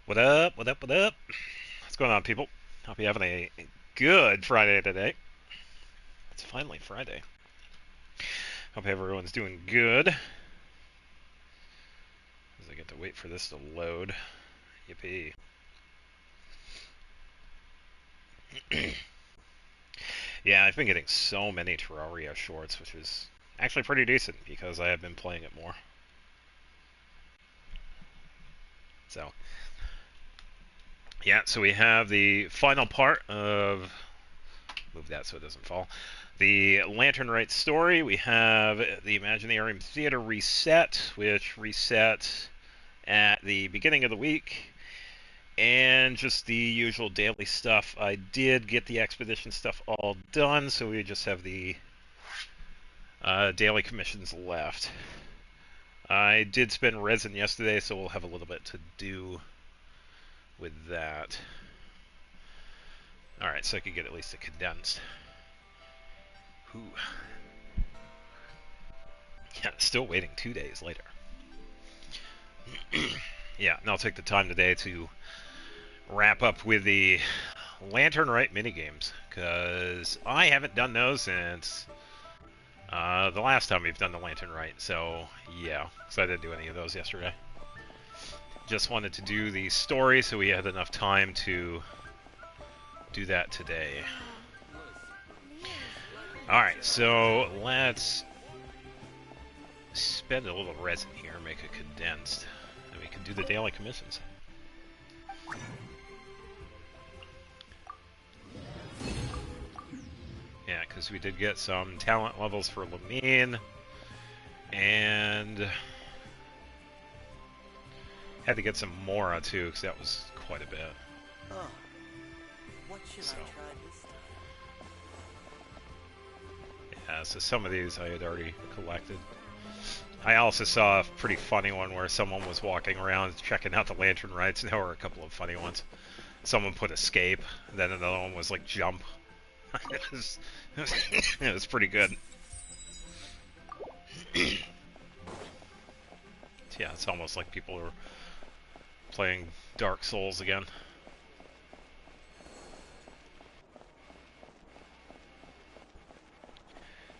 What up? What up? What up? What's going on, people? Hope you're having a good Friday today. It's finally Friday. Hope everyone's doing good. As I get to wait for this to load. Yippee. Yeah, I've been getting so many Terraria shorts, which is actually pretty decent because I have been playing it more. So, yeah, so we have the final part of. Move that so it doesn't fall. The Lantern Rite story. We have the Imaginarium Theater reset, which reset at the beginning of the week, and just the usual daily stuff. I did get the expedition stuff all done, so we just have the daily commissions left. I did spend resin yesterday, so we'll have a little bit to do with that. Alright, so I could get at least a condensed. Ooh. Yeah, still waiting 2 days later. Yeah, and I'll take the time today to wrap up with the Lantern Rite minigames, because I haven't done those since the last time we've done the Lantern Rite. So, yeah, because I didn't do any of those yesterday. Just wanted to do the story so we had enough time to do that today. Alright, so let's spend a little resin here, make it condensed, and we can do the daily commissions. Yeah, because we did get some talent levels for Lamine, and had to get some Mora too, because that was quite a bit. Oh, what should I try this time? Yeah, so some of these I had already collected. I also saw a pretty funny one where someone was walking around checking out the Lantern Rites. There were a couple of funny ones. Someone put escape, and then another one was like jump. It was pretty good. Yeah, it's almost like people are playing Dark Souls again.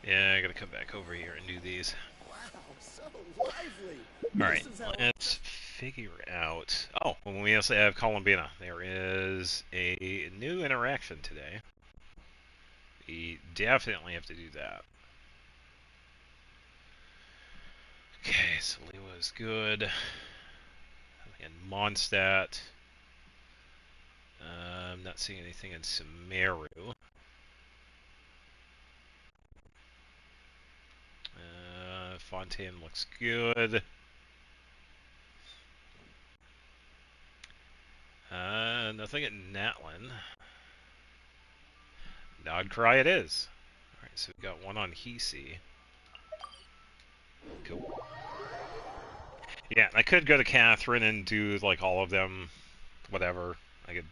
Yeah, I gotta come back over here and do these. Wow, so lively. Alright, let's figure out... Oh, when we also have Columbina, there is a new interaction today. We definitely have to do that. Okay, so Lewa is good. And Mondstadt. I'm not seeing anything in Sumeru. Fontaine looks good. Nothing at Natlin. Nodcry it is. Alright, so we got one on Hisi. Cool. Yeah, I could go to Catherine and do like all of them, whatever. I could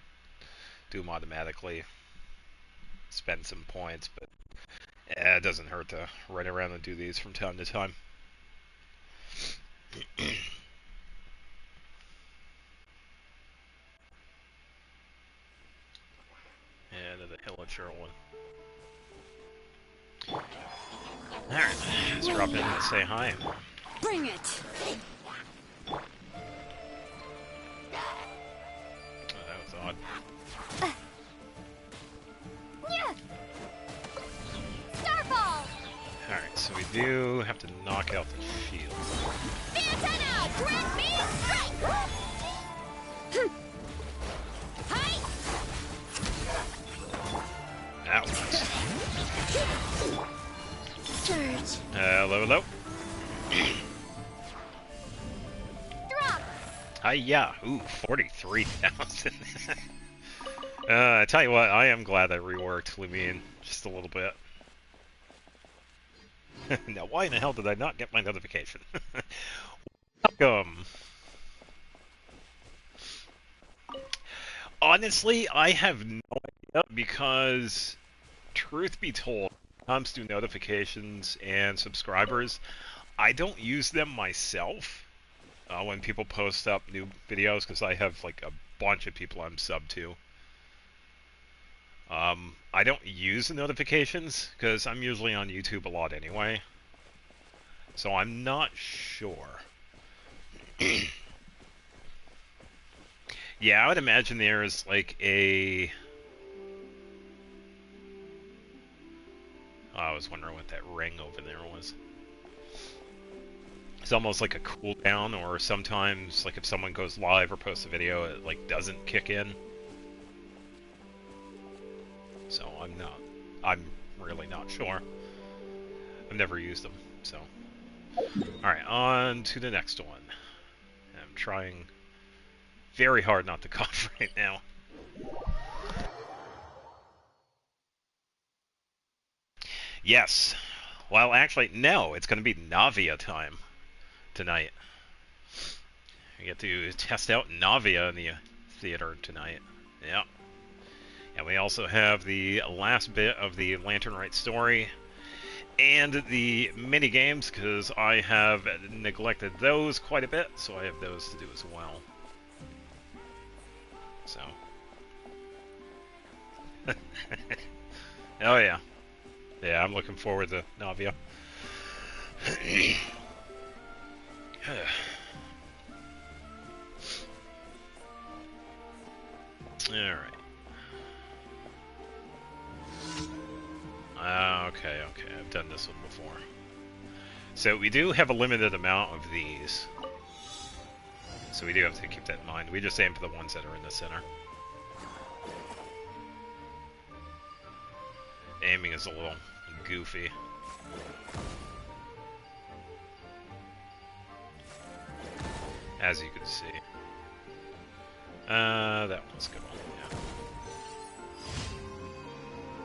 do them automatically, spend some points, but it doesn't hurt to run around and do these from time to time. And the Hillacher one. Alright, let's drop in and say hi. Bring it! Oh, that was odd. Starfall! Alright, so we do have to knock out the shield. Antenna! Grant me strike! Hi! That was... Surge! Hello, hello. Drop! Hiya! Ooh, 43,000. I tell you what, I am glad I reworked Lumine just a little bit. Now, why in the hell did I not get my notification? Welcome. Honestly, I have no idea because, truth be told, when it comes to notifications and subscribers, I don't use them myself. when people post up new videos, because I have like a bunch of people I'm sub to. I don't use the notifications because I'm usually on YouTube a lot anyway, so I'm not sure. Yeah, I would imagine there's like a... Oh, I was wondering what that ring over there was. It's almost like a cooldown, or sometimes, like if someone goes live or posts a video, it like doesn't kick in. So I'm really not sure. I've never used them, so. Alright, on to the next one. I'm trying very hard not to cough right now. Yes. Well, actually, no, it's going to be Navia time tonight. I get to test out Navia in the theater tonight. Yeah. And we also have the last bit of the Lantern Rite story and the mini games, because I have neglected those quite a bit, so I have those to do as well. So. Oh yeah. Yeah, I'm looking forward to Navia. Alright. Okay, I've done this one before. So we do have a limited amount of these. So we do have to keep that in mind. We just aim for the ones that are in the center. Aiming is a little goofy. As you can see. That one's a good one,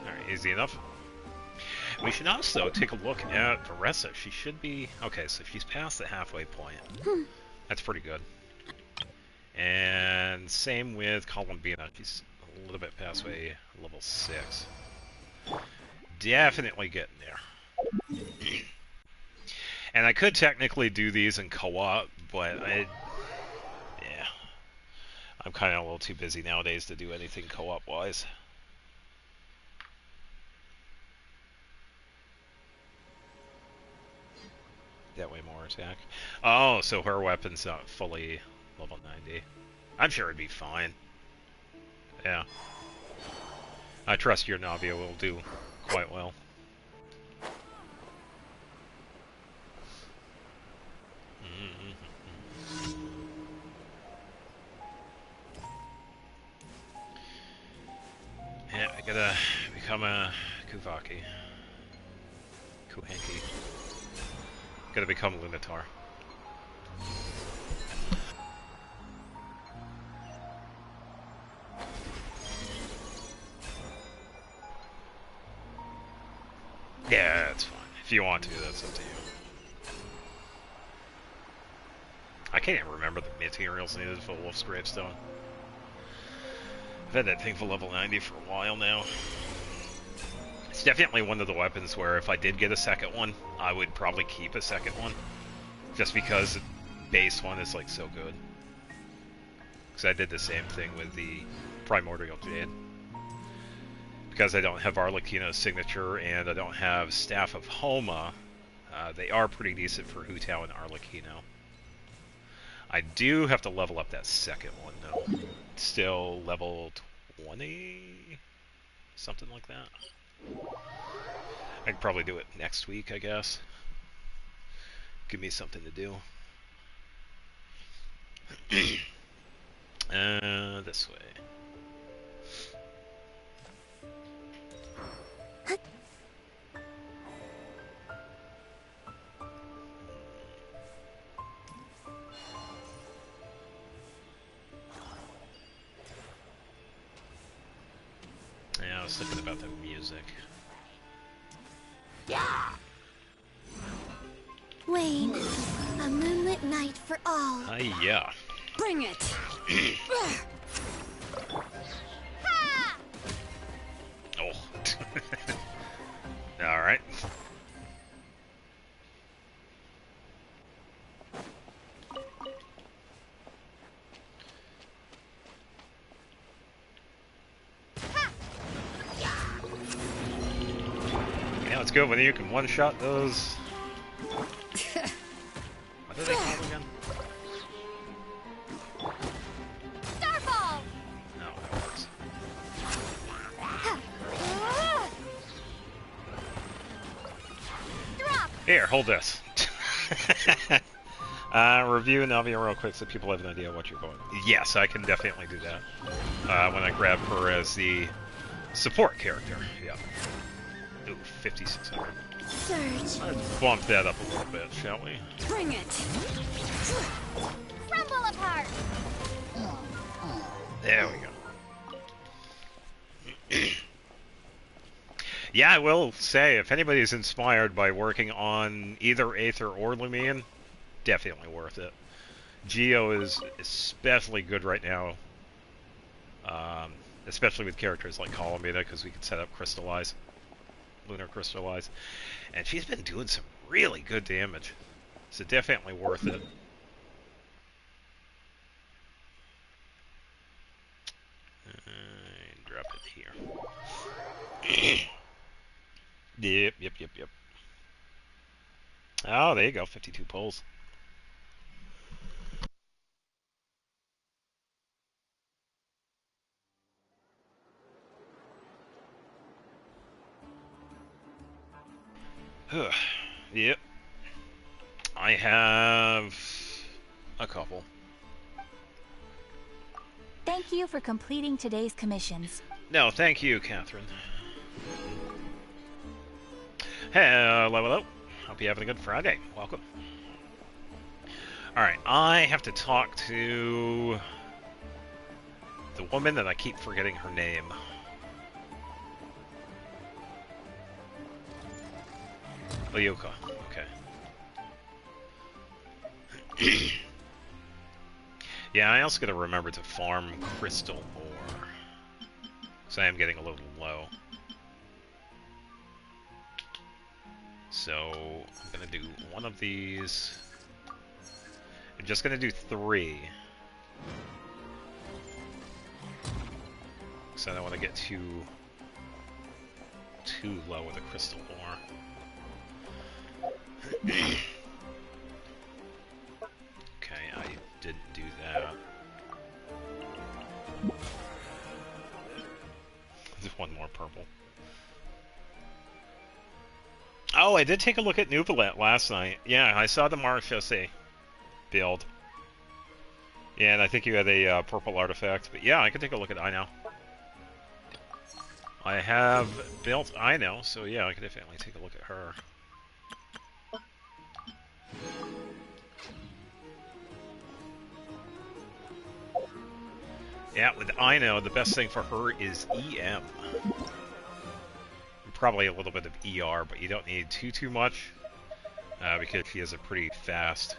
yeah. Alright, easy enough. We should also take a look at Varessa. She should be... Okay, so she's past the halfway point. That's pretty good. And same with Columbina. She's a little bit past way level 6. Definitely getting there. And I could technically do these in co-op, but yeah. I'm kind of a little too busy nowadays to do anything co-op wise. That way more attack. Oh, so her weapon's not fully level 90. I'm sure it'd be fine. Yeah. I trust your Navia will do quite well. Yeah, I gotta become a Kuvaki. Kuhanki. Gotta become Lunatar. Yeah, that's fine. If you want to, that's up to you. I can't even remember the materials needed for Wolf's Gravestone. I've had that thing for level 90 for a while now. It's definitely one of the weapons where if I did get a second one, I would probably keep a second one. Just because the base one is like so good. Because I did the same thing with the Primordial Jade. Because I don't have Arlecchino's signature and I don't have Staff of Homa, they are pretty decent for Hu Tao and Arlecchino. I do have to level up that second one though. It's still level 20? Something like that. I could probably do it next week, I guess. Give me something to do. This way. Yeah, I was thinking about the music. Wayne, a moonlit night for all. Yeah. Bring it! Ha! Oh. Alright. good when you can one-shot those. What are they called again? Starfall! No, that works. Drop! Here, hold this. Review Navia real quick so people have an idea what you're going. Yes, I can definitely do that. When I grab her as the support character. Yeah. Ooh, 5,600. Surge. Let's bump that up a little bit, shall we? Bring it! Crumble apart! There we go. Yeah, I will say, if anybody's inspired by working on either Aether or Lumion, definitely worth it. Geo is especially good right now, especially with characters like Colomita, because we can set up Crystallize, Lunar Crystallize, and she's been doing some really good damage, so definitely worth it. Drop it here. Yep. Oh, there you go, 52 pulls. Yep. I have a couple. Thank you for completing today's commissions. No, thank you, Catherine. Hello. Hope you're having a good Friday. Welcome. Alright, I have to talk to the woman that I keep forgetting her name. Leoka. Okay. Yeah, I also gotta remember to farm crystal ore. Because I am getting a little low. So, I'm gonna do one of these. I'm just gonna do 3. Because I don't want to get too low with the crystal ore. Okay, I didn't do that. There's one more purple. Oh, I did take a look at Nuvalet last night. Yeah, I saw the Marechaussee build. Yeah, and I think you had a purple artifact. But yeah, I could take a look at Ino. I have built Ino, so yeah, I could definitely take a look at her. Yeah, with Ino, the best thing for her is EM. And probably a little bit of ER, but you don't need too much, because she has a pretty fast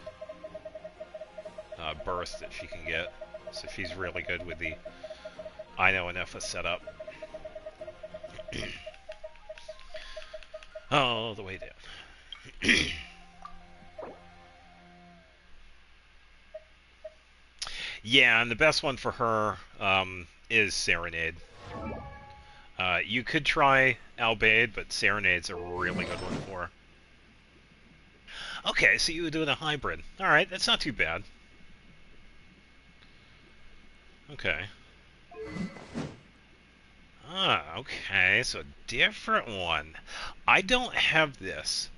burst that she can get. So she's really good with the Ino and Effa setup. All the way down. Yeah, and the best one for her is Serenade. You could try Albaid, but Serenade's a really good one for her. Okay, so you were doing a hybrid. Alright, that's not too bad. Okay. Ah, okay, so a different one. I don't have this.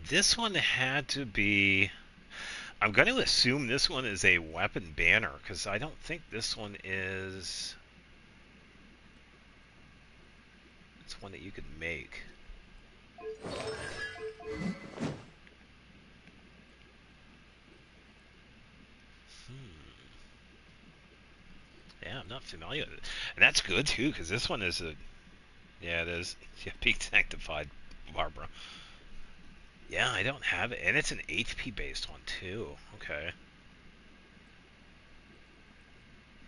This one had to be... I'm going to assume this one is a weapon banner, because I don't think this one is... It's one that you could make. Yeah, I'm not familiar with it. And that's good, too, because this one is a... Yeah, it is. Yeah, Peak Sanctified Barbara. Yeah, I don't have it. And it's an HP-based one, too. Okay.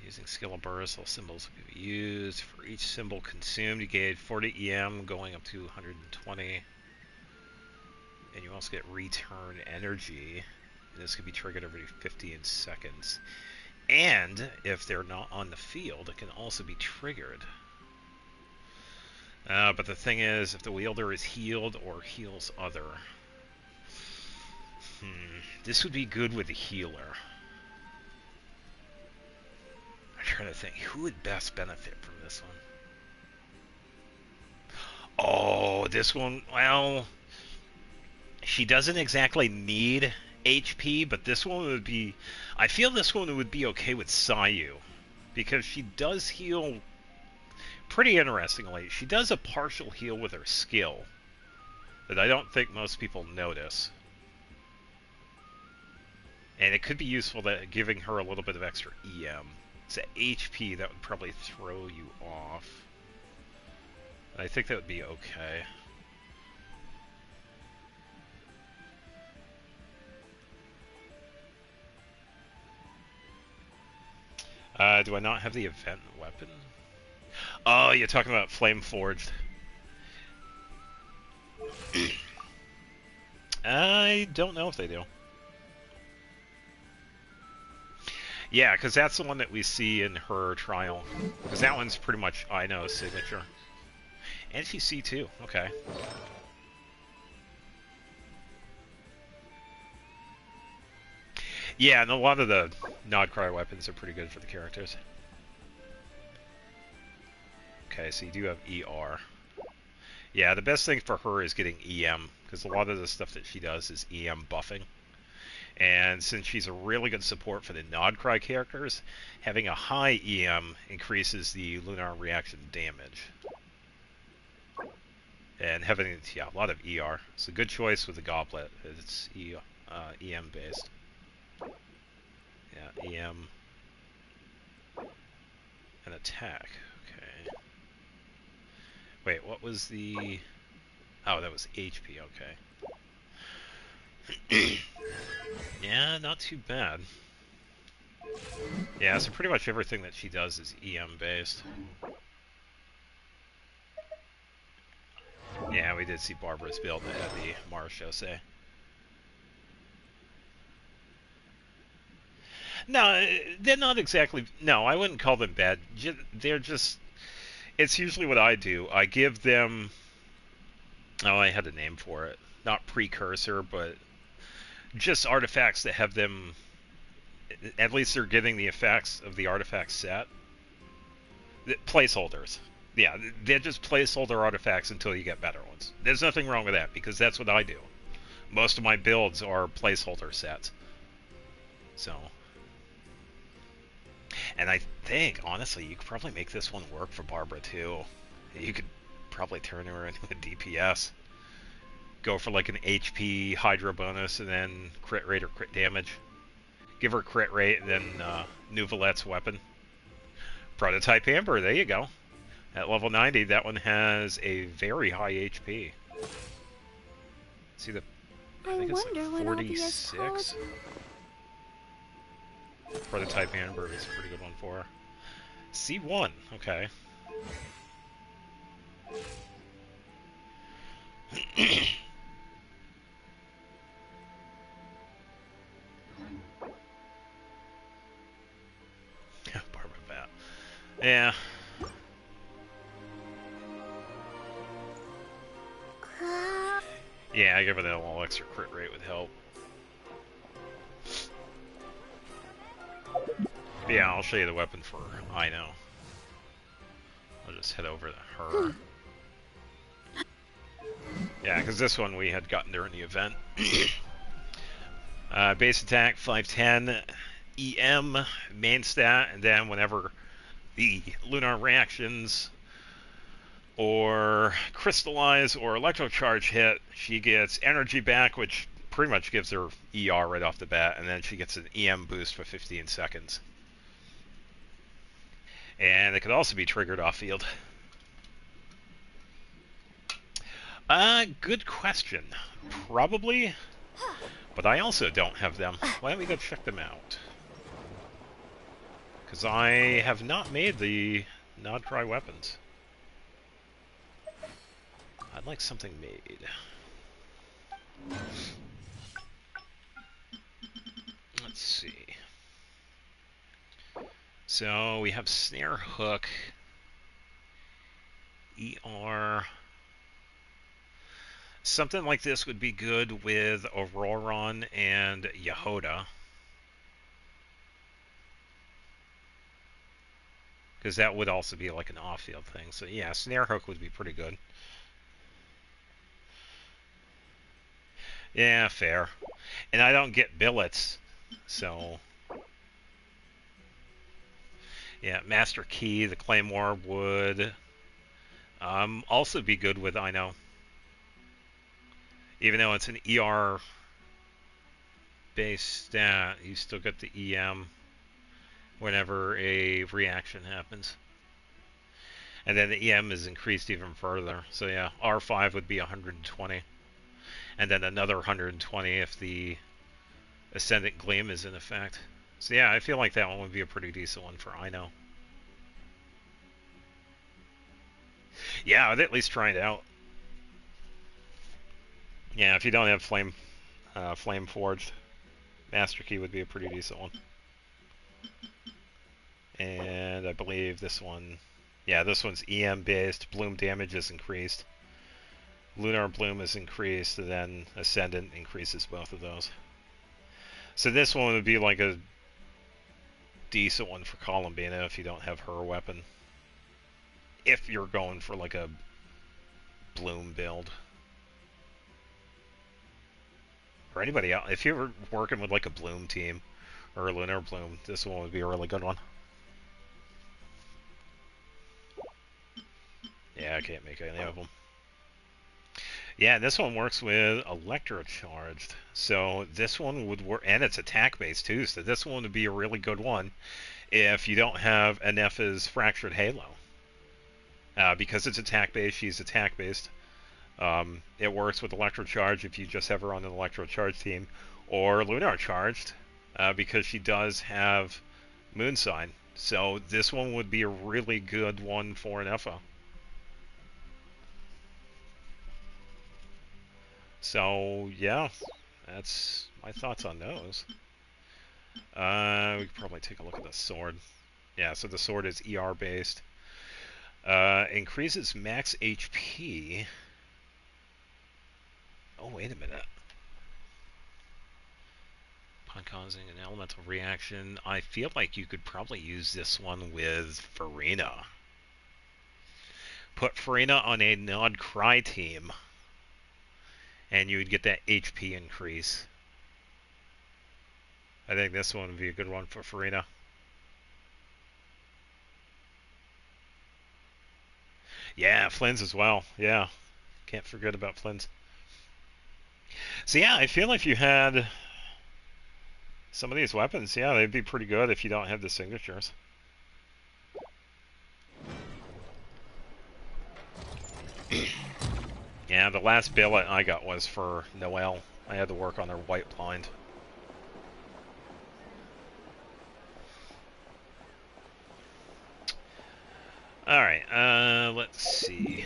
Using skill and burst, all symbols will be used. For each symbol consumed, you gain 40 EM, going up to 120. And you also get return energy. And this can be triggered every 15 seconds. And if they're not on the field, it can also be triggered. But the thing is, if the wielder is healed or heals other... This would be good with the healer. I'm trying to think, who would best benefit from this one? Oh, this one, well... She doesn't exactly need HP, but this one would be... I feel this one would be okay with Sayu, because she does heal pretty interestingly. She does a partial heal with her skill that I don't think most people notice. And it could be useful that giving her a little bit of extra EM. It's an HP that would probably throw you off. I think that would be okay. Do I not have the event weapon? Oh, you're talking about Flame Forged. I don't know if they do. Yeah, because that's the one that we see in her trial. Because that one's pretty much Ino's signature. And she's C2. Okay. Yeah, and a lot of the Nodcry weapons are pretty good for the characters. Okay, so you do have ER. Yeah, the best thing for her is getting EM, because a lot of the stuff that she does is EM buffing. And since she's a really good support for the Nodcry characters, having a high EM increases the lunar reaction damage. And having, yeah, a lot of ER. It's a good choice with the Goblet. It's EM based. Yeah, EM and attack. Okay. Wait, what was the... Oh, that was HP, okay. Yeah, not too bad. Yeah, so pretty much everything that she does is EM based. Yeah, we did see Barbara's build that had the Marechaussee. No, they're not exactly... No, I wouldn't call them bad. They're just... It's usually what I do. I give them... Oh, I had a name for it. Not precursor, but just artifacts that have them... At least they're getting the effects of the artifact set. Placeholders. Yeah, they're just placeholder artifacts until you get better ones. There's nothing wrong with that, because that's what I do. Most of my builds are placeholder sets. So... And I think, honestly, you could probably make this one work for Barbara, too. You could probably turn her into a DPS. Go for like an HP Hydra bonus and then crit rate or crit damage. Give her crit rate and then Nouvelette's weapon. Prototype Amber, there you go. At level 90, that one has a very high HP. See the... I think it's like 46. Prototype Amber is a pretty good one for her. C1, okay. Barbara Bat. Yeah. Yeah, I give it a little extra crit rate would help. But yeah, I'll show you the weapon for Ino. I'll just head over to her. Yeah, because this one we had gotten during the event. Base attack, 510. EM, main stat, and then whenever the lunar reactions or crystallize or electrocharge hit, she gets energy back, which pretty much gives her ER right off the bat, and then she gets an EM boost for 15 seconds. And it could also be triggered off field. Good question. Probably, but I also don't have them. Why don't we go check them out? Because I have not made the Nodcry weapons. I'd like something made. Let's see. So we have snare hook. ER. Something like this would be good with Auroron and Yehoda. Because that would also be like an off-field thing. So yeah, Snare Hook would be pretty good. Yeah, fair. And I don't get billets, so... Yeah, Master Key, the Claymore would also be good with I know. Even though it's an ER-based stat, you still get the EM whenever a reaction happens. And then the EM is increased even further. So yeah, R5 would be 120. And then another 120 if the Ascendant Gleam is in effect. So yeah, I feel like that one would be a pretty decent one for I know. Yeah, I'd at least try it out. Yeah, if you don't have Flame Forged, Master Key would be a pretty decent one. And I believe this one, yeah, this one's EM based. Bloom damage is increased. Lunar Bloom is increased, and then Ascendant increases both of those. So this one would be like a decent one for Columbina if you don't have her weapon. If you're going for like a Bloom build. Or anybody else. If you're working with like a Bloom team or a Lunar Bloom, this one would be a really good one. Yeah, I can't make any of them. Yeah, this one works with Electrocharged. So this one would work, and it's attack based too, so this one would be a really good one if you don't have Anefa's Fractured Halo. Because it's attack based, she's attack based. It works with Electrocharge if you just have her on an Electrocharge team, or Lunar Charged, because she does have Moonsign. So this one would be a really good one for Anefa. So yeah, that's my thoughts on those. We could probably take a look at the sword. Yeah, so the sword is ER based. Increases max HP. Oh, wait a minute. Upon causing an elemental reaction, I feel like you could probably use this one with Farina. Put Farina on a Nod Cry team, and you would get that HP increase. I think this one would be a good one for Farina. Yeah, Flynn's as well. Yeah, can't forget about Flynn's. So yeah, I feel like if you had some of these weapons, yeah, they'd be pretty good if you don't have the signatures. Yeah, the last billet I got was for Noelle. I had to work on her white blind. Alright, let's see.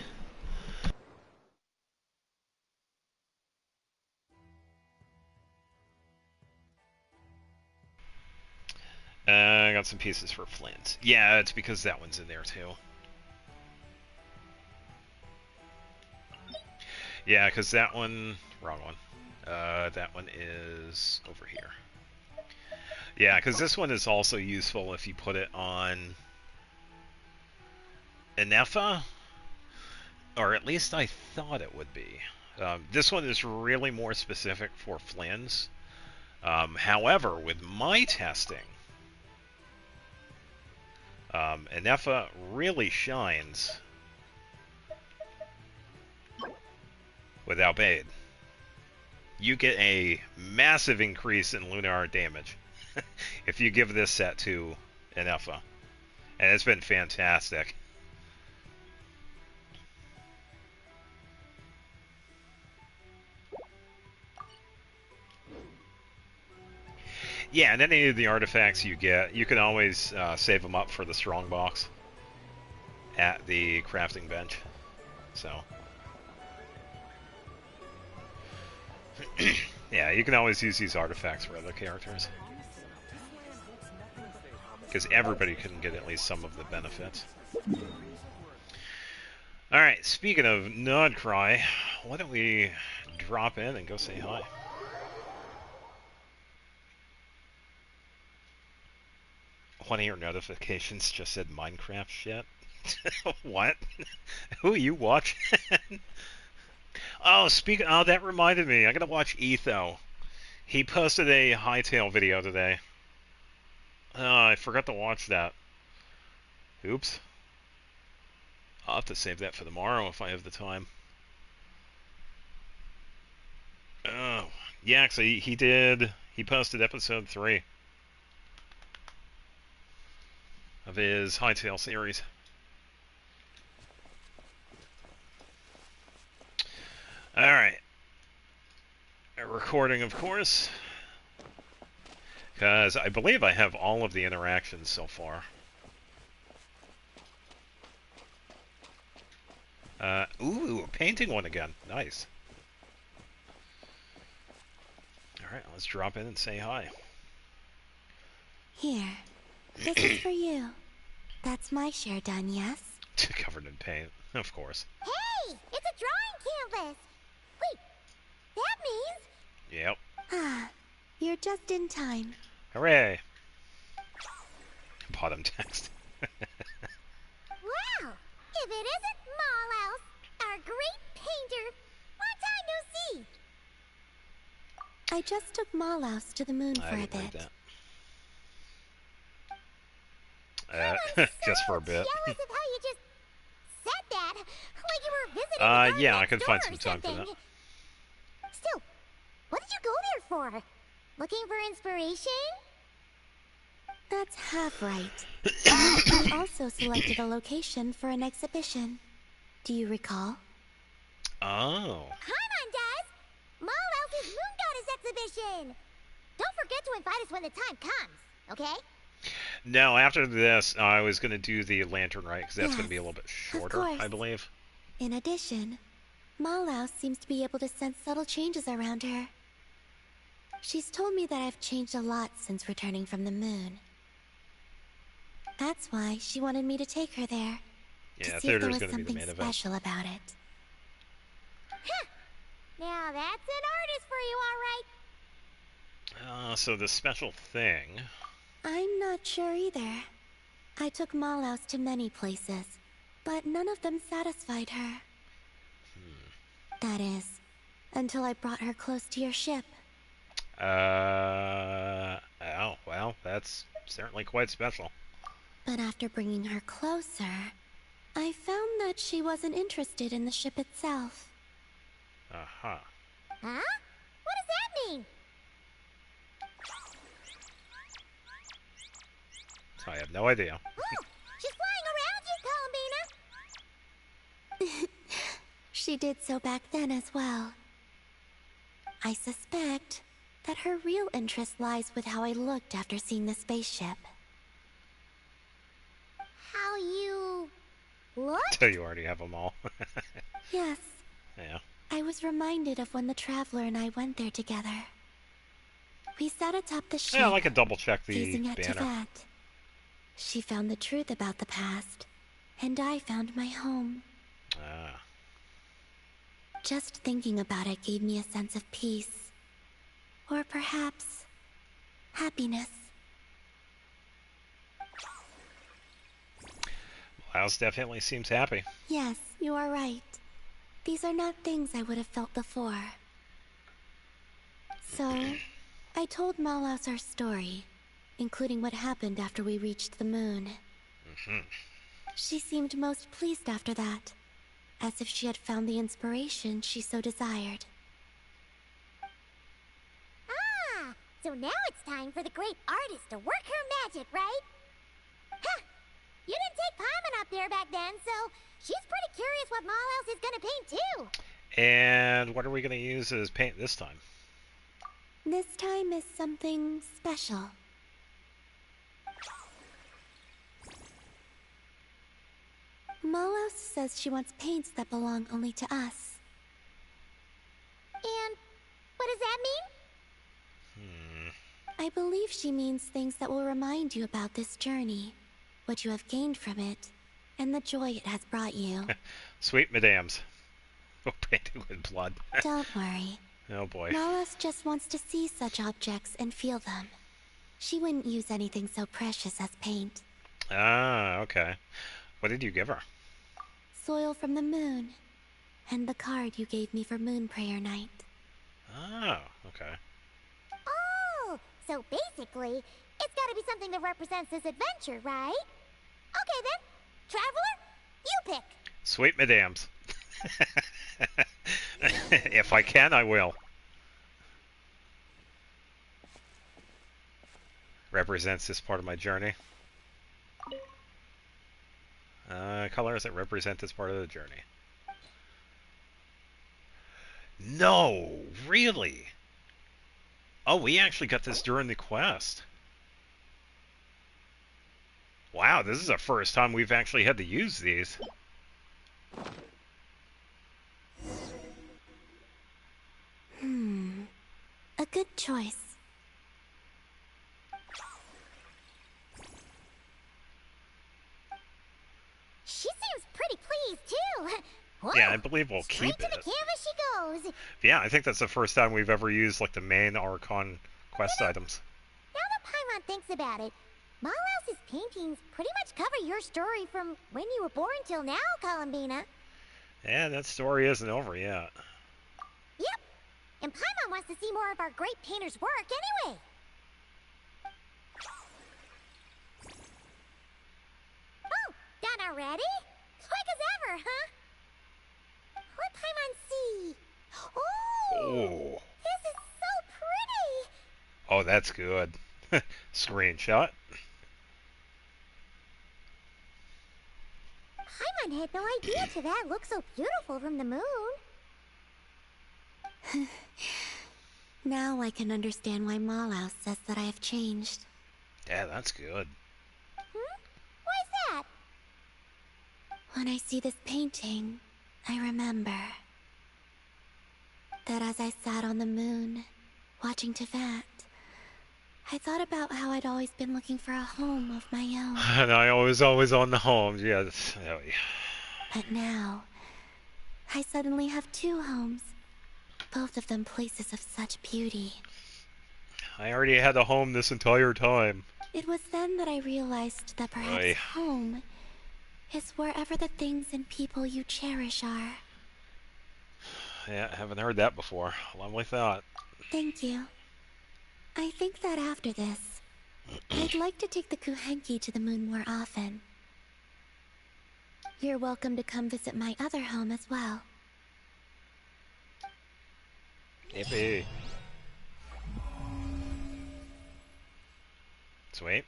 I got some pieces for Flint. Yeah, it's because that one's in there too. Yeah, because that one... Wrong one. That one is over here. Yeah, because this one is also useful if you put it on Anefa. Or at least I thought it would be. This one is really more specific for Flynn's. However, with my testing, Anefa really shines with Albaid. You get a massive increase in Lunar damage if you give this set to Anefa. And it's been fantastic. Yeah, and any of the artifacts you get, you can always save them up for the strong box at the crafting bench. So, yeah, you can always use these artifacts for other characters. Because everybody can get at least some of the benefits. Alright, speaking of Nodcry, why don't we drop in and go say hi? One of your notifications just said Minecraft shit. What? Who are you watching? Oh, oh, that reminded me. I gotta watch Etho. He posted a Hightail video today. Oh, I forgot to watch that. Oops. I'll have to save that for tomorrow if I have the time. Oh, yeah, actually, he did. He posted episode 3 of his Hightail series. Alright. A recording, of course. Because I believe I have all of the interactions so far. Ooh, a painting one again. Nice. Alright, let's drop in and say hi. Here, this is for you. That's my share done, yes? Covered in paint, of course. Hey, it's a drawing canvas. Wait, that means... Yep. Ah, you're just in time. Hooray! Bottom text. Wow, if it isn't Mallouse, our great painter. Long time no see. I just took Mallouse to the moon for a didn't read bit. that. I'm Just so for a bit. jealous of how you just said that, like you were visiting the guy Yeah, I next could door find or some time for something. that. Still, what did you go there for? Looking for inspiration? That's half right. We also selected a location for an exhibition. Do you recall? Oh. Paimon does! Mallouse's Moon Goddess exhibition! Don't forget to invite us when the time comes, okay? No, after this, I was going to do the Lantern Rite, because that's Yes, going to be a little bit shorter, course. I believe. In addition, Mallouse seems to be able to sense subtle changes around her. She's told me that I've changed a lot since returning from the moon. That's why she wanted me to take her there. Yeah, To see if there theater's was going to be the something main event. special about it. Huh. Now that's an artist for you, all right. So the special thing... I'm not sure either. I took Mallouse to many places, but none of them satisfied her. That is, until I brought her close to your ship. Oh, well, that's certainly quite special. But after bringing her closer, I found that she wasn't interested in the ship itself. Uh-huh. Huh? What does that mean? I have no idea. Oh, she's flying around you, Columbina! She did so back then as well. I suspect that her real interest lies with how I looked after seeing the spaceship. How you... looked? So you already have them all. Yes. Yeah. I was reminded of when the Traveler and I went there together. We sat atop the ship, Yeah, I could double check the gazing at banner. Tibet. She found the truth about the past, and I found my home. Ah. Just thinking about it gave me a sense of peace. Or perhaps... happiness. Miles definitely seems happy. Yes, you are right. These are not things I would have felt before. So, I told Mallouse our story, including what happened after we reached the moon. She seemed most pleased after that, as if she had found the inspiration she so desired. Ah, so now it's time for the great artist to work her magic, right? Huh! You didn't take Paimon up there back then, so she's pretty curious what Mallouse is gonna paint too. And what are we going to use as paint this time? This time is something special. Mallouse says she wants paints that belong only to us. And what does that mean? I believe she means things that will remind you about this journey, what you have gained from it, and the joy it has brought you. Sweet madams. Oh, painted with blood. Don't worry. Oh boy. Malas just wants to see such objects and feel them. She wouldn't use anything so precious as paint. Ah, okay. What did you give her? Soil from the moon, and the card you gave me for Moon Prayer Night. Oh, okay. Oh, so basically, it's gotta be something that represents this adventure, right? Okay then, Traveler, you pick. Sweet madams. If I can, I will. Represents this part of my journey. Colors that represent this part of the journey. No, really? Oh, we actually got this during the quest. Wow, this is the first time we've actually had to use these. A good choice. She seems pretty pleased too. Whoa, Yeah, I believe we'll straight keep to the it. canvas she goes. Yeah, I think that's the first time we've ever used like the main Archon quest items. Now that Paimon thinks about it, Malhouse's paintings pretty much cover your story from when you were born till now, Columbina. Yeah, that story isn't over yet. Yep, and Paimon wants to see more of our great painter's work anyway. Oh, done already? Quick as ever, huh? What Paimon see? Oh, Oh, this is so pretty. oh, that's good. Screenshot. Paimon had no idea to that looked so beautiful from the moon. Now I can understand why Malaus says that I have changed. Yeah, that's good. Why's that? When I see this painting, I remember that as I sat on the moon, watching Tevat, I thought about how I'd always been looking for a home of my own. And I was always on the home. Yes. Oh, yeah. But now, I suddenly have two homes, both of them places of such beauty. I already had a home this entire time. It was then that I realized that perhaps Oy. home is wherever the things and people you cherish are. Yeah, I haven't heard that before. Lovely thought. Thank you. I think that after this, I'd like to take the Kuhenki to the moon more often. You're welcome to come visit my other home as well. Yippee. Sweet.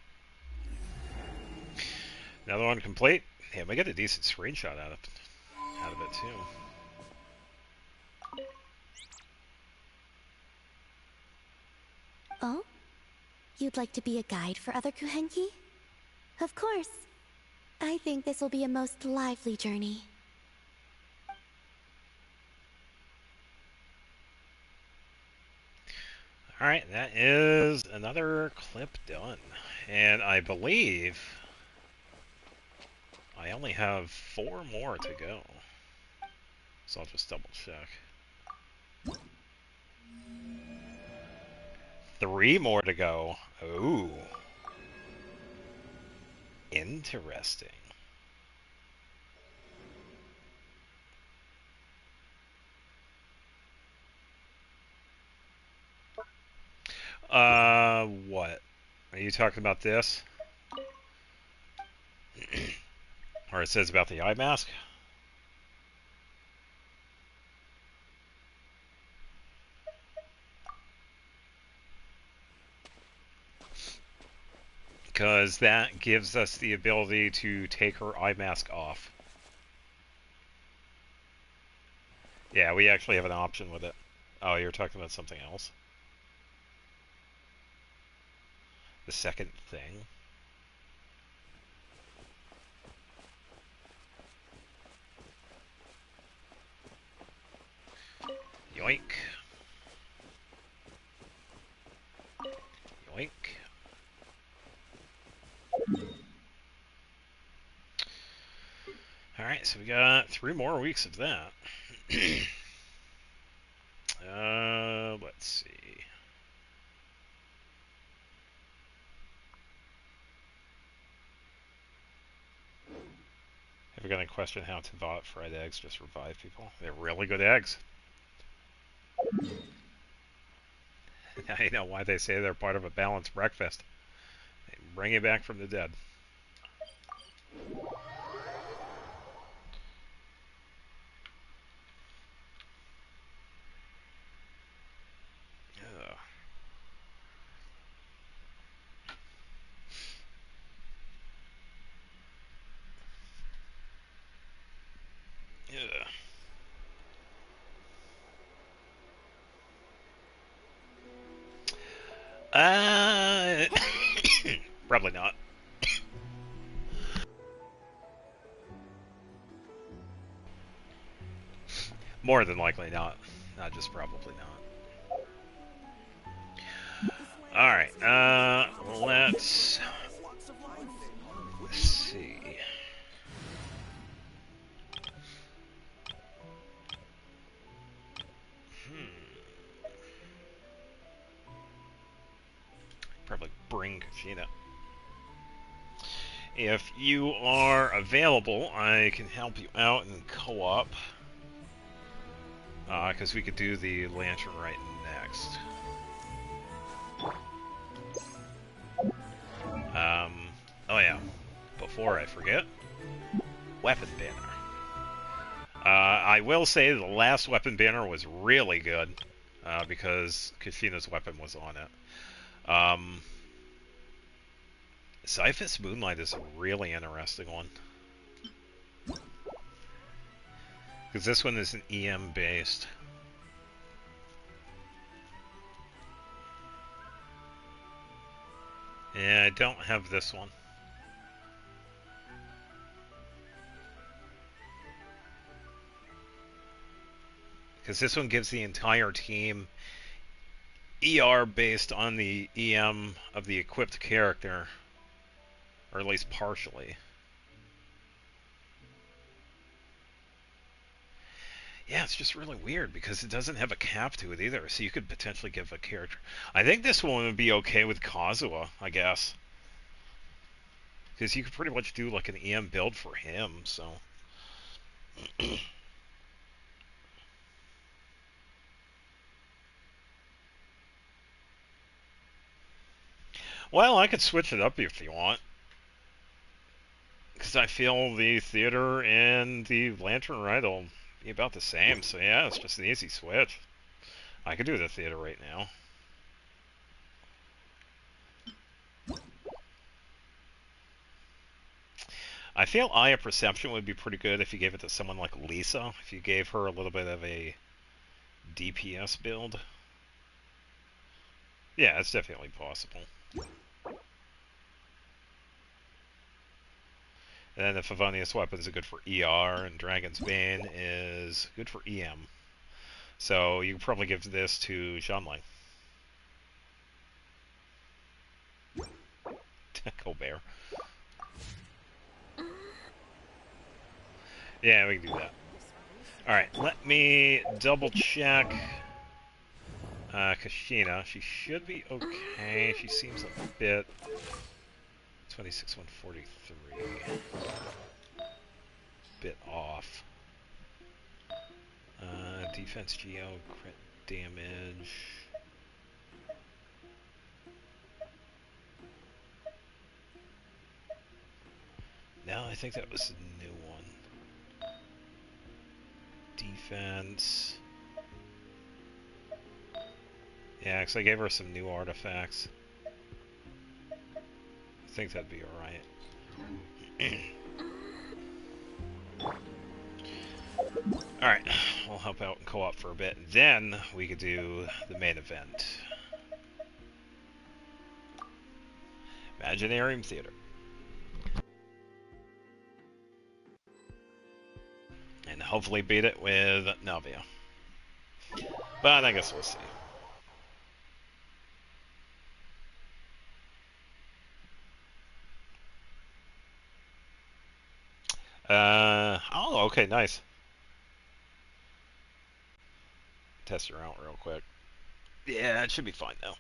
Another one complete. Yeah, we get a decent screenshot out of it too. Oh? You'd like to be a guide for other Kuhenki? Of course. I think this will be a most lively journey. Alright, that is another clip done. And I believe I only have 4 more to go. So I'll just double check. 3 more to go. Ooh. Interesting. What? Are you talking about this? Or it says about the eye mask? Because that gives us the ability to take her eye mask off. Yeah, we actually have an option with it. Oh, you're talking about something else? The second thing? Yoink. Yoink. so we got 3 more weeks of that. Let's see. If you're going to question how to vote fried eggs, just revive people. They're really good eggs. I know why they say they're part of a balanced breakfast. They bring you back from the dead. Ugh. Ugh. Probably not. More than likely not. Not just probably not. Alright, let's see. Probably bring Kashina. If you are available, I can help you out in co-op. Because we could do the Lantern Rite next. Oh yeah. Before I forget, weapon banner. I will say the last weapon banner was really good, because Kashina's weapon was on it. Siphus Moonlight is a really interesting one. Because this one is an EM based. Yeah, I don't have this one. Because this one gives the entire team ER based on the EM of the equipped character. Or at least partially. Yeah, it's just really weird because it doesn't have a cap to it either, so you could potentially give a character... I think this one would be okay with Kazuha, I guess. Because you could pretty much do like an EM build for him, so... Well, I could switch it up if you want. Because I feel the theater and the Lantern Rite will be about the same, so yeah, it's just an easy switch. I could do the theater right now. I feel Eye of Perception would be pretty good if you gave it to someone like Lisa, if you gave her a little bit of a DPS build. Yeah, it's definitely possible. And then the Favonius weapons are good for ER, and Dragon's Bane is good for EM. So you can probably give this to Zhanling. Colbert. Yeah, we can do that. Alright, let me double check Kashina. She should be okay. She seems a bit... 26, 143. Bit off. Defense Geo, crit damage. No, I think that was a new one. Defense. Yeah, because I gave her some new artifacts. I think that'd be alright. Alright, we'll help out in co-op for a bit. Then we could do the main event. Imaginarium Theater. And hopefully beat it with Navia. But I guess we'll see. Oh, okay, nice. Test her out real quick. Yeah, it should be fine now.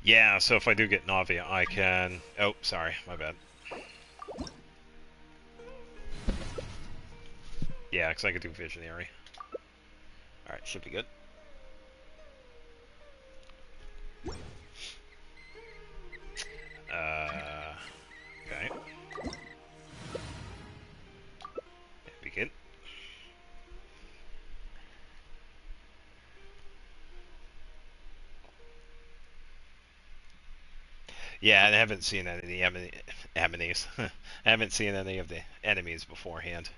Yeah, so if I do get Navia, I can... Oh, sorry, my bad. Yeah, because I could do Visionary. Alright, should be good. Okay. Be good. Yeah, I haven't seen any of the enemies. I haven't seen any of the enemies beforehand.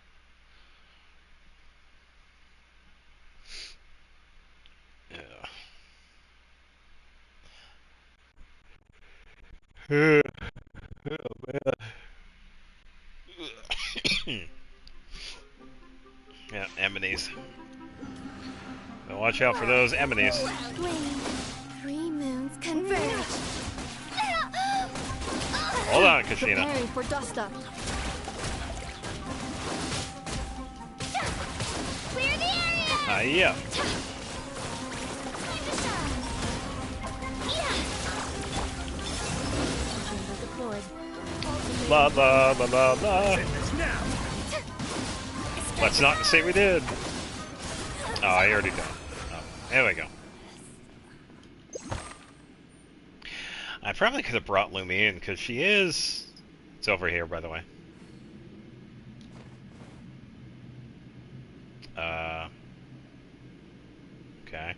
Yeah. Yeah, enemies. So watch out for those enemies. Wait, 3 moons converge. Hold on, Kashina. Preparing for dust up. Clear the area! Yeah. Blah, blah, blah, blah, blah. Let's not say we did. Oh, I already done. Oh, there we go. I probably could have brought Lumi in, because she is... It's over here, by the way. Okay.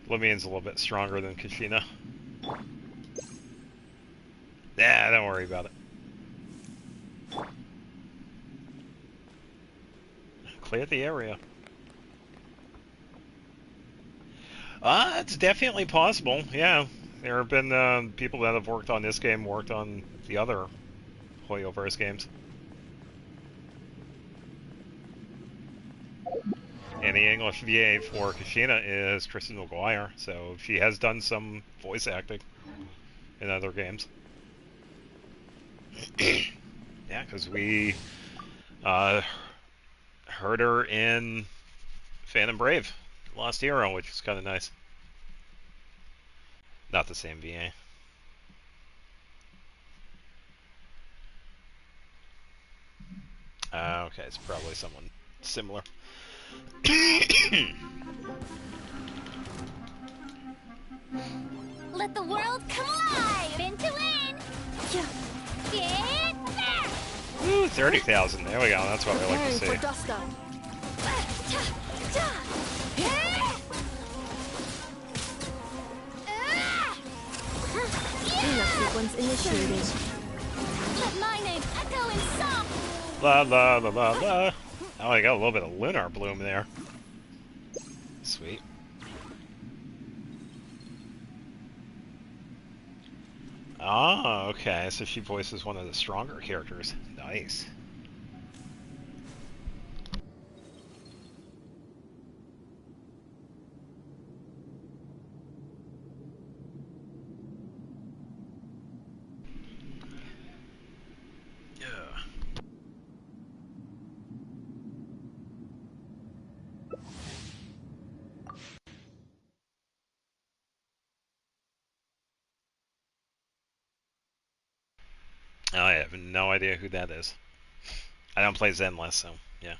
Lumine's a little bit stronger than Kashina. Yeah, don't worry about it. Clear the area. It's definitely possible, yeah. There have been people that have worked on this game, worked on the other Hoyoverse games. And the English VA for Kashina is Kristen McGuire, so she has done some voice acting in other games. Yeah, because we heard her in Phantom Brave, Lost Hero, which is kind of nice. Not the same VA. Okay, it's probably someone similar. Let the world come alive! In to win! Get there! Ooh, 30,000. There we go. That's what I like to see. For dust up. Cleanup sequence initiated. Let my name echo in song! La la la la la. Oh, I got a little bit of lunar bloom there. Sweet. Ah, okay. So she voices one of the stronger characters. Nice. I have no idea who that is. I don't play Zenless, so yeah.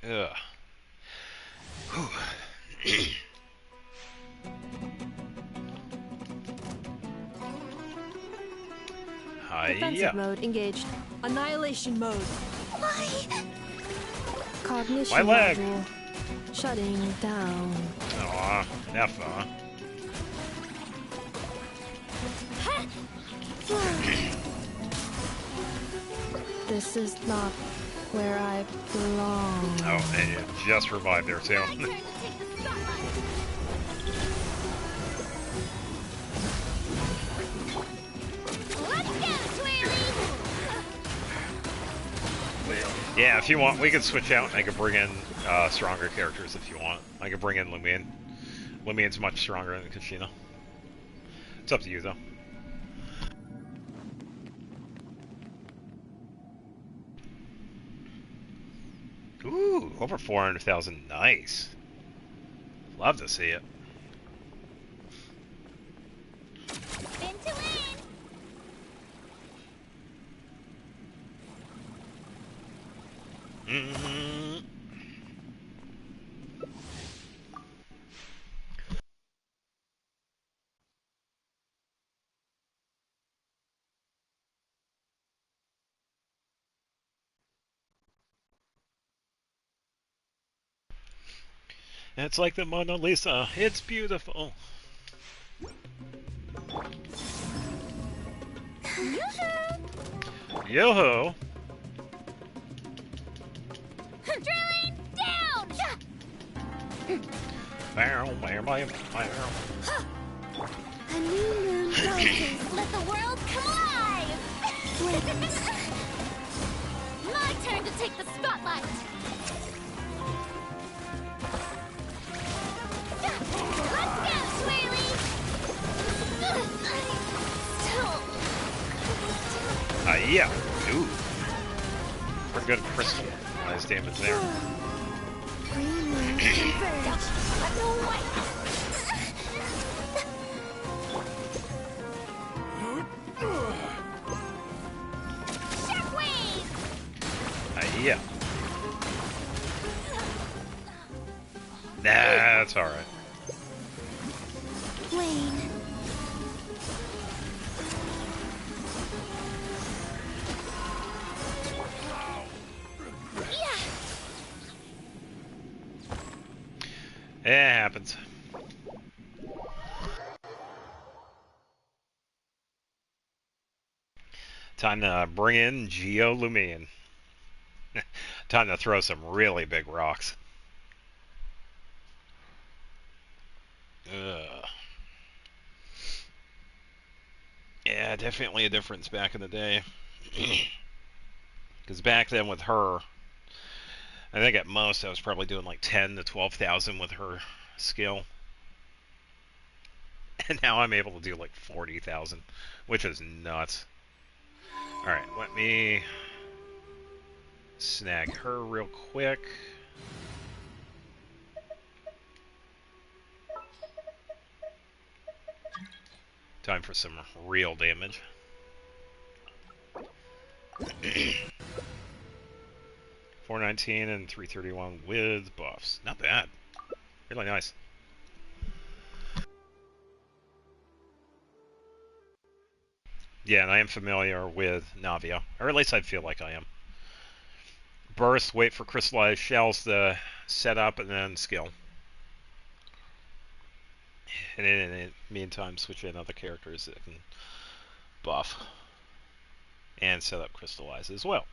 Ugh. Defensive mode engaged. Annihilation mode. Why? Cognition My leg. module. Shutting down. Aw, Neffa. This is not where I belong. Oh, and you just revived there too. My turn to take the spotlight. Let's go, Twirly! Yeah, if you want, we could switch out and I could bring in stronger characters if you want. I could bring in Lumion. Lumion's much stronger than Kashina. It's up to you, though. Ooh, over 400,000. Nice. Love to see it. Spin to win! Mm-hmm. It's like the Mona Lisa. It's beautiful. Yo-ho! Drilling down! Bow, bow, bow, bow. A new moon rises. Let the world come alive! My turn to take the spotlight! Let's go, Swirly! Yeah. Ooh. Pretty good crystal. Nice damage there. Green moon converge. Shockwave! Yeah. That's alright. Wayne. It happens. Time to bring in Geolumion. Time to throw some really big rocks. Ugh. Yeah, definitely a difference back in the day. Because back then with her, I think at most I was probably doing like 10 to 12,000 with her skill. And now I'm able to do like 40,000, which is nuts. Alright, let me snag her real quick. Time for some real damage. 419 and 331 with buffs. Not bad. Really nice. Yeah, and I am familiar with Navia. Or at least I feel like I am. Burst, wait for crystallized shells to set up, and then skill. And in the meantime, switch in other characters that can buff. And set up crystallize as well.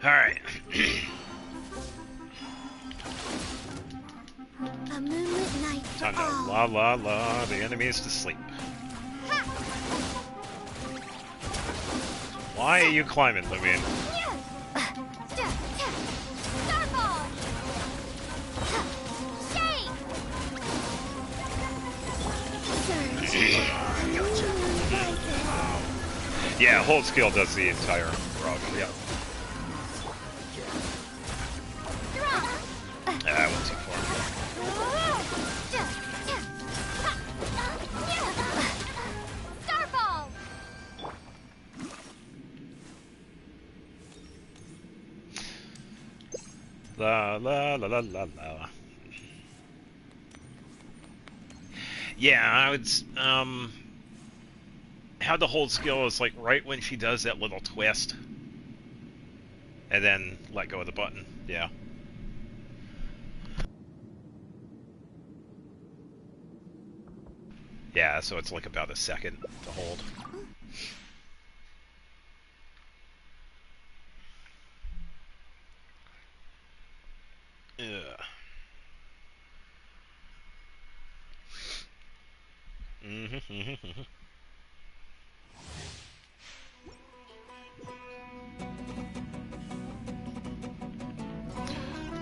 Alright. A moonlit night for Time to all. la la la the enemies to sleep. Why are you climbing, Lumion? Starfall! Shade! Surge. A new moon rises. Yeah, hold skill does the entire rock. Yeah. I went too far. Starfall! La la la la la la. Yeah, I would. How the hold skill is like right when she does that little twist, and then let go of the button. Yeah. Yeah, so it's like about a second to hold. Yeah.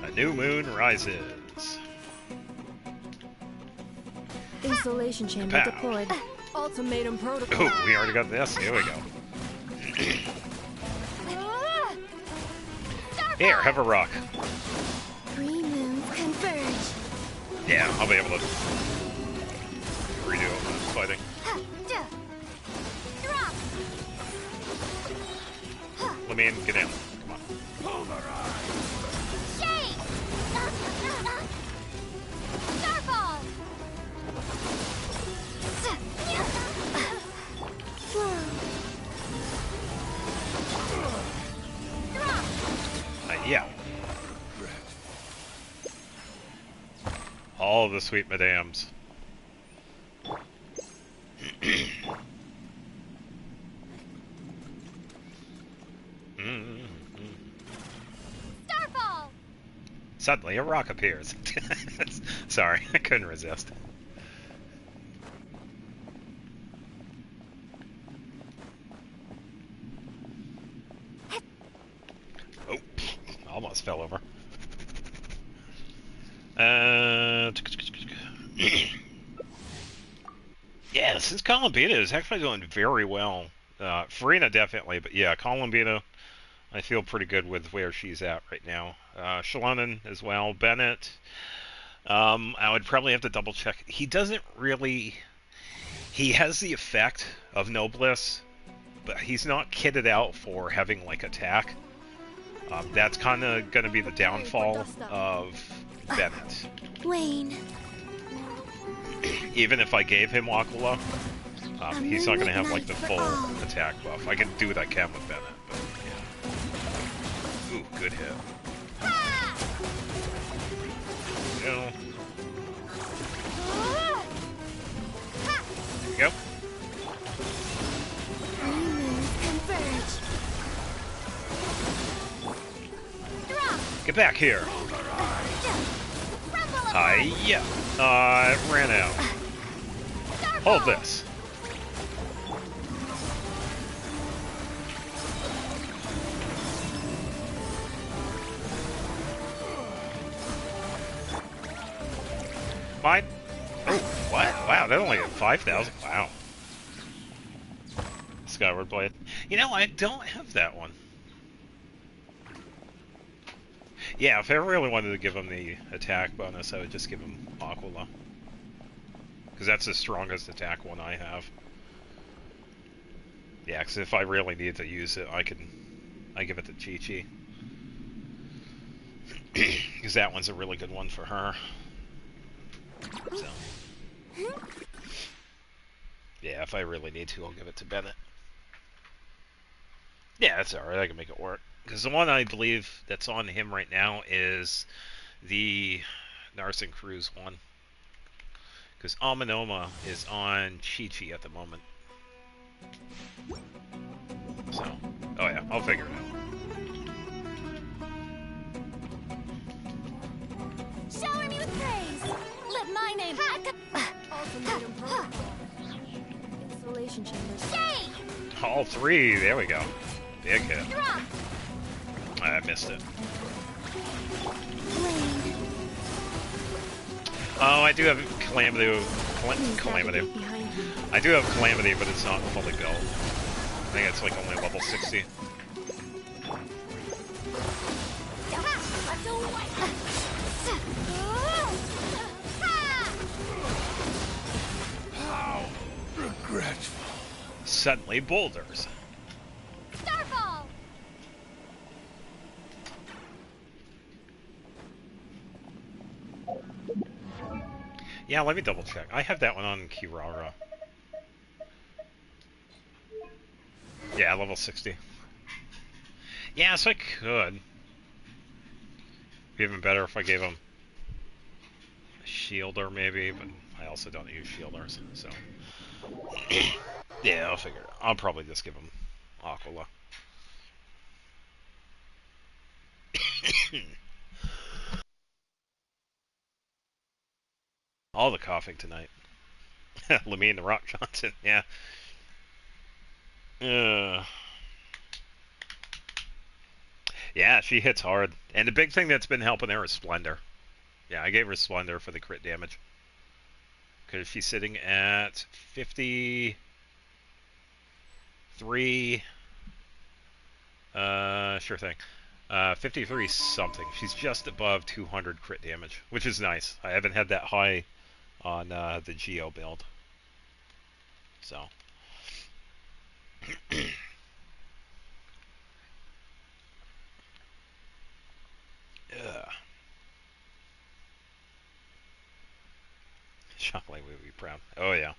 A new moon rises. Installation chamber Kapow. deployed. Ultimatum protocol. Oh, we already got this. Here we go. Here, have a rock. Three moons converge. Yeah, I'll be able to redo it when I'm fighting. Let me in, get in. Come on. Shake! Starfall! Yeah. All of the sweet madams. Starfall! Suddenly, a rock appears. Sorry, I couldn't resist. Oh, almost fell over. Yeah, since Columbina is actually doing very well. Farina definitely, but yeah, Columbina, I feel pretty good with where she's at right now. Shalonen as well. Bennett, I would probably have to double check. He doesn't really. He has the effect of Noblesse, but he's not kitted out for having like attack. That's kind of going to be the downfall of Bennett. Wayne. Even if I gave him Aquila, he's not going to have like the full attack buff. I can do what I can with Bennett, but yeah. Ooh, good hit. Go. There we go. Three moons converge. Get back here. Hiya. It ran out. Hold this. Mine? Oh, what? Wow, that only had 5,000. Wow. Skyward Blade. You know, I don't have that one. Yeah, if I really wanted to give him the attack bonus, I would just give him Aquila. Because that's the strongest attack one I have. Yeah, because if I really need to use it, I give it to Chi-Chi. Because that one's a really good one for her. So. Yeah, if I really need to, I'll give it to Bennett. Yeah, that's alright, I can make it work. Because the one I believe that's on him right now is the Narsen Cruise one. Because Amanoma is on Chi-Chi at the moment. So, oh yeah, I'll figure it out. Shower me with praise! Let my name Ultimatum protocol. Installation chambers. Shake! All three, there we go. Big hit. Drop! I missed it. Wayne. Oh, I do have Calamity. Calamity. Behind you. I do have Calamity, but it's not fully built. I think it's like only level 60. How regretful. Suddenly boulders. Starfall! Yeah, let me double check. I have that one on Kirara. Yeah, level 60. Yeah, so I could. Be even better if I gave him shielder maybe, but I also don't use shielders, so yeah, I'll figure it out. I'll probably just give him Aquila. All the coughing tonight. Lamine the Rock Johnson, yeah. Yeah, she hits hard. And the big thing that's been helping her is Splendor. Yeah, I gave her Splendor for the crit damage. Because she's sitting at 53. Sure thing. 53 something. She's just above 200 crit damage, which is nice. I haven't had that high on the Geo build. So. Ugh. Shockley would be proud. Oh, yeah.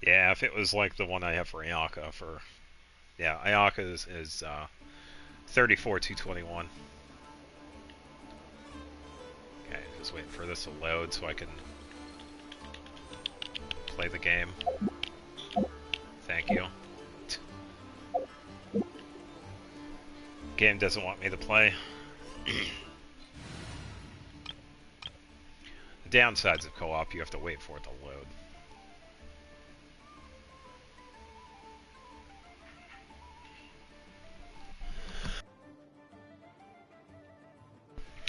Yeah, if it was like the one I have for Ayaka for... Yeah, Ayaka is 34, 221. Okay, just waiting for this to load so I can play the game. Thank you. Game doesn't want me to play. The downsides of co-op, you have to wait for it to load.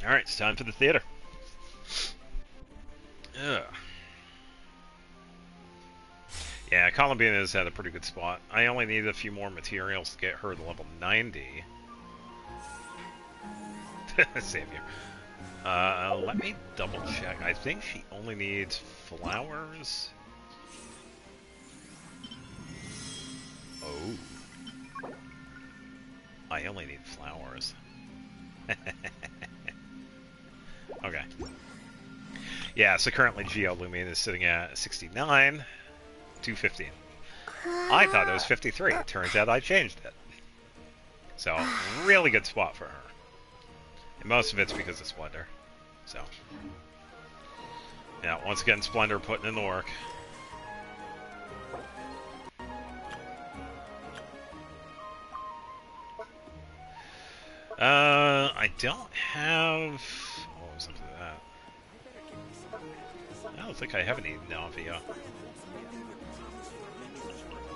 Alright, it's time for the theater. Ugh. Yeah, Columbina has had a pretty good spot. I only need a few more materials to get her to level 90. Savior. Let me double check. I think she only needs flowers. Oh. I only need flowers. Okay. Yeah, so currently Geolumion is sitting at 69, 215. I thought it was 53. Turns out I changed it. So, really good spot for her. And most of it's because of Splendor. So. Yeah, once again, Splendor putting in the work. I don't have... What was up to that? I don't think I have any Navia.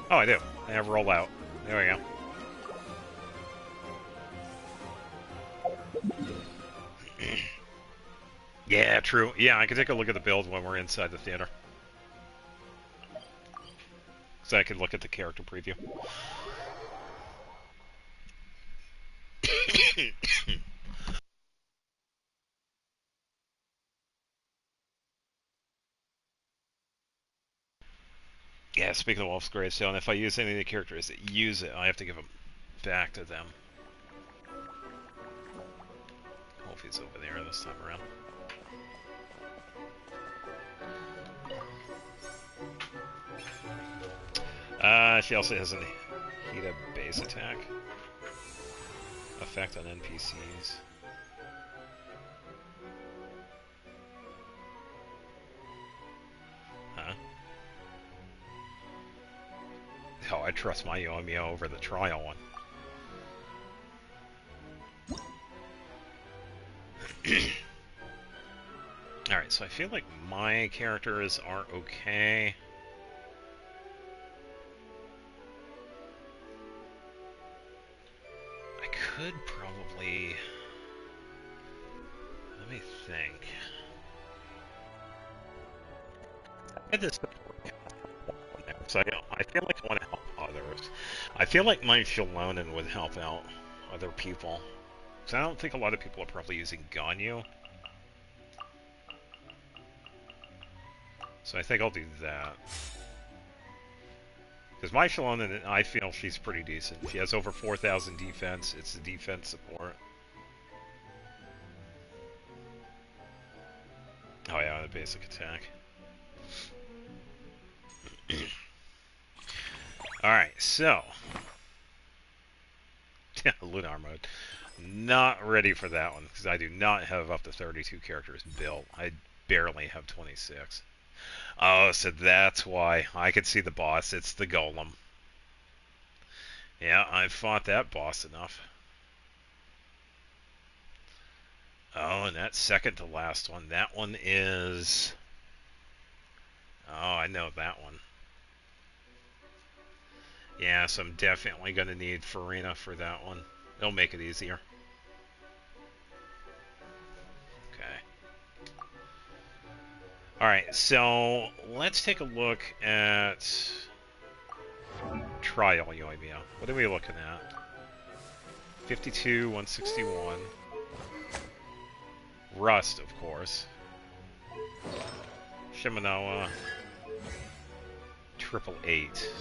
Oh, I do. I have Rollout. There we go. Yeah, true. Yeah, I can take a look at the build when we're inside the theater. So I can look at the character preview. Yeah, speaking of Wolf's Gravestone, if I use any of the characters that use it, I have to give them back to them. Wolfie's over there this time around. She also has a Hita base attack. Effect on NPCs. Huh? Oh, I trust my Yoimiya over the trial one. Alright, so I feel like my characters are okay. I could probably... Let me think. I had this... So I feel like I want to help others. I feel like my Shalonen would help out other people. So I don't think a lot of people are probably using Ganyu. So I think I'll do that. Because my Shalonen, I feel she's pretty decent. She has over 4,000 defense. It's the defense support. Oh yeah, the basic attack. Alright, so... Lunar mode. Not ready for that one, because I do not have up to 32 characters built. I barely have 26. Oh, so that's why. I could see the boss. It's the golem. Yeah, I've fought that boss enough. Oh, and that second to last one. That one is... Oh, I know that one. Yeah, so I'm definitely going to need Farina for that one. It'll make it easier. Okay. Alright, so let's take a look at Trial Yoimiya. What are we looking at? 52, 161. Rust, of course. Shimanoa. 888.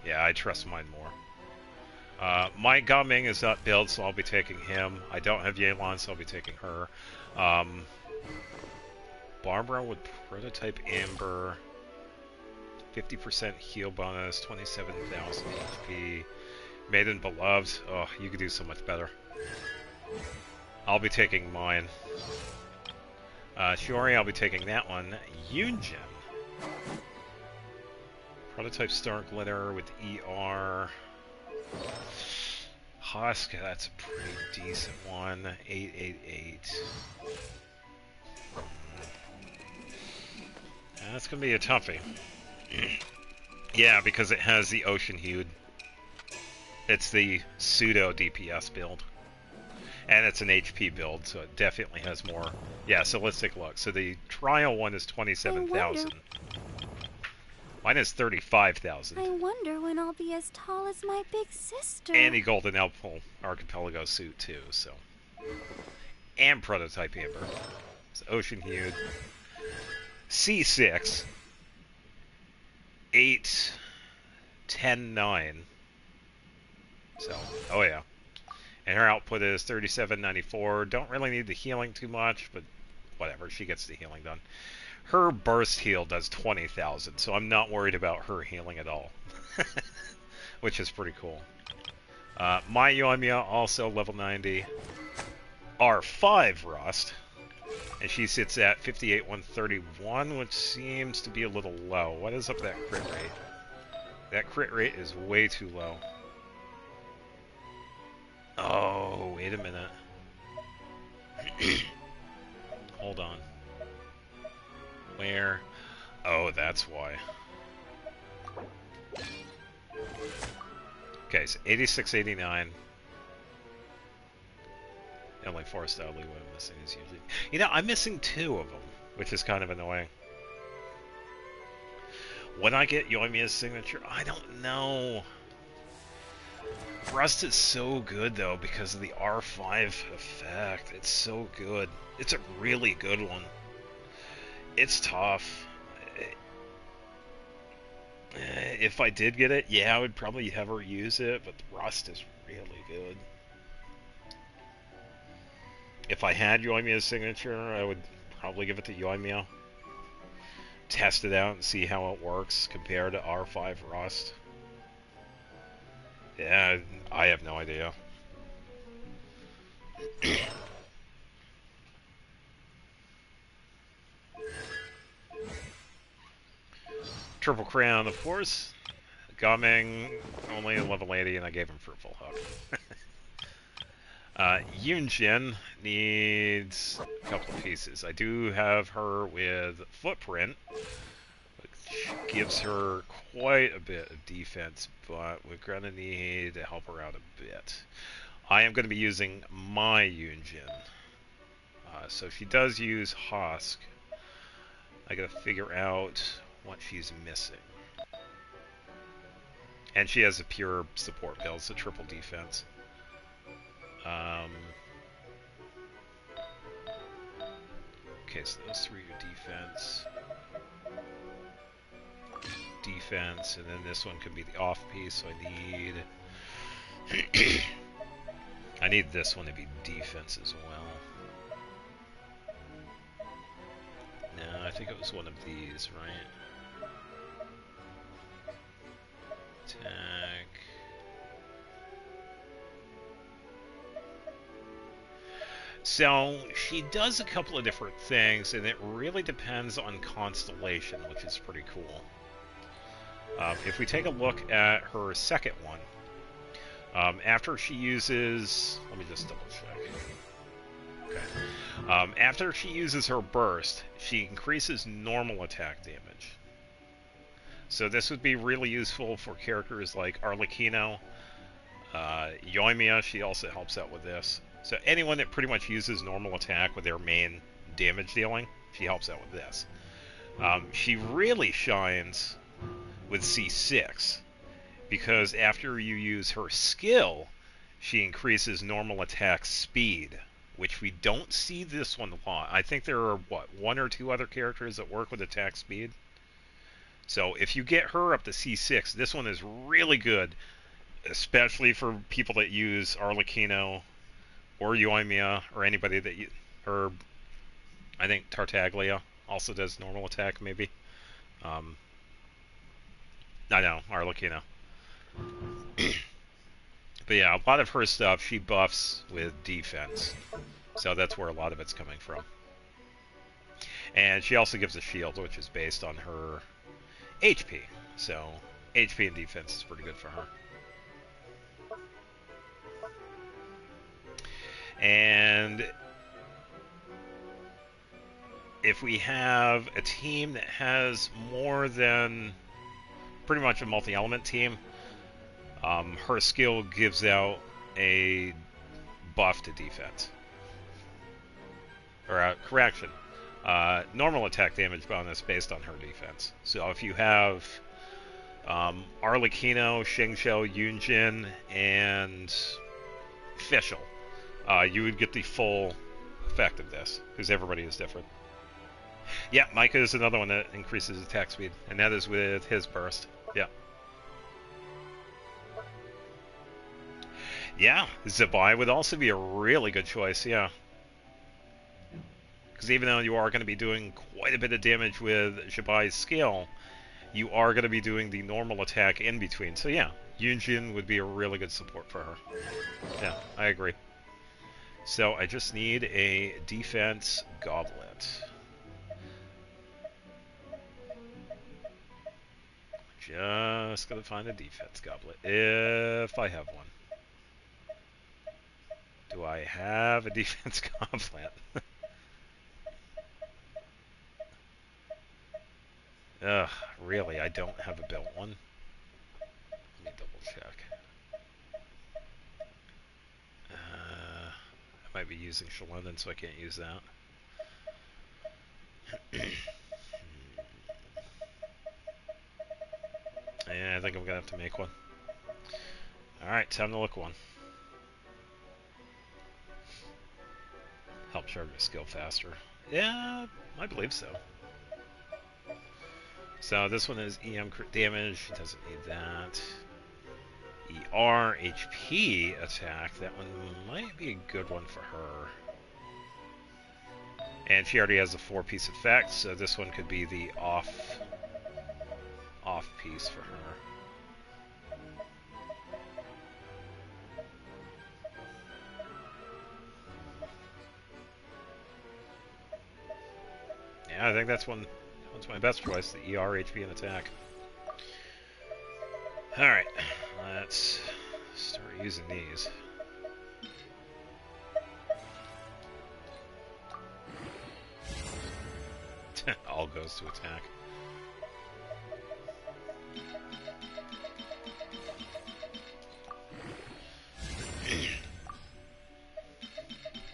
Yeah, I trust mine more. My Gaming is not built, so I'll be taking him. I don't have Yelan, so I'll be taking her. Barbara with Prototype Amber. 50% heal bonus, 27,000 HP. Maiden Beloved. Oh, you could do so much better. I'll be taking mine. Shiori, I'll be taking that one. Yunjin. Prototype Star Glitter with ER. Husk, that's a pretty decent one. 888. That's going to be a toughie. Yeah, because it has the Ocean Hued. It's the pseudo DPS build. And it's an HP build, so it definitely has more. Yeah, Solistic Look. So the trial one is 27,000. Mine is 35,000. I wonder when I'll be as tall as my big sister. And the Golden Apple Archipelago suit, too, so. And Prototype Amber. It's Ocean Hued. C6. 8, 10, 9. So, oh yeah. And her output is 3794. Don't really need the healing too much, but whatever. She gets the healing done. Her burst heal does 20,000, so I'm not worried about her healing at all. Which is pretty cool. My Yoimiya, also level 90. R5 Rust. And she sits at 58,131, which seems to be a little low. What is up that crit rate? That crit rate is way too low. Oh, wait a minute. Hold on. Where? Oh, that's why. Okay, so 86, 89. The only 4-star leeway I'm missing is usually... You know, I'm missing 2 of them, which is kind of annoying. When I get Yoimiya's signature, I don't know. Rust is so good, though, because of the R5 effect. It's so good. It's a really good one. It's tough. If I did get it, yeah, I would probably have her use it, but the Rust is really good. If I had Yoimiya's signature, I would probably give it to Yoimiya. Test it out and see how it works compared to R5 Rust. Yeah, I have no idea. Triple Crown, of course. Gaming, only a level 80, and I gave him Fruitful Hook. Yunjin needs a couple of pieces. I do have her with Footprint, which gives her quite a bit of defense, but we're going to need to help her out a bit. I am going to be using my Yunjin. So she does use Husk. I got to figure out what she's missing. And she has a pure support build, so triple defense. Okay, so those 3 are defense. Defense, and then this one could be the off piece, so I need... I need this one to be defense as well. No, I think it was one of these, right? Attack... So she does a couple of different things, and it really depends on constellation, which is pretty cool. If we take a look at her second one, after she uses, let me just double check. Okay. After she uses her burst, she increases normal attack damage. So this would be really useful for characters like Arlecchino, Yoimiya. She also helps out with this. So anyone that pretty much uses normal attack with their main damage dealing, she helps out with this. She really shines with C6 because after you use her skill, she increases normal attack speed, which we don't see this one a lot. I think there are, what, one or two other characters that work with attack speed? So if you get her up to C6, this one is really good, especially for people that use Arlecchino or Yoimiya or anybody that or I think Tartaglia also does normal attack maybe. I know, Arlecchino. But yeah, a lot of her stuff she buffs with defense. So that's where a lot of it's coming from. And she also gives a shield, which is based on her HP. So HP and defense is pretty good for her. And if we have a team that has more than pretty much a multi-element team, her skill gives out a buff to defense. Or correction, normal attack damage bonus based on her defense. So if you have Arlecchino, Xingqiu, Yunjin, and Fischl, you would get the full effect of this, because everybody is different. Yeah, Micah is another one that increases attack speed, and that is with his burst. Yeah. Yeah, Zabai would also be a really good choice, yeah. Because even though you are going to be doing quite a bit of damage with Zabai's skill, you are going to be doing the normal attack in between. So yeah, Yunjin would be a really good support for her. Yeah, I agree. So I just need a defense goblet. Just gotta find a defense goblet, if I have one. Do I have a defense goblet? Ugh, really, I don't have a built one? Let me double check. I might be using Shalondon, so I can't use that. Yeah, I think I'm gonna have to make one. Alright, time to look one. Help charge my skill faster. Yeah, I believe so. So this one is EM crit damage, doesn't need that. ER HP attack, that one might be a good one for her. And she already has a 4-piece effect, so this one could be the off piece for her. Yeah, I think that's my best choice, the ER, HP, and attack. Alright, let's start using these. All goes to attack.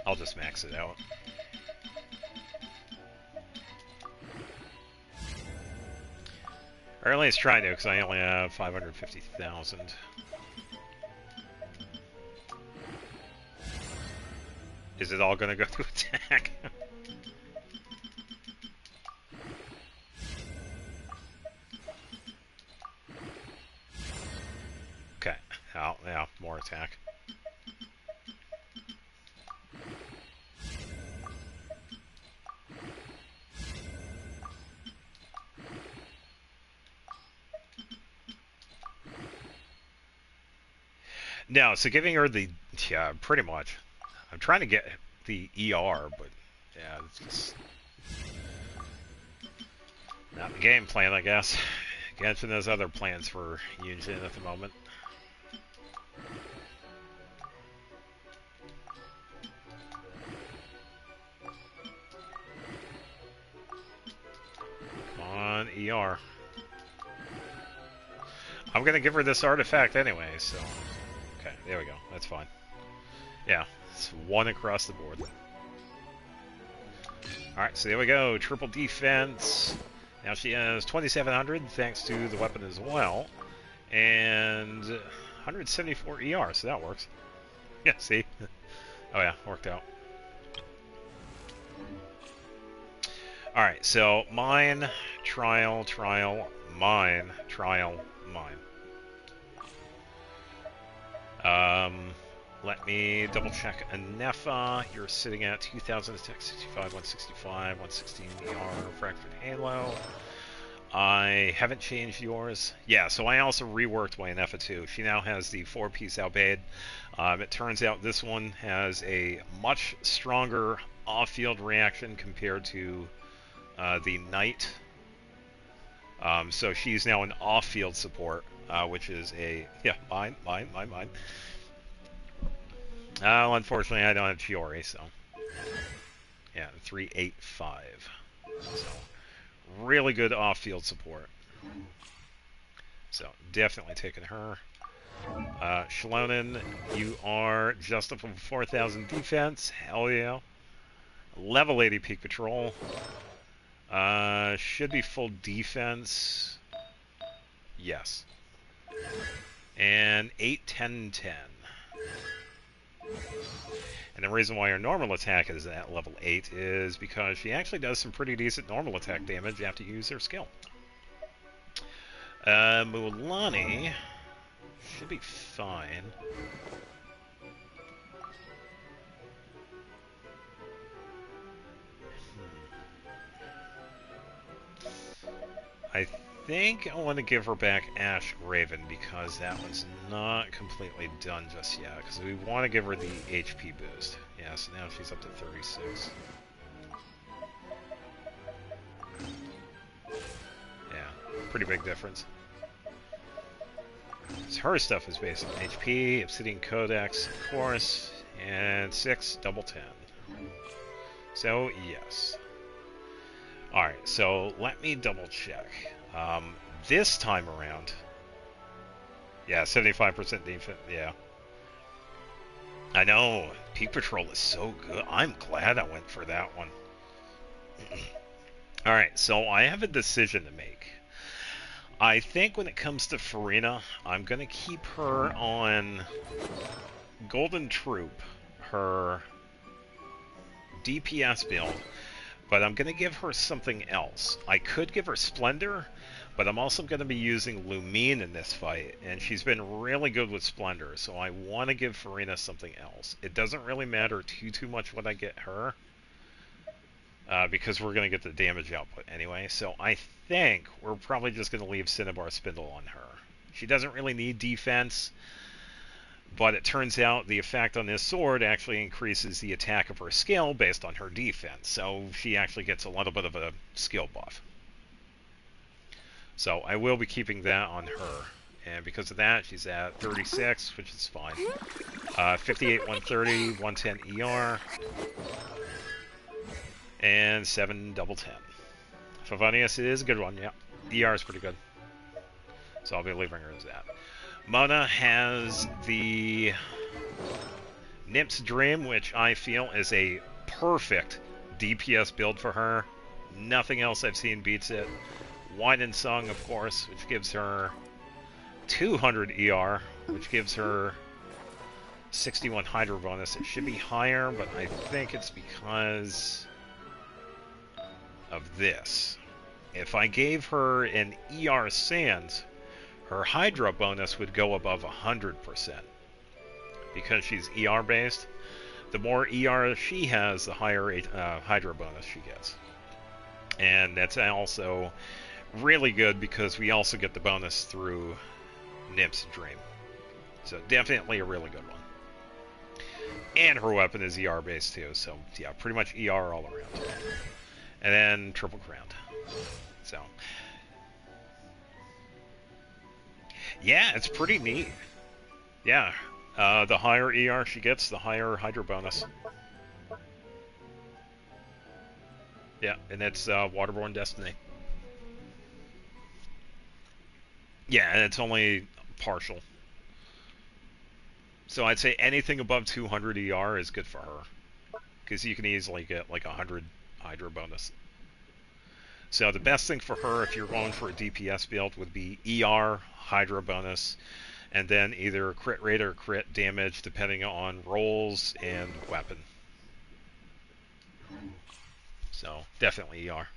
I'll just max it out. Or at least try to, because I only have 550,000. Is it all going to go to attack? Okay. Oh, yeah, more attack. No, so giving her the... Yeah, pretty much. I'm trying to get the ER, but yeah, it's just not the game plan, I guess. Genshin has other plans for Yunjin at the moment. Come on, ER. I'm gonna give her this artifact anyway, so... Okay, there we go. That's fine. Yeah, it's one across the board. Alright, so there we go. Triple defense. Now she has 2,700 thanks to the weapon as well. And 174 ER, so that works. Yeah, see? Oh yeah, worked out. Alright, so mine, trial, trial, mine, trial, mine. Let me double check Anefa. You're sitting at 2,000 attack, 65, 165, 116 ER, Fractured Halo. I haven't changed yours. Yeah, so I also reworked my Anefa too. She now has the 4-piece Albade. It turns out this one has a much stronger off-field reaction compared to the Knight. So she's now an off-field support, which is a... Yeah, mine. Well, unfortunately, I don't have Chiori, so... Yeah, 385. So, really good off-field support. So, definitely taking her. Shalonen, you are just up for 4,000 defense. Hell yeah. Level 80 peak patrol. Should be full defense. Yes. And 8, 10, 10. And the reason why her normal attack is at level 8 is because she actually does some pretty decent normal attack damage after you use her skill. Mulan should be fine. I think I want to give her back Ash Raven because that one's not completely done just yet. Because we want to give her the HP boost. Yeah, so now she's up to 36. Yeah, pretty big difference. So her stuff is based on HP, Obsidian Codex, of course, and 6, double 10. So, yes. Alright, so let me double check. This time around, yeah, 75% defense, yeah. I know, Peak Patrol is so good. I'm glad I went for that one. Alright, so I have a decision to make. I think when it comes to Farina, I'm going to keep her on Golden Troop, her DPS build, but I'm going to give her something else. I could give her Splendor, but I'm also going to be using Lumine in this fight, and she's been really good with Splendor, so I want to give Farina something else. It doesn't really matter too much what I get her, because we're going to get the damage output anyway, so I think we're probably just going to leave Cinnabar Spindle on her. She doesn't really need defense, but it turns out the effect on this sword actually increases the attack of her skill based on her defense, so she actually gets a little bit of a skill buff. So I will be keeping that on her, and because of that, she's at 36, which is fine. 58, 130, 110 ER, and 7, double 10. Favonius is a good one, yeah. ER is pretty good. So I'll be leaving her as that. Mona has the Nymph's Dream, which I feel is a perfect DPS build for her. Nothing else I've seen beats it. Wine and Song, of course, which gives her 200 ER, which gives her 61 Hydra bonus. It should be higher, but I think it's because of this. If I gave her an ER Sands, her Hydra bonus would go above 100%. Because she's ER based, the more ER she has, the higher Hydra bonus she gets. And that's also really good because we also get the bonus through Nymph's Dream. So definitely a really good one. And her weapon is ER based too, so yeah, pretty much ER all around. And then triple crowned. So yeah, it's pretty neat. Yeah, the higher ER she gets, the higher Hydra bonus. Yeah, and it's Waterborne Destiny. Yeah, and it's only partial. So I'd say anything above 200 ER is good for her, because you can easily get like 100 Hydra bonus. So the best thing for her, if you're going for a DPS build, would be ER, Hydra bonus, and then either crit rate or crit damage, depending on rolls and weapon. So definitely ER.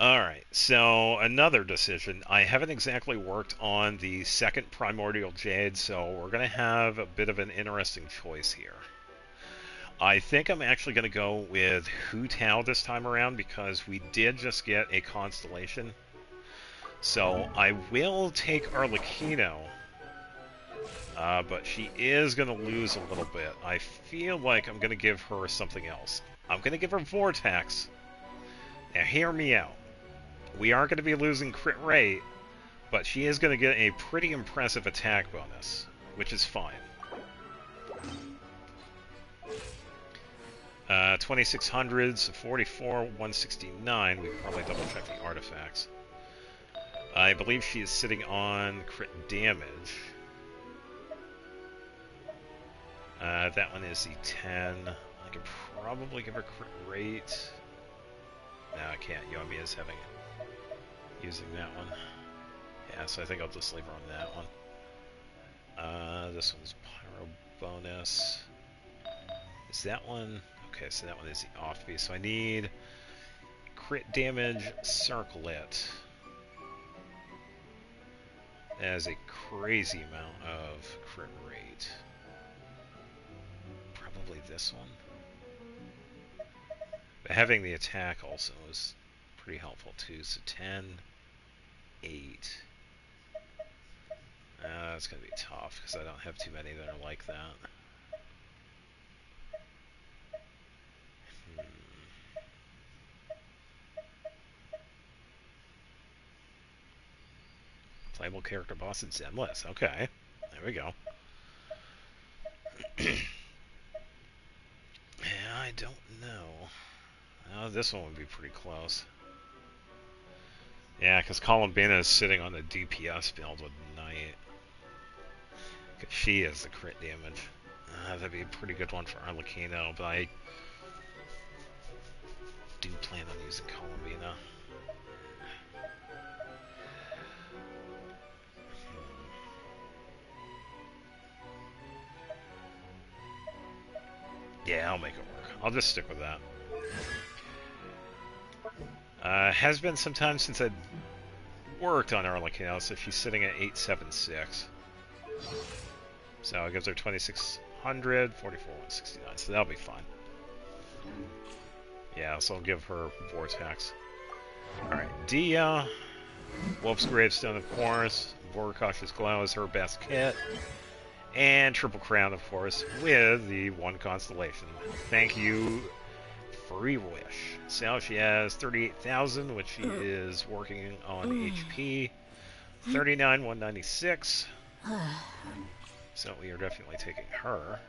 Alright, so another decision. I haven't exactly worked on the second Primordial Jade, so we're going to have a bit of an interesting choice here. I think I'm actually going to go with Hu Tao this time around because we did just get a Constellation. So I will take Arlecchino, but she is going to lose a little bit. I feel like I'm going to give her something else. I'm going to give her Vortex. Now hear me out. We aren't going to be losing crit rate, but she is going to get a pretty impressive attack bonus, which is fine. 2600, so 44, 169. We can probably double check the artifacts. I believe she is sitting on crit damage. That one is the 10. I could probably give her crit rate. No, I can't. Yomi is having it. Using that one. Yeah, so I think I'll just leave her on that one. This one's Pyro bonus. Is that one? Okay, so that one is the off base. So I need crit damage circlet. That has a crazy amount of crit rate. Probably this one. But having the attack also is pretty helpful too. So 10, 8. That's going to be tough because I don't have too many that are like that. Playable character boss in Zenless. Okay. There we go. Yeah, I don't know. This one would be pretty close. Yeah, because Columbina is sitting on the DPS build with Knight. Because she is the crit damage. That'd be a pretty good one for Arlecchino, but I do plan on using Columbina. Yeah, I'll make it work. I'll just stick with that. Has been some time since I'd worked on Arlecchino, so she's sitting at 876. So it gives her 2600, 44, 169, so that'll be fine. Yeah, so I'll give her Vortex. Alright, Dia, Wolf's Gravestone, of course. Vorkash's Glow is her best kit. And Triple Crown, of course, with the one Constellation. Thank you, Free Wish. So she has 38,000, which she is working on HP. 39, 196. So we are definitely taking her.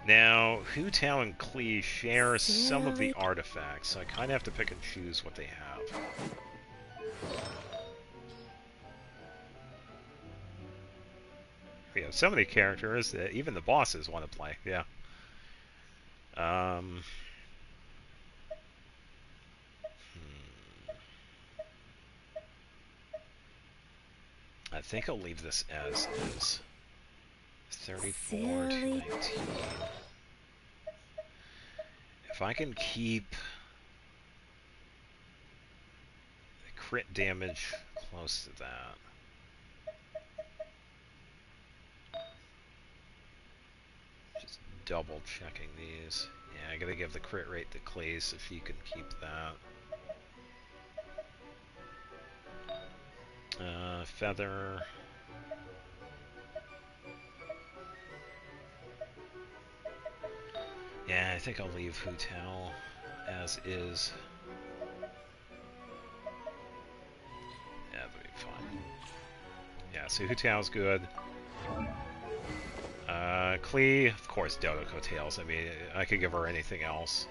Now, Hu Tao and Klee share some of the artifacts, so I kind of have to pick and choose what they have. We have so many characters that even the bosses want to play, yeah. I think I'll leave this as is. 34 to 19. If I can keep the crit damage close to that. Just double checking these. Yeah, I gotta give the crit rate to Klee so she can keep that. Feather. Yeah, I think I'll leave Hu Tao as is. Yeah, that'll be fine. Yeah, so Hu Tao's good. Klee, of course, Dodo Coattails. I mean, I could give her anything else.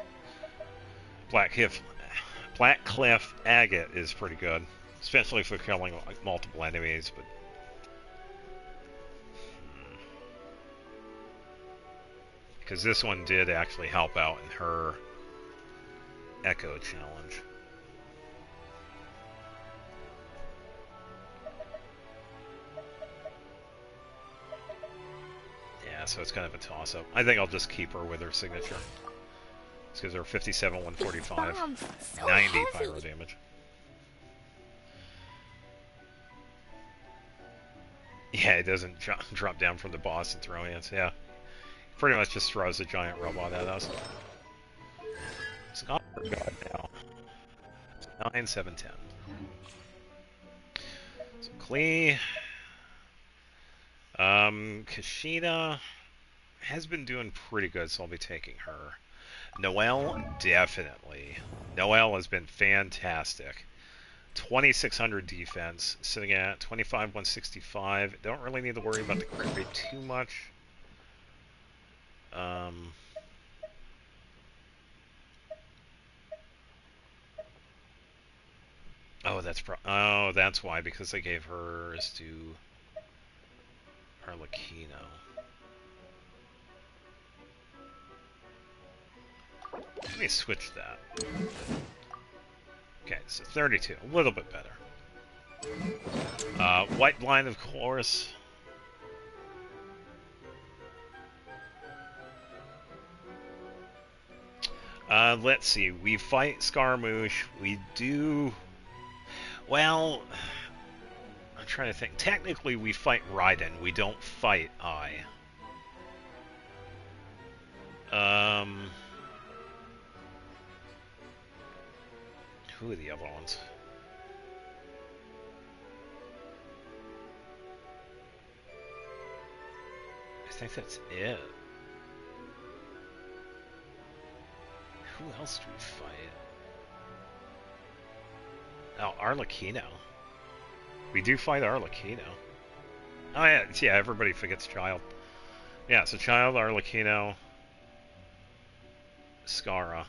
Black Cliff Agate is pretty good, especially for killing like, multiple enemies. But because this one did actually help out in her Echo challenge. Yeah, so it's kind of a toss-up. I think I'll just keep her with her signature. It's because they're 57, 145, So 90 heavy. pyro damage. Yeah, it doesn't drop down from the boss and throw hands. Yeah, pretty much just throws a giant robot at us. Scott God now. 9, 7, 10. So Klee, Kashina has been doing pretty good, so I'll be taking her. Noelle, definitely. Noelle has been fantastic. 2,600 defense, sitting at 25, 165. Don't really need to worry about the crit rate too much. Oh, that's why, because I gave hers to Arlecchino. Let me switch that. Okay, so 32, a little bit better. White Blind, of course. Let's see. We fight Scaramouche. We do... Well... I'm trying to think. Technically, we fight Raiden. We don't fight I. Who are the other ones? I think that's it. Who else do we fight? Oh, Arlecchino. We do fight Arlecchino. Oh yeah, everybody forgets Child. Yeah, so Child, Arlecchino, Scara.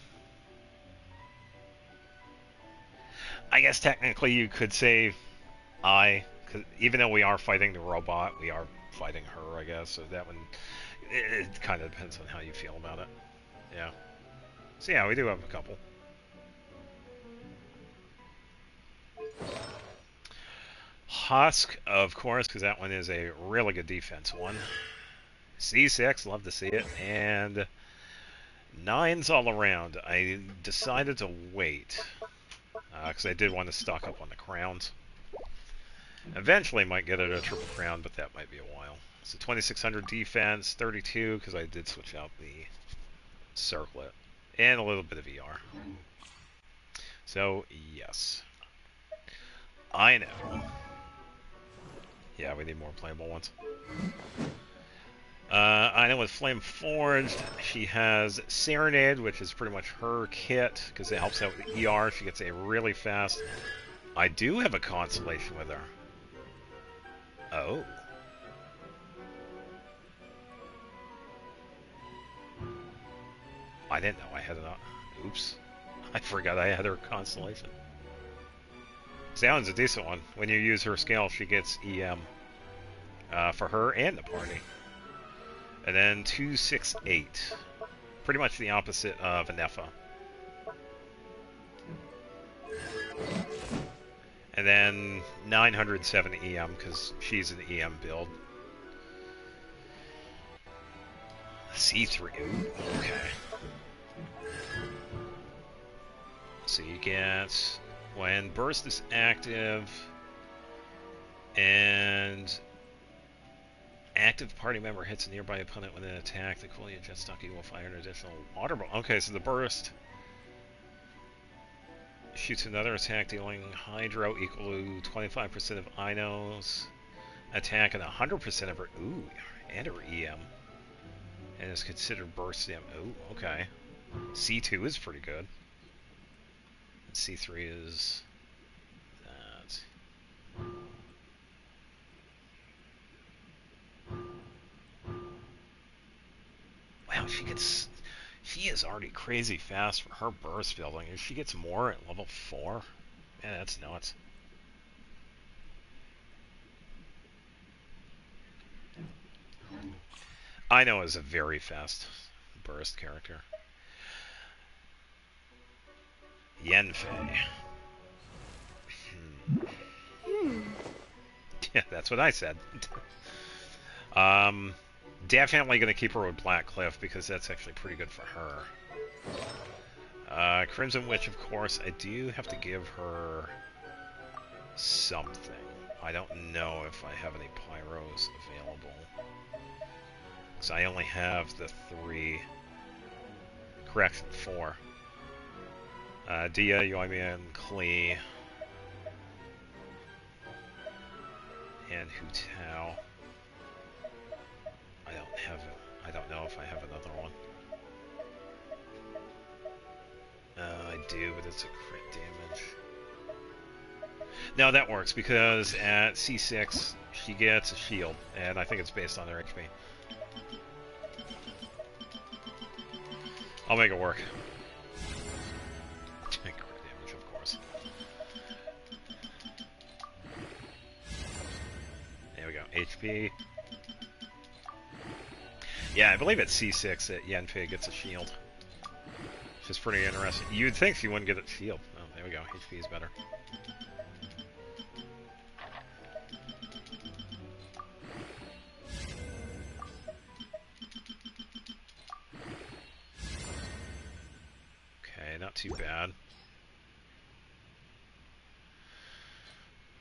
I guess technically you could say cause even though we are fighting the robot, we are fighting her, I guess. So that one, it kind of depends on how you feel about it. Yeah. So yeah, we do have a couple. Husk, of course, because that one is a really good defense one. C6, love to see it. And 9s all around. I decided to wait, because I did want to stock up on the crowns. Eventually might get it a triple crown, but that might be a while. So 2,600 defense, 32, because I did switch out the circlet. And a little bit of ER. So, yes. I know. Yeah, we need more playable ones. I know with Flame Forged, she has Serenade, which is pretty much her kit, because it helps out with the ER. She gets a really fast... I do have a constellation with her. Oh. I didn't know I had it on. Oops. I forgot I had her constellation. Sounds a decent one. When you use her scale, she gets EM. For her and the party. And then 268. Pretty much the opposite of Anefa. And then 907 EM, because she's an EM build. C3. Ooh, okay. So you get... When Burst is active... And... Active party member hits a nearby opponent with an attack. The Coolio Jet Stocky will fire an additional water ball. Okay, so the burst shoots another attack dealing Hydro equal to 25% of Ino's attack and 100% of her. Ooh, and her EM. And is considered burst damage. Oh, okay. C2 is pretty good. And C3 is that. Wow, she is already crazy fast for her burst building. If she gets more at level 4, man, that's nuts. I know is a very fast burst character. Yenfei. Yeah, that's what I said. Definitely going to keep her with Black Cliff because that's actually pretty good for her. Crimson Witch, of course, I do have to give her something. I don't know if I have any Pyros available. Because I only have the 3. Correction, 4. Dia, Yoimiya, Klee, and Hu Tao. I don't know if I have another one. I do, but it's a crit damage. No, that works because at C6 she gets a shield, and I think it's based on her HP. I'll make it work. Crit damage, of course. There we go. HP. Yeah, I believe at C6 that Yenfei gets a shield. Which is pretty interesting. You'd think she wouldn't get a shield. Oh, there we go. HP is better. Okay, not too bad.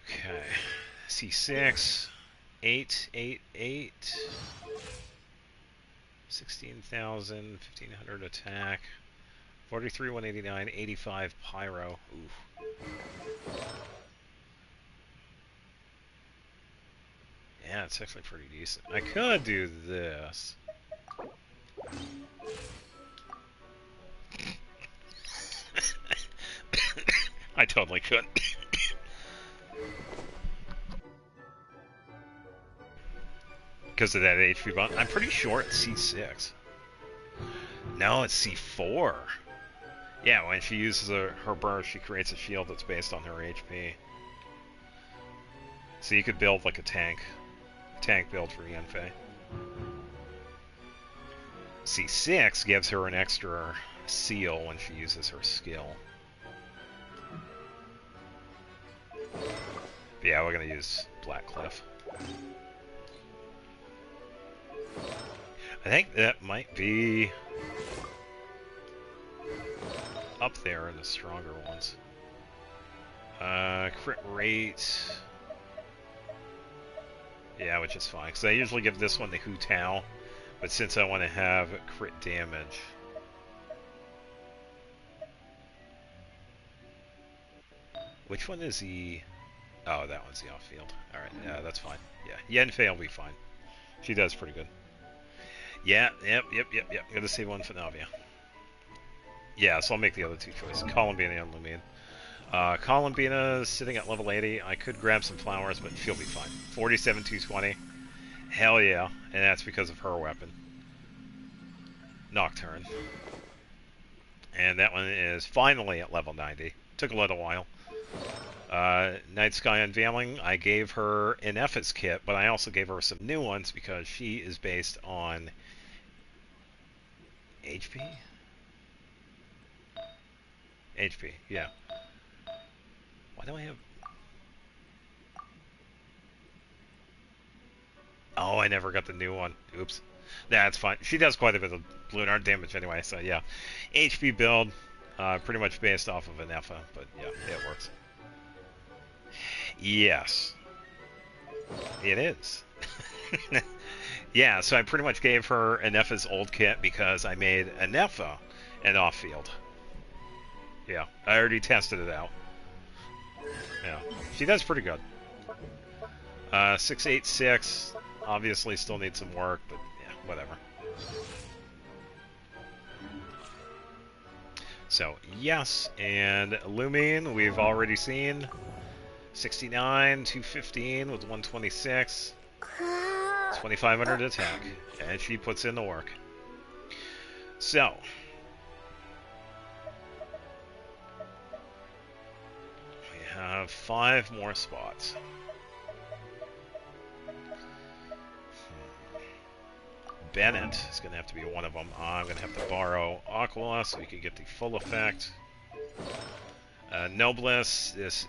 Okay. C6. 8, 8, 8. 16,000, 1,500 attack. 43, 189, 85 pyro. Oof. Yeah, it's actually pretty decent. I could do this. I totally could. Because of that HP bump. I'm pretty sure it's C6. No, it's C4. Yeah, when she uses her burst, she creates a shield that's based on her HP. So you could build like a tank build for Yenfei. C6 gives her an extra seal when she uses her skill. But yeah, we're going to use Black Cliff. I think that might be up there in the stronger ones. Crit rate. Yeah, which is fine, because I usually give this one the Hu Tao, but since I want to have crit damage. Which one is the... Oh, that one's the off-field. Alright, yeah, that's fine. Yeah, Yenfei will be fine. She does pretty good. Yeah, yep. Gotta save one for Navia. Yeah, so I'll make the other two choices. Columbina and Lumine. Columbina is sitting at level 80. I could grab some flowers, but she'll be fine. 47, 220. Hell yeah. And that's because of her weapon. Nocturne. And that one is finally at level 90. Took a little while. Night Sky Unveiling, I gave her an Ephes kit, but I also gave her some new ones because she is based on HP? HP, yeah. Why do I have... Oh, I never got the new one. Oops. That's fine. She does quite a bit of lunar damage anyway, so yeah. HP build, pretty much based off of an Ephes, but yeah, it works. Yes. It is. Yeah, so I pretty much gave her an Ephes old kit because I made an Ephes an off-field. Yeah, I already tested it out. Yeah, she does pretty good. 686, obviously still needs some work, but yeah, whatever. So, yes, and Lumine, we've already seen. 69, 215 with 126. 2,500 attack. And she puts in the work. So, we have 5 more spots. Bennett is going to have to be one of them. I'm going to have to borrow Aquila so we can get the full effect. Noblesse is,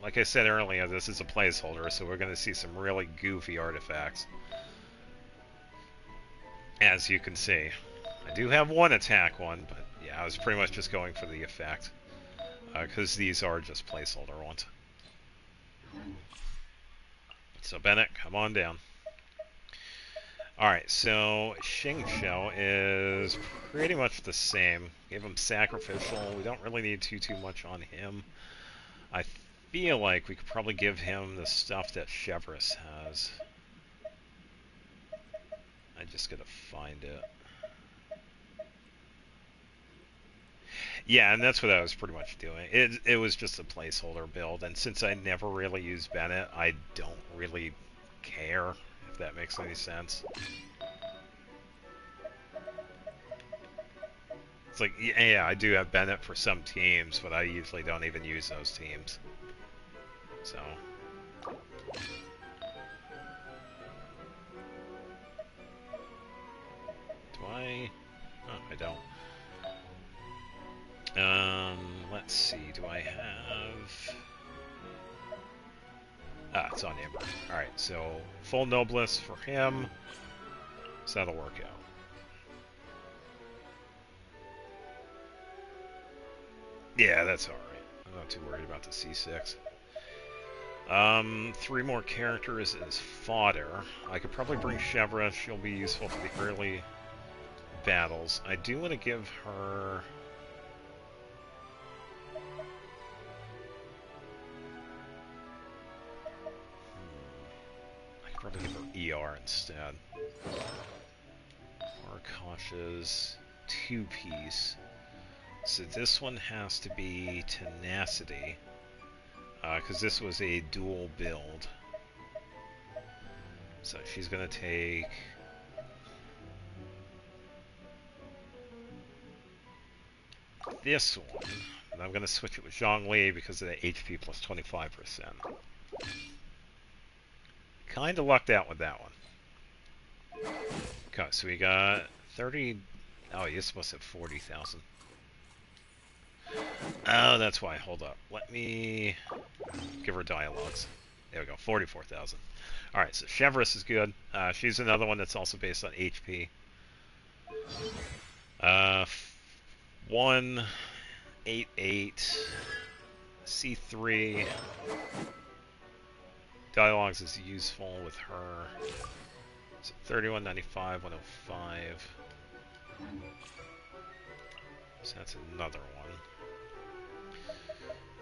like I said earlier, this is a placeholder, so we're going to see some really goofy artifacts. As you can see. I do have one attack one, but yeah, I was pretty much just going for the effect. Because these are just placeholder ones. So Bennett, come on down. Alright, so Shingshou is pretty much the same. Gave him Sacrificial. We don't really need too much on him. I feel like we could probably give him the stuff that Chevreuse has. I just gotta find it. Yeah, and that's what I was pretty much doing. It was just a placeholder build, and since I never really use Bennett, I don't really care, if that makes any sense. It's like, yeah, I do have Bennett for some teams, but I usually don't even use those teams. So... Do I? Oh, I don't. Let's see, do I have... Ah, it's on Amber. Alright, so full Noblesse for him, so that'll work out. Yeah, that's alright. I'm not too worried about the C6. 3 more characters as fodder. I could probably bring Chevreuse, she'll be useful for the early battles. I do want to give her... Probably give her ER instead. Arkosh's 2-piece. So this one has to be Tenacity. Because this was a dual build. So she's going to take... this one. And I'm going to switch it with Zhongli because of the HP plus 25%. Kind of lucked out with that one. Okay, so we got 30... Oh, you're supposed to have 40,000. Oh, that's why. Hold up. Let me give her dialogues. There we go. 44,000. Alright, so Chevreuse is good. She's another one that's also based on HP. 188 C3. Dialogues is useful with her. So 3195, 105. So that's another one.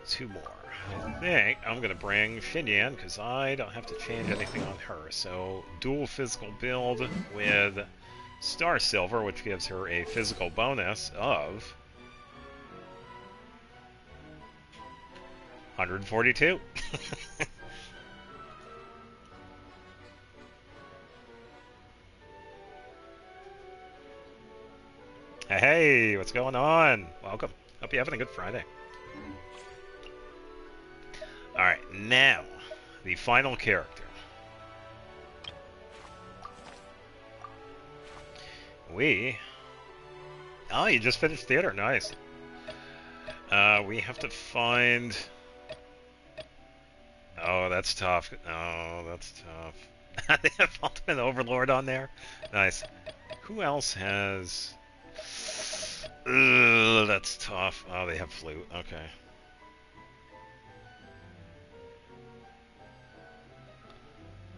2 more. I think I'm going to bring Xinyan because I don't have to change anything on her. So dual physical build with Star Silver, which gives her a physical bonus of 142. Hey, what's going on? Welcome. Hope you're having a good Friday. Alright, now, the final character. Oh, you just finished theater. Nice. We have to find... Oh, that's tough. Oh, that's tough. They have Ultimate Overlord on there? Nice. Who else has... Ugh, that's tough. Oh, they have Flute. Okay.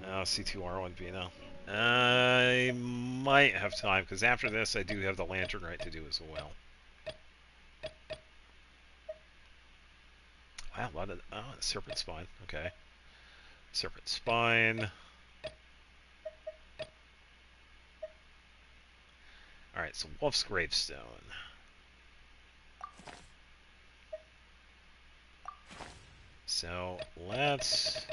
Oh, C2R1B now. I might have time, because after this I do have the Lantern Rite to do as well. Wow, a lot of... Oh, Serpent Spine. Okay. Serpent Spine. Alright, so Wolf's Gravestone. So let's...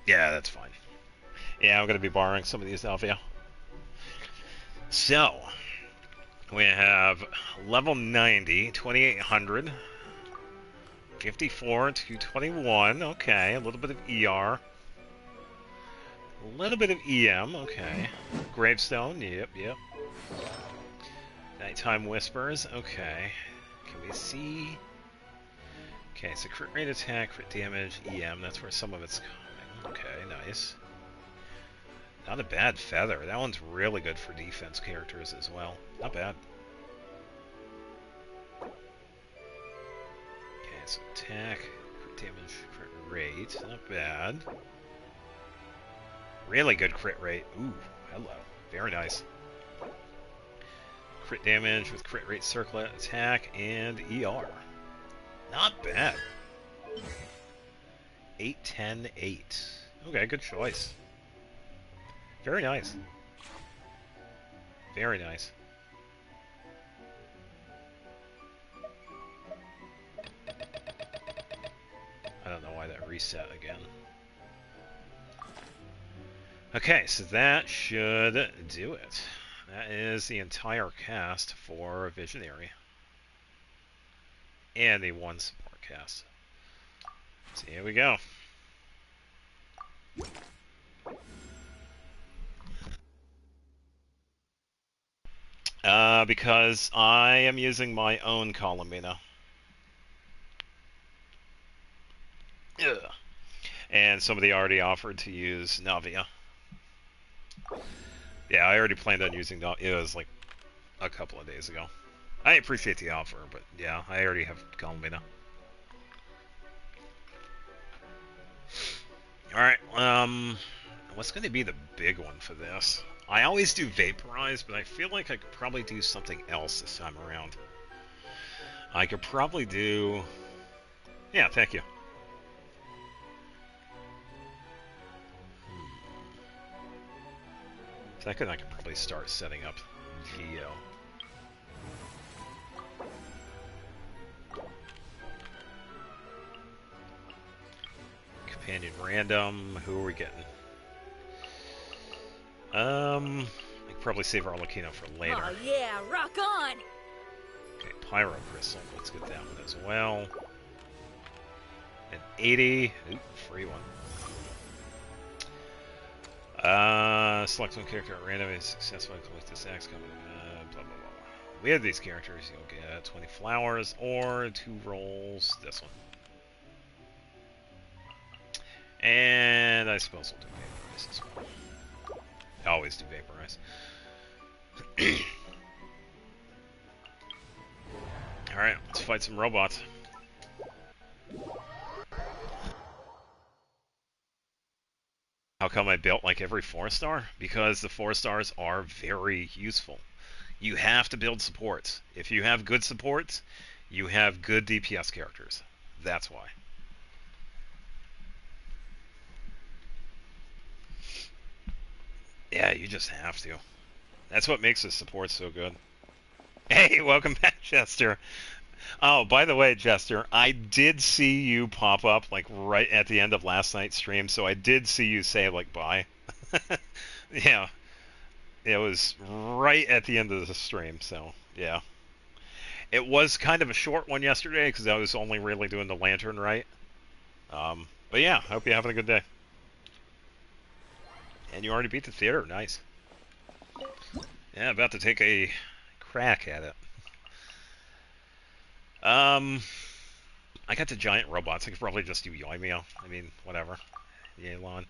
Yeah, that's fine. Yeah, I'm going to be borrowing some of these Alvia. So, we have level 90, 2800, 54, 221, okay, a little bit of ER. A little bit of EM, okay. Gravestone, yep. Nighttime Whispers, okay. Can we see? Okay, so crit rate attack, crit damage, EM, that's where some of it's coming. Okay, nice. Not a bad feather. That one's really good for defense characters as well. Not bad. Okay, so attack, crit damage, crit rate. Not bad. Really good crit rate. Ooh, hello. Very nice. Crit damage with crit rate, circlet, attack, and ER. Not bad. 8, 10, 8. Okay, good choice. Very nice. Very nice. I don't know why that reset again. Okay, so that should do it. That is the entire cast for Visionary. And the one support cast. So here we go. Because I am using my own Columina. Ugh. And somebody already offered to use Navia. Yeah, I already planned on using Navia. It was like a couple of days ago. I appreciate the offer, but yeah, I already have Columina. Alright, what's going to be the big one for this? I always do Vaporize, but I feel like I could probably do something else this time around. I could probably do... Yeah, thank you. Second, I could probably start setting up Geo. Companion random. Who are we getting? I could probably save our Lucino for later. Oh yeah, rock on! Okay, Pyro Crystal. Let's get that one as well. An 80. Ooh, free one. Select one character at random and successfully collect this axe coming. Blah blah blah. We have these characters. You'll get 20 flowers or 2 rolls. This one. And I suppose we'll do Vaporize as well. I always do Vaporize. Alright, let's fight some robots. How come I built like every 4-star? Because the 4-stars are very useful. You have to build supports. If you have good supports, you have good DPS characters. That's why. Yeah, you just have to. That's what makes the support so good. Hey, welcome back, Jester. Oh, by the way, Jester, I did see you pop up like right at the end of last night's stream, so I did see you say like bye. Yeah, it was right at the end of the stream, so yeah. It was kind of a short one yesterday because I was only really doing the lantern right. But yeah, I hope you're having a good day. And you already beat the theater, nice. Yeah, about to take a crack at it. I got the giant robots. I could probably just do Yoimiya. I mean, whatever. Yelan.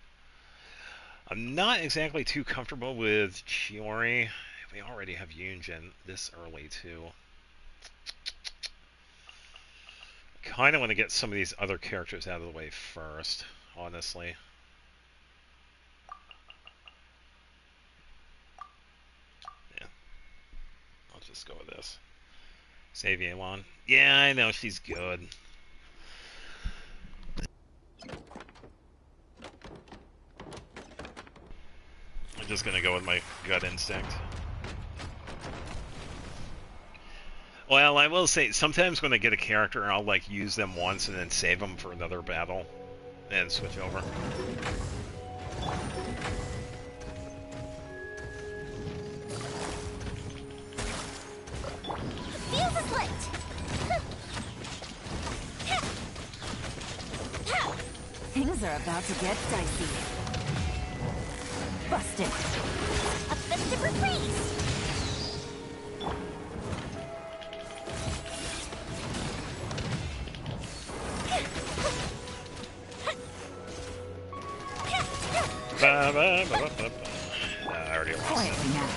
I'm not exactly too comfortable with Chiori. We already have Yunjin this early, too. Kind of want to get some of these other characters out of the way first, honestly. Yeah. I'll just go with this. Save Yelan. Yeah, I know, she's good. just gonna go with my gut instinct. Well, I will say, sometimes when I get a character, I'll like use them once and then save them for another battle, and switch over. Fuse is lit! Things are about to get dicey. Busted. A festive reprise! I already lost Quiet it. now.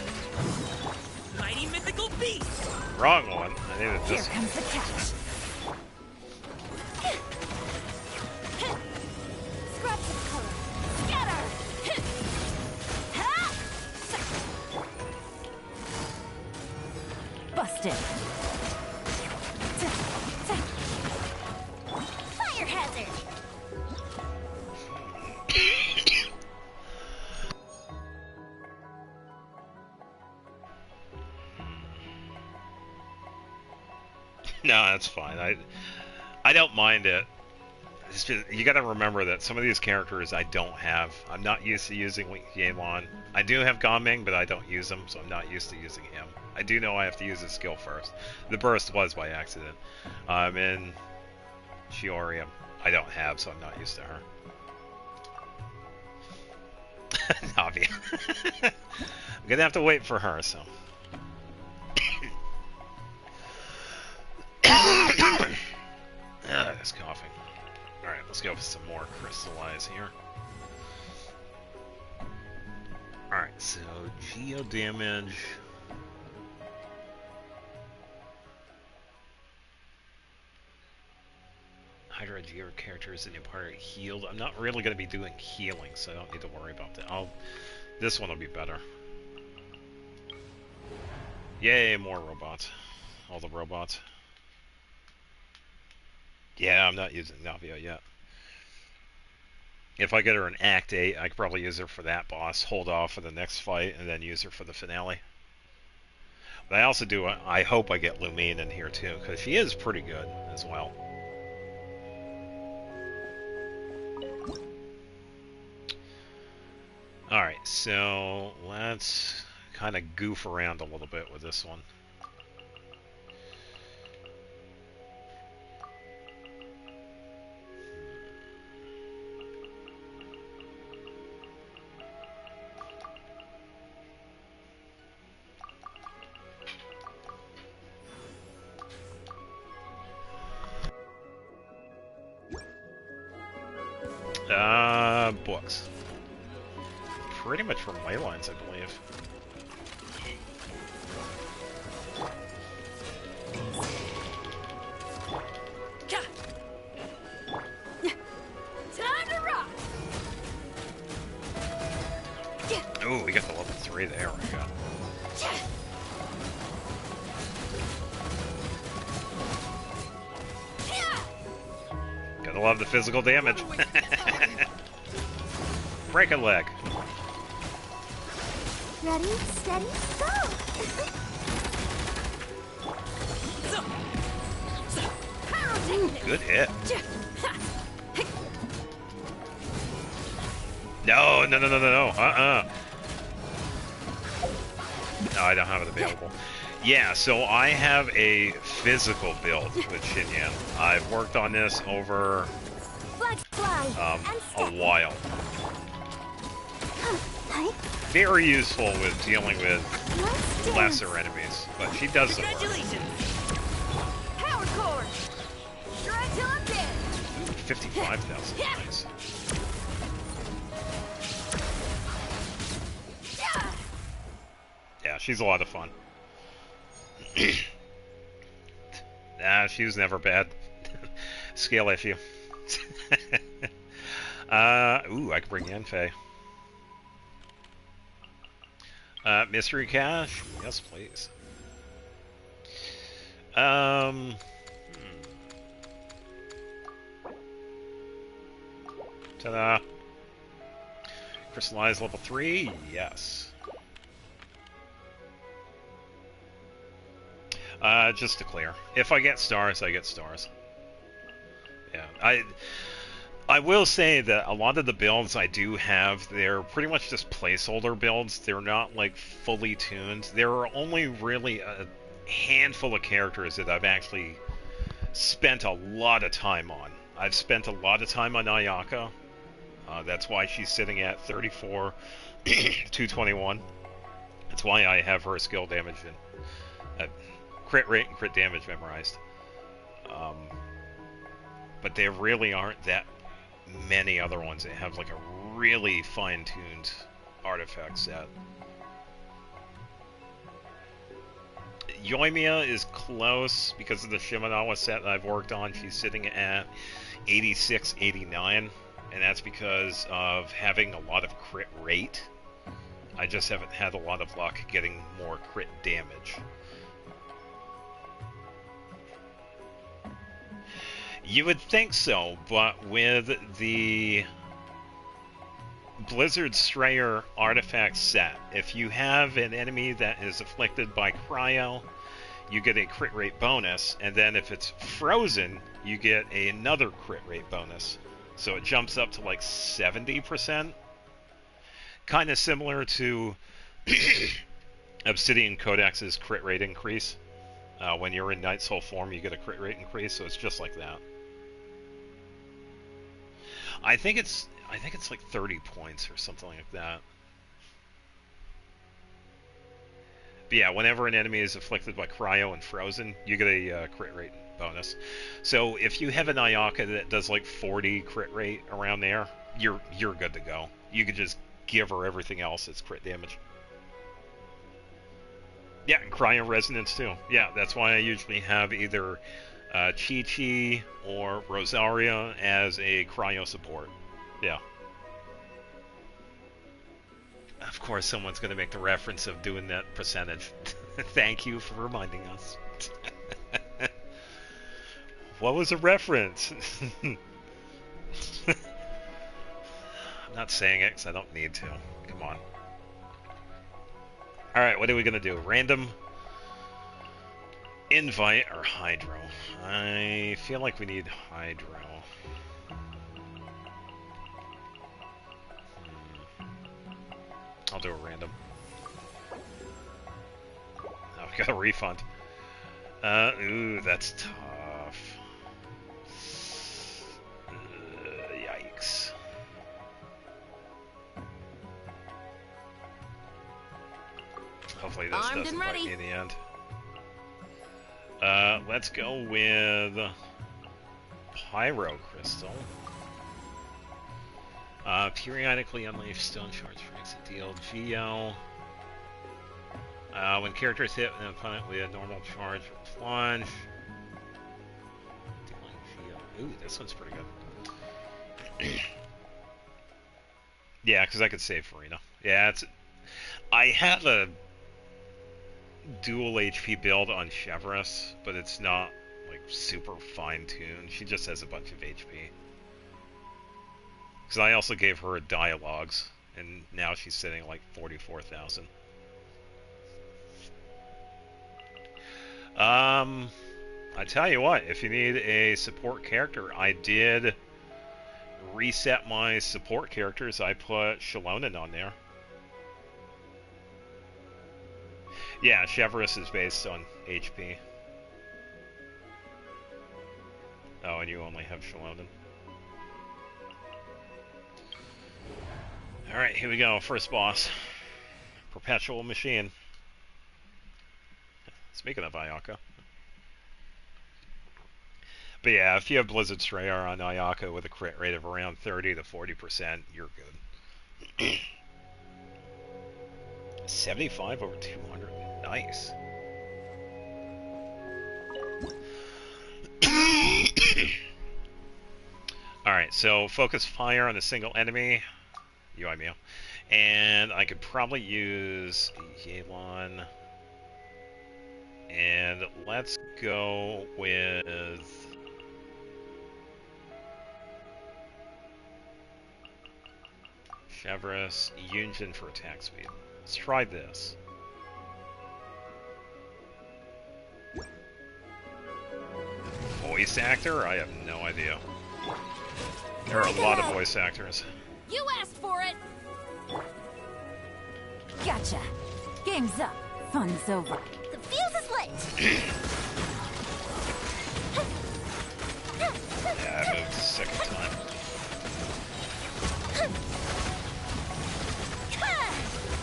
Mighty mythical beast! Wrong one. I needed Here this. comes the catch. Scrub some color. Scatter! Busted. Fire hazard! No, that's fine. I don't mind it. It's just, you got to remember that some of these characters I don't have. I'm not used to using Yelan. I do have Gaming, but I don't use him, so I'm not used to using him. I do know I have to use his skill first. The burst was by accident. And Shiorium I don't have, so I'm not used to her. Navi. I'm gonna have to wait for her, so. That's coughing. Alright, let's go with some more crystallize here. Alright, so geo damage. Hydra Geo characters in your part healed. I'm not really going to be doing healing, so I don't need to worry about that. This one will be better. Yay, more robots. All the robots. Yeah, I'm not using Navia yet. If I get her in Act 8, I could probably use her for that boss, hold off for the next fight, and then use her for the finale. But I also do, I hope I get Lumine in here too, because she is pretty good as well. Alright, so let's kind of goof around a little bit with this one. Books. Pretty much from Leylines, I believe. Time to rock. Ooh, we got the level 3 there. We go. Gotta love the physical damage. Break a leg. Ready, steady, go! Good hit. No, no, no, no, no, no. No, I don't have it available. Yeah, so I have a physical build with Xinyan. I've worked on this over a while. Very useful with dealing with lesser enemies, but she does the work. Congratulations! Power core. Strike till I'm dead. 55,000, nice. Yeah, she's a lot of fun. Nah, she was never bad. Scale issue. Ooh, I could bring Yanfei. Mystery Cache? Yes, please. Ta-da. Crystallize level 3? Yes. Just to clear. If I get stars, I get stars. Yeah, I will say that a lot of the builds I do have, they're pretty much just placeholder builds. They're not like fully tuned. There are only really a handful of characters that I've actually spent a lot of time on. I've spent a lot of time on Ayaka. That's why she's sitting at 34, 221. That's why I have her skill damage and crit rate and crit damage memorized. But there really aren't that many other ones that have like a really fine-tuned artifact set. Yoimiya is close because of the Shimenawa set that I've worked on. She's sitting at 86, 89, and that's because of having a lot of crit rate. I just haven't had a lot of luck getting more crit damage. You would think so, but with the Blizzard Strayer artifact set, if you have an enemy that is afflicted by cryo, you get a crit rate bonus, and then if it's frozen, you get another crit rate bonus. So it jumps up to like 70%. Kind of similar to Obsidian Codex's crit rate increase. When you're in Night Soul form, you get a crit rate increase, so it's just like that. I think it's like 30 points or something like that. But yeah, whenever an enemy is afflicted by cryo and frozen, you get a crit rate bonus. So if you have an Ayaka that does like 40 crit rate around there, you're good to go. You could just give her everything else as crit damage. Yeah, and cryo resonance too. Yeah, that's why I usually have either Chi-Chi or Rosaria as a cryo support. Yeah. Of course, someone's going to make the reference of doing that percentage. Thank you for reminding us. What was the reference? I'm not saying it because I don't need to. Come on. Alright, what are we going to do? Random, invite, or hydro? I feel like we need hydro. I'll do a random. Oh, we got a refund. Ooh, that's tough. Yikes. Hopefully this doesn't bite me in the end. Let's go with Pyro Crystal. Periodically unleash stone shards for exit deal. Geo. When characters hit an opponent with a normal charge or plunge. Ooh, this one's pretty good. Yeah, because I could save Farina. Yeah, I have a dual HP build on Chevrolet, but it's not like super fine-tuned. She just has a bunch of HP. Because I also gave her a dialogues, and now she's sitting at like 44,000. I tell you what, if you need a support character, I did reset my support characters. I put Shalonen on there. Yeah, Chevrolet is based on HP. Oh, and you only have Shalonen. Alright, here we go. First boss. Perpetual Machine. Speaking of Ayaka. But yeah, if you have Blizzard Strayer on Ayaka with a crit rate of around 30 to 40%, you're good. 75 over 200. Nice. Alright, so focus fire on a single enemy. Yoimiya. And I could probably use Yelan. And let's go with... Everest, Yunjin for attack speed. Let's try this. Voice actor? I have no idea. There are a lot of voice actors. You asked for it! Gotcha. Game's up. Fun's over. The fuse is lit! Yeah, I moved a second time.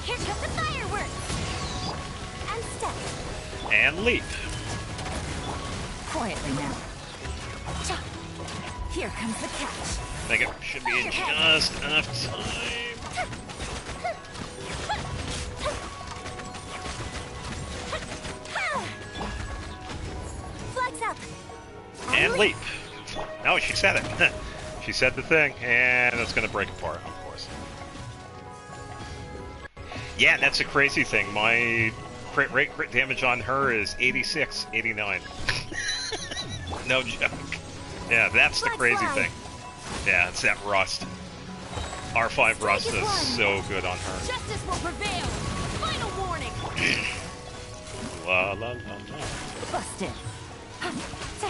Here comes the fireworks! And step. And leap. Quietly now. Cha. Here comes the catch. I think it should be in just enough time. Flags up! And leap. No, she said it. She said the thing, and it's going to break apart, of course. Yeah, that's a crazy thing. My crit damage on her is 86, 89. No joke. Yeah, that's the crazy thing. Yeah, it's that rust. R5 rust is so good on her. Justice will prevail. Final warning. La la la la. Busted. The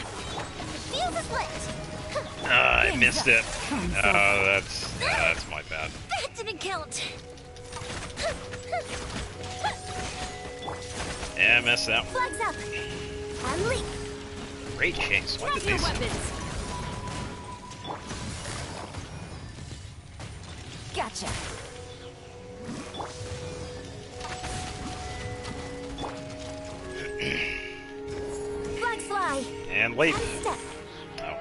fuse is lit! I missed it. That's my bad. That didn't count! Yeah, I missed that one. Flags up! And leap! Great chase. What Drop did your they say? weapons. Gotcha. Flags fly! And leap. And step! Oh.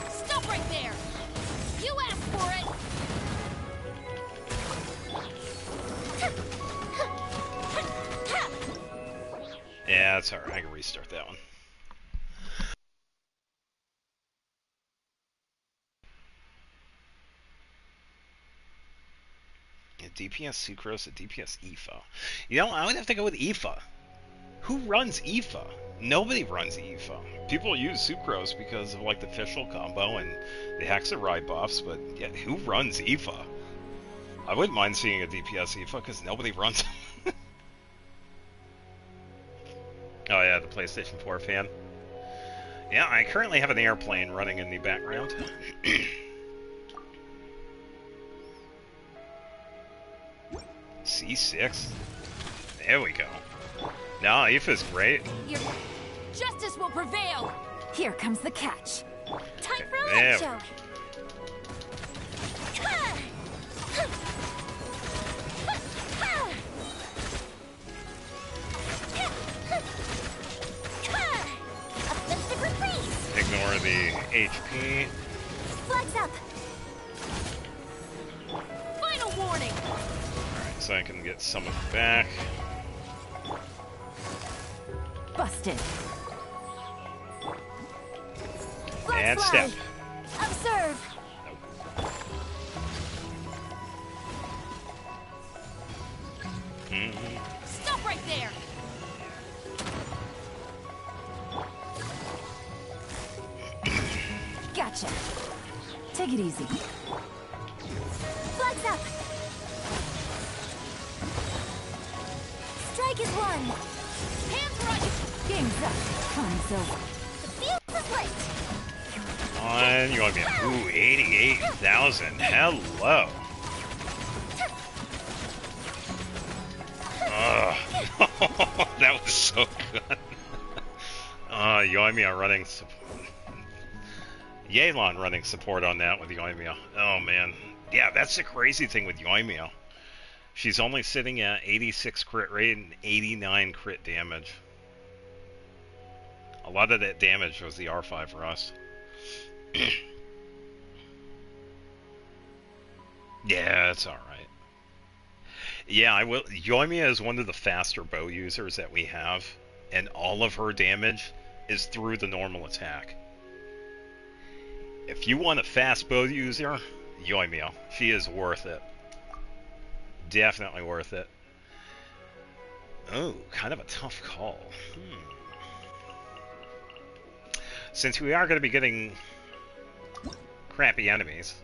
Stop right there. You asked for it. Yeah, that's alright. I can restart that one. A DPS Sucrose, a DPS Aoife. You know, I would have to go with Aoife. Who runs Aoife? Nobody runs Aoife. People use Sucrose because of like the official combo and the Hexaride buffs, but yet who runs Aoife? I wouldn't mind seeing a DPS Aoife because nobody runs. Oh yeah, the PlayStation 4 fan. Yeah, I currently have an airplane running in the background. C6. There we go. No, Aoife's great. Your justice will prevail. Here comes the catch. Time for a There. light show! Offensive reprise! Ignore the HP. Flags up! Final warning. Alright, so I can get some of it back. Busted. Flags And fly! step. Observe! Stop right there. Gotcha. Take it easy. Flags up! Strike is one! Hands right. Game's up. Fun's over. The fuse is lit! On, you want me? Ooh, 88,000. Hello. That was so good. Yoimiya running support. Yelan running support on that with Yoimiya. Oh man. Yeah, that's the crazy thing with Yoimiya. She's only sitting at 86 crit rate and 89 crit damage. A lot of that damage was the R5 Rust. Yeah, it's alright. Yeah, I will. Yoimiya is one of the faster bow users that we have, and all of her damage is through the normal attack. If you want a fast bow user, Yoimiya. She is worth it. Definitely worth it. Oh, kind of a tough call. Since we are going to be getting crappy enemies,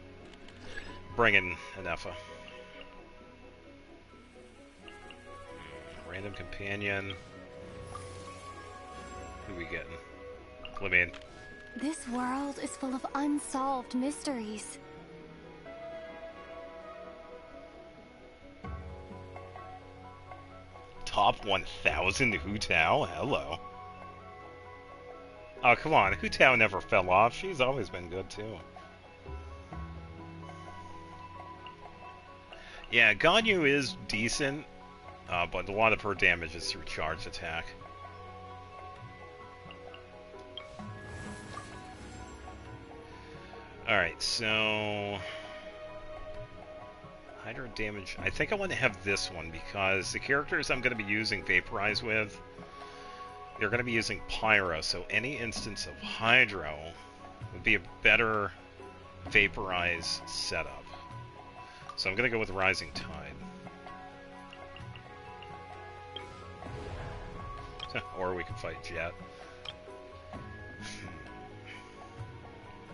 bring in an Effa. Random companion. Who we getting? Fleming. This world is full of unsolved mysteries. Top 1000 Hu Tao? Hello. Oh, come on. Hu Tao never fell off. She's always been good, too. Yeah, Ganyu is decent, but a lot of her damage is through charge attack. Alright, so... Hydro damage. I think I want to have this one because the characters I'm going to be using Vaporize with, they're going to be using Pyro, so any instance of Hydro would be a better Vaporize setup. So I'm going to go with Rising Tide. Or we can fight Jet.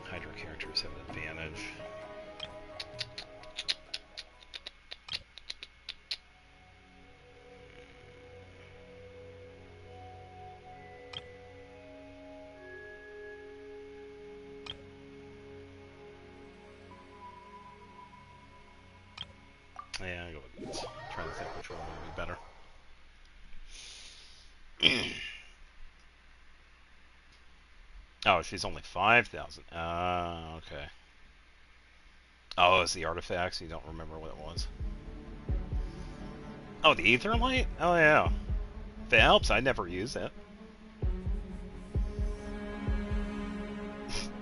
Hydro characters have an advantage. Yeah, I'll go with this. Trying to think which one would be better. Oh, she's only 5,000. Okay. Oh, it's the artifacts. You don't remember what it was. Oh, the Ether Light? Oh, yeah. If it helps, I never use it.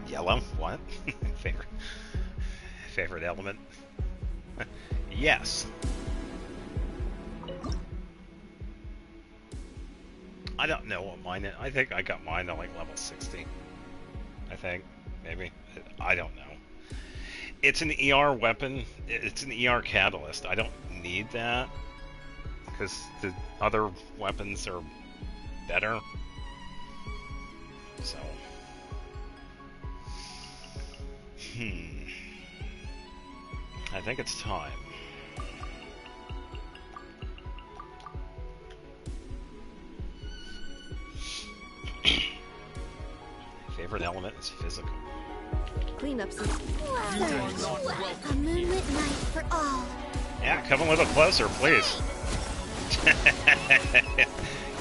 Yellow? What? Favorite element? Yes. I don't know what mine is. I think I got mine to like level 60. I think. Maybe. I don't know. It's an ER weapon. It's an ER catalyst. I don't need that. Because the other weapons are better. So. I think it's time. Favorite element is physical. Cleanup season. A moonlit night for all. Yeah, come a little closer, please.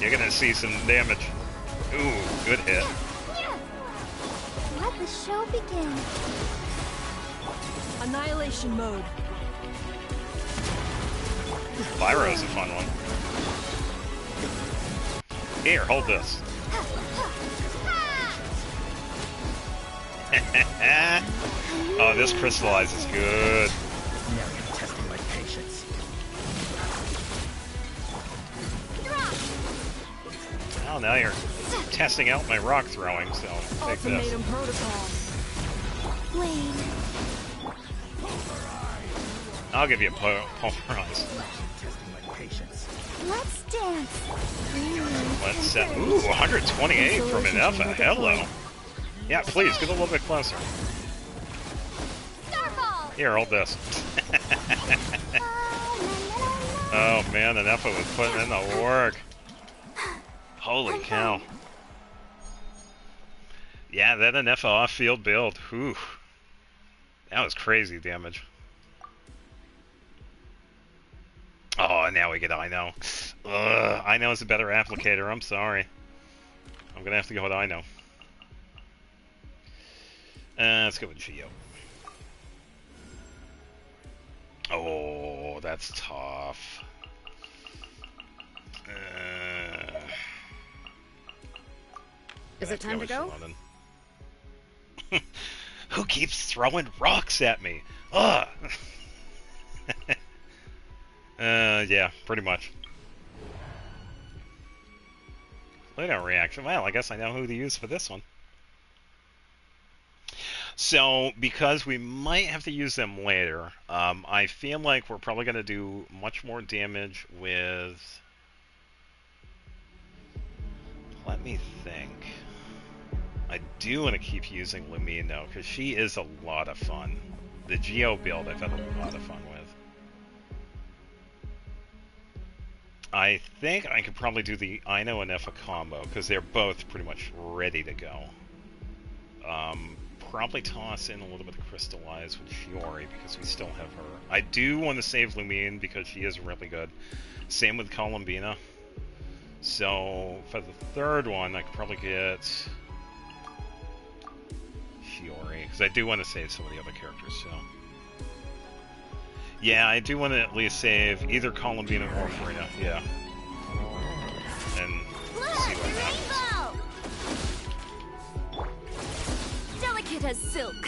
You're gonna see some damage. Ooh, good hit. Let the show begin. Annihilation mode. Pyro's a fun one. Here, hold this. Oh, this crystallizes good. Now you're testing my patience. Well, now you're testing out my rock throwing, so take this. Ultimatum protocol. Flame. I'll give you a pulverize. Testing my patience. Let's dance. Let's set. Ooh, 128 from an Alpha. Hello. Yeah, please, get a little bit closer. Starfall! Here, hold this. Oh man, an Alpha was putting in the work. Holy cow. Yeah, that an Alpha off-field build. Whew. That was crazy damage. Oh, now we get Ino. Ugh, Ino is a better applicator. I'm sorry. I'm gonna have to go with Ino. Let's go with Geo. Oh, that's tough. Is it time to go? Who keeps throwing rocks at me? Ugh. Yeah, pretty much. Later reaction. Well, I guess I know who to use for this one. So, because we might have to use them later, I feel like we're probably going to do much more damage with... Let me think. I do want to keep using Lumine, though, because she is a lot of fun. The Geo build I've had a lot of fun with. I think I could probably do the Ino and Effa combo, because they're both pretty much ready to go. Probably toss in a little bit of Crystallize with Fiore, because we still have her. I do want to save Lumine, because she is really good. Same with Columbina. So, for the third one, I could probably get Fiore, because I do want to save some of the other characters, so... Yeah, I do want to at least save either Columbina or Farina, yeah. And see what happens. Delicate as silk.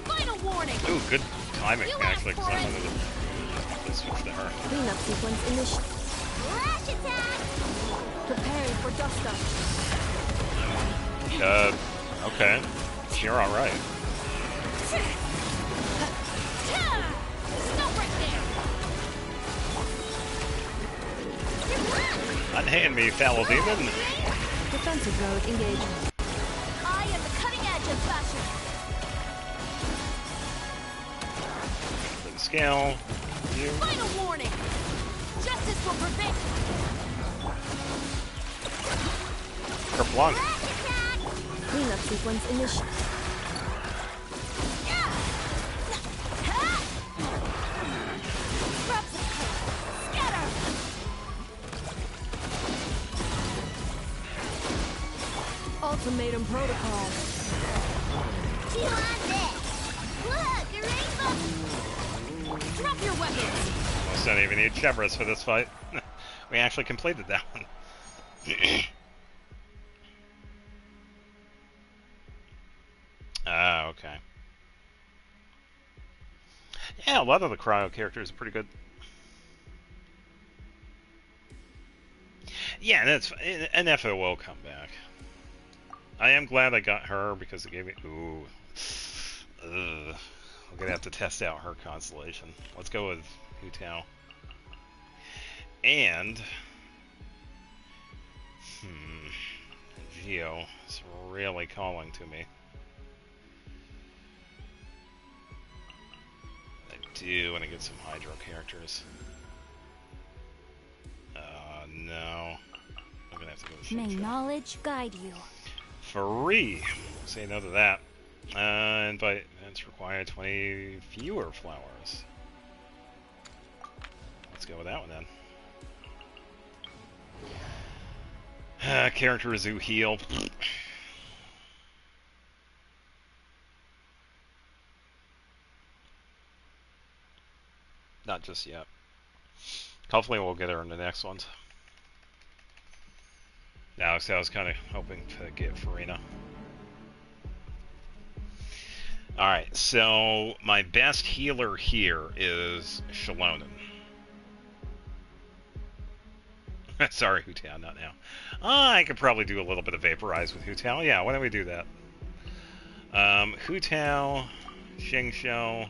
Final warning. Ooh, good timing, actually, because I wanted to switch to her. Cleanup sequence initiated. Flash attack! Preparing for dust up. Okay. You're alright. Stop right there. Unhand me, foul demon. Defensive mode engaged. I am the cutting edge of fashion. For the scale. You. Final warning. Justice will prevail. Kerplunk. Cleanup sequence initiated. Scatter. Ultimatum protocol. You want this? Look, a rainbow! Drop your weapons. Almost don't even need Chevrolet for this fight. We actually completed that one. Ah, okay. Yeah, a lot of the cryo characters are pretty good. Yeah, and that's an FO will come back. I am glad I got her because it gave me. Ooh, ugh. I'm gonna have to test out her constellation. Let's go with Hu Tao. And Geo is really calling to me. I do want to get some Hydro characters. No. I'm gonna have to go with May Shinjo. knowledge guide you. Free. Say no to that. Invite. It's required 20 fewer flowers. Let's go with that one then. Character Zoo heal. Not just yet. Hopefully we'll get her in the next ones. Now, so I was kind of hoping to get Farina. Alright, so my best healer here is Shalonen. Sorry, Hu Tao, not now. I could probably do a little bit of Vaporize with Hu Tao. Yeah, why don't we do that? Hu Tao, Xingqiu,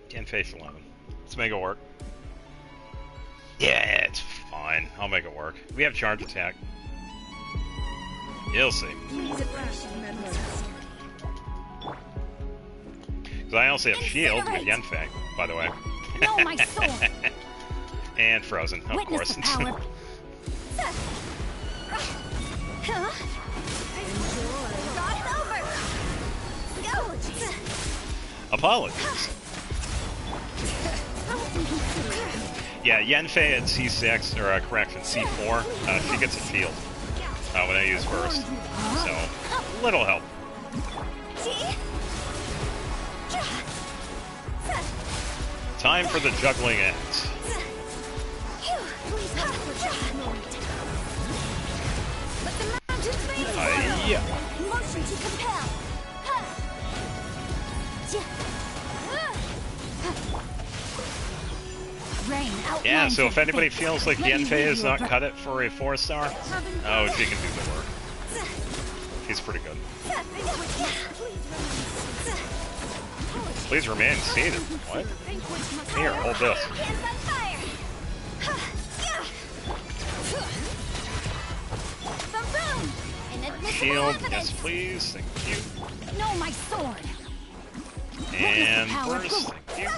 Genfei Shalonen. Let's make it work. Yeah, it's fine. I'll make it work. We have charge attack. You'll see. Because I also have shield with Yenfei, by the way. Know my soul. And Frozen, of Witness course. the power. Apologies. Yeah, Yenfei at C6, or correction, C4, she gets a shield when I use burst. So, little help. Time for the juggling ends. Yeah. Motion to compel. Rain Yeah, outlines so if your anybody fate. feels like Let me Yenfei read is your not bra- cut it for a 4-star, oh, she can do the work. She's pretty good. Please remain seated. What? Here, hold this. An shield. Yes, please. Thank you. No, my sword. And power. burst. Thank you.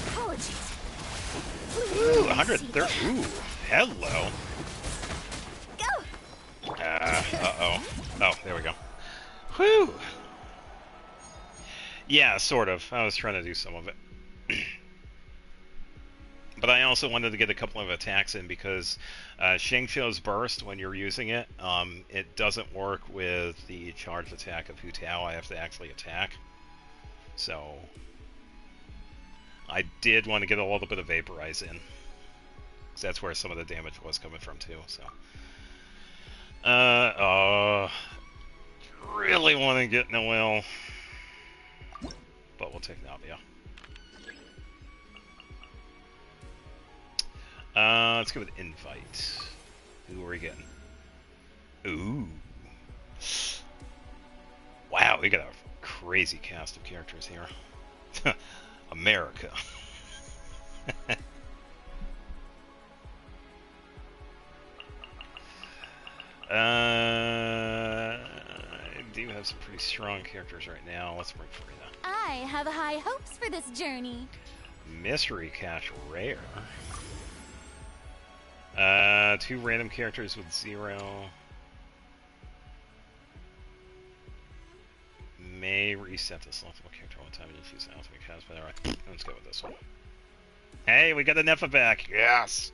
Apologies. Ooh, 130. Ooh, hello. Go. Uh-oh. Oh, there we go. Whew. Yeah, sort of. I was trying to do some of it. But I also wanted to get a couple of attacks in because Shingqiu's burst, when you're using it, it doesn't work with the charged attack of Hu Tao. I have to actually attack. So I did want to get a little bit of Vaporize in. Because that's where some of the damage was coming from too. So really want to get Noelle. But we'll take Navia. Let's go with Invite. Who are we getting? Ooh. Wow, we got a crazy cast of characters here. America. I do have some pretty strong characters right now. Let's bring Farina. I have high hopes for this journey. Mystery Cache Rare. 2 random characters with 0. May reset the selectable character one time and you choose the ultimate cast, but alright, let's go with this one. Hey, we got the Nepha back! Yes!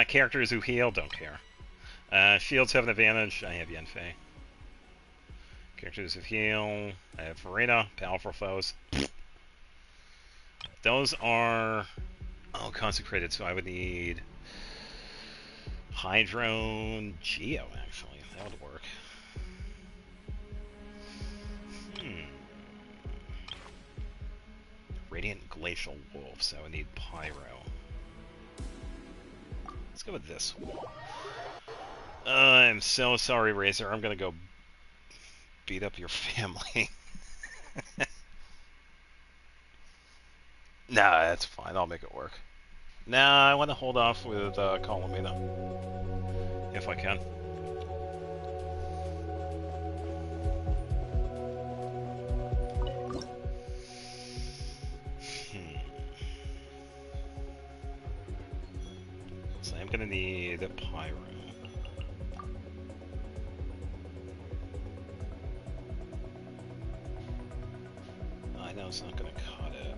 Characters who heal, don't care. Shields have an advantage, I have Yanfei. Characters who heal, I have Farina, powerful foes. Those are consecrated, so I would need Hydro and Geo, actually. That would work. Radiant Glacial Wolf, so I would need Pyro. Let's go with this one. I'm so sorry, Razor. I'm gonna go beat up your family. Nah, that's fine. I'll make it work. Nah, I want to hold off with Colomina. If I can. So I'm gonna need a Pyro. I know it's not gonna cut it.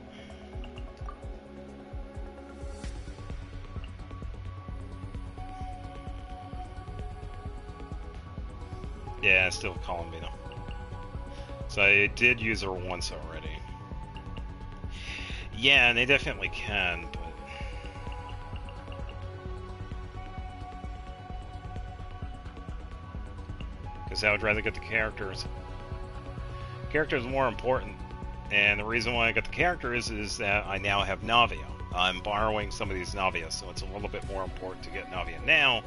Yeah, still Colomina. So I did use her once already. Yeah, and they definitely can, but... because I would rather get the characters. Characters are more important. And the reason why I got the characters is that I now have Navia. I'm borrowing some of these Navia, so it's a little bit more important to get Navia now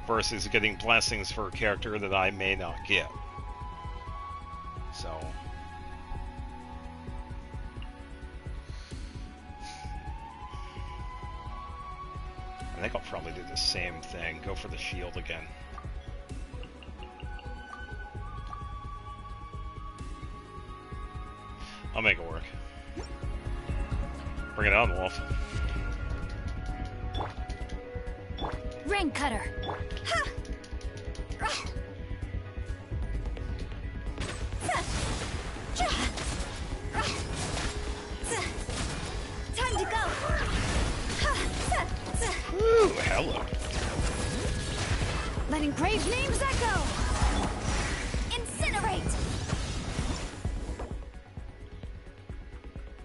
versus getting blessings for a character that I may not get. So... I think I'll probably do the same thing. Go for the shield again. I'll make it work. Bring it on, Wolf. Ring cutter. Ha! Time to go. Ooh, hello. Let engraved names echo. Incinerate.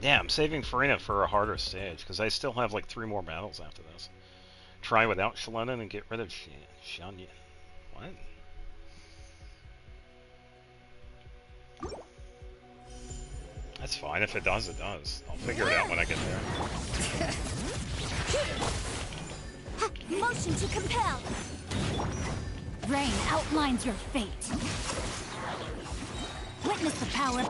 Yeah, I'm saving Farina for a harder stage, because I still have like 3 more battles after this. Try without Shalana and get rid of Shanya. What? That's fine. If it does, it does. I'll figure it out when I get there. Motion to compel. Rain outlines your fate. Witness the power.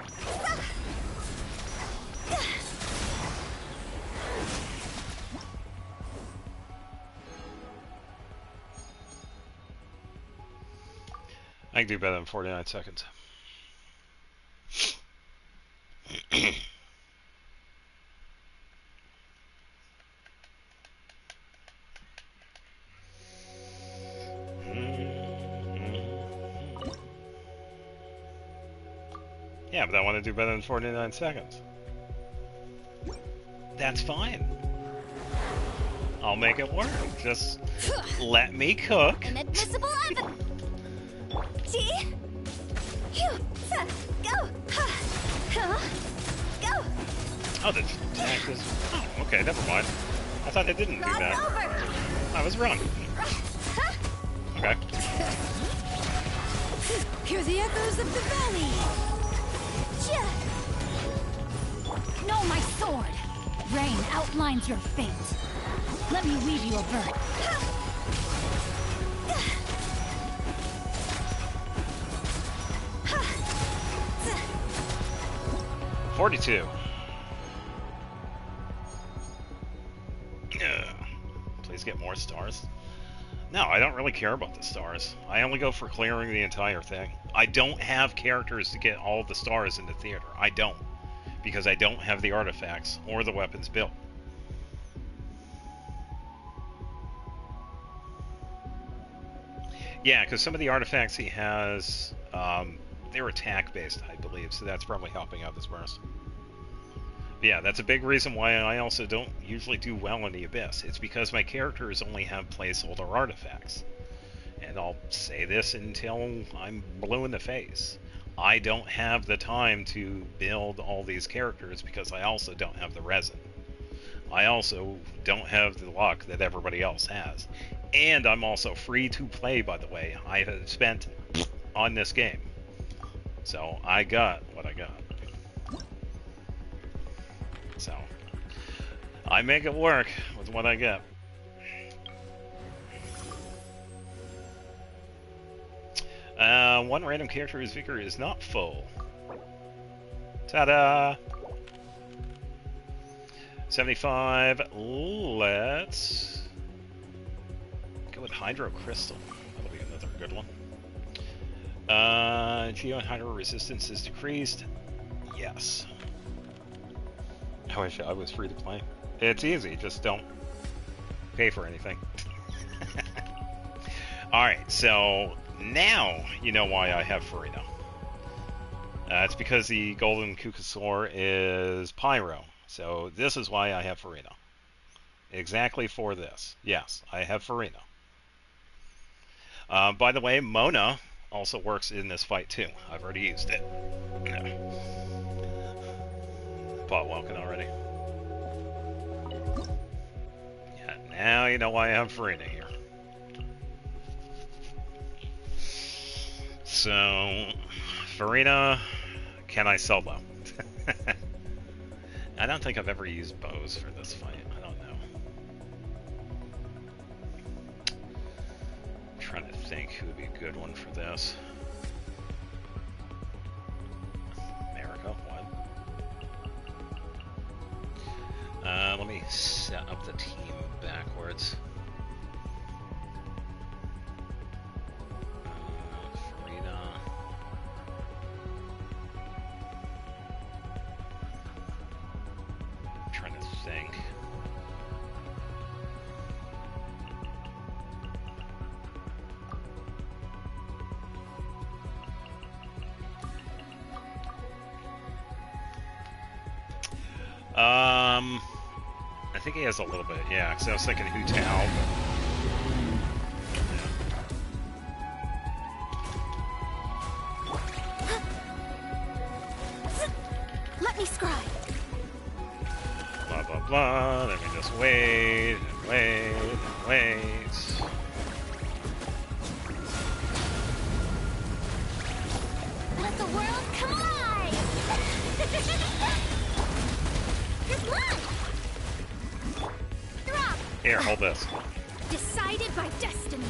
I can do better than 49 seconds. Yeah, but I want to do better than 49 seconds. That's fine. I'll make it work. Just let me cook. Inadmissible evidence. Gee. Go. Go. Oh, the attack is... Oh, okay, never mind. I thought it didn't do that. Over. I was wrong. Okay. Hear the echoes of the valley. Know my sword. Rain outlines your fate. Let me weave you a bird. 42. Please get more stars. No, I don't really care about the stars. I only go for clearing the entire thing. I don't have characters to get all the stars in the theater. I don't. Because I don't have the artifacts or the weapons built. Yeah, because some of the artifacts he has, they're attack-based, I believe, so that's probably helping out this burst. Yeah, that's a big reason why I also don't usually do well in the Abyss. It's because my characters only have placeholder artifacts. And I'll say this until I'm blue in the face. I don't have the time to build all these characters because I also don't have the resin. I also don't have the luck that everybody else has. And I'm also free to play, by the way. I have spent on this game. So I got what I got. So I make it work with what I get. One random character whose vigor is not full. Ta-da! 75. Let's go with Hydro Crystal. That'll be another good one. Geo and Hydro resistance is decreased. Yes. I wish I was free to play. It's easy, just don't pay for anything. Alright, so now you know why I have Farina. It's because the Golden Kukasaur is Pyro. So this is why I have Farina. Exactly for this. Yes, I have Farina. By the way, Mona also works in this fight too. I've already used it. Bought Welkin already. Yeah, now you know why I have Farina here. So, Farina, can I solo? I don't think I've ever used bows for this fight. I don't know. I'm trying to think who would be a good one for this. America, what? Let me set up the team backwards. Farina. I'm trying to think. I think he has a little bit, yeah, because I was thinking Hu Tao, Let me scribe. blah, blah, blah. Let me just wait, and wait, and wait. Let the world come alive! Good luck! Drop! Here, hold this. Decided by destiny.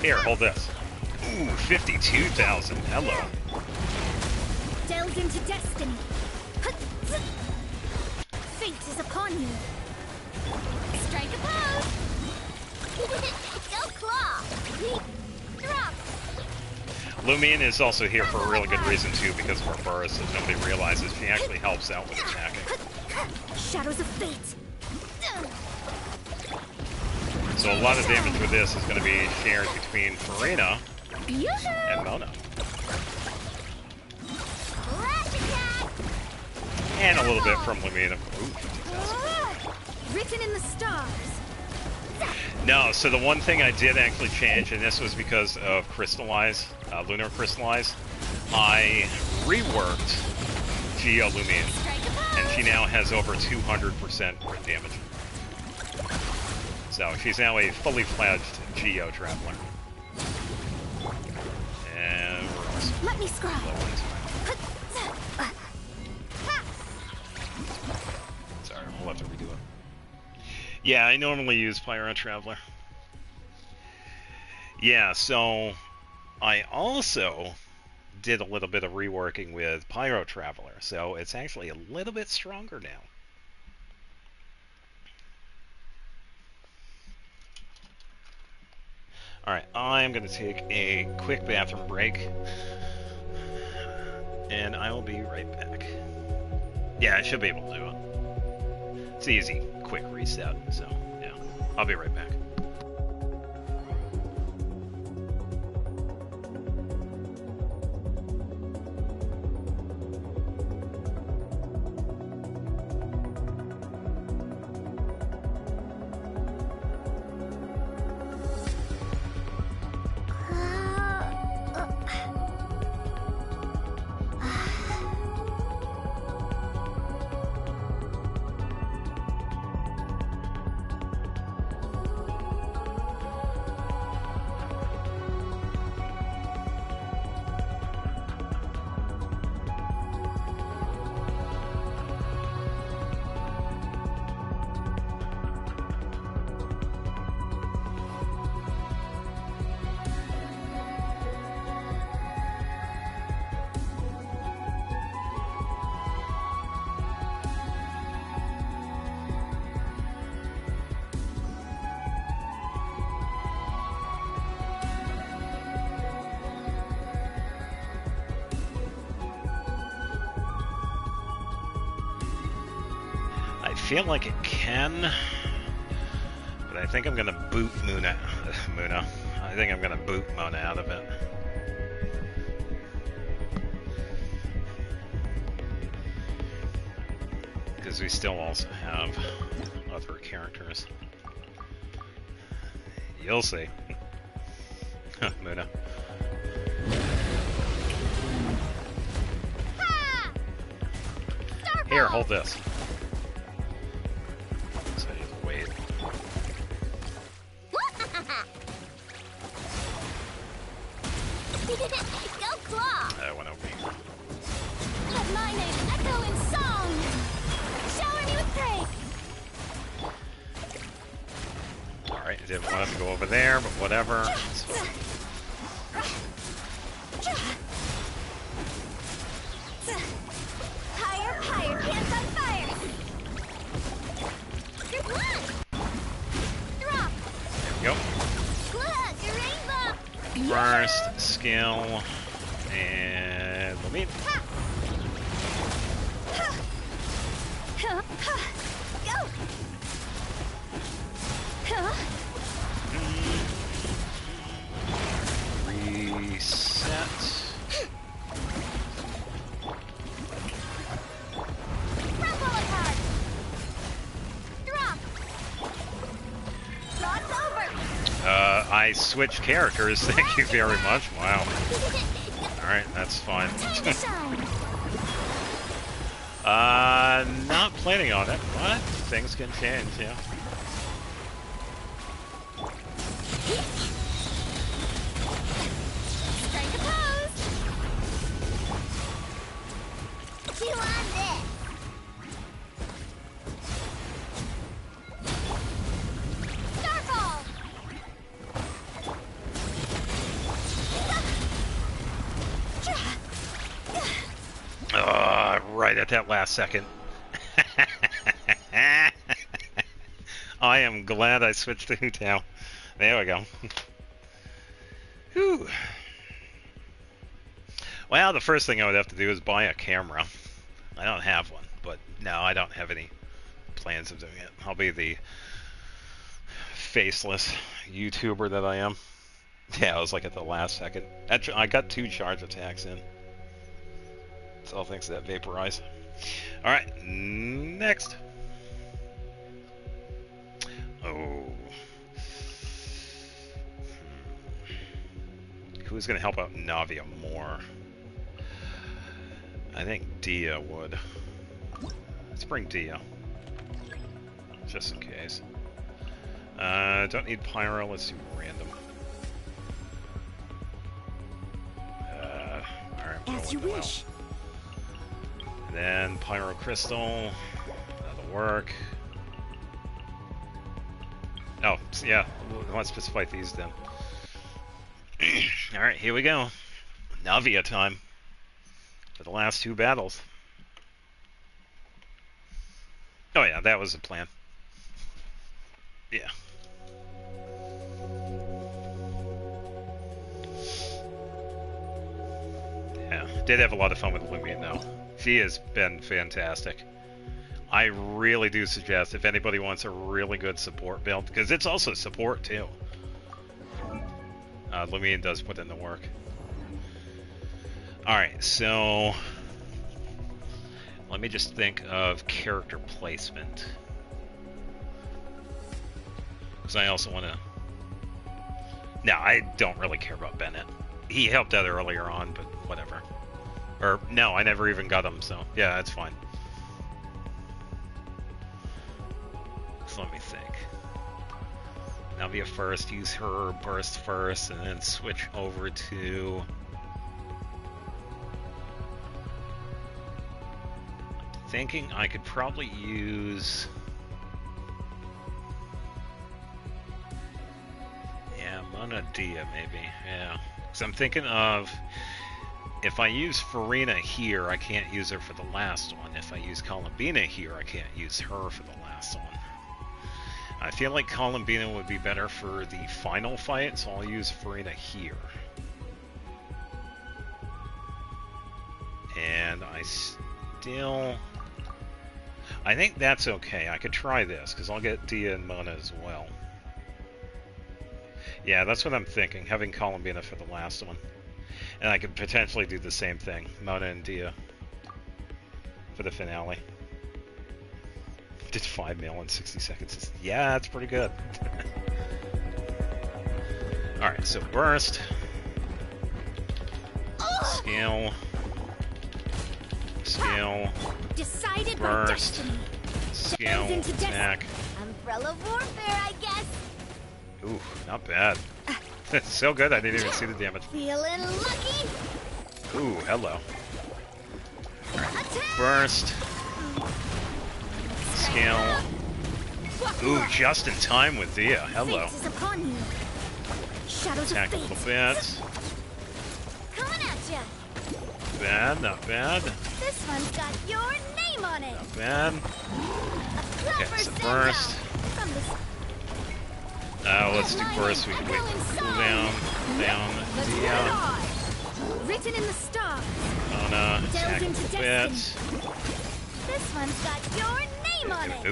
Here, hold this. Ooh, 52,000. Hello. Delve into destiny. Fate is upon you. Strike a pose. Go claw. Drop. Lumine is also here for a really good reason too, because of her burst that nobody realizes. She actually helps out with attacking. Shadows of fate. So a lot of damage with this is going to be shared between Farina and Mona. Flash attack. And a little bit from Lumina. Ooh, 50,000. Written in the stars. No, so the one thing I did actually change, and this was because of Crystallize, Lunar Crystallize, I reworked Geo Lumine, and she now has over 200% crit damage. So she's now a fully fledged Geo Traveler. And we're also Let me scribe. low on time. Sorry, we'll have to redo it. Yeah, I normally use Pyro Traveler. Yeah, so I also did a little bit of reworking with Pyro Traveler, so it's actually a little bit stronger now. Alright, I'm going to take a quick bathroom break, and I will be right back. Yeah, I should be able to do it. It's easy, quick reset, so yeah, I'll be right back. I feel like it can, but I think I'm gonna boot Muna. I think I'm gonna boot Mona out of it. Because we still also have other characters. You'll see. Muna. Here, hold this. So you have to wait. Go claw. That went over. Let my name echo in song. Shower me with praise. Alright, didn't want us to go over there, but whatever. It's fine. Higher, higher, hands on fire. Good one. Drop. There we go. Look, a rainbow. First skill and Lumine. Go. Reset. Rumble apart. Drop. Thoughts over. I switched characters, thank you very much. Wow. Alright, that's fine. Time to shine. Not planning on it, but things can change, yeah. Strike a pose. Chew on this. Starfall. right at that last second. I am glad I switched to Hu Tao. There we go. Whew. Well, the first thing I would have to do is buy a camera. I don't have one, but no, I don't have any plans of doing it. I'll be the faceless YouTuber that I am. Yeah, I was like at the last second. I got 2 charge attacks in. It's all thanks to that vaporize. Alright, next. Oh. Who's going to help out Navia more? I think Dia would. Let's bring Dia. Just in case. Don't need Pyro, let's do random. Alright, As you wish. Then Pyro Crystal. That'll work. Oh, yeah, let's just fight these then. Alright, here we go. Navia time. For the last 2 battles. Oh yeah, that was the plan. Yeah. Yeah, did have a lot of fun with Lumion though. She has been fantastic. I really do suggest if anybody wants a really good support build, because it's also support too. Lumion does put in the work. Alright, so let me just think of character placement. Because I also want to... No, I don't really care about Bennett. He helped out earlier on, but whatever. Or, no, I never even got him, so yeah, that's fine. So let me think. Navia first, use her burst first, and then switch over to... Thinking I could probably use... Yeah, Mona Dia maybe, yeah. Because I'm thinking of... If I use Farina here, I can't use her for the last one. If I use Columbina here, I can't use her for the last one. I feel like Columbina would be better for the final fight, so I'll use Farina here. And I still... I think that's okay. I could try this, because I'll get Dia and Mona as well. Yeah, that's what I'm thinking, having Columbina for the last one. And I could potentially do the same thing, Mona and Dia, for the finale. Did 5 mil in 60 seconds. Yeah, that's pretty good. Alright, so burst. Scale. Scale. Decided by Burst. destiny. Scale. Into Attack. Umbrella warfare, I guess. Ooh, not bad. That's so good, I didn't even see the damage. Feeling lucky. Ooh, hello. Attack. Burst. Scale. Ooh, just in time with Dia. Hello. Fate is upon you. Shadows Attack a of little fate. bit. Coming at ya. Bad, not bad. This one's got your name on it. Not bad. Okay, so burst. From the Let's do burst. We can wait for cooldown. Down. Dia. written in the stars. Mona. Delve Attack a into little destiny. bit. This one's got your name on it.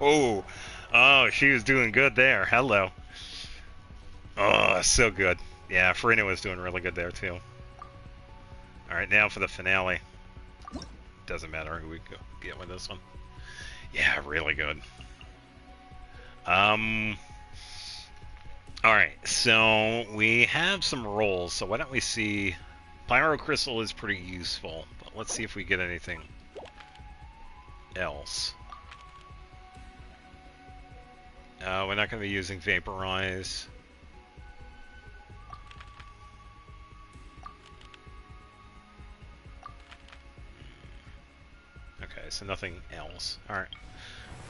Ooh. Oh, she was doing good there. Hello. Oh, so good. Yeah, Farina was doing really good there, too. Alright, now for the finale. Doesn't matter who we get with this one. Yeah, really good. Alright, so we have some rolls, so why don't we see... Pyro Crystal is pretty useful, but let's see if we get anything else. We're not going to be using Vaporize. Okay, so nothing else. Alright.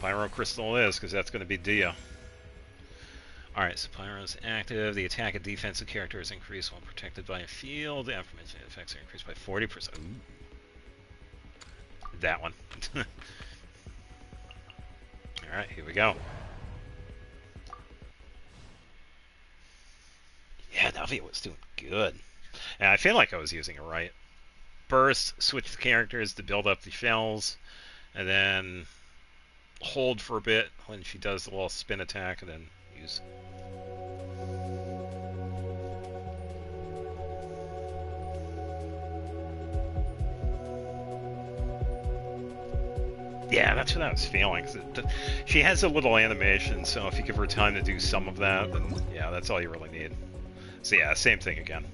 Pyro Crystal is, because that's going to be Dia. Alright, so Pyro's active. The attack and defense of character is increased while protected by a field. The aforementioned effects are increased by 40%. Ooh. that one. Alright, here we go. Yeah, Navi was doing good. And I feel like I was using it right. Burst, switch the characters to build up the shells, and then hold for a bit when she does the little spin attack, and then use. Yeah, that's what I was feeling. She has a little animation, so if you give her time to do some of that, then yeah, that's all you really need. So yeah, same thing again.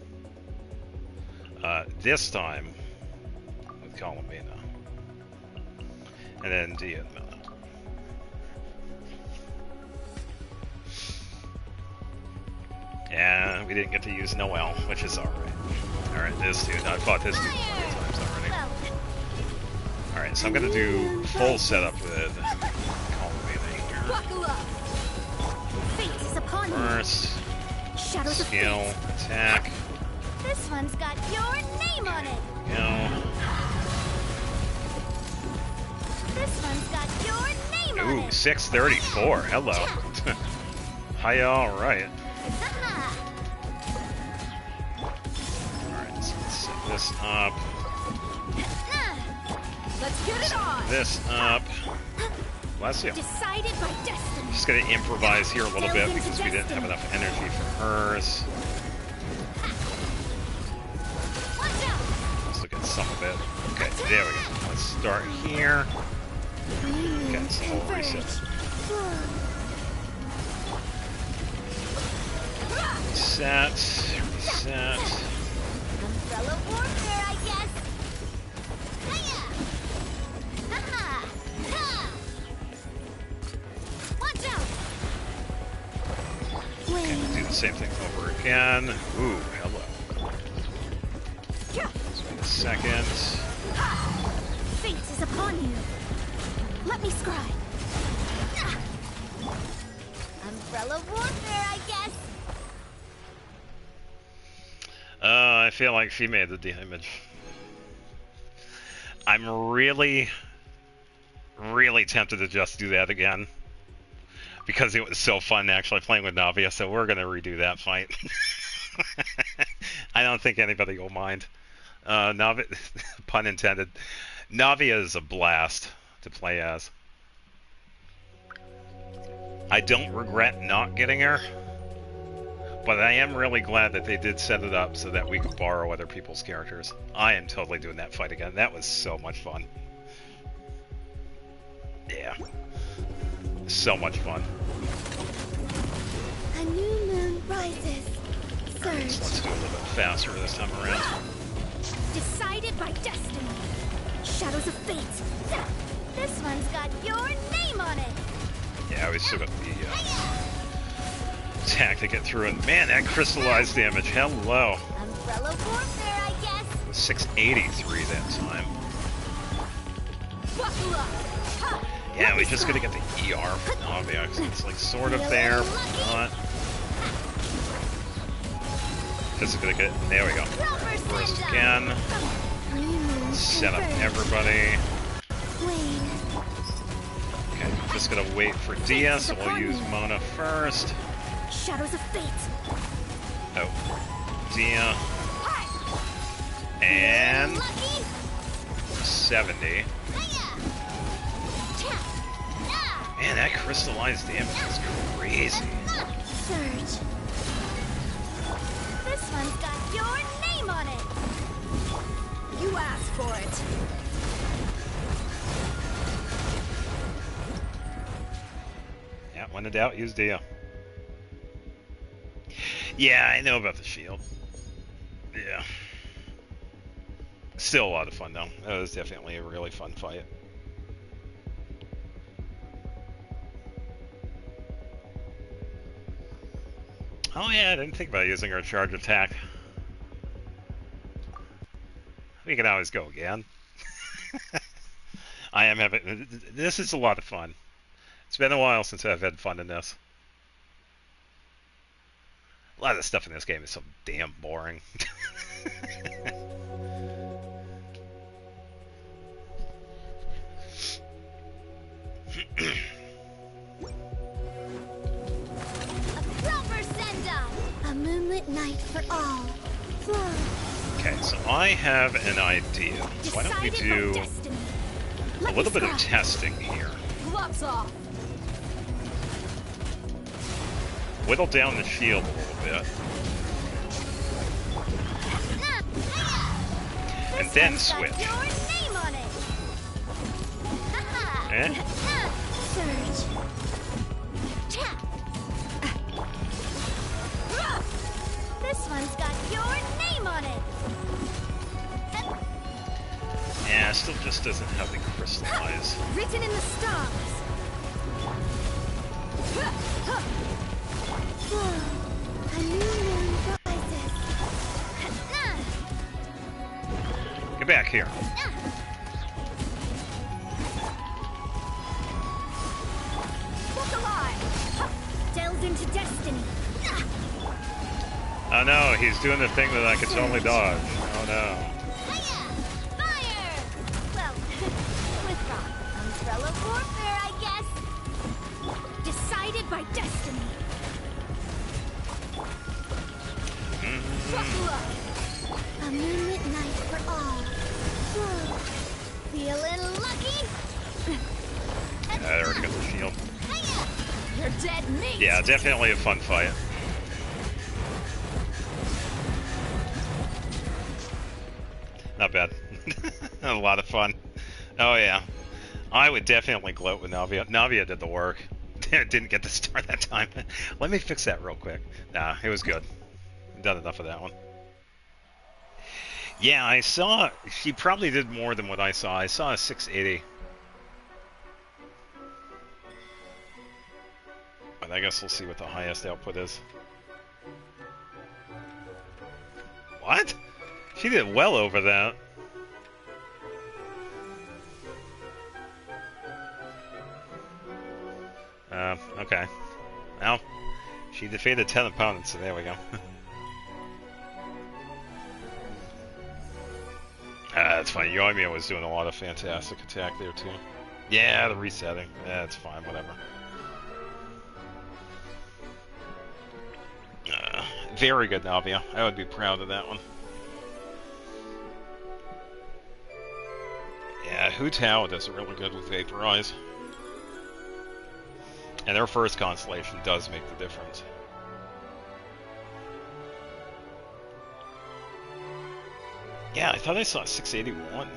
This time with Colomina. And then Dia. Yeah, we didn't get to use Noelle, which is alright. Alright, this dude. I've fought this dude plenty of times already. Alright, so I'm gonna do full setup with Colomina here. Buckle up. Fate is upon you. First, Shadows of skill, fate. attack, This one's got your name on it. go. This one's got your name on Ooh, it. 634. Hello. Hiya, alright. Haha. Alright, so let's set this up. Let's get it on. This up. Bless you. Decided by destiny. Just gonna improvise here a little bit because we didn't have enough energy for hers. Watch out. Let's look at some of it. Okay, there we go. Let's start here. Okay, so we'll reset. Reset. Reset. Umbrella warfare, I guess. Hiya. Haha. Ha. Watch out. Okay, do the same thing over again. Ooh, hello. Let's wait a second. Fate is upon you. Let me scribe. Umbrella warfare, I guess. I feel like she made the damage. I'm really, really tempted to just do that again. Because it was so fun actually playing with Navia, so we're going to redo that fight. I don't think anybody will mind. Navia, pun intended. Navia is a blast to play as. I don't regret not getting her, but I am really glad that they did set it up so that we could borrow other people's characters. I am totally doing that fight again. That was so much fun. Yeah. So much fun. A new moon rises. Alright, so let's go a little bit faster this time around. Decided by destiny. Shadows of fate. This one's got your name on it. Yeah, we still got the attack to get through, and man, that crystallized damage. Hello. Umbrella warfare, I guess. 683 that time. Buckle up. Ha. Yeah, we just gotta get the ER from Navia, 'cause it's like sort of there, but not. Just gonna get. There we go. First again. Set up everybody. Wane. Okay, just gonna wait for Dia, so we'll use Mona first. Shadows of fate. Oh, Dia. And Lucky. 70. Man, that crystallized damage is crazy. Surge. This one's got your name on it. You asked for it. Yeah, when in doubt, use Dia. Yeah, I know about the shield. Yeah. Still a lot of fun, though. That was definitely a really fun fight. Oh yeah, I didn't think about using our charge attack. We can always go again. I am having... This is a lot of fun. It's been a while since I've had fun in this. A lot of the stuff in this game is so damn boring. A moonlit night for all. Flow. Okay, so I have an idea. Why don't we do a little bit of testing here? Gloves off. Whittle down the shield a little bit. And then switch. Your name on it. Eh? Surge. This one's got your name on it. Yeah, it still just doesn't have the crystallize. Written in the stars. A new moon rises. Get back here. Look alive. Delves into destiny. Oh no, he's doing the thing that I could totally dodge. Oh no. Fire! Well, with rock umbrella warfare, I guess. Decided by destiny. Buckle up. A moonlit night for all. Flow. Feeling lucky? I already got the shield. You're dead meat. Yeah, definitely a fun fight. Not bad. A lot of fun. Oh yeah. I would definitely gloat with Navia. Navia did the work. Didn't get the star that time. Let me fix that real quick. Nah, it was good. Done enough of that one. Yeah, I saw... She probably did more than what I saw. I saw a 680. But I guess we'll see what the highest output is. What? She did well over that. Okay. Well, she defeated 10 opponents, so there we go. That's fine. Yoimiya was doing a lot of fantastic attack there, too. Yeah, the resetting. That's fine, whatever. Very good, Navia. I would be proud of that one. Yeah, Hu Tao does it really good with Vaporize. And their first constellation does make the difference. Yeah, I thought I saw 681.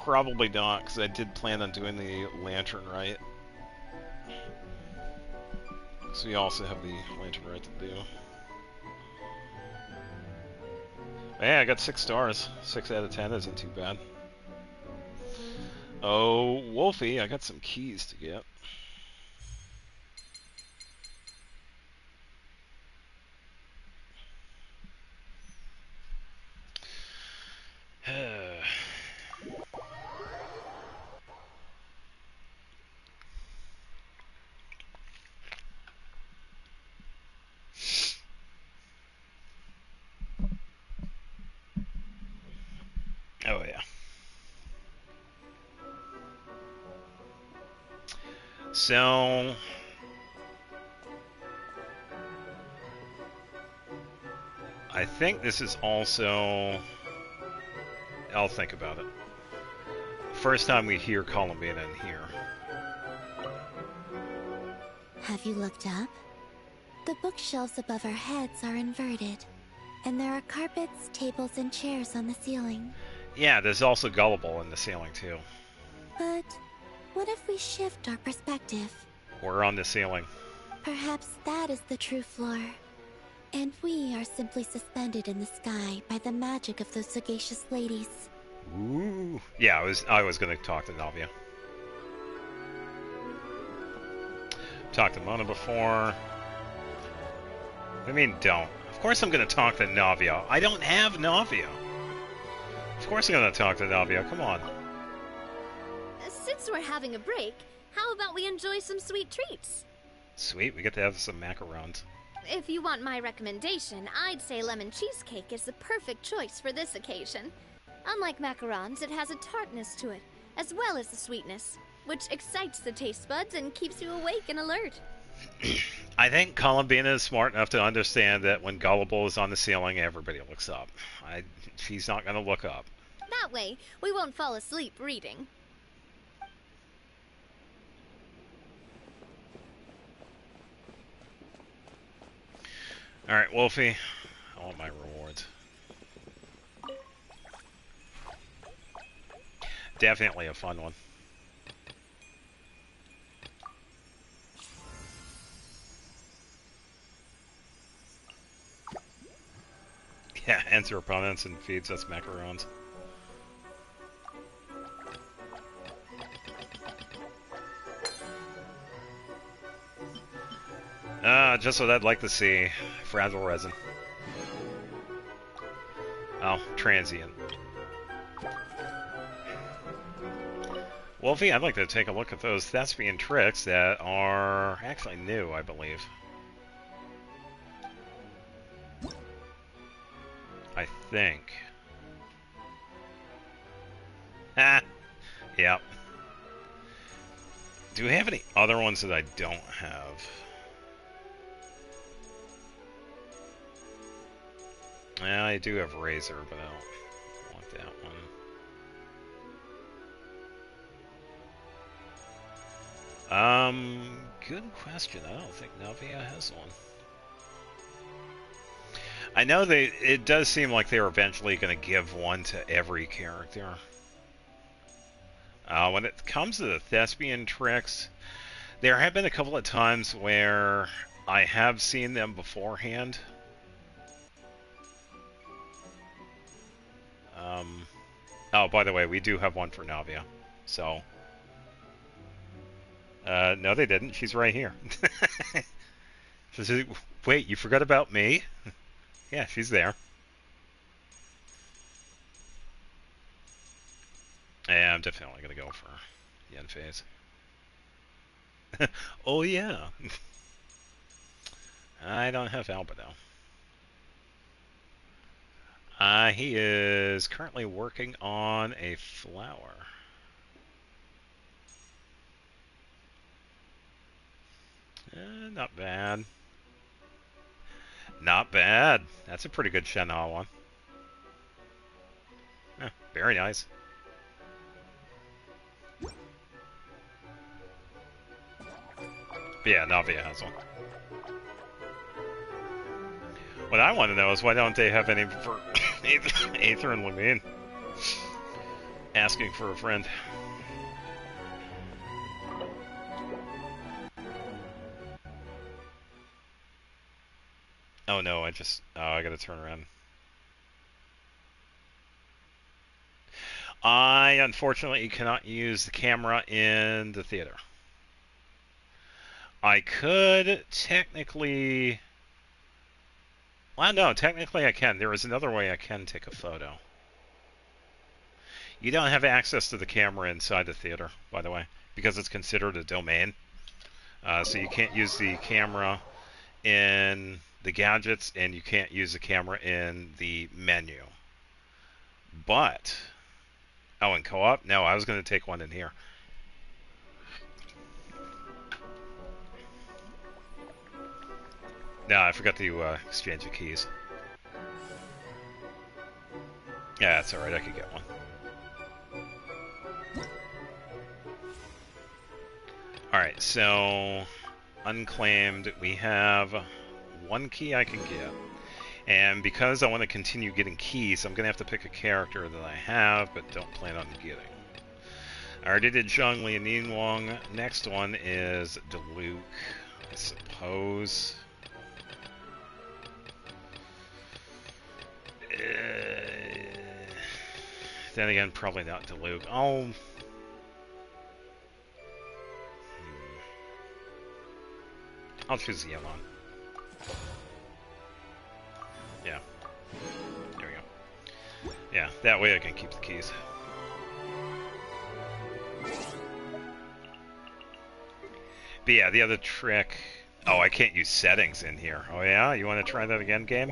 Probably not, because I did plan on doing the Lantern Rite. So we also have the Lantern Rite to do. Yeah, I got 6 stars. 6 out of 10 isn't too bad. Oh, Wolfie, I got some keys to get. Oh, yeah. So... I think this is also... I'll think about it. First time we hear Columbina in here. Have you looked up? The bookshelves above our heads are inverted, and there are carpets, tables, and chairs on the ceiling. Yeah, there's also Gullible in the ceiling, too. But what if we shift our perspective? We're on the ceiling. Perhaps that is the true floor. And we are simply suspended in the sky by the magic of those sagacious ladies. Ooh. Yeah, I was going to talk to Navia. Talked to Mona before. I mean, don't. Of course I'm going to talk to Navia. I don't have Navia. Of course I'm going to talk to Navia. Come on. Since we're having a break, how about we enjoy some sweet treats? Sweet, we get to have some macarons. If you want my recommendation, I'd say lemon cheesecake is the perfect choice for this occasion. Unlike macarons, it has a tartness to it, as well as the sweetness, which excites the taste buds and keeps you awake and alert. I think Columbina is smart enough to understand that when Gullible is on the ceiling, everybody looks up. She's not going to look up. That way, we won't fall asleep reading. Alright, Wolfie. I want my rewards. Definitely a fun one. Yeah, enter opponents and feeds us macarons. Just what I'd like to see. Fragile resin. Oh, transient. Wolfie, I'd like to take a look at those thespian tricks that are actually new, I believe. I think. Ah, yep. Do we have any other ones that I don't have? Yeah, I do have Razor, but I don't want that one. Good question. I don't think Navia has one. I know it does seem like they're eventually going to give one to every character. When it comes to the thespian tricks, there have been a couple of times where I have seen them beforehand. Oh, by the way, we do have one for Navia. So, no, they didn't. She's right here. She said, wait, you forgot about me? Yeah, she's there. Yeah, I'm definitely going to go for the end phase. Oh, yeah. I don't have Albedo. He is currently working on a flower. Not bad. Not bad. That's a pretty good Shenna one. Very nice. But yeah, Navia has one. What I want to know is why don't they have any for Aether and Lumine? Asking for a friend. Oh no, I gotta turn around. I unfortunately cannot use the camera in the theater. I could technically... Well, no, technically I can. There is another way I can take a photo. You don't have access to the camera inside the theater, by the way, because it's considered a domain. So you can't use the camera in the gadgets, and you can't use the camera in the menu. But... Oh, in co-op? No, I was going to take one in here. No, I forgot to exchange the keys. Yeah, that's alright, I could get one. Alright, so... Unclaimed, we have one key I can get. And because I want to continue getting keys, I'm going to have to pick a character that I have, but don't plan on getting. I already did Zhongli and Ningguang. Next one is Diluc, I suppose. Then again, probably not Diluc. I'll choose the Yelon. Yeah. There we go. Yeah, that way I can keep the keys. But yeah, the other trick... Oh, I can't use settings in here. Oh yeah? You want to try that again, game?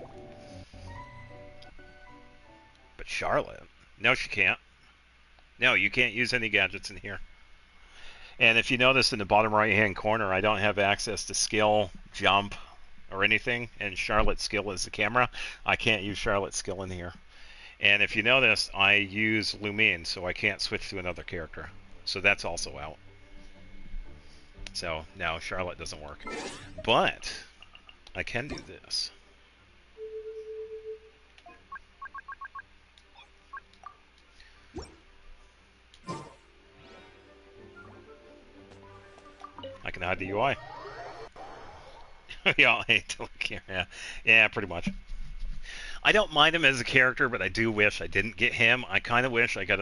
But Charlotte? No, she can't. No, you can't use any gadgets in here. And if you notice in the bottom right-hand corner, I don't have access to skill, jump, or anything. And Charlotte's skill is the camera. I can't use Charlotte's skill in here. And if you notice, I use Lumine, so I can't switch to another character. So that's also out. So, no, Charlotte doesn't work. But, I can do this. I can hide the UI. Yeah, I hate to look here. Yeah, pretty much. I don't mind him as a character, but I do wish I didn't get him. I kind of wish I got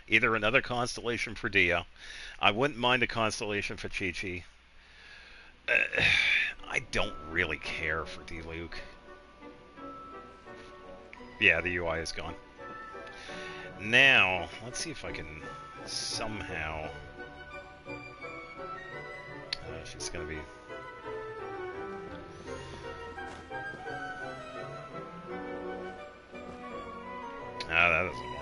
either another constellation for Dia. I wouldn't mind a constellation for Chi-Chi. I don't really care for D-Luke. Yeah, the UI is gone. Now, let's see if I can somehow... she's gonna be... Ah, that doesn't work.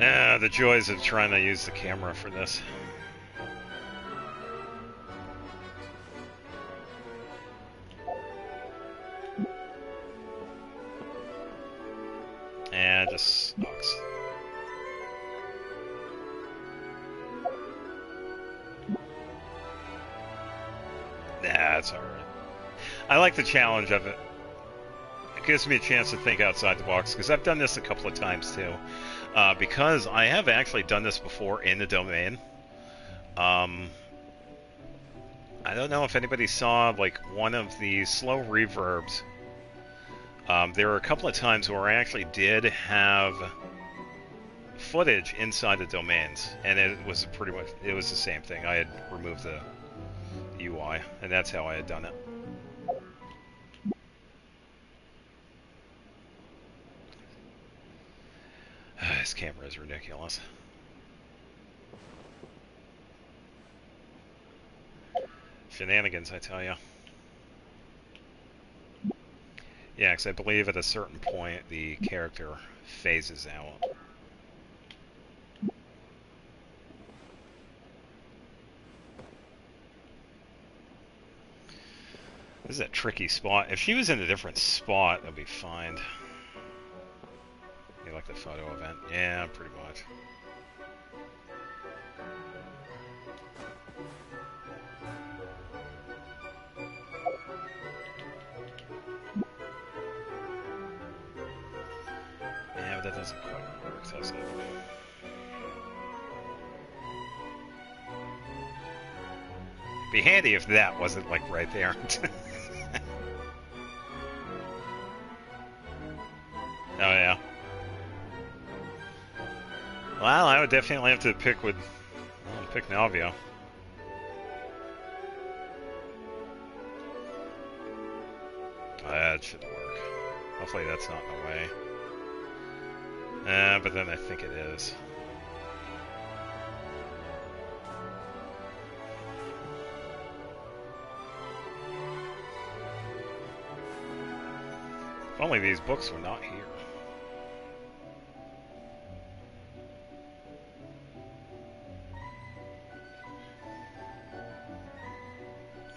Ah, the joys of trying to use the camera for this. And it just sucks. Nah, it's alright. I like the challenge of it. It gives me a chance to think outside the box, because I've done this a couple of times too. Because I have actually done this before in the domain. I don't know if anybody saw like one of the slow reverbs. There were a couple of times where I actually did have footage inside the domains, and it was the same thing. I had removed the UI, and that's how I had done it. This camera is ridiculous. Shenanigans, I tell you. Yeah, because I believe at a certain point the character phases out. This is a tricky spot. If she was in a different spot, that'd be fine. You like the photo event? Yeah, pretty much. Yeah, but that doesn't quite work, does it? Be handy if that wasn't like right there. Oh yeah. Well, I would definitely have to pick Navia. That should work. Hopefully that's not in the way. But then I think it is. If only these books were not here.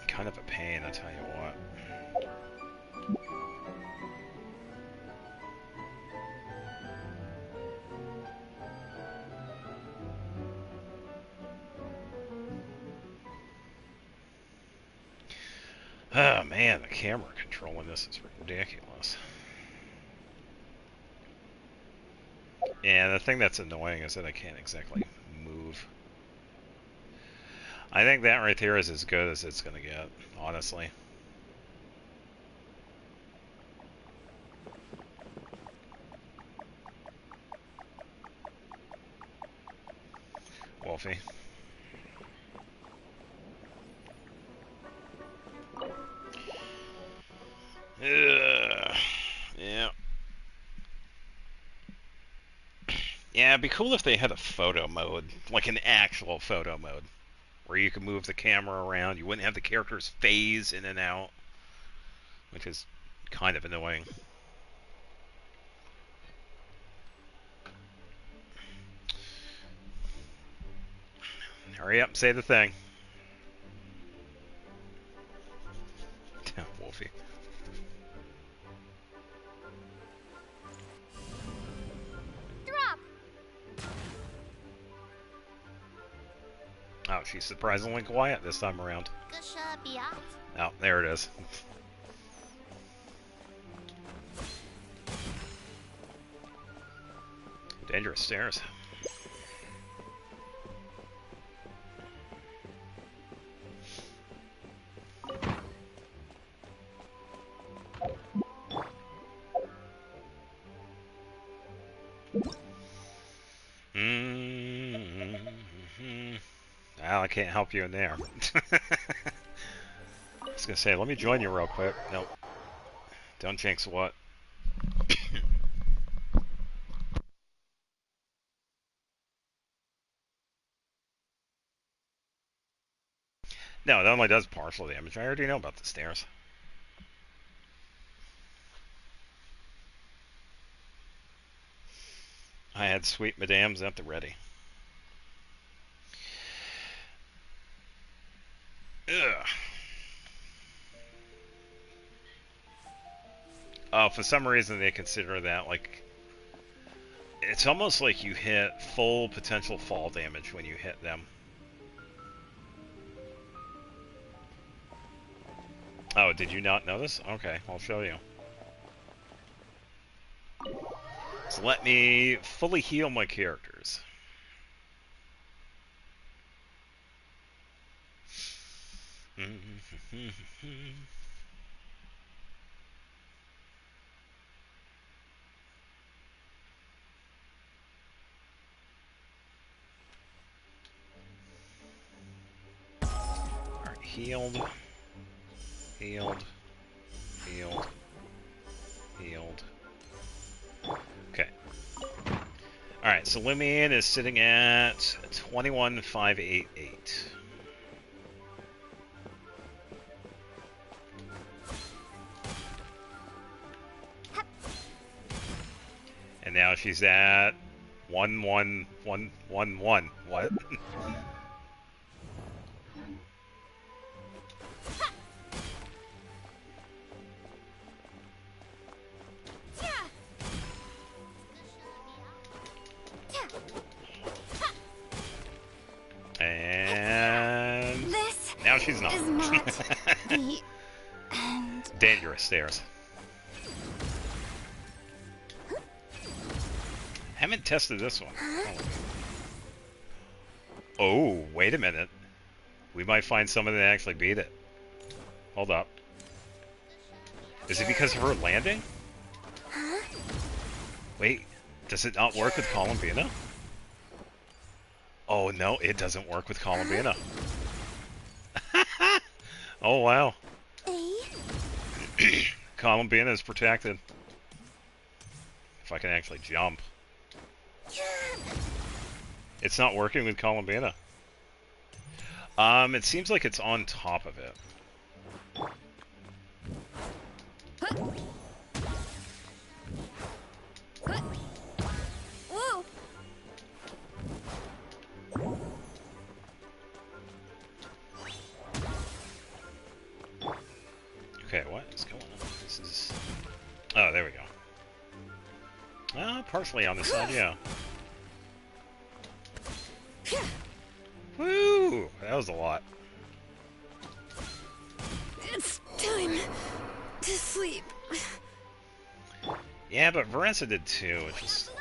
Kind of a pain, I tell you what. Oh man, the camera control in this is ridiculous. Yeah, the thing that's annoying is that I can't exactly move. I think that right there is as good as it's gonna get, honestly. Wolfie. Yeah. Yeah, it'd be cool if they had a photo mode, like an actual photo mode, where you could move the camera around. You wouldn't have the characters phase in and out. which is kind of annoying. Hurry up, say the thing. Wolfie. Drop. Oh, she's surprisingly quiet this time around. Gashabiat. Oh, there it is. Dangerous stairs. Well, I can't help you in there. I was gonna say, let me join you real quick. Nope. Don't jinx what? No, it only does partial damage. I already know about the stairs. I had sweet madames at the ready. Ugh. Oh, for some reason they consider that like... It's almost like you hit full potential fall damage when you hit them. Oh, did you not notice? Okay, I'll show you. So let me fully heal my characters. Alright, healed. Healed. Healed. Healed. Okay. Alright, so Lumion is sitting at 21,588. And now she's at 11111. What? And This now she's not. is not the end. Dangerous stairs. Haven't tested this one. Oh, wait a minute. We might find someone that actually beat it. Hold up. Is it because of her landing? Wait, does it not work with Columbina? Oh no, it doesn't work with Columbina. Oh wow. Columbina is protected. If I can actually jump. It's not working with Columbina. It seems like it's on top of it. Whoa. Okay, what is going on? This is... Oh, there we go. Partially on this side, yeah. Woo! That was a lot. It's time to sleep. Yeah, but Varenza did too. It's just...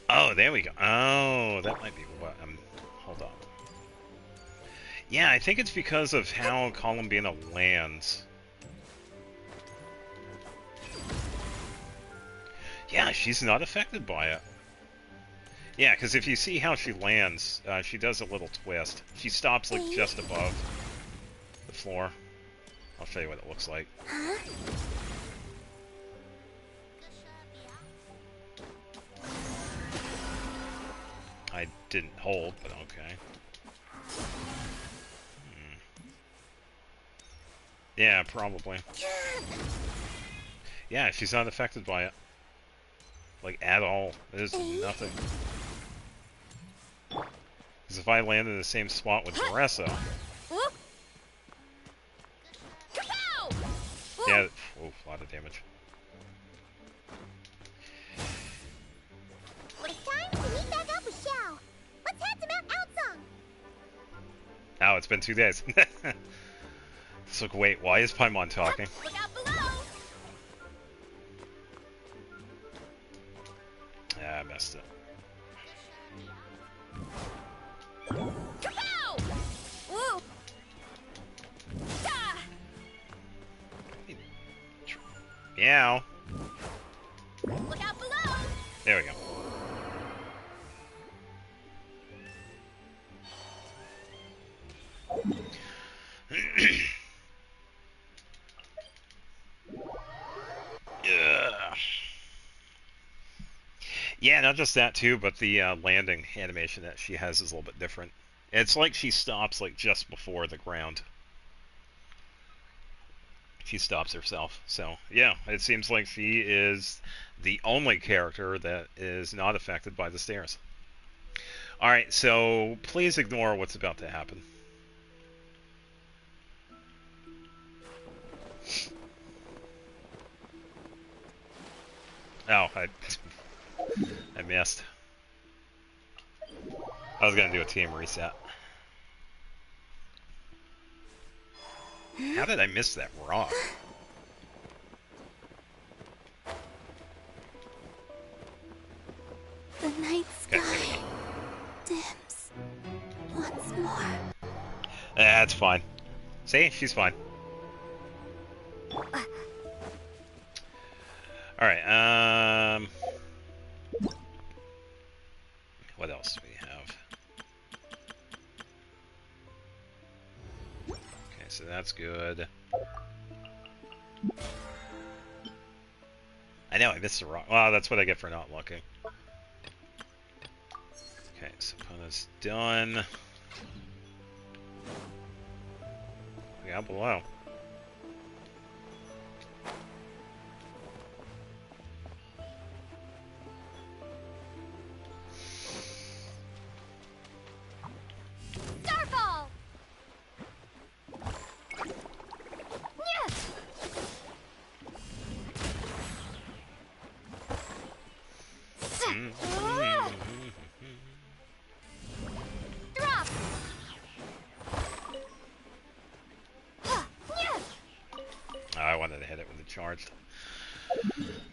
Oh, there we go. Oh, that might be what I'm... Hold on. Yeah, I think it's because of how Columbina lands. Yeah, she's not affected by it. Yeah, because if you see how she lands, she does a little twist. She stops like just above the floor. I'll show you what it looks like. I didn't hold, but okay. Yeah, probably. Yeah, she's not affected by it. Like, at all. There's nothing. Because if I land in the same spot with Teresa... Yeah, oh, a lot of damage. It's time to meet back up with Xiao. Let's head to Mount Outsong. Oh, it's been 2 days. So, wait, why is Paimon talking? Look out below! Yeah, I messed it. Kapow! Woo! Ah! Meow. Look out below! There we go. Ugh. Yeah, not just that too, but the landing animation that she has is a little bit different. It's like she stops like just before the ground. She stops herself. So yeah, it seems like she is the only character that is not affected by the stairs. Alright, so please ignore what's about to happen. Oh, I missed. I was gonna do a team reset. How did I miss that rock? The night Okay, sky dims once more. that's fine. See, she's fine. Alright, what else do we have? Okay, so that's good. I know, I missed the rock. Well, that's what I get for not looking. Okay, so Puna's done. Yeah, below. Starfall! Drop! I wanted to hit it when it charged.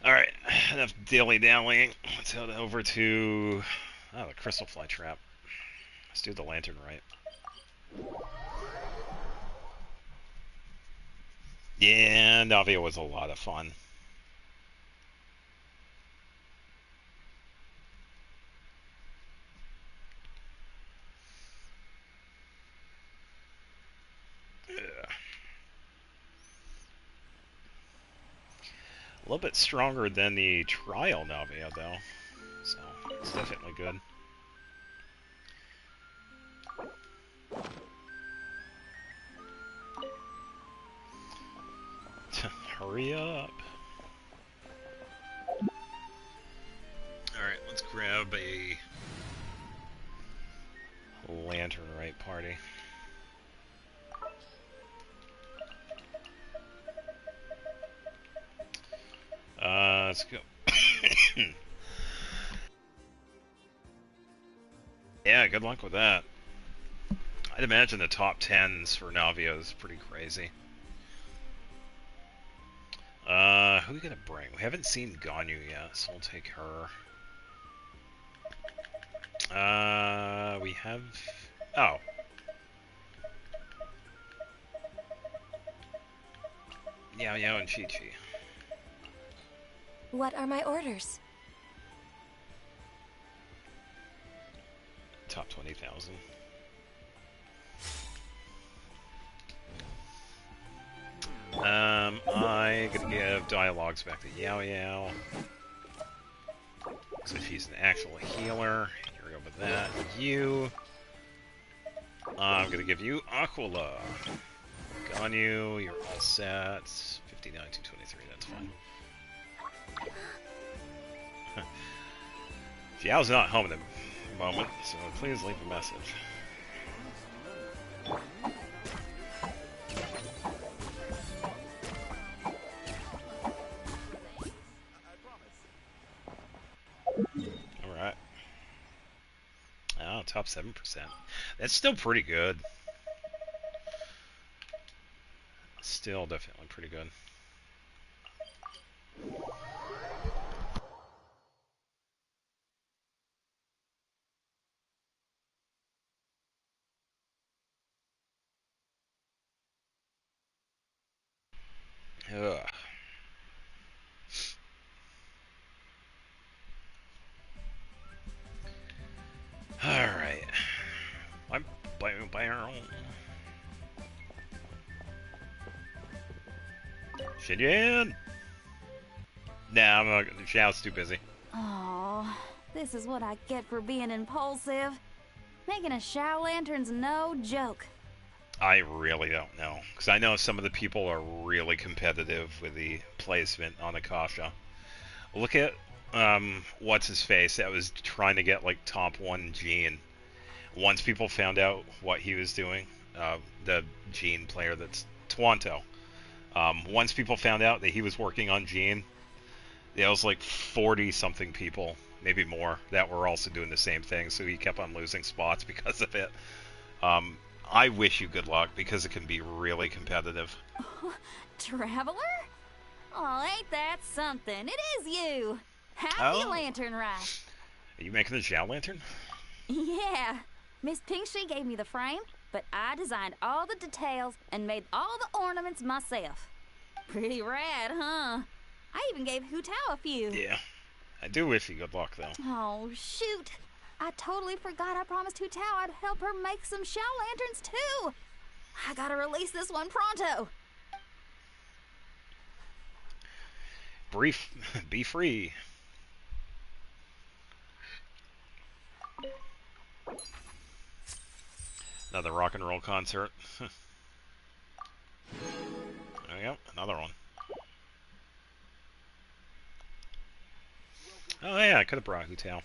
Alright, enough dilly-dallying. Let's head over to... Oh, the Crystal Fly Trap. Let's do the Lantern Rite. Yeah, Navia was a lot of fun. Ugh. A little bit stronger than the Trial Navia, though. So, it's definitely good. Hurry up. Alright, let's grab a Lantern Rite party. Let's go. Yeah, good luck with that. I'd imagine the top 10s for Navia is pretty crazy. Who are we gonna bring? We haven't seen Ganyu yet, so we'll take her. We have... Oh. Yao Yao and Chi Chi. What are my orders? Top 20,000. I gonna give dialogues back to Yao Yao. So she's an actual healer. Here we go with that. You. I'm gonna give you Aquila. On you, you're all set. 59 to 23, that's fine. Xiao's not home at the moment, so please leave a message. Alright. Oh, top 7%. That's still pretty good. Still definitely pretty good. Ugh. Alright. I'm Shinyan! Nah, I'm not. Xiao's too busy. Oh, this is what I get for being impulsive. Making a Shao Lantern's no joke. I really don't know. Because I know some of the people are really competitive with the placement on Akasha. Look at, what's-his-face that was trying to get, like, top 1 Gene. Once people found out what he was doing, the Gene player that's Twanto. Once people found out that he was working on Gene, there was like 40-something people, maybe more, that were also doing the same thing, so he kept on losing spots because of it. I wish you good luck, because it can be really competitive. Traveler? Oh, ain't that something? It is you! Happy Lantern Rite. Are you making the Xiao Lantern? Yeah. Miss Pinkshi gave me the frame, but I designed all the details and made all the ornaments myself. Pretty rad, huh? I even gave Hu Tao a few. Yeah. I do wish you good luck, though. Oh, shoot. I totally forgot I promised Hu Tao I'd help her make some Shao Lanterns, too. I gotta release this one pronto. Be free. Another rock and roll concert. There we go, another one. Oh yeah, I could have brought Hu Tao.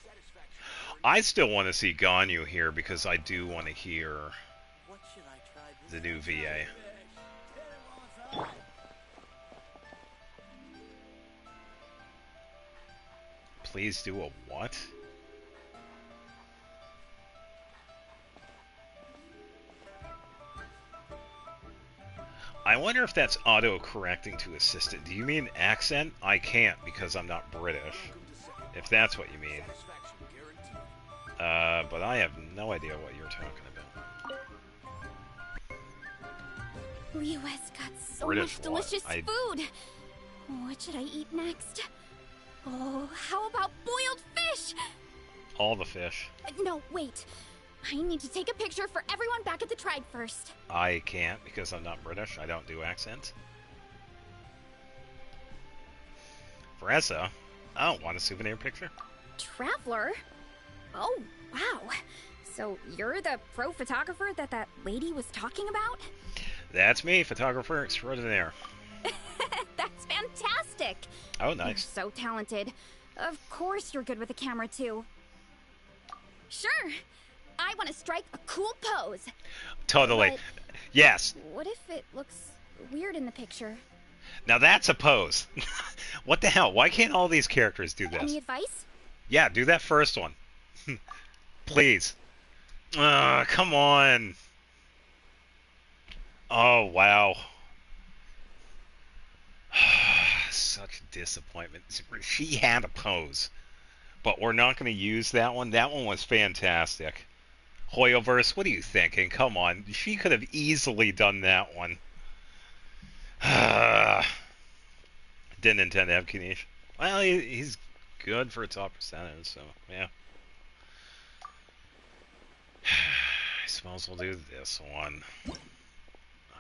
I still want to see Ganyu here because I do want to hear What should I try this the new VA. Please do a what? I wonder if that's auto-correcting to assistant. Do you mean accent? I can't because I'm not British. If that's what you mean. But I have no idea what you're talking about. Leo has got so British much delicious what? food. What should I eat next? Oh, how about boiled fish? All the fish. No, wait. I need to take a picture for everyone back at the tribe first. I can't because I'm not British. I don't do accents. Fressa? Oh, want a souvenir picture? Traveler? Oh, wow. So you're the pro photographer that lady was talking about? That's me, photographer extraordinaire. That's fantastic. Oh, nice. You're so talented. Of course you're good with a camera, too. Sure. I want to strike a cool pose. Totally. But yes. what if it looks weird in the picture? Now that's a pose. What the hell? Why can't all these characters do this? Any advice? Yeah, do that first one. Please. Come on. Oh, wow. Such disappointment. She had a pose, but we're not going to use that one. That one was fantastic. Hoyoverse, what are you thinking? Come on. She could have easily done that one. Didn't intend to have Kanish. Well, he's good for a top percentage, so yeah. I suppose we'll do this one.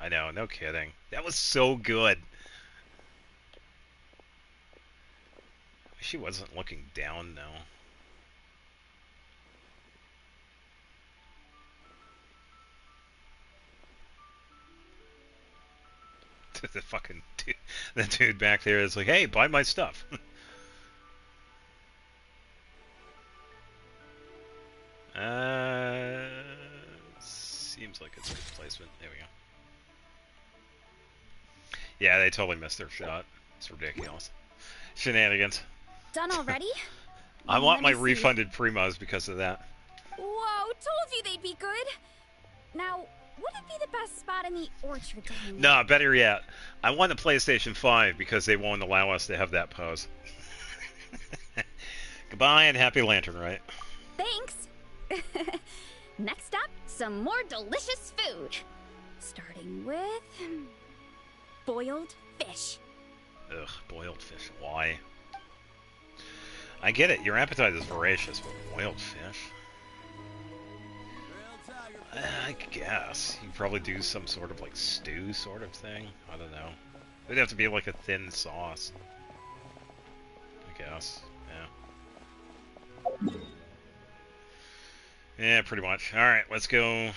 I know, no kidding. That was so good. She wasn't looking down, though. the fucking dude, the dude back there is like, hey, buy my stuff. Seems like it's a replacement. There we go. Yeah, they totally missed their shot. It's ridiculous. Shenanigans. Done already? I want my Let me see. refunded primos because of that. Whoa, told you they'd be good. Now, would it be the best spot in the orchard to hang No, out? better yet, I want a PlayStation 5 because they won't allow us to have that pose. Goodbye and happy lantern, right? Thanks. Next up, some more delicious food. Starting with boiled fish. Ugh, boiled fish. Why? I get it. Your appetite is voracious, but boiled fish? I guess. You probably do some sort of like stew sort of thing. I don't know. It'd have to be like a thin sauce. I guess. Yeah. Yeah, pretty much. Alright, let's go.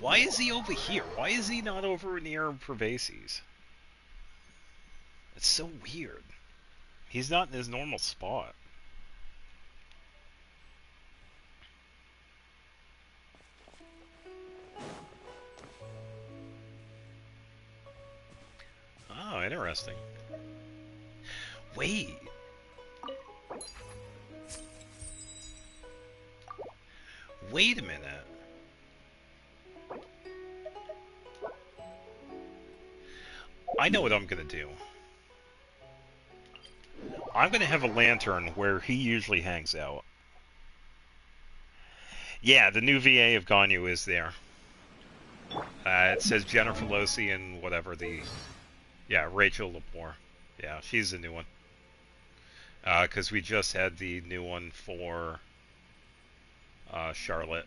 Why is he over here? Why is he not over near Pervases? It's so weird. He's not in his normal spot. Oh, interesting. Wait. Wait a minute. I know what I'm gonna do. I'm gonna have a lantern where he usually hangs out. Yeah, the new VA of Ganyu is there. It says Jennifer Losi and whatever the... Yeah, Rachel Lepore. Yeah, she's the new one. Because we just had the new one for Charlotte.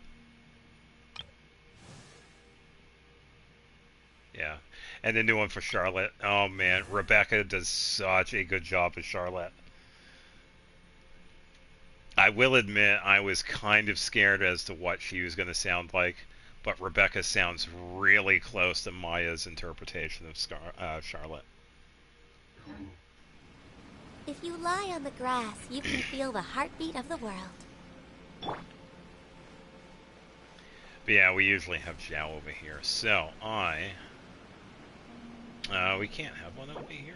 Yeah, and the new one for Charlotte. Oh man, Rebecca does such a good job as Charlotte. I will admit I was kind of scared as to what she was going to sound like, but Rebecca sounds really close to Maya's interpretation of Charlotte. If you lie on the grass, you can feel the heartbeat of the world. But yeah, we usually have Zhao over here, so we can't have one over here.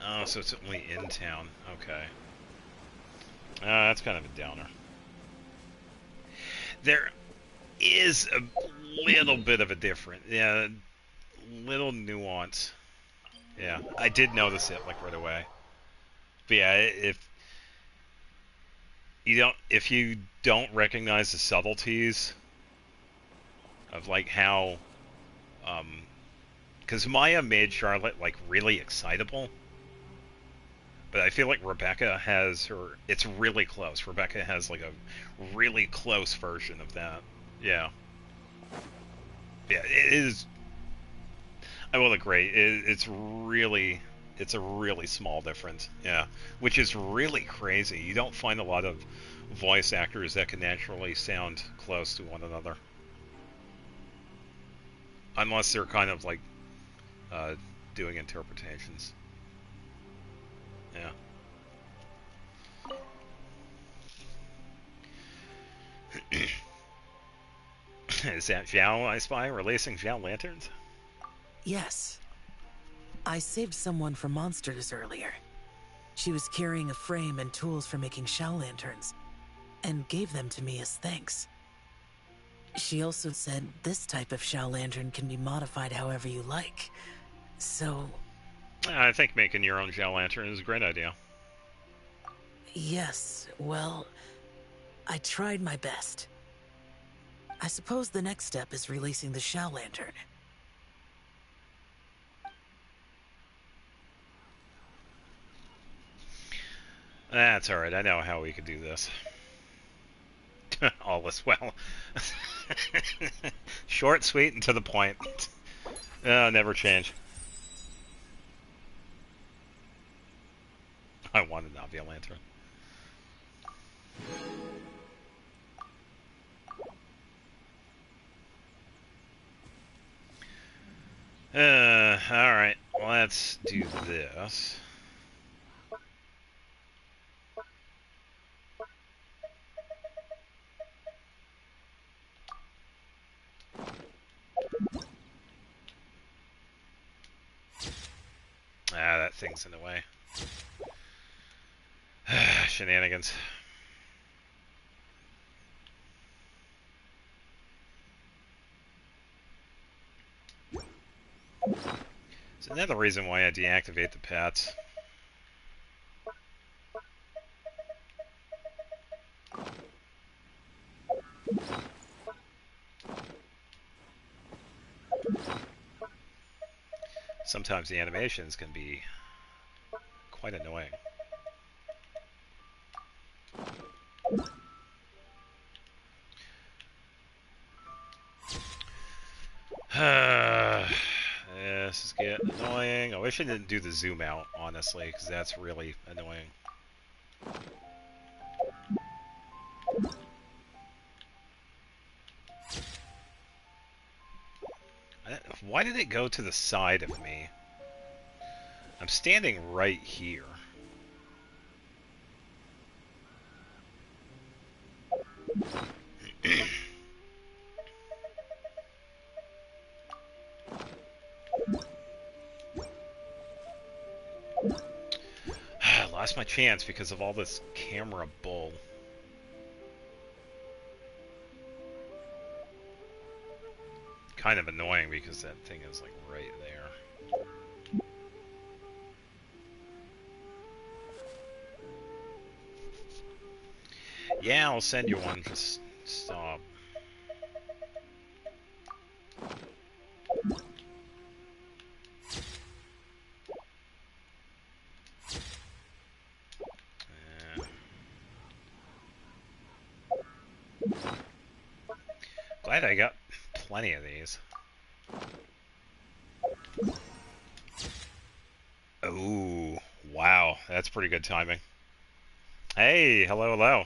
Oh, so it's only in town. Okay. That's kind of a downer. There is a little bit of a difference. Yeah, little nuance. Yeah, I did notice it like right away. But yeah, if you don't recognize the subtleties of like how, because Maya made Charlotte like really excitable. But I feel like Rebecca has her... It's really close. Rebecca has, like, a really close version of that. Yeah. Yeah, it is... I will agree. It's really... It's a really small difference. Yeah. Which is really crazy. You don't find a lot of voice actors that can naturally sound close to one another. Unless they're kind of, like, doing interpretations. Yeah. Is that Zhao I spy releasing Zhao lanterns? Yes. I saved someone from monsters earlier. She was carrying a frame and tools for making shell lanterns, and gave them to me as thanks. She also said this type of shell lantern can be modified however you like. So... I think making your own Zhao lantern is a great idea. Yes, well, I tried my best. I suppose the next step is releasing the shell lantern. That's alright, I know how we could do this. All is well. Short, sweet, and to the point. Never change. I want an Navia lantern. Alright, let's do this. Ah, that thing's in the way. Shenanigans. So another reason why I deactivate the pets. Sometimes the animations can be quite annoying. This is getting annoying. I wish I didn't do the zoom out, honestly, because that's really annoying. Why did it go to the side of me? I'm standing right here. I lost my chance because of all this camera bull. Kind of annoying because that thing is like right there. Yeah, I'll send you one. Just stop. Glad I got plenty of these. Oh, wow. That's pretty good timing. Hey, hello, hello.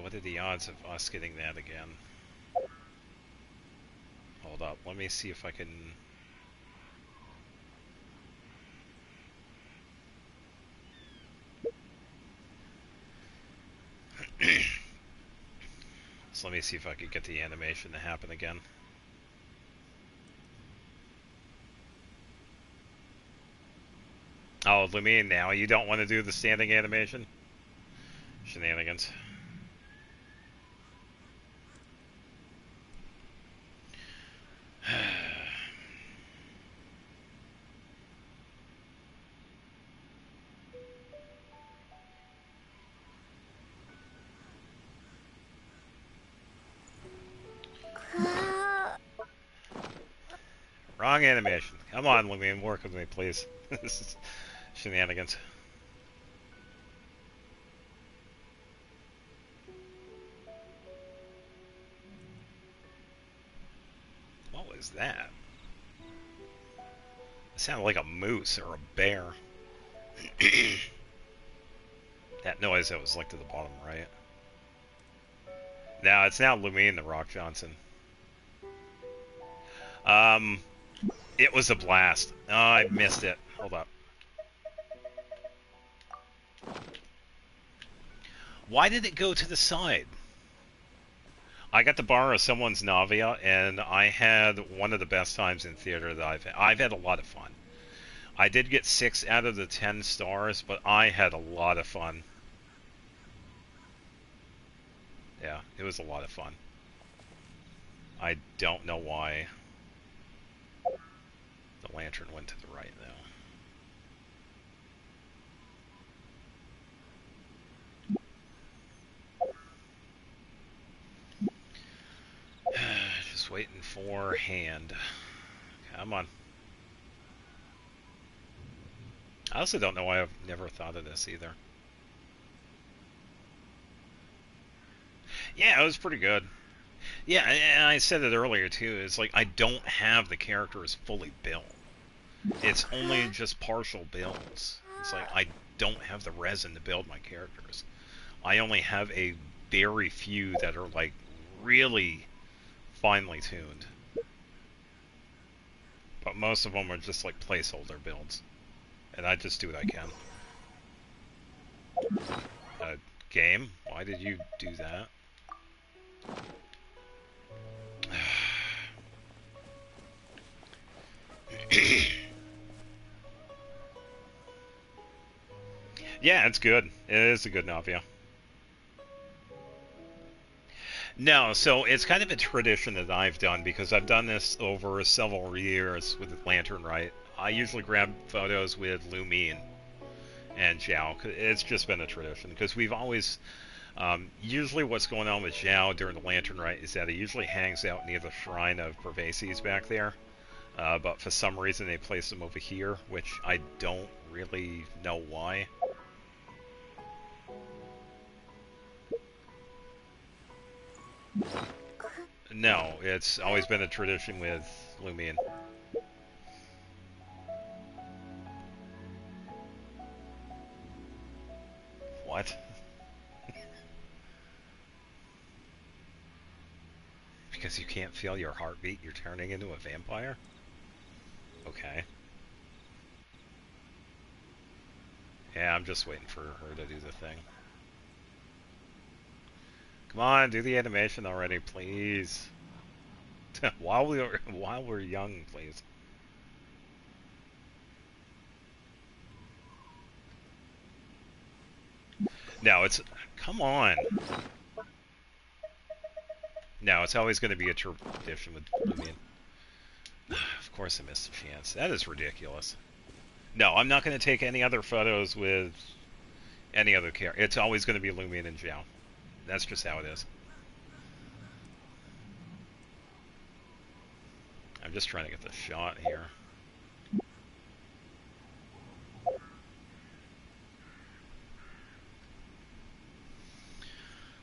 What are the odds of us getting that again? Hold up, let me see if I can... So let me see if I could get the animation to happen again. Oh, Lumine, now you don't want to do the standing animation? Shenanigans. Wrong animation. Come on, Lumine, work with me, please. This is shenanigans. What was that? It sounded like a moose or a bear. That noise that was like to the bottom right. Now it's now Lumine the Rock Johnson. It was a blast. Oh, I missed it. Hold up. Why did it go to the side? I got to borrow someone's Navia, and I had one of the best times in theater that I've had. I've had a lot of fun. I did get 6 out of the 10 stars, but I had a lot of fun. Yeah, it was a lot of fun. I don't know why the lantern went to the right, though. Just waiting for hand. Come on. I also don't know why I've never thought of this either. Yeah, it was pretty good. Yeah, and I said it earlier too. It's like I don't have the characters fully built. It's only just partial builds. It's like I don't have the resin to build my characters. I only have a very few that are like really finely tuned. But most of them are just like placeholder builds. And I just do what I can. Game? Why did you do that? Yeah, it's good. It is a good novia. No, so it's kind of a tradition that I've done because I've done this over several years with Lantern Rite. I usually grab photos with Lumine and Zhao. It's just been a tradition because we've always... usually what's going on with Zhao during the Lantern Rite is that he usually hangs out near the Shrine of Pervases back there. But for some reason they place him over here, which I don't really know why. No, it's always been a tradition with Lumine. What? Because you can't feel your heartbeat, you're turning into a vampire? Okay. Yeah, I'm just waiting for her to do the thing. Come on, do the animation already, please. while we're young, please. No, it's... Come on. No, it's always going to be a tradition with Lumion. Of course I missed a chance. That is ridiculous. No, I'm not going to take any other photos with any other character. It's always going to be Lumion and Zhao. That's just how it is. I'm just trying to get the shot here.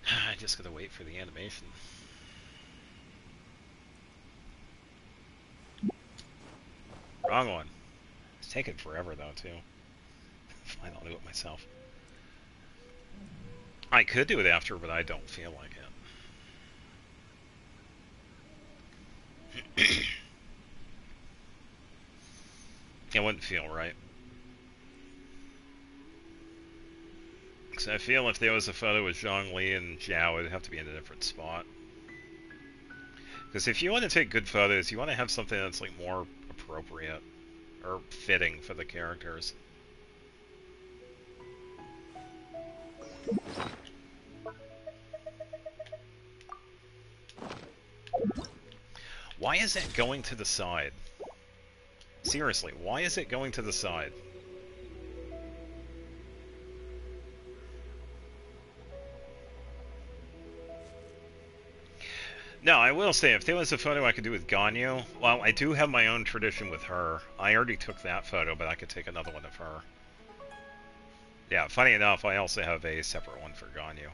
I just gotta wait for the animation. Wrong one. It's taking forever though too. Fine, I'll do it myself. I could do it after, but I don't feel like it. It wouldn't feel right. Because I feel if there was a photo with Zhongli and Zhao, it'd have to be in a different spot. Because if you want to take good photos, you want to have something that's like more appropriate or fitting for the characters. Why is it going to the side? Seriously, why is it going to the side? No, I will say, if there was a photo I could do with Ganyu, well, I do have my own tradition with her. I already took that photo, but I could take another one of her. Yeah, funny enough, I also have a separate one for Ganyu.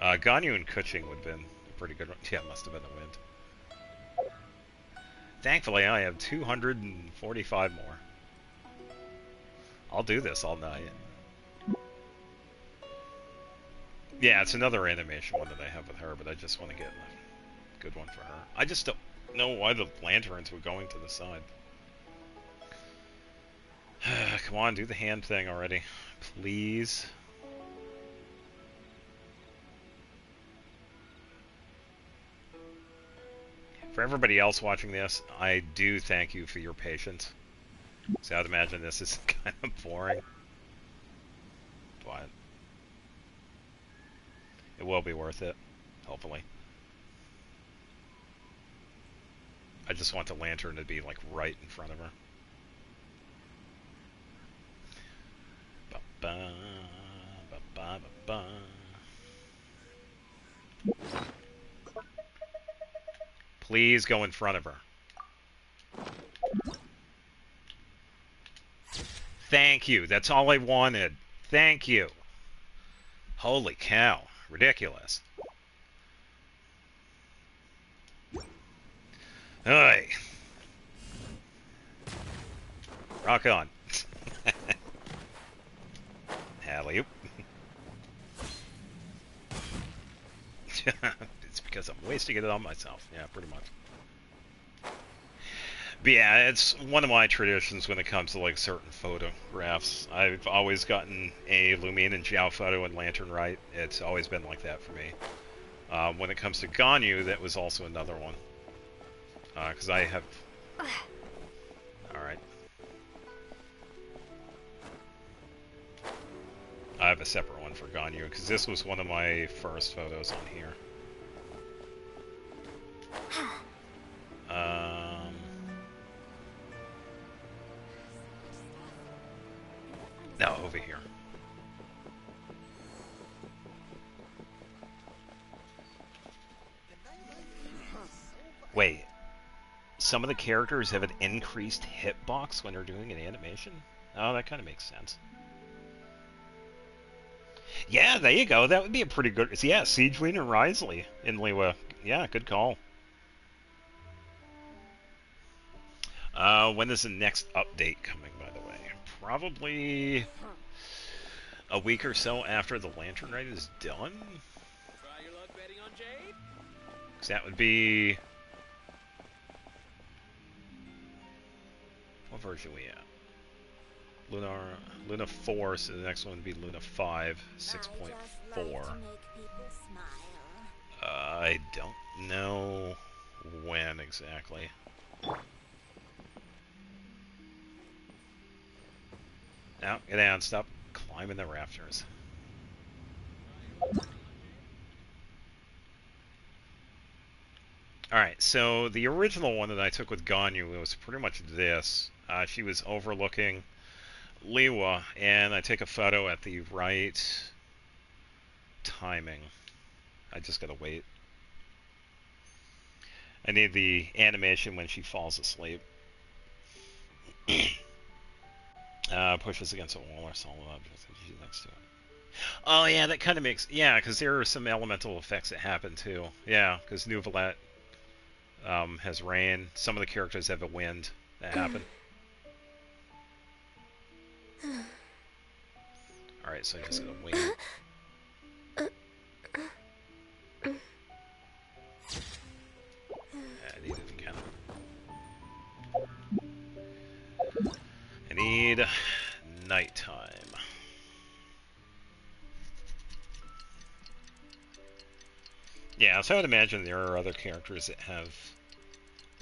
Ganyu and Kuching would have been a pretty good one. Yeah, it must have been a wind. Thankfully, I have 245 more. I'll do this all night. Yeah, it's another animation one that I have with her, but I just want to get a good one for her. I just don't know why the lanterns were going to the side. Come on, do the hand thing already. Please. For everybody else watching this, I do thank you for your patience. So I'd imagine this is kind of boring. But it will be worth it, hopefully. I just want the lantern to be like right in front of her. Ba-ba, ba-ba, ba-ba. Please go in front of her. Thank you. That's all I wanted. Thank you. Holy cow. Ridiculous. Hey. Rock on. Alley-oop. It's because I'm wasting it on myself. Yeah, pretty much. But yeah, it's one of my traditions when it comes to like certain photographs. I've always gotten a Lumine and Jiao photo and Lantern Rite. It's always been like that for me. When it comes to Ganyu, that was also another one. Because I have... Alright. I have a separate one for Ganyu, because this was one of my first photos on here. No, over here. Wait. Some of the characters have an increased hitbox when they're doing an animation? Oh, that kind of makes sense. Yeah, there you go. That would be a pretty good... Yeah, Siegeling and Risley in Liwa. Yeah, good call. When is the next update coming, by the way? Probably a week or so after the Lantern Rite is done. Try your luck betting on Jade? 'Cause that would be... What version are we at? Luna 4, so the next one would be Luna 5, 6.4. I don't know when exactly. Now, get down, stop climbing the rafters. Alright, so the original one that I took with Ganyu was pretty much this. She was overlooking Liwa, and I take a photo at the right timing. I just gotta wait. I need the animation when she falls asleep. Pushes against a wall or solid object next to it. Oh yeah, that kind of makes... Yeah, because there are some elemental effects that happen too. Yeah, because Nouvelet has rain. Some of the characters have a wind that happen. Alright, so I just gotta wait. I need it again. I need nighttime. Yeah, so I would imagine there are other characters that have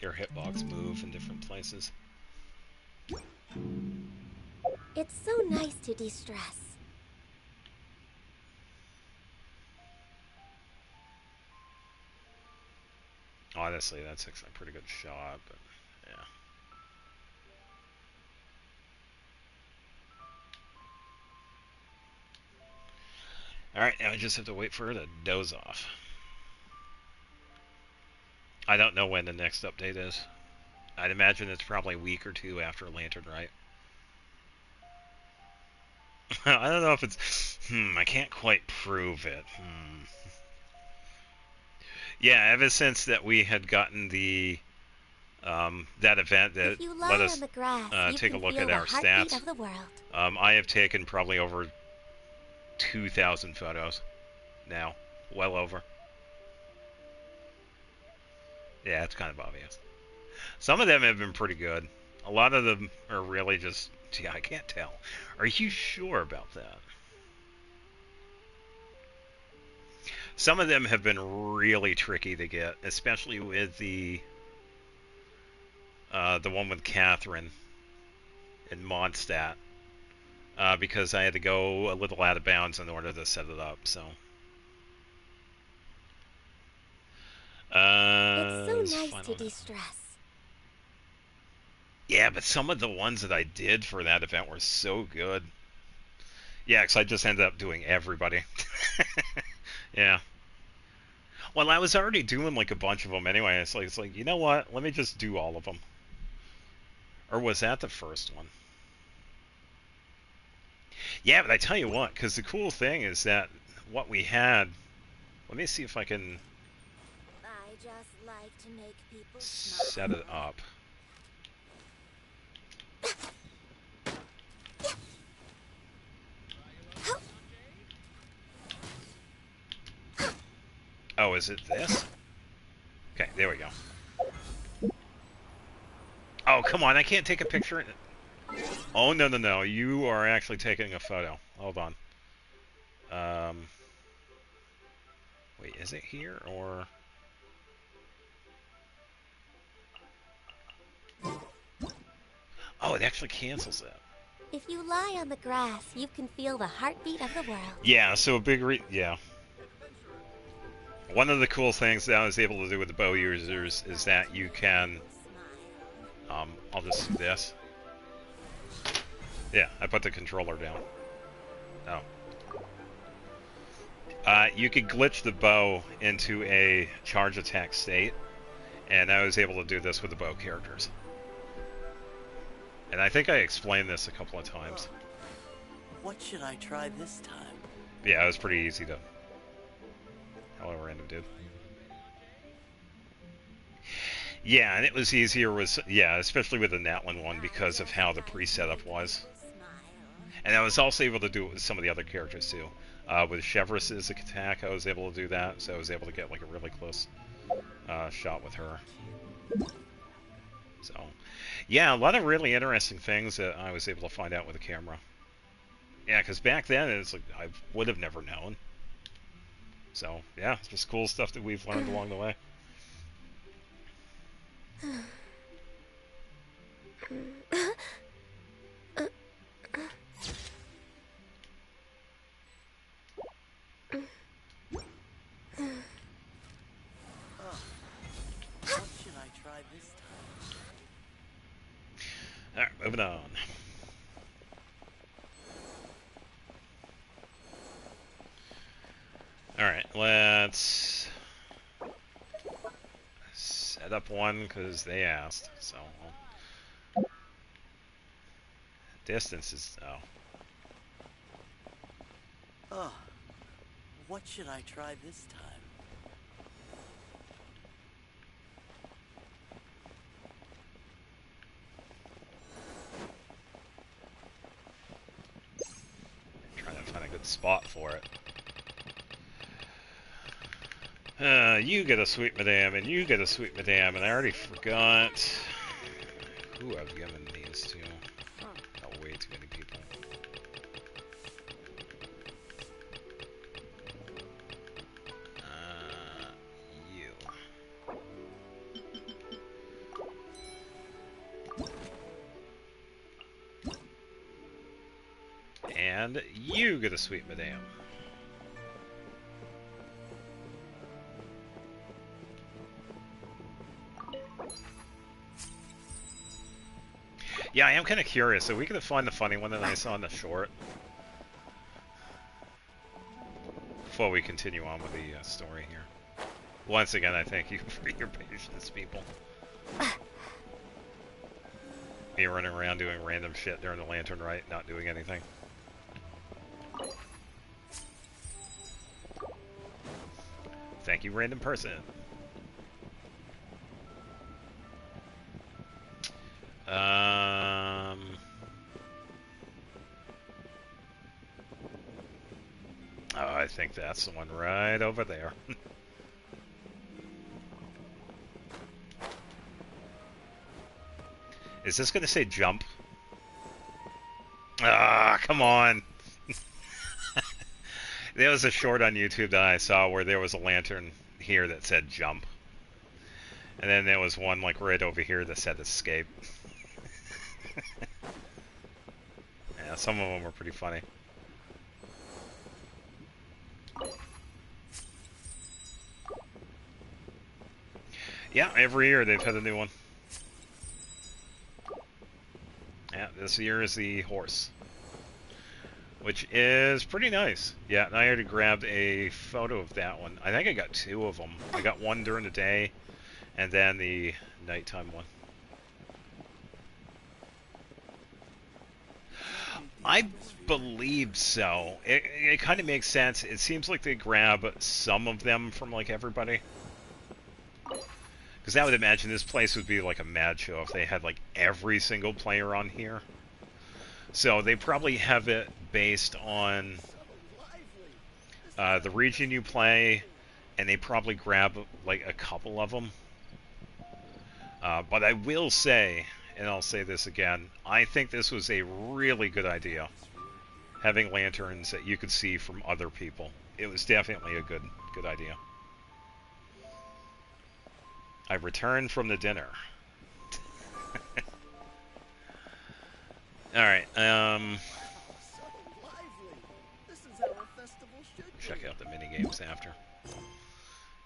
their hitbox move in different places. It's so nice to de-stress. Honestly, that's actually a pretty good shot, but yeah. Alright, now I just have to wait for her to doze off. I don't know when the next update is. I'd imagine it's probably a week or two after Lantern Rite. I don't know if it's... I can't quite prove it. Yeah, ever since that we had gotten the... that event that let us take a look at our stats, I have taken probably over 2,000 photos now. Well over. Yeah, it's kind of obvious. Some of them have been pretty good. A lot of them are really just... Yeah, I can't tell. Are you sure about that? Some of them have been really tricky to get, especially with the one with Catherine in Mondstadt, because I had to go a little out of bounds in order to set it up. So. It's so nice to de-stress. Yeah, but some of the ones that I did for that event were so good. Yeah, because I just ended up doing everybody. Yeah. Well, I was already doing like a bunch of them anyway. It's like, you know what? Let me just do all of them. Or was that the first one? Yeah, but I tell you what, because the cool thing is that what we had... Let me see if I can set it up. Oh, is it this? Okay, there we go. Oh, come on, I can't take a picture. Oh, no, no, no. You are actually taking a photo. Hold on. Wait, is it here, or... Oh, it actually cancels it. If you lie on the grass, you can feel the heartbeat of the world. Yeah, so a big yeah. One of the cool things that I was able to do with the bow users is that you can... I'll just do this. Yeah, I put the controller down. Oh. You could glitch the bow into a charge attack state, and I was able to do this with the bow characters. And I think I explained this a couple of times. What should I try this time? Yeah, it was pretty easy to... Hello, random dude. Yeah, and it was easier with... Yeah, especially with the Natlin one because of how the pre-setup was. And I was also able to do it with some of the other characters too. With Chevrous's attack, I was able to do that, so I was able to get like a really close shot with her. So, yeah, a lot of really interesting things that I was able to find out with the camera. Yeah, because back then it's like I would have never known. So, yeah, it's just cool stuff that we've learned along the way. Alright, moving on. Alright, let's set up one because they asked. So, distance is... Oh, what should I try this time? Trying to find a good spot for it. You get a sweet madame, and you get a sweet madame, and I already forgot who I've given these to. Oh, way too many people. You. And you get a sweet madame. Yeah, I am kind of curious. So we could find the funny one that I saw in the short before we continue on with the story here. Once again, I thank you for your patience, people. Me running around doing random shit during the Lantern Rite, not doing anything. Thank you, random person. Oh, I think that's the one right over there. Is this going to say jump? Ah, come on. There was a short on YouTube that I saw where there was a lantern here that said jump. And then there was one like right over here that said escape. Yeah, some of them were pretty funny. Yeah, every year they've had a new one. Yeah, this year is the horse, which is pretty nice. Yeah, and I already grabbed a photo of that one. I think I got two of them. I got one during the day, and then the nighttime one. I believe so. It kind of makes sense. It seems like they grab some of them from like everybody. Because I would imagine this place would be like a mad show if they had like every single player on here. So they probably have it based on the region you play and they probably grab like a couple of them. But I will say, and I'll say this again, I think this was a really good idea, having lanterns that you could see from other people. It was definitely a good idea. I returned from the dinner. All right. Check out the mini games after.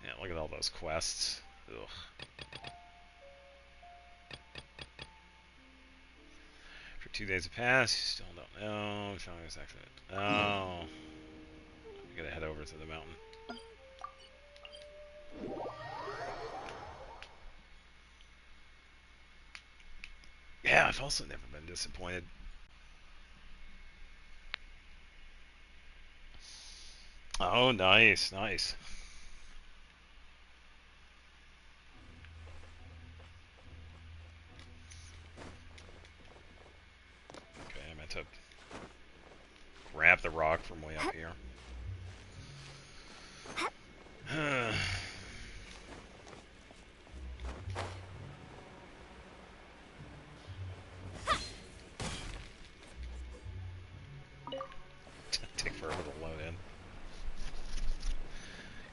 Yeah, look at all those quests. Ugh. For 2 days have passed, you still don't know. Oh. I gotta head over to the mountain. Yeah, I've also never been disappointed. Oh, nice, nice. Okay, I meant to grab the rock from way up here. Take forever to load in.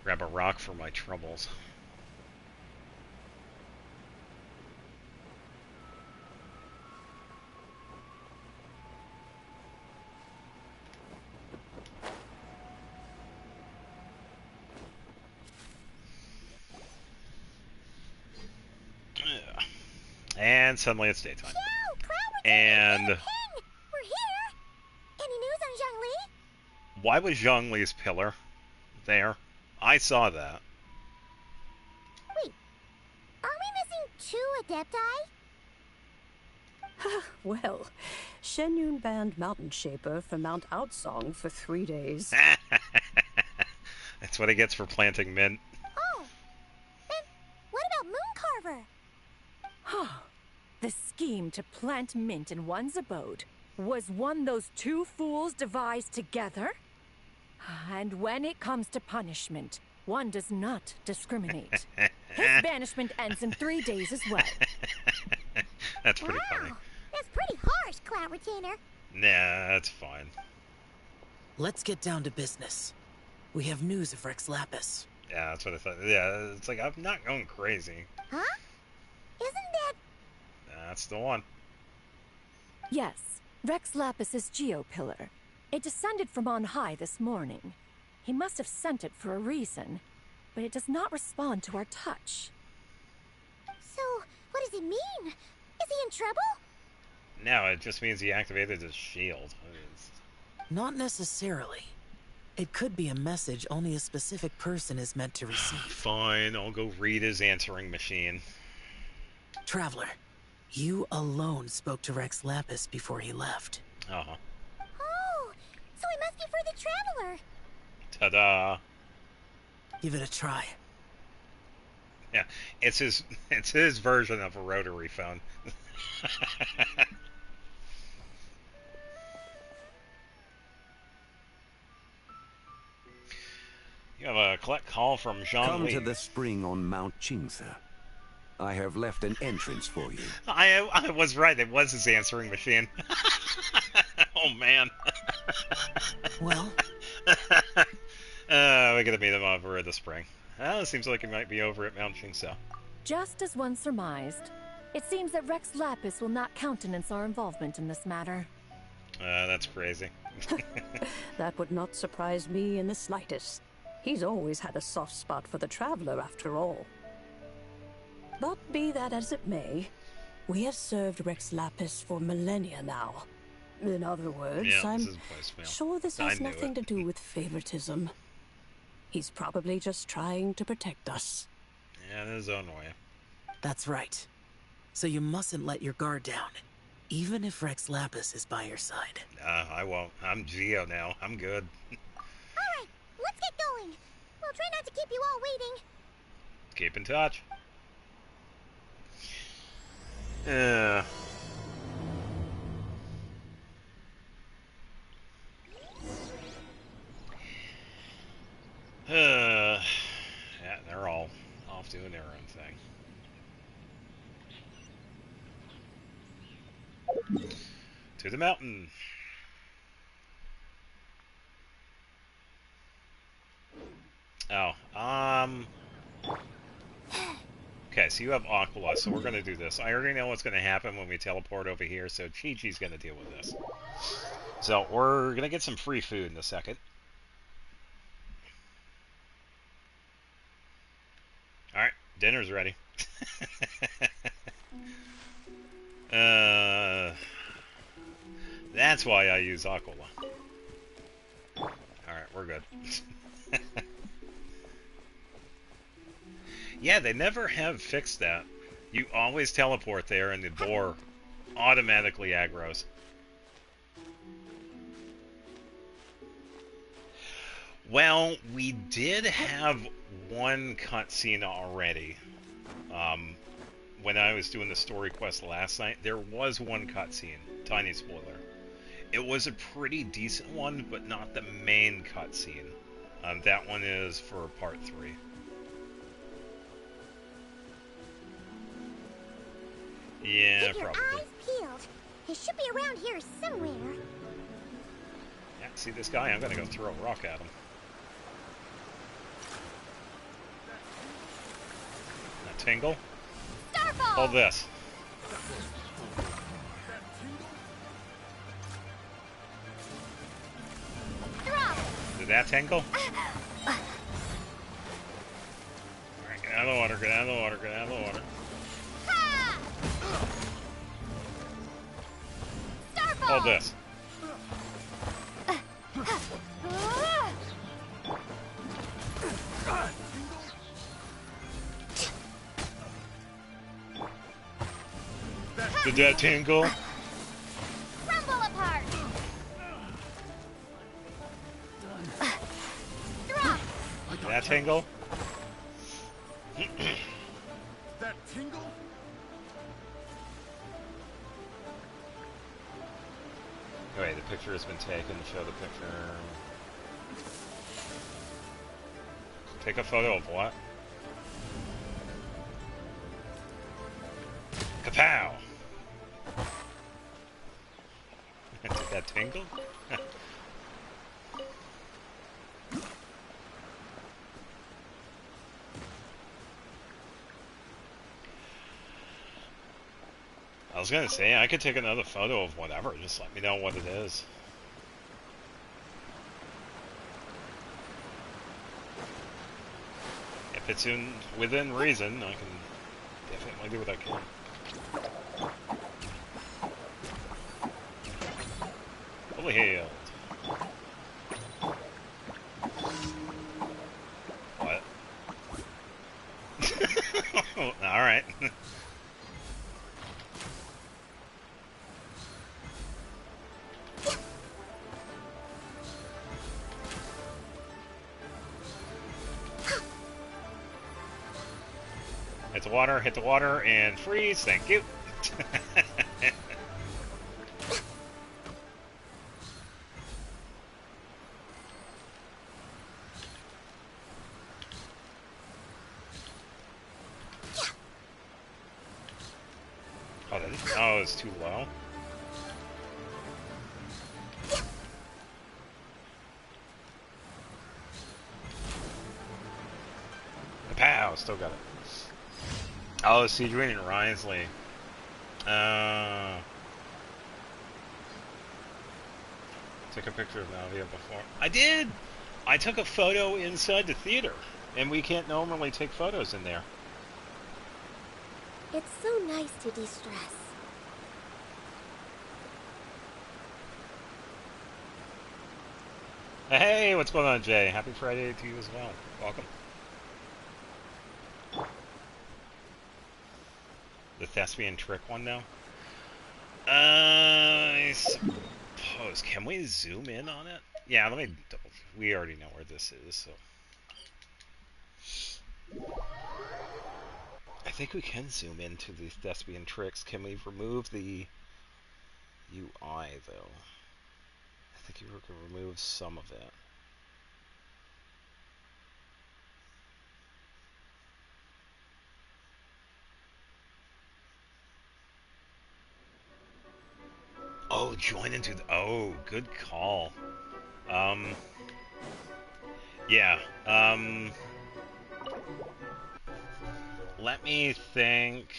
Grab a rock for my troubles. And suddenly it's daytime. And We're here. Any news on Zhongli? why was Zhongli's pillar there? I saw that. Wait, are we missing 2 adepti? Well, Shen Yun banned Mountain Shaper from Mount Outsong for 3 days. That's what he gets for planting mint. Oh, then what about Mooncarver? The scheme to plant mint in one's abode was one those 2 fools devised together? And when it comes to punishment, one does not discriminate. His banishment ends in 3 days as well. That's pretty funny. That's pretty harsh, Cloud Retainer. Nah, that's fine. Let's get down to business. We have news of Rex Lapis. Yeah, that's what I thought. Yeah, it's like, I'm not going crazy. Huh? Isn't that... That's the one. Yes, Rex Lapis's Geopillar. It descended from on high this morning. He must have sent it for a reason, but it does not respond to our touch. So, what does it mean? Is he in trouble? No, it just means he activated his shield. Not necessarily. It could be a message only a specific person is meant to receive. Fine, I'll go read his answering machine. Traveler, you alone spoke to Rex Lapis before he left. Uh-huh. Oh, so it must be for the Traveler. Ta-da! Give it a try. Yeah, it's his version of a rotary phone. You have a collect call from Jean Come Lee. to the spring on Mount Qingse. I have left an entrance for you. I was right. It was his answering machine. Oh man. Well, we're gonna meet him over at the spring. It seems like he might be over at Mount Qingse. Just as one surmised, it seems that Rex Lapis will not countenance our involvement in this matter. That's crazy. That would not surprise me in the slightest. He's always had a soft spot for the Traveler, after all. But be that as it may, we have served Rex Lapis for millennia now. In other words, Yeah, I'm this is voicemail. sure this I has knew nothing it. to do with favoritism. He's probably just trying to protect us. Yeah, in his own way. that's right. So you mustn't let your guard down, even if Rex Lapis is by your side. I won't. I'm Geo now. I'm good. Alright, let's get going. We'll try not to keep you all waiting. Keep in touch. Yeah. off doing their own thing. To the mountain. Oh, okay, so you have Aquila, so we're gonna do this. I already know what's gonna happen when we teleport over here, so Chi-Chi's gonna deal with this. So we're gonna get some free food in a second. Alright, dinner's ready. That's why I use Aquila. Alright, we're good. Yeah, they never have fixed that. You always teleport there and the boar automatically aggros. Well, we did have one cutscene already. When I was doing the story quest last night, there was one cutscene. Tiny spoiler. It was a pretty decent one, but not the main cutscene. That one is for part 3. Yeah, Keep your probably. eyes peeled. He should be around here somewhere. Yeah, see this guy? I'm gonna go throw a rock at him. That tingle? Starfall! Hold this. Drop! Did that tingle? Alright, get out of the water, get out of the water, get out of the water. Ha! Starfall! Hold this. Did that tingle? Crumble apart! Drop! Did that tingle? That tingle? Wait, the picture has been taken. Show the picture. Take a photo of what? Kapow! Did that tingle? I was gonna say, I could take another photo of whatever, just let me know what it is. If it's within reason, I can definitely do what I can. Fully healed. What? Alright. Hit the water, and freeze, thank you. Oh, it's too low. Pow, still got it. Oh, Seedwing and Risley. Took a picture of Navia before. I did! I took a photo inside the theater, and we can't normally take photos in there. It's so nice to de-stress. Hey, what's going on, Jay? Happy Friday to you as well. Welcome. The thespian trick one now? I suppose. Can we zoom in on it? Yeah, let me double. We already know where this is, so. I think we can zoom into the thespian tricks. Can we remove the UI, though? I think you can remove some of it. I join into the... Oh, good call. Yeah. Let me think...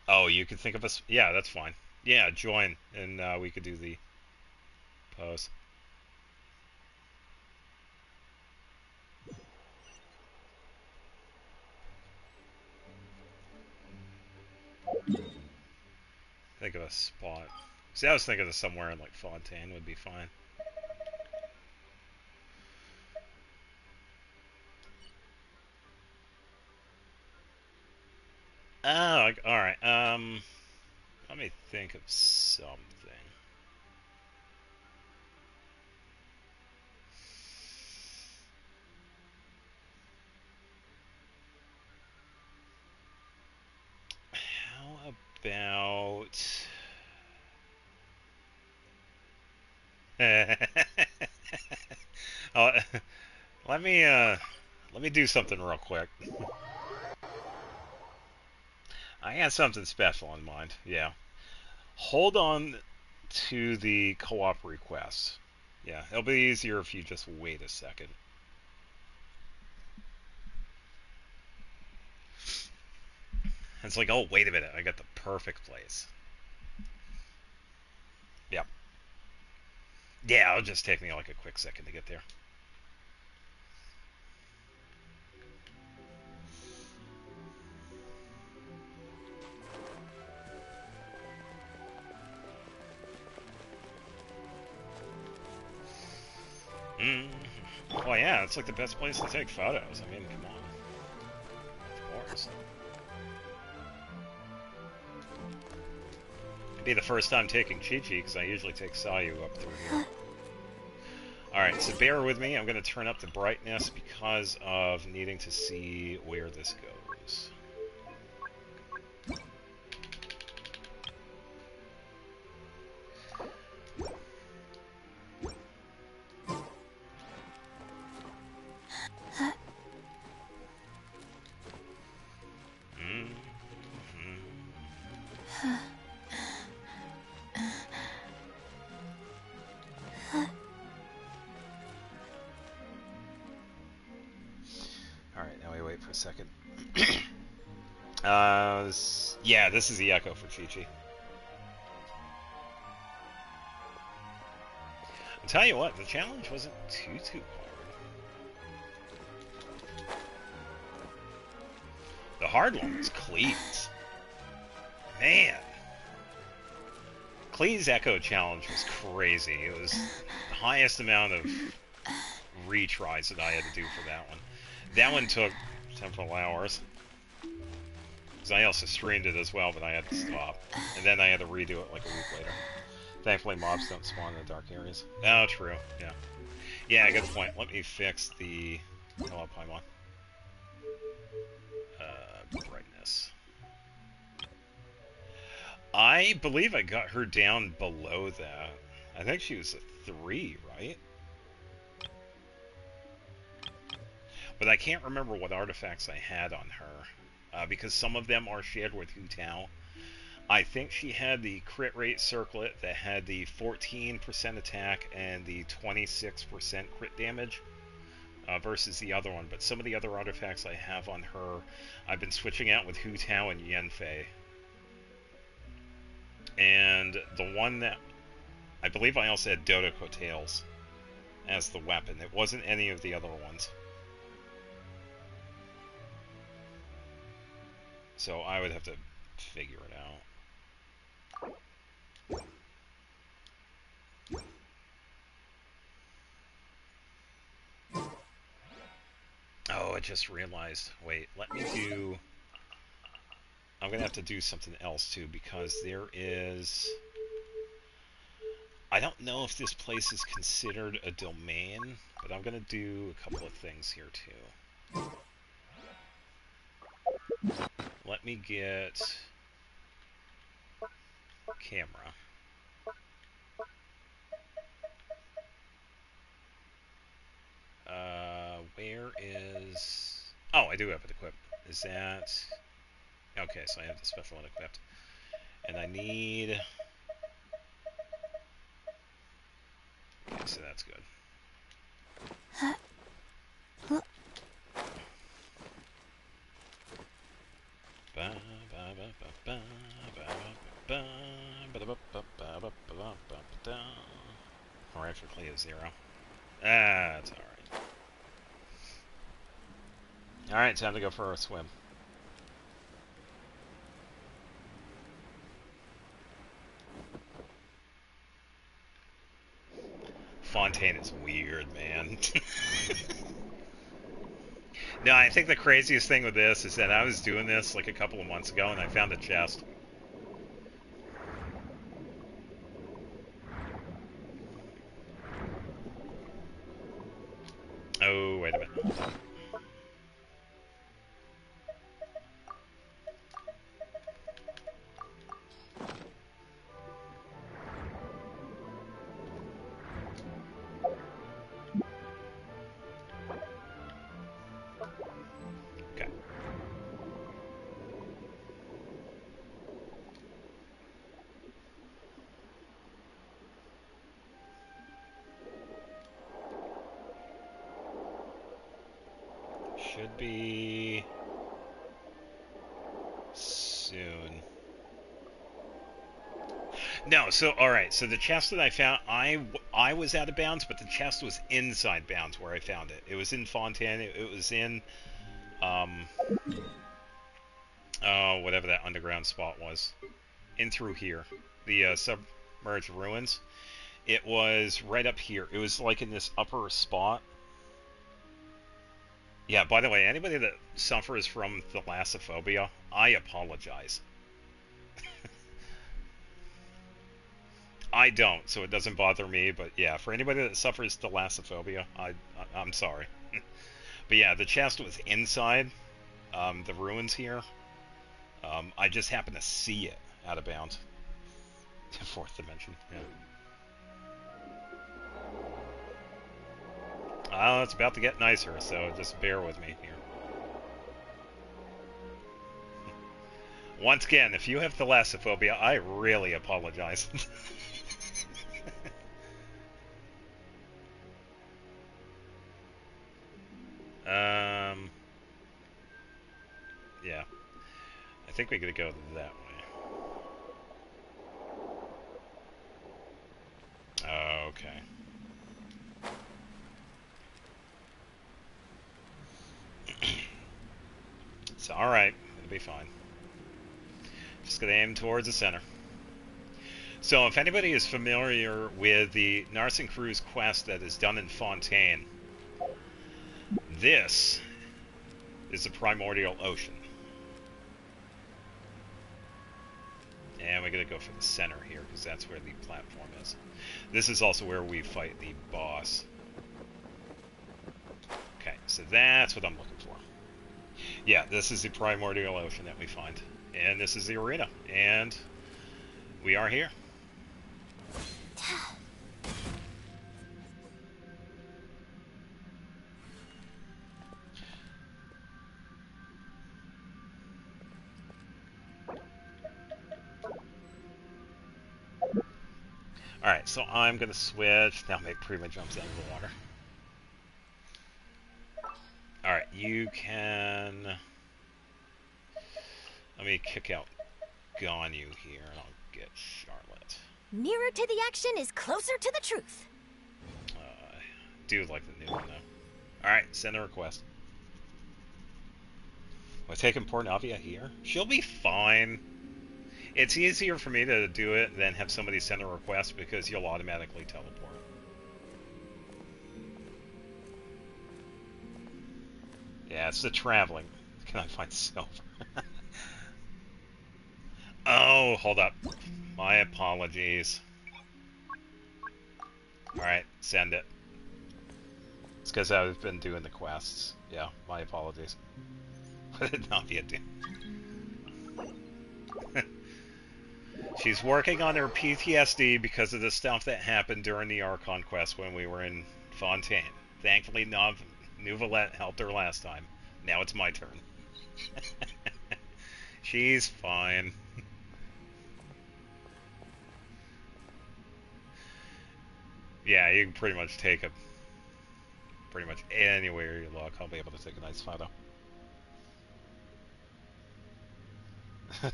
Oh, you could think of us... Yeah, that's fine. Yeah, join, and we could do the pose. Think of a spot. See, I was thinking of somewhere in, like, Fontaine would be fine. Oh, alright. Let me think of something. How about... Oh, let me do something real quick. I had something special in mind. Yeah. Hold on to the co-op request. Yeah, it'll be easier if you just wait a second. It's like, oh, wait a minute, I got the perfect place. Yep. Yeah, it'll just take me like a quick second to get there. Well, yeah, it's like the best place to take photos. I mean, come on. Of course. It'd be the first time taking Chi-Chi, because I usually take Sayu up through here. Alright, so bear with me. I'm going to turn up the brightness because of needing to see where this goes. Alright, now we wait for a second. Yeah, this is the echo for Chi-Chi. I'll tell you what, the challenge wasn't too hard. The hard one was Clee's. Man. Clee's Echo Challenge was crazy. It was the highest amount of retries that I had to do for that one. That one took several hours. Because I also streamed it as well, but I had to stop. And then I had to redo it like a week later. Thankfully, mobs don't spawn in the dark areas. Oh, true. Yeah. Yeah, good point. Let me fix the... Hello, Paimon. Brightness. I believe I got her down below that. I think she was a 3, right? But I can't remember what artifacts I had on her. Because some of them are shared with Hu Tao. I think she had the crit rate circlet that had the 14% attack and the 26% crit damage versus the other one. But some of the other artifacts I have on her, I've been switching out with Hu Tao and Yanfei. And the one that... I believe I also had Dodoko Tails as the weapon. It wasn't any of the other ones. So I would have to figure it out. Oh, I just realized. Wait, let me do... I'm going to have to do something else, too, because there is... I don't know if this place is considered a domain, but I'm going to do a couple of things here, too. Let me get... camera. Where is... Oh, I do have it equipped. Is that... Okay, so I have the special one equipped. And I need... Okay, so that's good. Horrifically a 0. That's alright. Alright, time to go for a swim. Fontaine is weird, man. No, I think the craziest thing with this is that I was doing this like a couple of months ago and I found a chest. Oh, wait a minute. Hold on. Okay. Should be soon. No, so alright, so the chest that I found, I was out of bounds, but the chest was inside bounds where I found it. It was in Fontaine, it was in, oh, whatever that underground spot was. In through here. The submerged ruins. It was right up here. It was like in this upper spot. Yeah, by the way, anybody that suffers from thalassophobia, I apologize. I don't, so it doesn't bother me, but yeah, for anybody that suffers thalassophobia, I'm sorry. But yeah, the chest was inside the ruins here. I just happened to see it out of bounds. Fourth dimension, yeah. It's about to get nicer, so just bear with me here. Once again, if you have thalassophobia, I really apologize. Yeah. I think we gotta go that way. Okay. It's alright. It'll be fine. Just gonna aim towards the center. So if anybody is familiar with the Narsen Crew's quest that is done in Fontaine, this is the primordial ocean. And we gotta go for the center here, because that's where the platform is. This is also where we fight the boss. Okay, so that's what I'm looking for. Yeah, this is the primordial ocean that we find. And this is the arena. And we are here. Alright, so I'm going to switch. Now make Prima jumps out of the water. Alright, you can... Let me kick out Ganyu here, and I'll get Charlotte. Nearer to the action is closer to the truth. Do like the new one, though. Alright, send a request. Will I take important Avia here? She'll be fine. It's easier for me to do it than have somebody send a request because you'll automatically teleport. Yeah, it's the traveling. Can I find silver? Oh, hold up. My apologies. Alright, send it. It's because I've been doing the quests. Yeah, my apologies. What did Navia do? She's working on her PTSD because of the stuff that happened during the Archon quest when we were in Fontaine. Thankfully, Nouvelette helped her last time. Now it's my turn. She's fine. Yeah, you can pretty much take it pretty much anywhere you look. I'll be able to take a nice photo.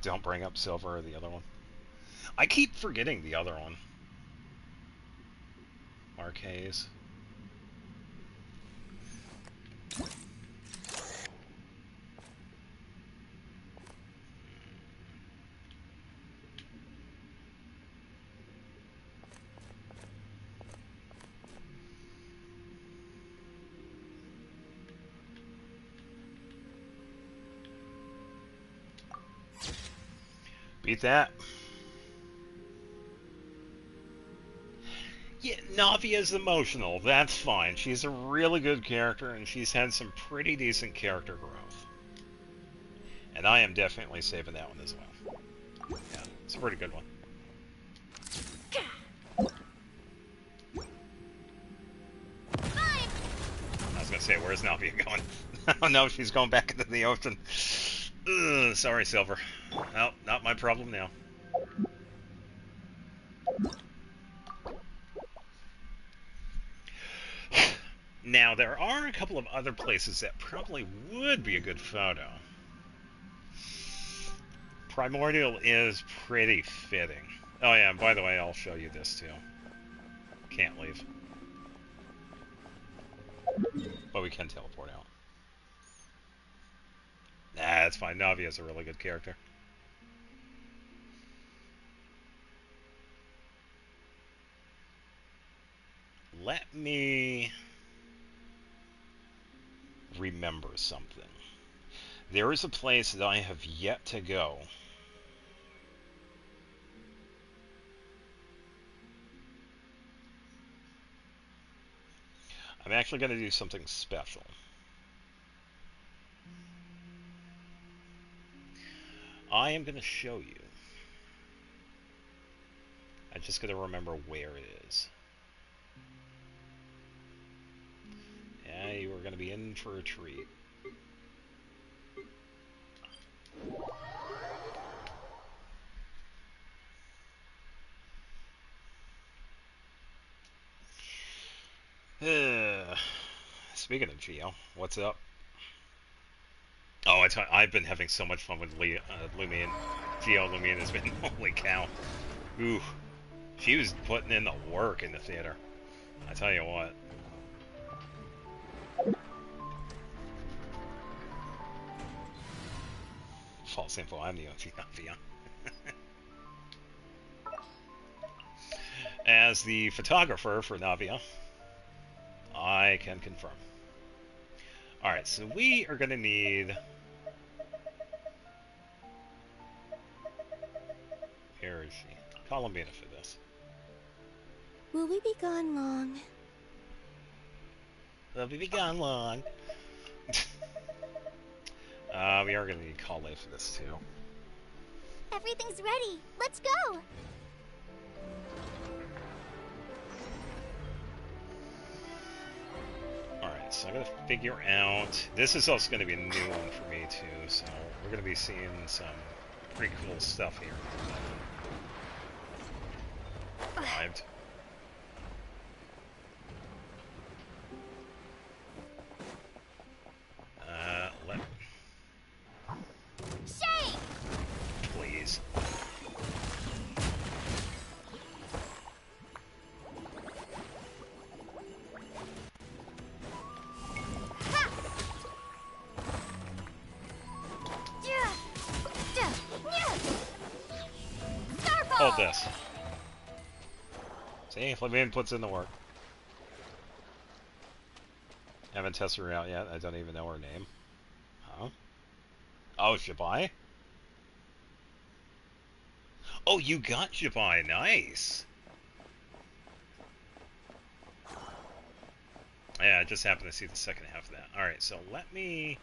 Don't bring up Silver or the other one. I keep forgetting the other one. Marquez. Beat that. Yeah, Navia's emotional. That's fine. She's a really good character, and she's had some pretty decent character growth. And I am definitely saving that one as well. Yeah, it's a pretty good one. I was gonna say, where's Navia going? Oh no, she's going back into the ocean. Ugh, sorry, Silver. Well, not my problem now. Now, there are a couple of other places that probably would be a good photo. Primordial is pretty fitting. Oh yeah, and by the way, I'll show you this too. Can't leave. But we can teleport out. Nah, it's fine. Navia's a really good character. Let me remember something. There is a place that I have yet to go. I'm actually going to do something special. I am going to show you. I just got to remember where it is. Yeah, you are going to be in for a treat. Speaking of Geo, what's up? Oh, I've been having so much fun with Lumion. Geo Lumion has been, holy cow. Ooh, she was putting in the work in the theater. I tell you what. False info, I'm the OG Navia. As the photographer for Navia, I can confirm. Alright, so we are going to need... Where is she? Columbina for this. Will we be gone long? Will we be gone long? We are going to need Kale for this too. Everything's ready. Let's go. Alright, so I gotta figure out... This is also going to be a new one for me too, so we're going to be seeing some pretty cool stuff here. Arrived. Let... Shake! Please. Hold this. See, if Levine puts in the work. Haven't tested her out yet. I don't even know her name. Huh? Oh, Shabai? Oh, you got Shabai. Nice. Yeah, I just happened to see the second half of that. Alright, so let me...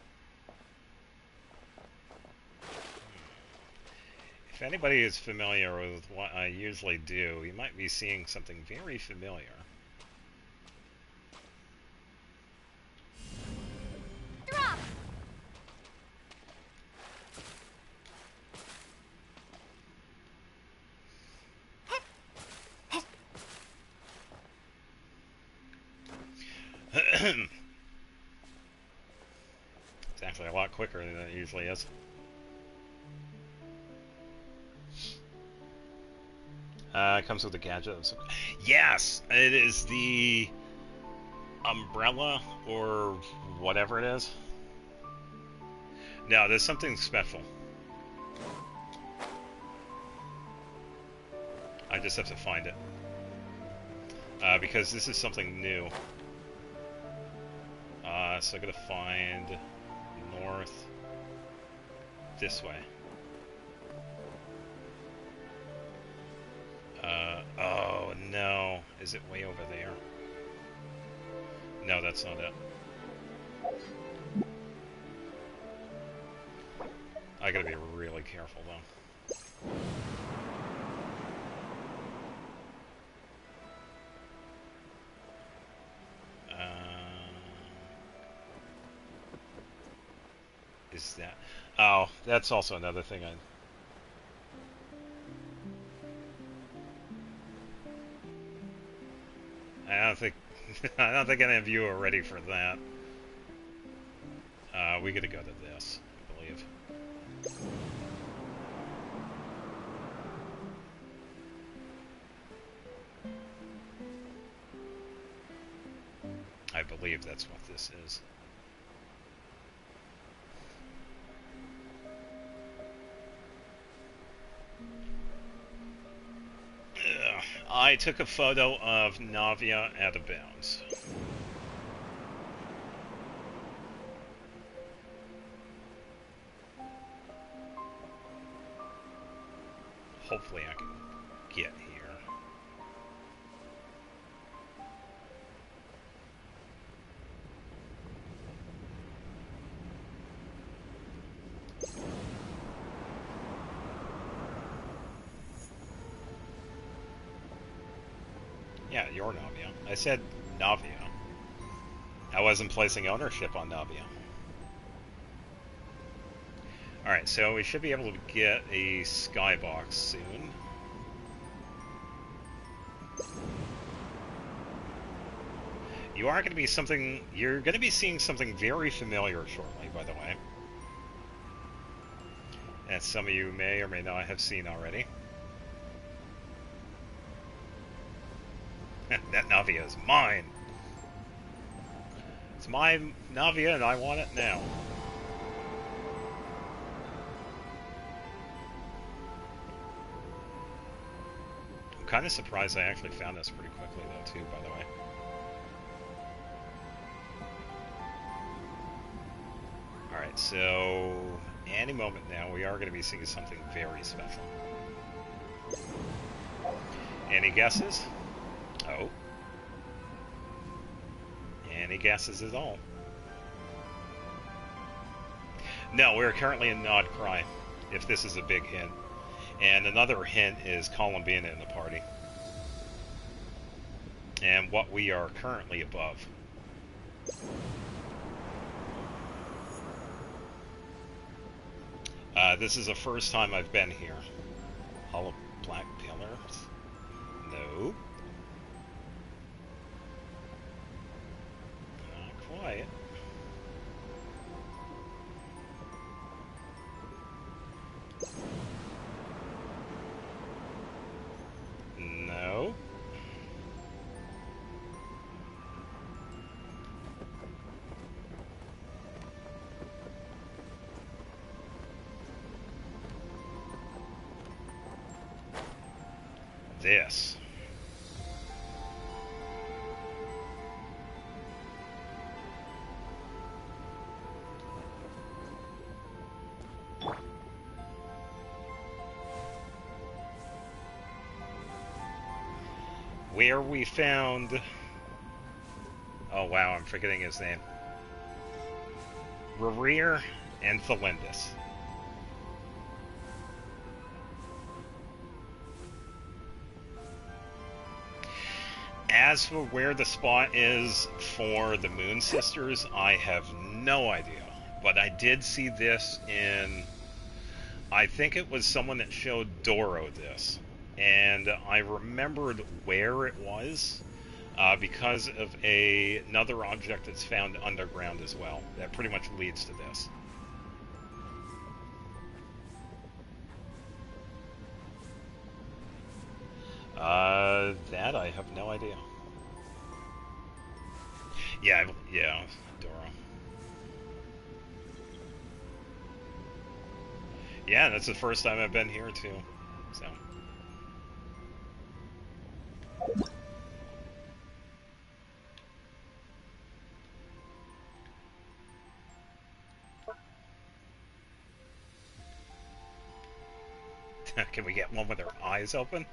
If anybody is familiar with what I usually do, you might be seeing something very familiar. Drop! It's actually a lot quicker than it usually is. It comes with a gadget. Yes, it is the umbrella or whatever it is. No, there's something special. I just have to find it. Because this is something new. So I gotta find north this way. Oh no. Is it way over there? No, that's not it. I gotta be really careful though. Is that... Oh, that's also another thing I don't think I don't think any of you are ready for that. We gotta go to this, I believe. I believe that's what this is. I took a photo of Navia out of bounds. Hopefully I can get here. Yeah, you're Navia. I said Navia. I wasn't placing ownership on Navia. Alright, so we should be able to get a skybox soon. You are going to be something... You're going to be seeing something very familiar shortly, by the way. And some of you may or may not have seen already. That Navia is mine! It's my Navia and I want it now. I'm kind of surprised I actually found this pretty quickly though too, by the way. Alright, so any moment now we are going to be seeing something very special. Any guesses? Oh. Any guesses at all? No, we're currently in Nod Cry, if this is a big hint. And another hint is Columbina in the party. And what we are currently above. This is the first time I've been here. Hollow black pillars? No. Not quite. No. This. Where we found... Oh wow, I'm forgetting his name. Rerir and Thalindus. As for where the spot is for the Moon Sisters, I have no idea. But I did see this in... I think it was someone that showed Doro this. And I remembered where it was. because of another object that's found underground as well. That pretty much leads to this. That I have no idea. Yeah, yeah, Dora. Yeah, that's the first time I've been here too. So. Can we get one with their eyes open?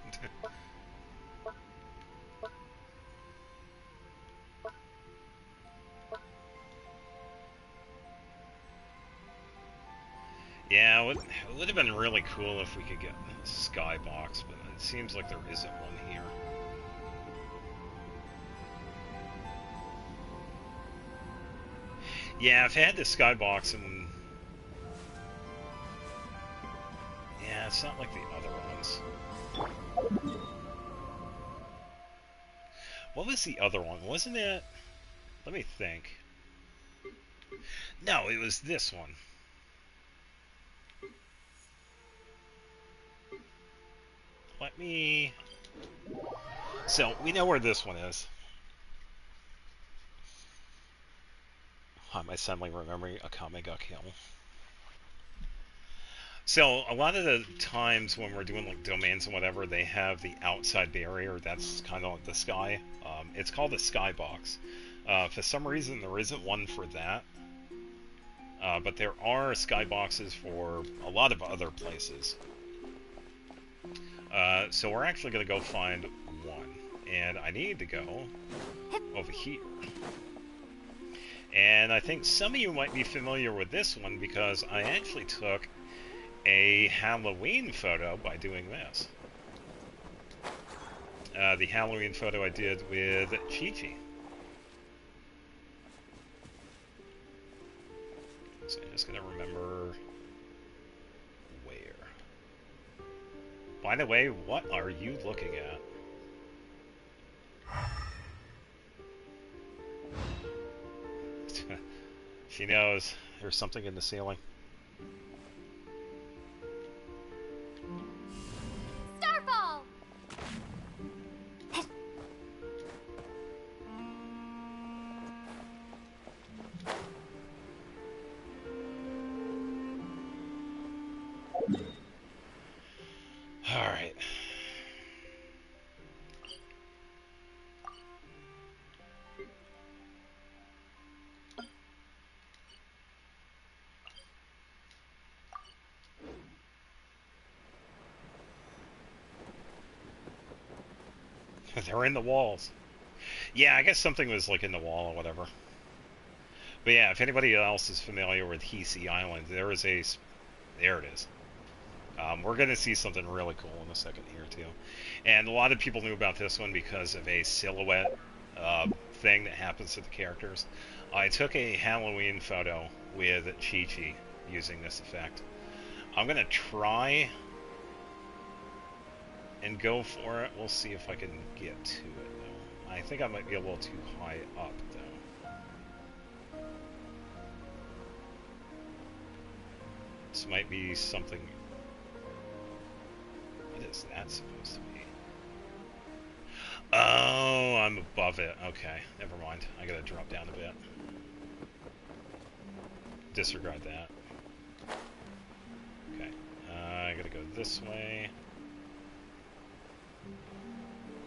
Yeah, it would have been really cool if we could get a skybox, but it seems like there isn't one here. Yeah, if I had the skybox and... Yeah, it's not like the other ones. What was the other one? Wasn't it... Let me think. No, it was this one. Let me... So, we know where this one is. Am I suddenly remembering Akame got killed? So, a lot of the times when we're doing like domains and whatever, they have the outside barrier. That's kind of like the sky. It's called a skybox. For some reason, there isn't one for that. But there are skyboxes for a lot of other places. So we're actually going to go find one. And I need to go over here. And I think some of you might be familiar with this one because I actually took a Halloween photo by doing this. The Halloween photo I did with Chi-Chi. So I'm just going to remember where. By the way, what are you looking at? She knows there's something in the ceiling. Starfall! Alright. They're in the walls. Yeah, I guess something was like in the wall or whatever. But yeah, if anybody else is familiar with Hisi Island, there is a... There it is. We're going to see something really cool in a second here, too. And a lot of people knew about this one because of a silhouette thing that happens to the characters. I took a Halloween photo with Chi-Chi using this effect. I'm going to try and go for it. We'll see if I can get to it, though. I think I might be a little too high up, though. This might be something... What is that supposed to be? Oh, I'm above it. Okay, never mind. I gotta drop down a bit. Disregard that. Okay, I gotta go this way.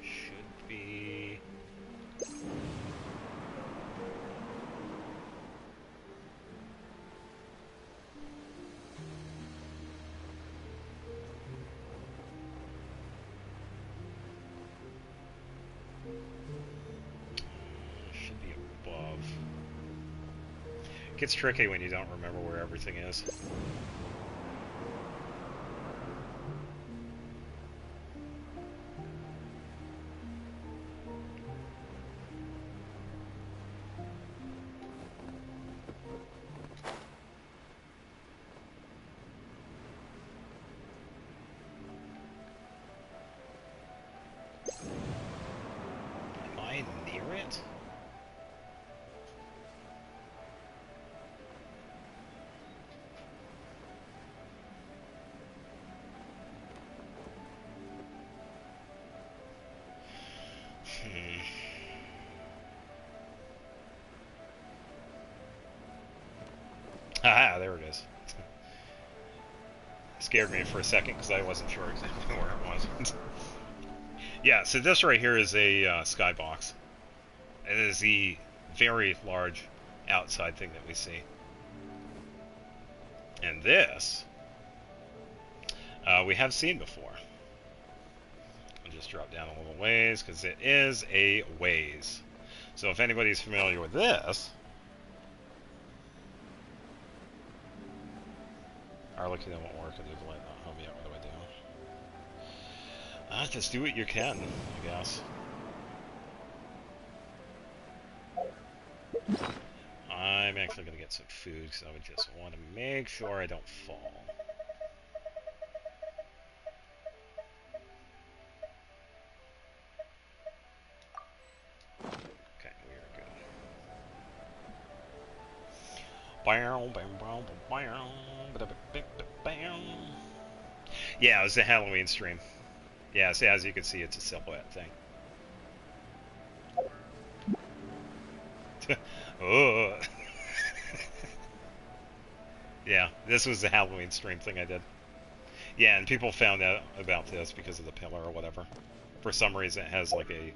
Should be... Should be above. It gets tricky when you don't remember where everything is. Am I Ah, there it is. Scared me for a second because I wasn't sure exactly where it was. Yeah, so this right here is a skybox. It is the very large outside thing that we see. And this, we have seen before. I'll just drop down a little ways because it is a ways. So if anybody's familiar with this, Arlecchino won't work and you've let not home yet. What do I do? Just do what you can, I guess. I'm actually going to get some food because I would just want to make sure I don't fall. Okay, we are good. Yeah, it was the Halloween stream. Yeah, so as you can see, it's a silhouette thing. Oh. Yeah, this was the Halloween stream thing I did. Yeah, and people found out about this because of the pillar or whatever. For some reason, it has like a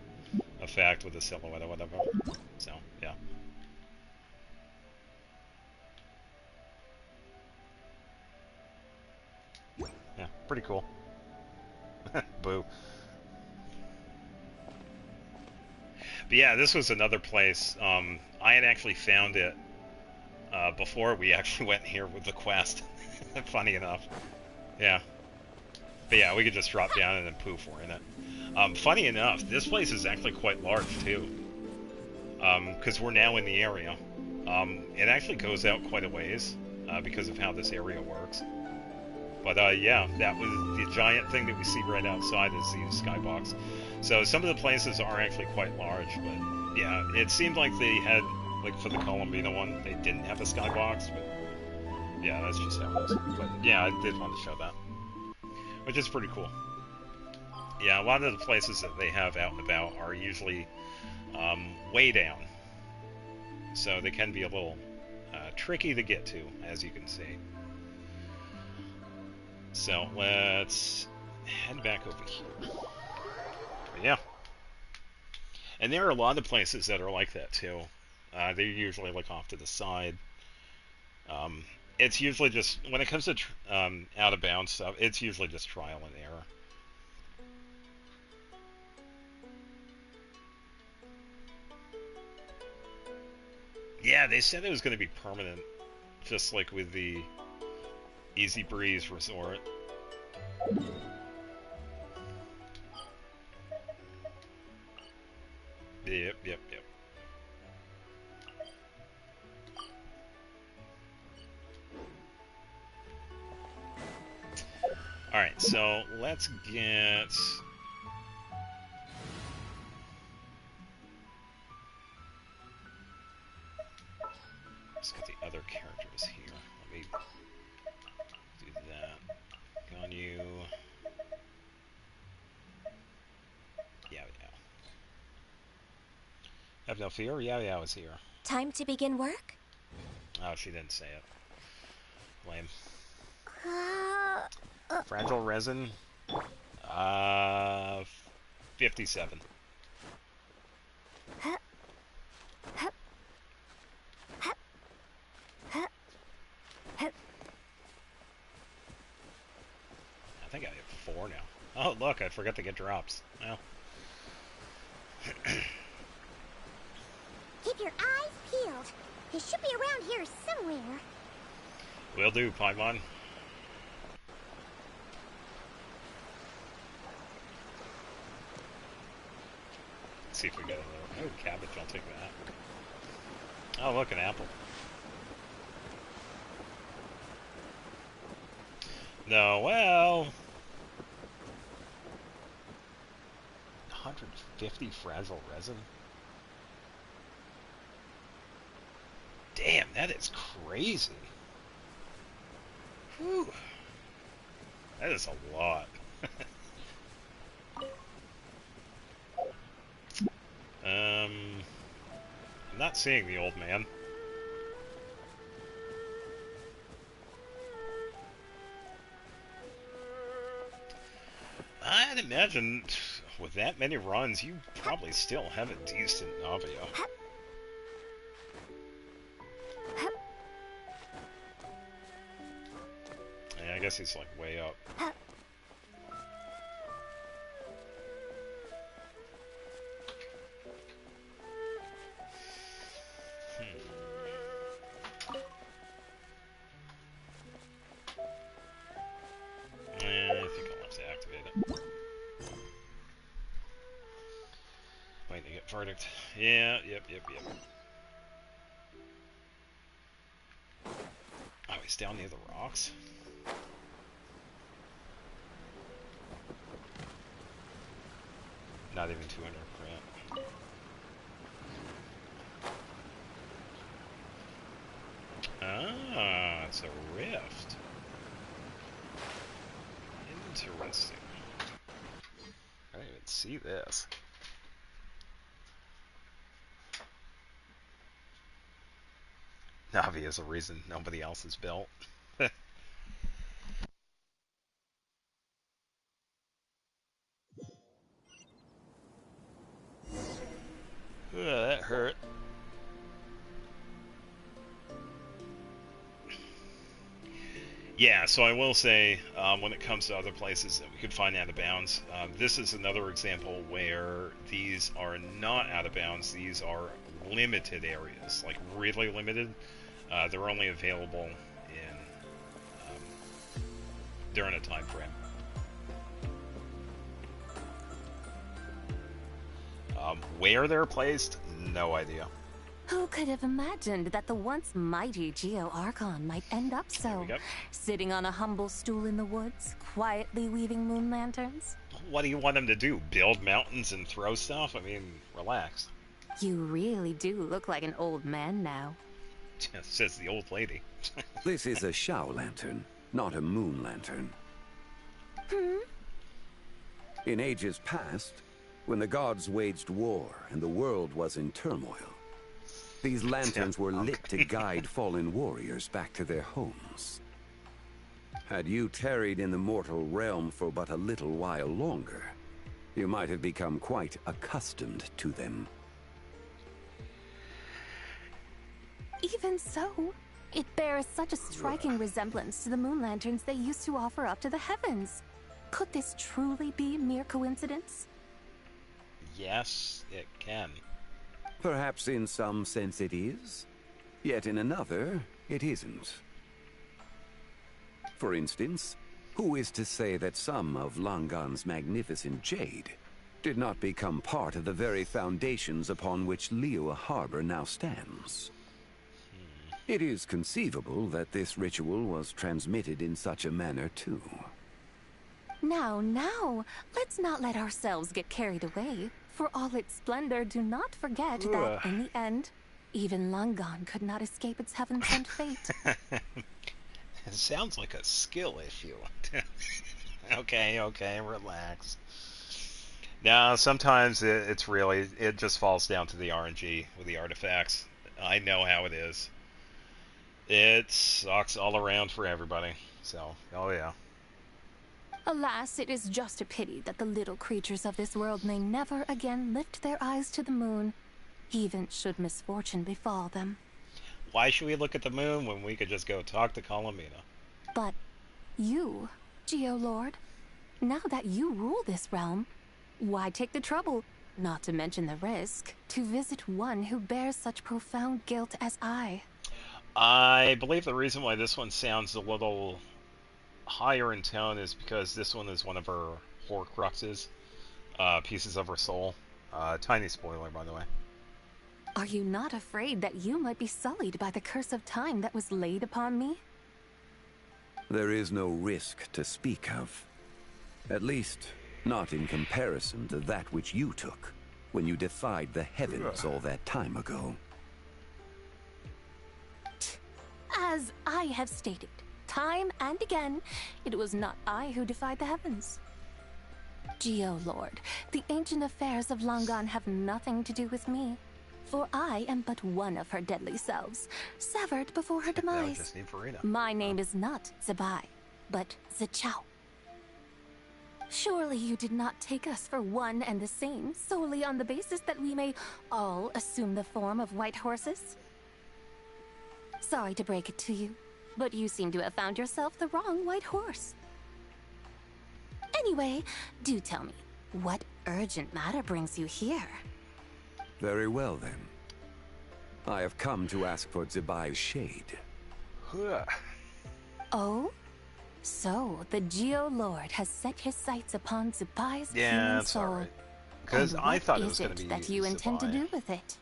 effect with the silhouette or whatever. So, yeah. Yeah, pretty cool. Boo. But yeah, this was another place. I had actually found it before we actually went here with the quest. Funny enough. Yeah. But yeah, we could just drop down and then poof, we're in it. Funny enough, this place is actually quite large too. Because we're now in the area. It actually goes out quite a ways because of how this area works. But yeah, that was the giant thing that we see right outside is the skybox. So some of the places are actually quite large, but yeah, it seemed like they had, like for the Columbina one, they didn't have a skybox, but yeah, that's just how it is. But yeah, I did want to show that, which is pretty cool. Yeah, a lot of the places that they have out and about are usually way down, so they can be a little tricky to get to, as you can see. So let's head back over here. But yeah. And there are a lot of places that are like that too. They're usually like off to the side. It's usually just, when it comes to out of bounds stuff, it's usually just trial and error. Yeah, they said it was going to be permanent, just like with the Easy Breeze Resort. Yep. Alright, so let's get... Let's get the other characters here. Let me do that. On you. Yeah. Have no fear. Yeah, is here. Time to begin work? Oh, she didn't say it. Lame. Fragile resin. 57. I think I have 4 now. Oh, look, I forgot to get drops. Well. Keep your eyes peeled. He should be around here somewhere. Will do, Paimon. Let's see if we get another. Oh, cabbage, I'll take that. Oh, look, an apple. No, well... 150 fragile resin? Damn, that is crazy. Whew. That is a lot. I'm not seeing the old man. I'd imagine with that many runs, you probably still have a decent Navia. Yeah, I guess he's like way up. I think I'll have to activate it. Wait to get verdict. Yeah, yep. Oh, he's down near the rocks? Not even 200 crit. Ah, it's a rift. Interesting. I didn't even see this. Navi is a reason nobody else is built. That hurt. Yeah, so I will say, when it comes to other places that we could find out of bounds, this is another example where these are not out of bounds. These are limited areas, like really limited. They're only available in during a time frame. Where they're placed, no idea. Who could have imagined that the once mighty Geo Archon might end up so? Sitting on a humble stool in the woods, quietly weaving moon lanterns? What do you want him to do? Build mountains and throw stuff? I mean, relax. You really do look like an old man now. Says the old lady. This is a Shao lantern, not a moon lantern. In ages past, when the gods waged war and the world was in turmoil, these lanterns were lit to guide fallen warriors back to their homes. Had you tarried in the mortal realm for but a little while longer, you might have become quite accustomed to them. Even so, it bears such a striking resemblance to the moon lanterns they used to offer up to the heavens. Could this truly be mere coincidence? Yes, it can. Perhaps in some sense it is, yet in another, it isn't. For instance, who is to say that some of Langan's magnificent jade did not become part of the very foundations upon which Liyue Harbor now stands? It is conceivable that this ritual was transmitted in such a manner too. Now, let's not let ourselves get carried away. For all its splendor, do not forget that, in the end, even Langan could not escape its heaven-sent fate. It sounds like a skill issue. Okay, relax. Now, sometimes it just falls down to the RNG with the artifacts. I know how it is. It sucks all around for everybody. So, oh yeah. Alas, it is just a pity that the little creatures of this world may never again lift their eyes to the moon, even should misfortune befall them. Why should we look at the moon when we could just go talk to Colomina? But you, Geolord, now that you rule this realm, why take the trouble, not to mention the risk, to visit one who bears such profound guilt as I? I believe the reason why this one sounds a little higher in tone is because this one is one of her Horcruxes, pieces of her soul. Tiny spoiler, by the way. Are you not afraid that you might be sullied by the curse of time that was laid upon me? There is no risk to speak of. At least, not in comparison to that which you took when you defied the heavens all that time ago. As I have stated, time and again, it was not I who defied the heavens. Geolord, the ancient affairs of Langan have nothing to do with me, for I am but one of her deadly selves, severed before her demise. Just need Farina. My name is not Zebai, but Zechao. Surely you did not take us for one and the same, solely on the basis that we may all assume the form of white horses? Sorry to break it to you, but you seem to have found yourself the wrong white horse. Anyway, do tell me, what urgent matter brings you here? Very well, then. I have come to ask for Zebai's shade. Oh? So, the Geo-Lord has set his sights upon Zebai's Yeah, human that's soul. alright. Because And I thought it what was is going to be that you intend to Zebai. do with it?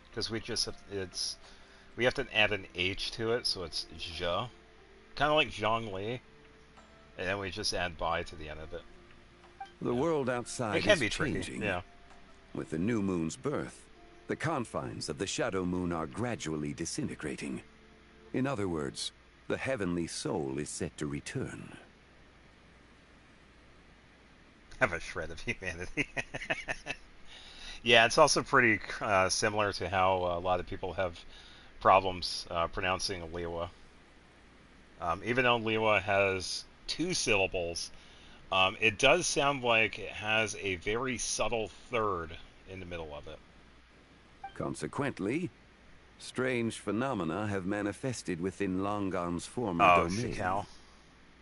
Because we have to add an H to it, so it's Zhe. Kind of like Zhongli. And then we just add Bai to the end of it. The world outside It can is be tricky, changing. yeah. With the new moon's birth, the confines of the Shadow Moon are gradually disintegrating. In other words, the heavenly soul is set to return. Have a shred of humanity. Yeah, it's also pretty similar to how a lot of people have problems pronouncing Liwa. Even though Liwa has 2 syllables, it does sound like it has a very subtle third in the middle of it. Consequently, strange phenomena have manifested within Longon's former Oh, domain, Shikao.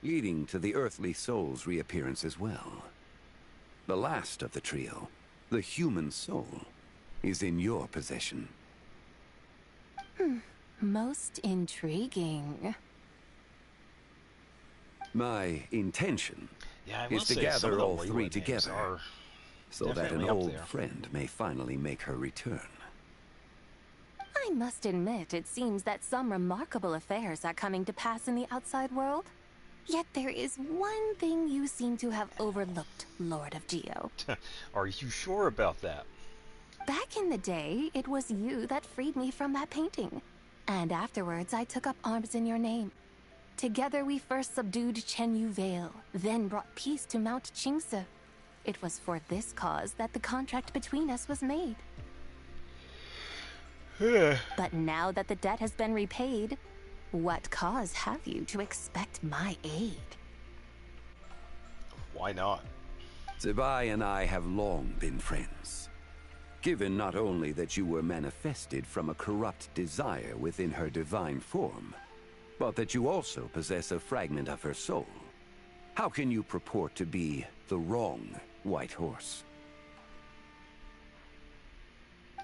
leading to the earthly soul's reappearance as well. The last of the trio, the human soul, is in your possession. Most intriguing. My intention Yeah, I is must to say, some of gather the all Liwa 3 names together, are so that an definitely up old there. friend may finally make her return. I must admit, it seems that some remarkable affairs are coming to pass in the outside world. Yet there is one thing you seem to have overlooked, Lord of Geo. Are you sure about that? Back in the day, it was you that freed me from that painting. And afterwards, I took up arms in your name. Together we first subdued Chenyu Vale, then brought peace to Mount Qingse. It was for this cause that the contract between us was made. But now that the debt has been repaid, what cause have you to expect my aid? Why not? Zebai and I have long been friends. Given not only that you were manifested from a corrupt desire within her divine form, but that you also possess a fragment of her soul, how can you purport to be the wrong white horse?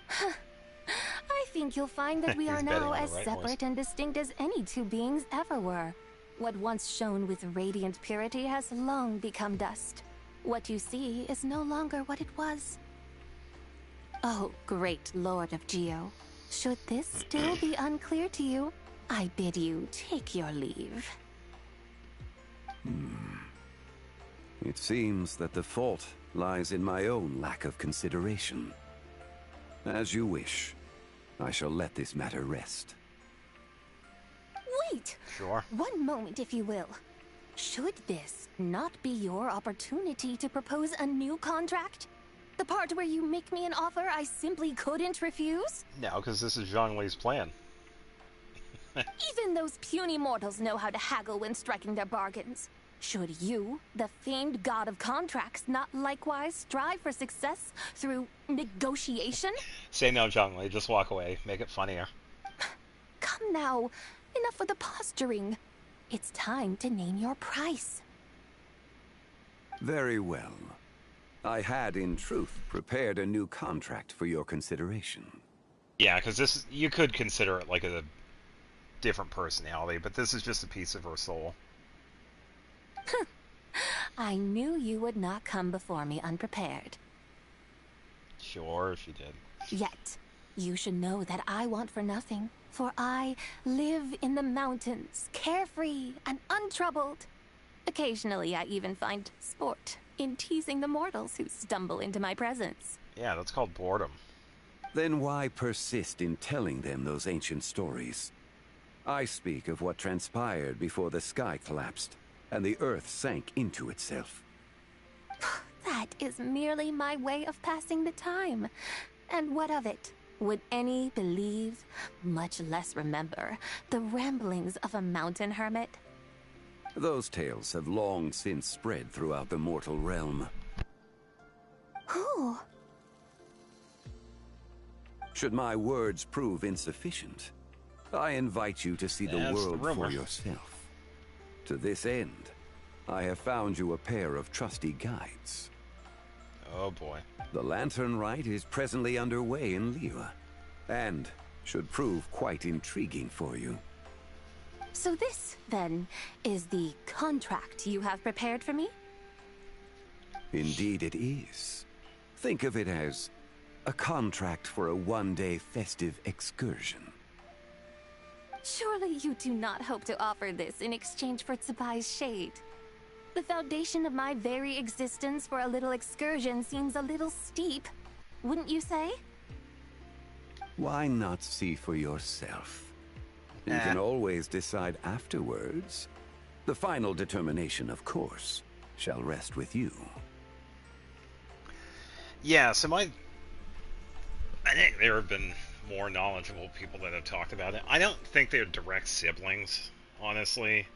I think you'll find that we are He's betting now on the as right separate and distinct as any 2 beings ever were. What once shone with radiant purity has long become dust. What you see is no longer what it was. Oh, great Lord of Geo. Should this still be unclear to you, I bid you take your leave. It seems that the fault lies in my own lack of consideration. As you wish. I shall let this matter rest. Wait! Sure. One moment, if you will. Should this not be your opportunity to propose a new contract? The part where you make me an offer I simply couldn't refuse? No, because this is Zhongli's plan. Even those puny mortals know how to haggle when striking their bargains. Should you, the famed god of contracts, not likewise strive for success through negotiation? Say no, Zhongli. Just walk away. Make it funnier. Come now. Enough with the posturing. It's time to name your price. Very well. I had, in truth, prepared a new contract for your consideration. Yeah, because you could consider it like a different personality, but this is just a piece of her soul. I knew you would not come before me unprepared. Sure, she did. Yet, you should know that I want for nothing, for I live in the mountains, carefree and untroubled. Occasionally, I even find sport in teasing the mortals who stumble into my presence. Yeah, that's called boredom. Then why persist in telling them those ancient stories? I speak of what transpired before the sky collapsed and the earth sank into itself. That is merely my way of passing the time. And what of it? Would any believe, much less remember, the ramblings of a mountain hermit? Those tales have long since spread throughout the mortal realm. Who? Should my words prove insufficient, I invite you to see the That's the world rumor. for yourself. To this end, I have found you a pair of trusty guides. Oh boy. The Lantern Rite is presently underway in Liyue, and should prove quite intriguing for you. So this, then, is the contract you have prepared for me? Indeed it is. Think of it as a contract for a one-day festive excursion. Surely you do not hope to offer this in exchange for Tsubai's shade. The foundation of my very existence for a little excursion seems a little steep, wouldn't you say? Why not see for yourself? You can always decide afterwards. The final determination, of course, shall rest with you. Yeah, so I think there have been more knowledgeable people that have talked about it. I don't think they're direct siblings, honestly.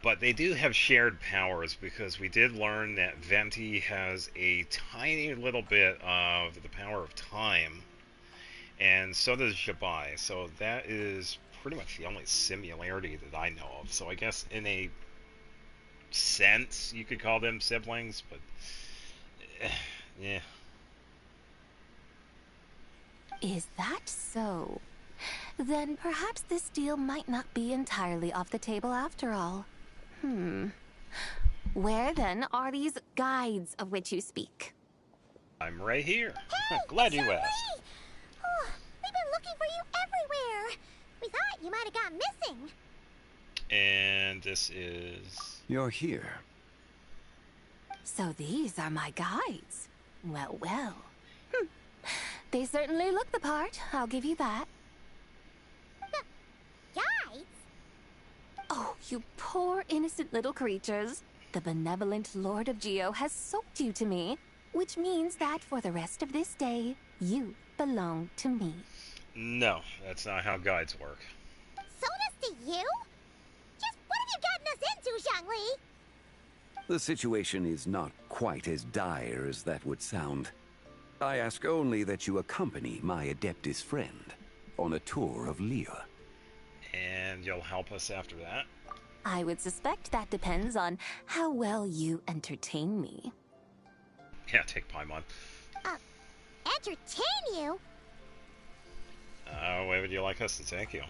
But they do have shared powers, because we did learn that Venti has a tiny little bit of the power of time, and so does Jabai. So that is pretty much the only similarity that I know of. So I guess in a sense you could call them siblings, but yeah. Is that so? Then perhaps this deal might not be entirely off the table after all. Where then are these guides of which you speak? I'm right here. Hey, Glad you Shirley! asked. Oh, we've been looking for you everywhere. We thought you might have gone missing. And this is... You're here. So these are my guides. Well, well. They certainly look the part, I'll give you that. Guides? Oh, you poor innocent little creatures. The benevolent Lord of Geo has soaked you to me, which means that for the rest of this day, you belong to me. No, that's not how guides work. Sodas to you? Just what have you gotten us into, Zhongli? The situation is not quite as dire as that would sound. I ask only that you accompany my Adeptus friend on a tour of Liyue. And you'll help us after that? I would suspect that depends on how well you entertain me. Yeah, take Paimon. Entertain you? Where would you like us to take you?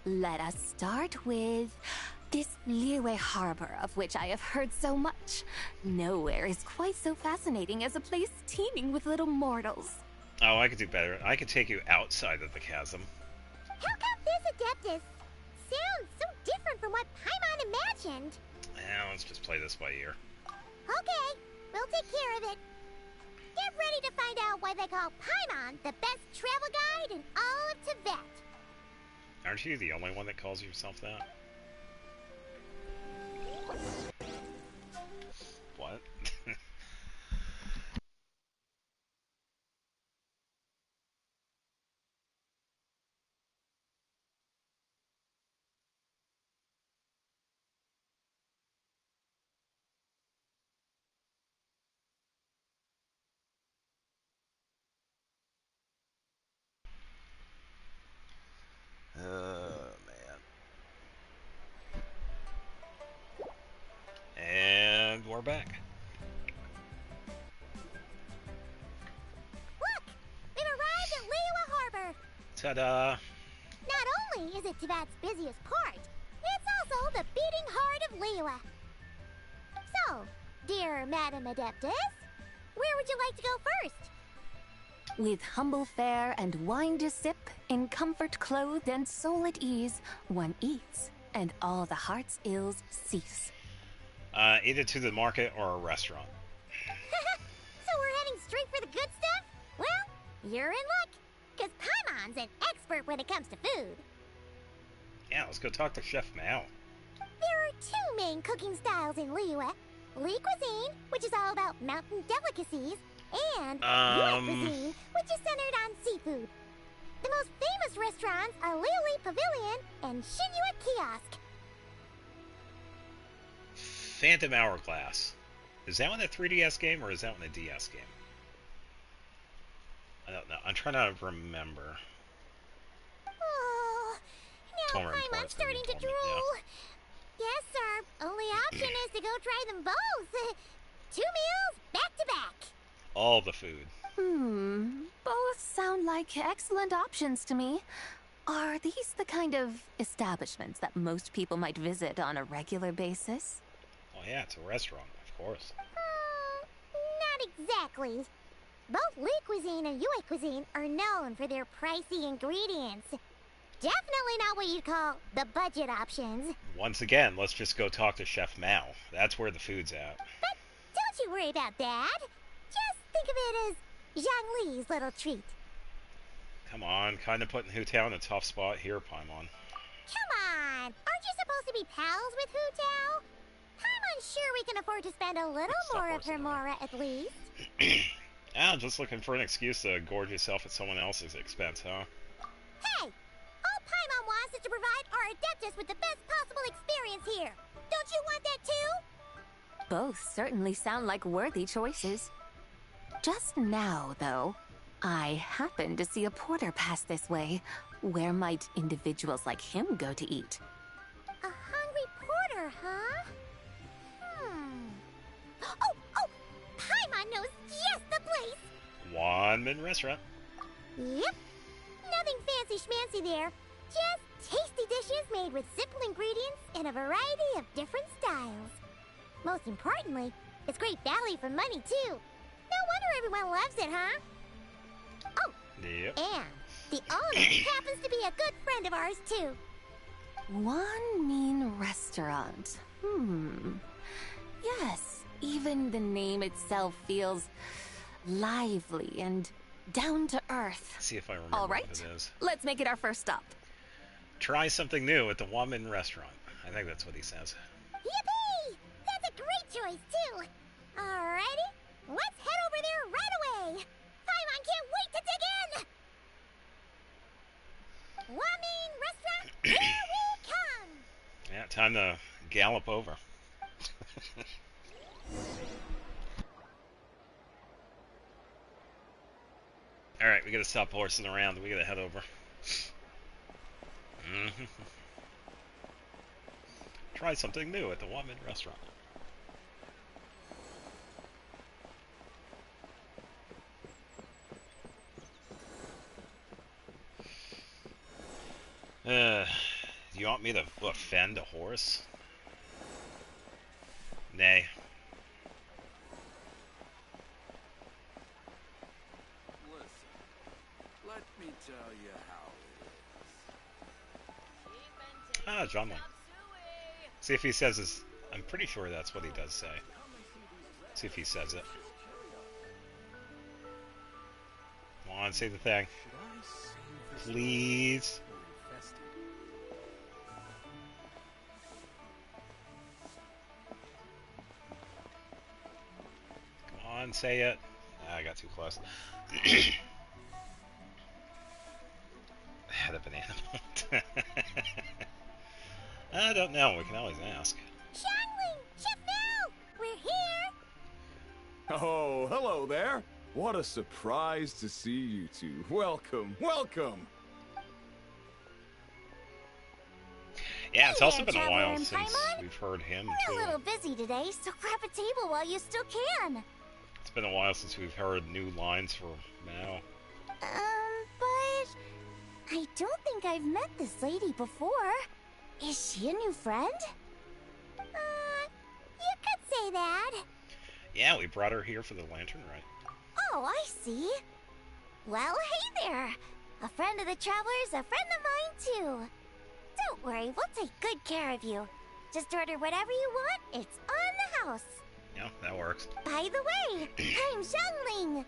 Let us start with this Liyue harbor of which I have heard so much. Nowhere is quite so fascinating as a place teeming with little mortals. Oh, I could do better. I could take you outside of the chasm. How come this Adeptus sounds so different from what Paimon imagined? Yeah, let's just play this by ear. Okay, we'll take care of it. Get ready to find out why they call Paimon the best travel guide in all of Tibet. Aren't you the only one that calls yourself that? What? Man. And we're back. Look! We've arrived at Liyue Harbor! Ta-da! Not only is it Tibet's busiest port, it's also the beating heart of Liyue. So, dear Madam Adeptus, where would you like to go first? With humble fare and wine to sip, in comfort clothed and soul at ease, one eats, and all the heart's ills cease. Either to the market or a restaurant. So we're heading straight for the good stuff? Well, you're in luck, because Paimon's an expert when it comes to food. Yeah, let's go talk to Chef Mao. There are two main cooking styles in Liyue. Li cuisine, which is all about mountain delicacies, and Yue cuisine, which is centered on seafood. The most famous restaurants are Liuli Pavilion and Shinyue Kiosk. Phantom Hourglass. Is that one a 3DS game or is that one a DS game? I don't know. I'm trying to remember. Oh, now Paimon's starting to drool. Yes, sir. Only option is to go try them both. 2 meals, back to back. All the food. Both sound like excellent options to me. Are these the kind of establishments that most people might visit on a regular basis? Oh yeah, it's a restaurant, of course. Not exactly. Both Le Cuisine and Yue Cuisine are known for their pricey ingredients. Definitely not what you'd call the budget options. Once again, let's just go talk to Chef Mao. That's where the food's at. But don't you worry about that. Just think of it as Zhang Li's little treat. Come on, kind of putting Hu Tao in a tough spot here, Paimon. Come on! Aren't you supposed to be pals with Hu Tao? I'm sure we can afford to spend a little more of her mora at least. Just looking for an excuse to gorge yourself at someone else's expense, huh? Hey! All Paimon wants is to provide our Adeptus with the best possible experience here. Don't you want that too? Both certainly sound like worthy choices. Just now, though, I happened to see a porter pass this way. Where might individuals like him go to eat? A hungry porter, huh? Oh! Paimon knows just the place! Wanmin Restaurant. Yep. Nothing fancy schmancy there. Just tasty dishes made with simple ingredients in a variety of different styles. Most importantly, it's great value for money, too. No wonder everyone loves it, huh? Oh, yep. And the owner happens to be a good friend of ours, too. Wanmin Restaurant. Yes, even the name itself feels lively and down to earth. See if I remember All right, what it is. Let's make it our first stop. Try something new at the Wanmin Restaurant. I think that's what he says. Yippee! That's a great choice, too. Alrighty, let's head over there right away. Paimon can't wait to dig in. Wanmin Restaurant, here we come. Yeah, time to gallop over. Alright, we gotta stop horsing around. We gotta head over. Try something new at the Wanmin Restaurant. Do you want me to offend a horse? Nay. Let me tell you how it is. John Wayne. See if he says his... I'm pretty sure that's what he does say. See if he says it. Come on, say the thing. Please. Come on, say it. I got too close. Had a banana boat. I don't know. We can always ask. Xiangling! Chef Mao! We're here! Oh, hello there. What a surprise to see you two. Welcome, welcome. Yeah, it's Hey also there, been a Traveler while and since Paimon. we've heard him, We're too. a little busy today, so grab a table while you still can. It's been a while since we've heard new lines for Mao. But I don't think I've met this lady before. Is she a new friend? You could say that. Yeah, we brought her here for the Lantern Rite. Oh, I see. Well, hey there. A friend of the Traveler's a friend of mine, too. Don't worry, we'll take good care of you. Just order whatever you want, it's on the house. Yeah, that works. By the way, I'm Xiangling.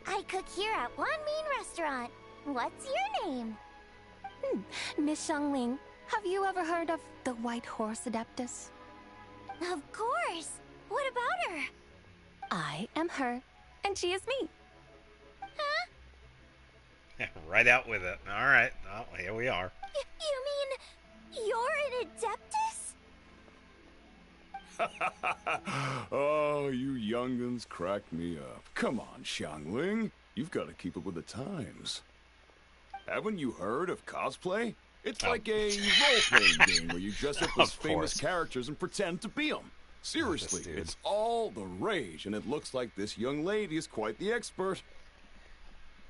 I cook here at Wanmin Restaurant. What's your name? Miss Xiangling, have you ever heard of the White Horse Adeptus? Of course. What about her? I am her, and she is me. Huh? Right out with it. All right. Well, here we are. You mean you're an Adeptus? Oh, you young'uns crack me up. Come on, Xiangling. You've got to keep up with the times. Haven't you heard of cosplay? It's like a role-playing game where you dress up as famous characters and pretend to be them. Seriously, it's all the rage, and it looks like this young lady is quite the expert.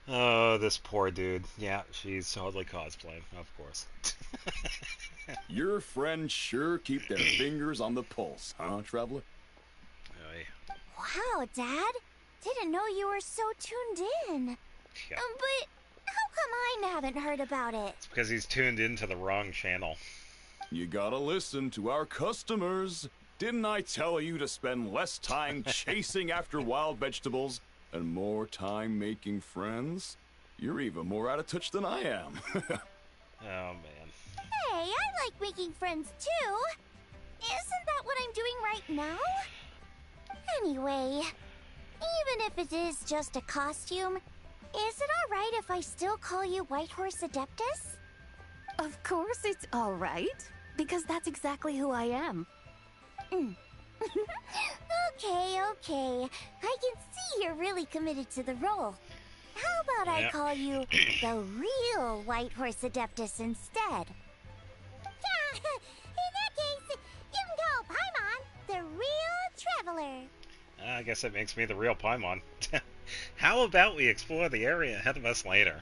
Oh, this poor dude. Yeah, she's totally cosplaying, of course. Your friends sure keep their fingers on the pulse, huh, Traveler? Wow, Dad. Didn't know you were so tuned in. Yeah. But how come I haven't heard about it? It's because he's tuned into the wrong channel. You gotta listen to our customers. Didn't I tell you to spend less time chasing after wild vegetables and more time making friends? You're even more out of touch than I am. Oh, man. Hey, I like making friends too. Isn't that what I'm doing right now? Anyway, even if it is just a costume, is it alright if I still call you White Horse Adeptus? Of course it's all right, because that's exactly who I am. Okay. I can see you're really committed to the role. How about I call you the real White Horse Adeptus instead? In that case, you can call Paimon the real traveler. I guess that makes me the real Paimon. How about we explore the area ahead of us later?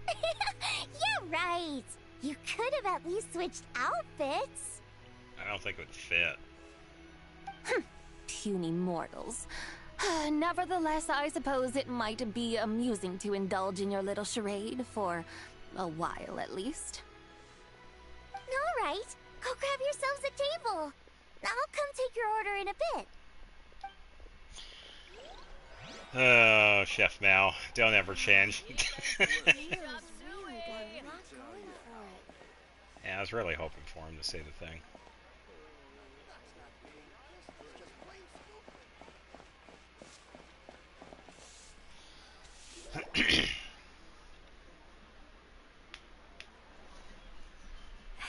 Yeah, right. You could have at least switched outfits. I don't think it would fit. Puny mortals. Nevertheless, I suppose it might be amusing to indulge in your little charade for a while at least. All right, go grab yourselves a table. I'll come take your order in a bit. Oh, Chef Mao, don't ever change. Yeah, I was really hoping for him to say the thing.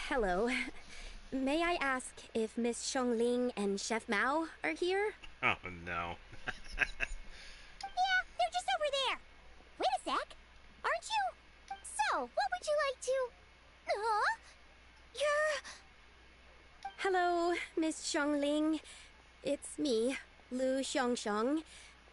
Hello. May I ask if Miss Xiangling and Chef Mao are here? Oh, no. Yeah, they're just over there. Wait a sec. Aren't you? So, what would you like to... You're... Hello, Miss Xiangling. It's me, Lu Xiangxiang,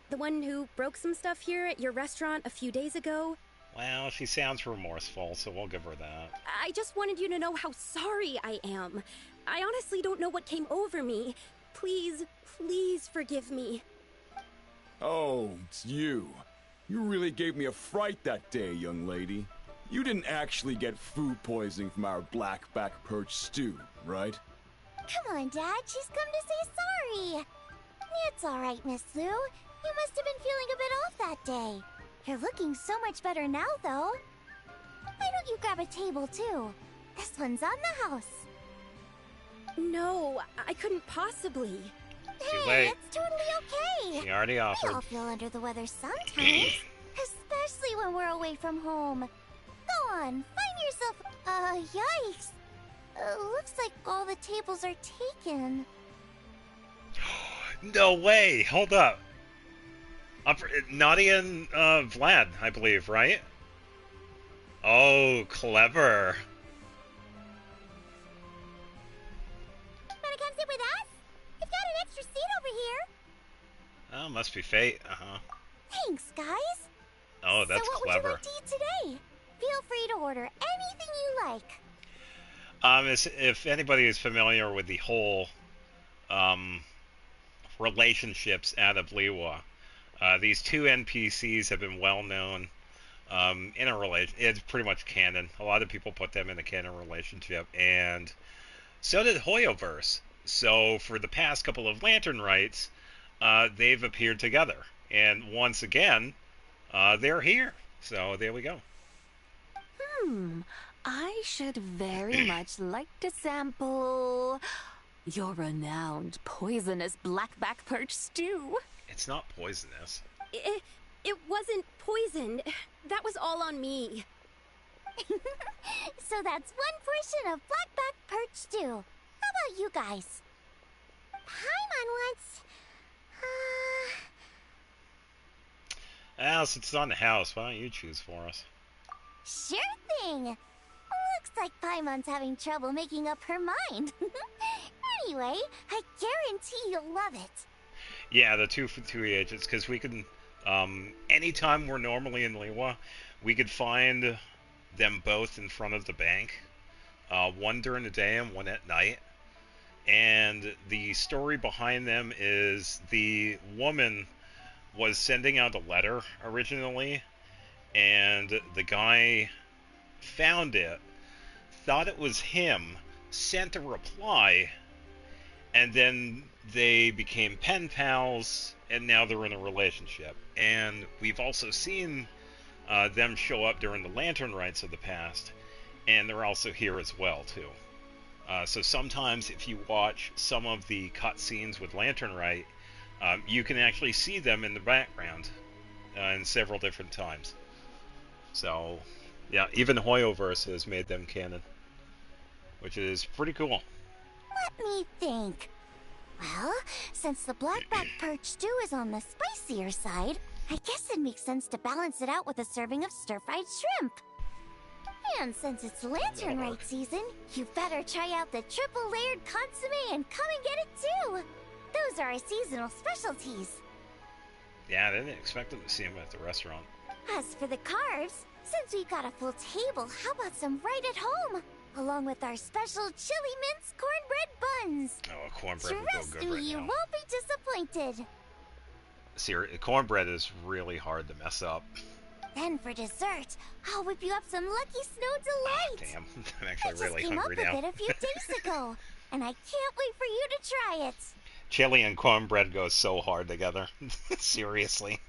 the one who broke some stuff here at your restaurant a few days ago. Well, she sounds remorseful, so we'll give her that. I just wanted you to know how sorry I am. I honestly don't know what came over me. Please forgive me. Oh, it's you. You really gave me a fright that day, young lady. You didn't actually get food poisoning from our black-back perch stew, right? Come on, Dad. She's come to say sorry. It's all right, Miss Lu. You must have been feeling a bit off that day. You're looking so much better now, though. Why don't you grab a table, too? This one's on the house. No, I couldn't possibly. Hey, it's totally okay. She already offered. We all feel under the weather sometimes, especially when we're away from home. Go on, find yourself... yikes. Looks like all the tables are taken. No way! Hold up. Nadia and Vlad, I believe, right? Oh, clever. Wanna come sit with us? We've got an extra seat over here. Oh, must be fate. Thanks, guys. Oh, that's so what clever. would you like to eat today? Feel free to order anything you like. If anybody is familiar with the whole relationships out of Liwa, these two NPCs have been well known in a relation. It's pretty much canon. A lot of people put them in a canon relationship, and so did Hoyoverse. So for the past couple of Lantern Rites, they've appeared together, and once again, they're here. So there we go. I should very much like to sample your renowned poisonous blackback perch stew. It's not poisonous. It wasn't poison. That was all on me. So that's one portion of blackback perch stew. How about you guys? Paimon once. Since it's on the house, why don't you choose for us? Sure thing. Looks like Paimon's having trouble making up her mind. Anyway, I guarantee you'll love it. Yeah, the 2 for 2 agents, because we can, anytime we're normally in Liyue, we could find them both in front of the bank, one during the day and one at night. And the story behind them is the woman was sending out a letter originally, and the guy found it, thought it was him, sent a reply, and then they became pen pals, and now they're in a relationship. And we've also seen them show up during the Lantern Rites of the past, and they're also here as well, too. So sometimes if you watch some of the cutscenes with Lantern Rite, you can actually see them in the background in several different times. So, yeah, even Hoyoverse has made them canon, which is pretty cool. Let me think. Well, since the blackback perch stew is on the spicier side, I guess it makes sense to balance it out with a serving of stir-fried shrimp. And since it's Lantern Rite season, you better try out the triple-layered consommé and come and get it too. Those are our seasonal specialties. Yeah, I didn't expect them to see them at the restaurant. As for the carbs, since we've got a full table, how about some right at home? Along with our special chili mince cornbread buns. Oh, cornbread would go good right you now. won't be disappointed. See, cornbread is really hard to mess up. Then for dessert, I'll whip you up some Lucky Snow Delight. Damn, I'm actually really hungry now. I just came now. up with it a few days ago, and I can't wait for you to try it. Chili and cornbread go so hard together. Seriously.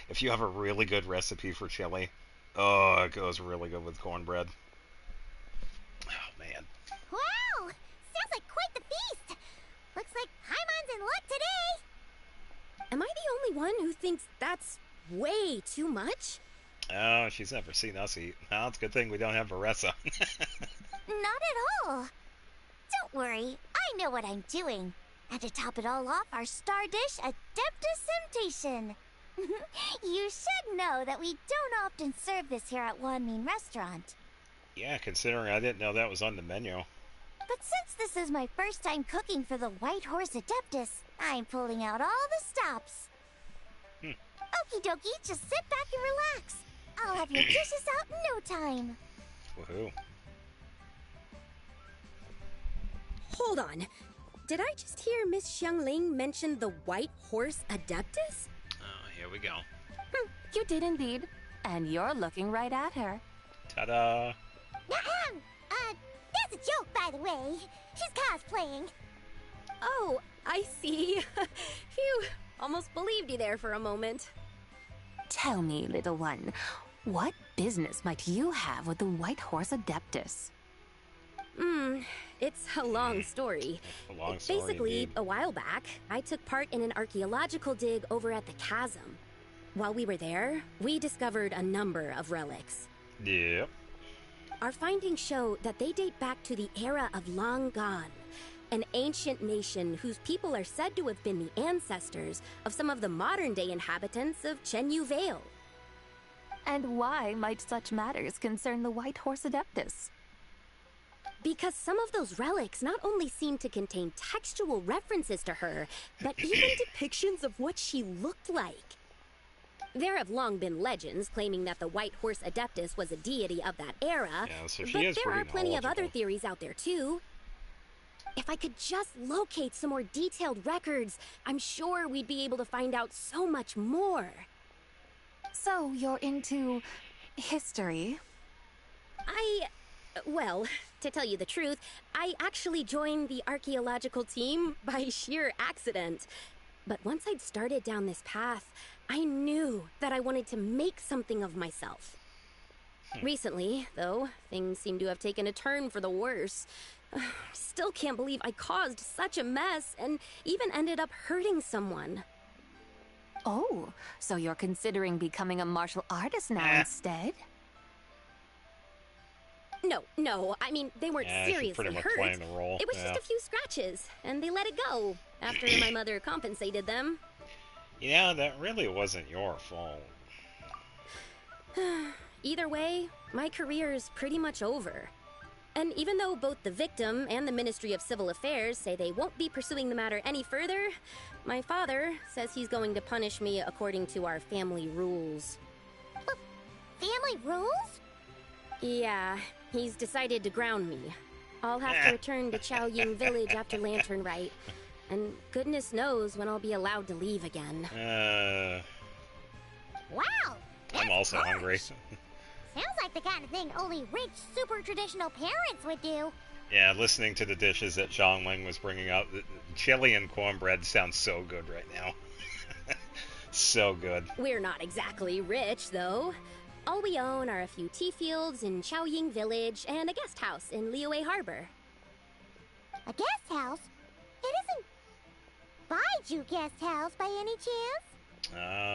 If you have a really good recipe for chili, oh, it goes really good with cornbread. Oh, man. Wow! Sounds like quite the feast. Looks like Paimon's in luck today. Am I the only one who thinks that's way too much? Oh, she's never seen us eat. Well, it's a good thing we don't have Varessa. Not at all. Don't worry, I know what I'm doing. And to top it all off, our star dish, Adeptus Temptation. You should know that we don't often serve this here at Wanmin Restaurant. Yeah, considering I didn't know that was on the menu. But since this is my first time cooking for the White Horse Adeptus, I'm pulling out all the stops. Okie dokie, just sit back and relax. I'll have your dishes out in no time. Woohoo. Hold on. Did I just hear Miss Xiangling mention the White Horse Adeptus? Oh, here we go. You did indeed. And you're looking right at her. Ta-da! That's a joke, by the way. She's cosplaying. Oh, I see. Phew, almost believed you there for a moment. Tell me, little one, what business might you have with the White Horse Adeptus? It's a long story. Basically, indeed. a while back, I took part in an archaeological dig over at the chasm. While we were there, we discovered a number of relics. Yep. Our findings show that they date back to the era of Long Gone, an ancient nation whose people are said to have been the ancestors of some of the modern-day inhabitants of Chenyu Vale. And why might such matters concern the White Horse Adeptus? Because some of those relics not only seem to contain textual references to her, but even depictions of what she looked like. There have long been legends claiming that the White Horse Adeptus was a deity of that era, Yeah, so she but is there are pretty plenty of other knowledgeable. theories out there too. If I could just locate some more detailed records, I'm sure we'd be able to find out so much more. So you're into history? Well, to tell you the truth, I actually joined the archaeological team by sheer accident. But once I'd started down this path, I knew that I wanted to make something of myself. Recently, though, things seem to have taken a turn for the worse. Still can't believe I caused such a mess and even ended up hurting someone. Oh, so you're considering becoming a martial artist now instead? No, I mean, they weren't Yeah, she's seriously pretty much hurt. playing the role. It was Yeah. just a few scratches, and they let it go after my mother compensated them. Yeah, that really wasn't your fault. Either way, my career's pretty much over. And even though both the victim and the Ministry of Civil Affairs say they won't be pursuing the matter any further, my father says he's going to punish me according to our family rules. Family rules? Yeah, he's decided to ground me. I'll have to return to Chaoying Village after Lantern Rite, and goodness knows when I'll be allowed to leave again. Wow! I'm also hungry. Sounds like the kind of thing only rich, super traditional parents would do. Yeah, listening to the dishes that Xiangling was bringing up, the chili and cornbread sounds so good right now. So good. We're not exactly rich, though. All we own are a few tea fields in Chaoying Village and a guest house in Liyue Harbor. A guest house? It isn't Baiju guest house by any chance?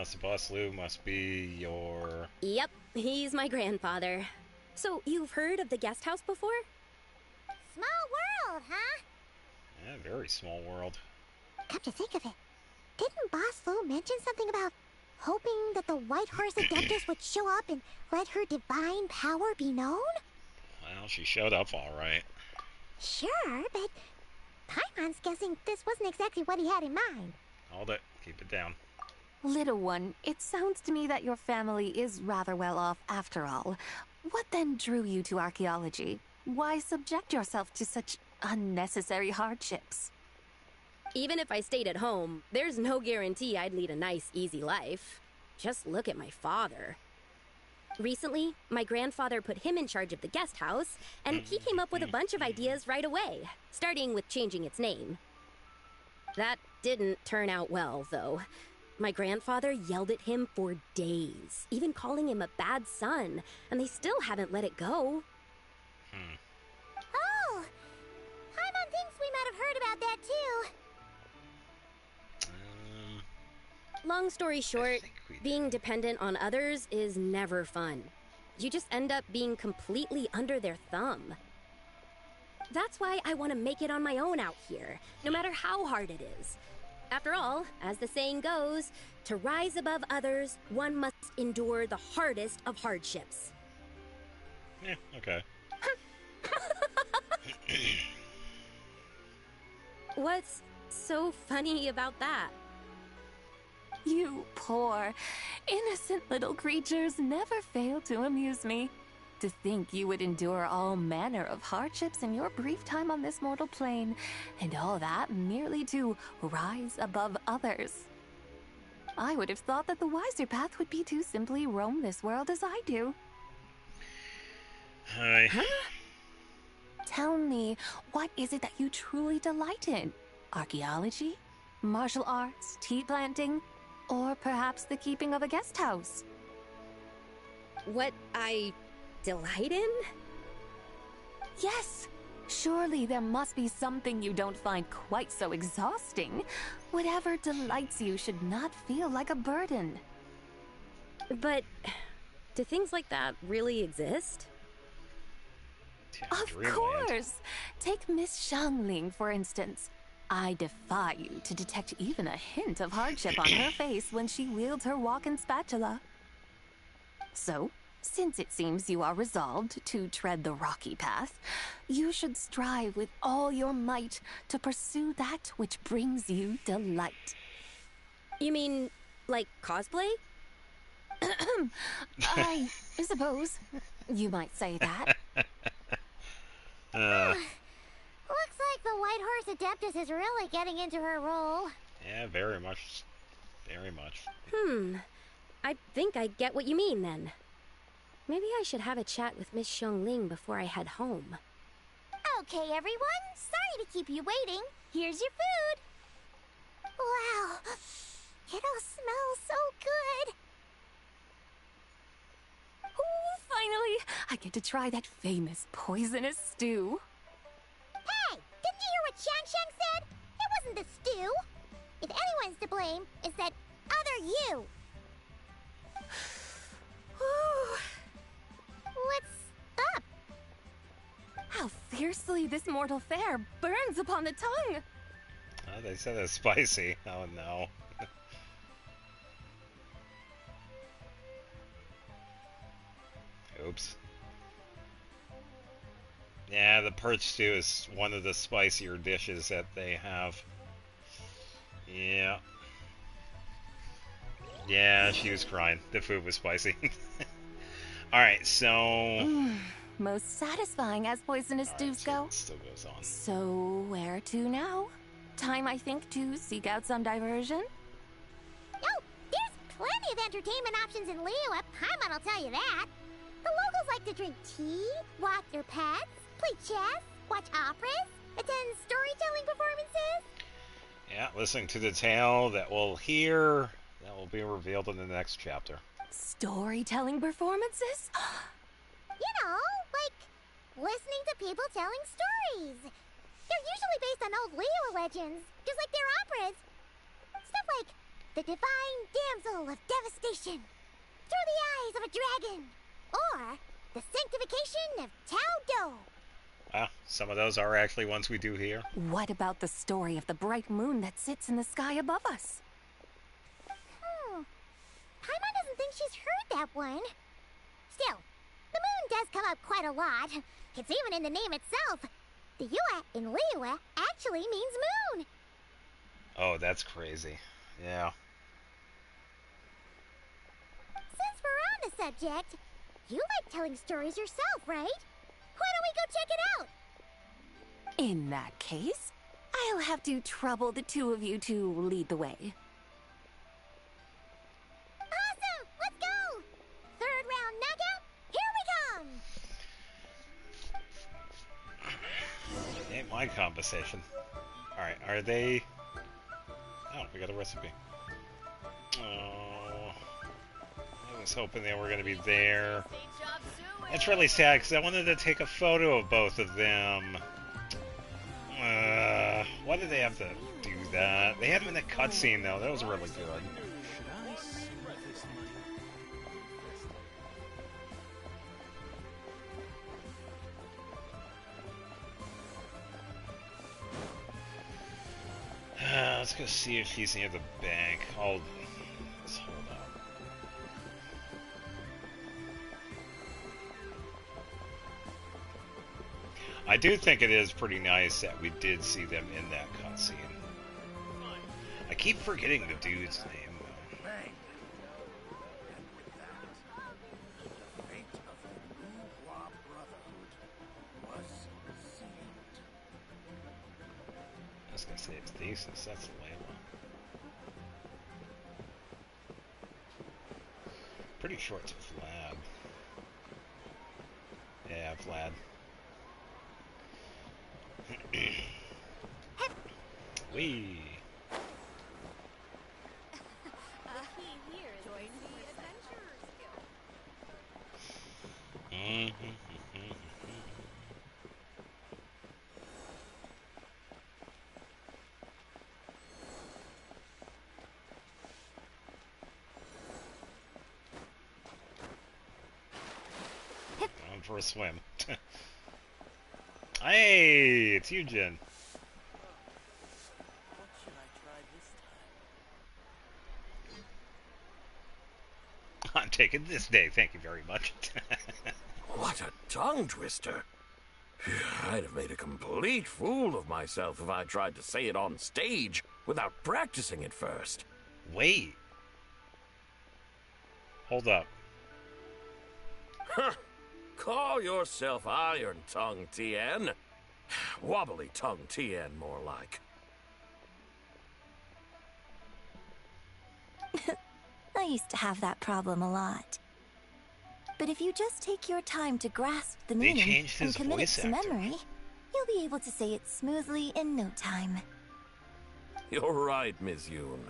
So Boss Lu must be your... Yep, he's my grandfather. So, you've heard of the guest house before? Small world, huh? Yeah, very small world. Come to think of it, didn't Boss Lu mention something about hoping that the White Horse Adeptus would show up and let her divine power be known? Well, she showed up all right. Sure, but Paimon's guessing this wasn't exactly what he had in mind. Hold it. Keep it down. Little one, it sounds to me that your family is rather well off after all. What then drew you to archaeology? Why subject yourself to such unnecessary hardships? Even if I stayed at home, there's no guarantee I'd lead a nice, easy life. Just look at my father. Recently, my grandfather put him in charge of the guest house, and he came up with a bunch of ideas right away, starting with changing its name. That didn't turn out well, though. My grandfather yelled at him for days, even calling him a bad son, and they still haven't let it go. Oh! Paimon thinks we might have heard about that too. Long story short, being dependent on others is never fun. You just end up being completely under their thumb. That's why I want to make it on my own out here, no matter how hard it is. After all, as the saying goes, to rise above others, one must endure the hardest of hardships. Yeah, okay. What's so funny about that? You poor, innocent little creatures never fail to amuse me. To think you would endure all manner of hardships in your brief time on this mortal plane, and all that merely to rise above others. I would have thought that the wiser path would be to simply roam this world as I do. Hi. Tell me, what is it that you truly delight in? Archaeology? Martial arts? Tea planting? Or perhaps the keeping of a guest house? What I delight in? Yes! Surely there must be something you don't find quite so exhausting. Whatever delights you should not feel like a burden. But do things like that really exist? Of course! Take Miss Xiangling, for instance. I defy you to detect even a hint of hardship on her face when she wields her walking spatula. So, since it seems you are resolved to tread the rocky path, you should strive with all your might to pursue that which brings you delight. You mean, like cosplay? I suppose you might say that. Looks like the White Horse Adeptus is really getting into her role. Yeah, very much. Very much. I think I get what you mean, then. Maybe I should have a chat with Miss Xiangling before I head home. Okay, everyone. Sorry to keep you waiting. Here's your food. Wow. It all smells so good. Oh, finally! I get to try that famous poisonous stew. Hey! Didn't you hear what Shang said? It wasn't the stew. If anyone's to blame, it's that other you. What's up? Scarcely this mortal fare burns upon the tongue. Oh, they said it's spicy. Oh no. Oops. Yeah, the perch stew is one of the spicier dishes that they have. Yeah. Yeah, she was crying. The food was spicy. Alright, so... Most satisfying as poisonous stews go. Still goes on. So, where to now? Time, I think, to seek out some diversion? Oh, there's plenty of entertainment options in Liyue. Paimon will tell you that. The locals like to drink tea, walk their pets, play chess, watch operas, attend storytelling performances. Yeah, listening to the tale that we'll hear, that will be revealed in the next chapter. Storytelling performances? You know, like listening to people telling stories. They're usually based on old Liyue legends, just like their operas. Stuff like the Divine Damsel of Devastation, Through the Eyes of a Dragon, or the Sanctification of Tao Do. Ah, some of those are actually ones we do here. What about the story of the bright moon that sits in the sky above us? Paimon doesn't think she's heard that one. Still, the moon does come up quite a lot. It's even in the name itself. The Yue in Liyue actually means moon. Oh, that's crazy. Yeah. Since we're on the subject, you like telling stories yourself, right? Why don't we go check it out? In that case, I'll have to trouble the two of you to lead the way. Awesome! Let's go! Third round knockout, here we come! Ain't my conversation. Alright, are they... Oh, we got a recipe. Oh... I was hoping they were going to be there. It's really sad, because I wanted to take a photo of both of them. Why did they have to do that? They had them in the cutscene, though. That was really good. Let's go see if he's near the bank. Let's hold up. I do think it is pretty nice that we did see them in that cutscene. I keep forgetting the dude's name. I was gonna say it's Thesis, that's Layla. Pretty sure it's Vlad. Yeah, Vlad. Wee. Going for a swim. Hey, it's you, Jen. I'm taking this day, thank you very much. What a tongue twister. I'd have made a complete fool of myself if I tried to say it on stage without practicing it first. Wait. Hold up. Huh. Call yourself Iron Tongue, Tien. Wobbly Tongue, Tien, more like. I used to have that problem a lot. But if you just take your time to grasp the meaning and commit it to memory, you'll be able to say it smoothly in no time. You're right, Miss Yoon.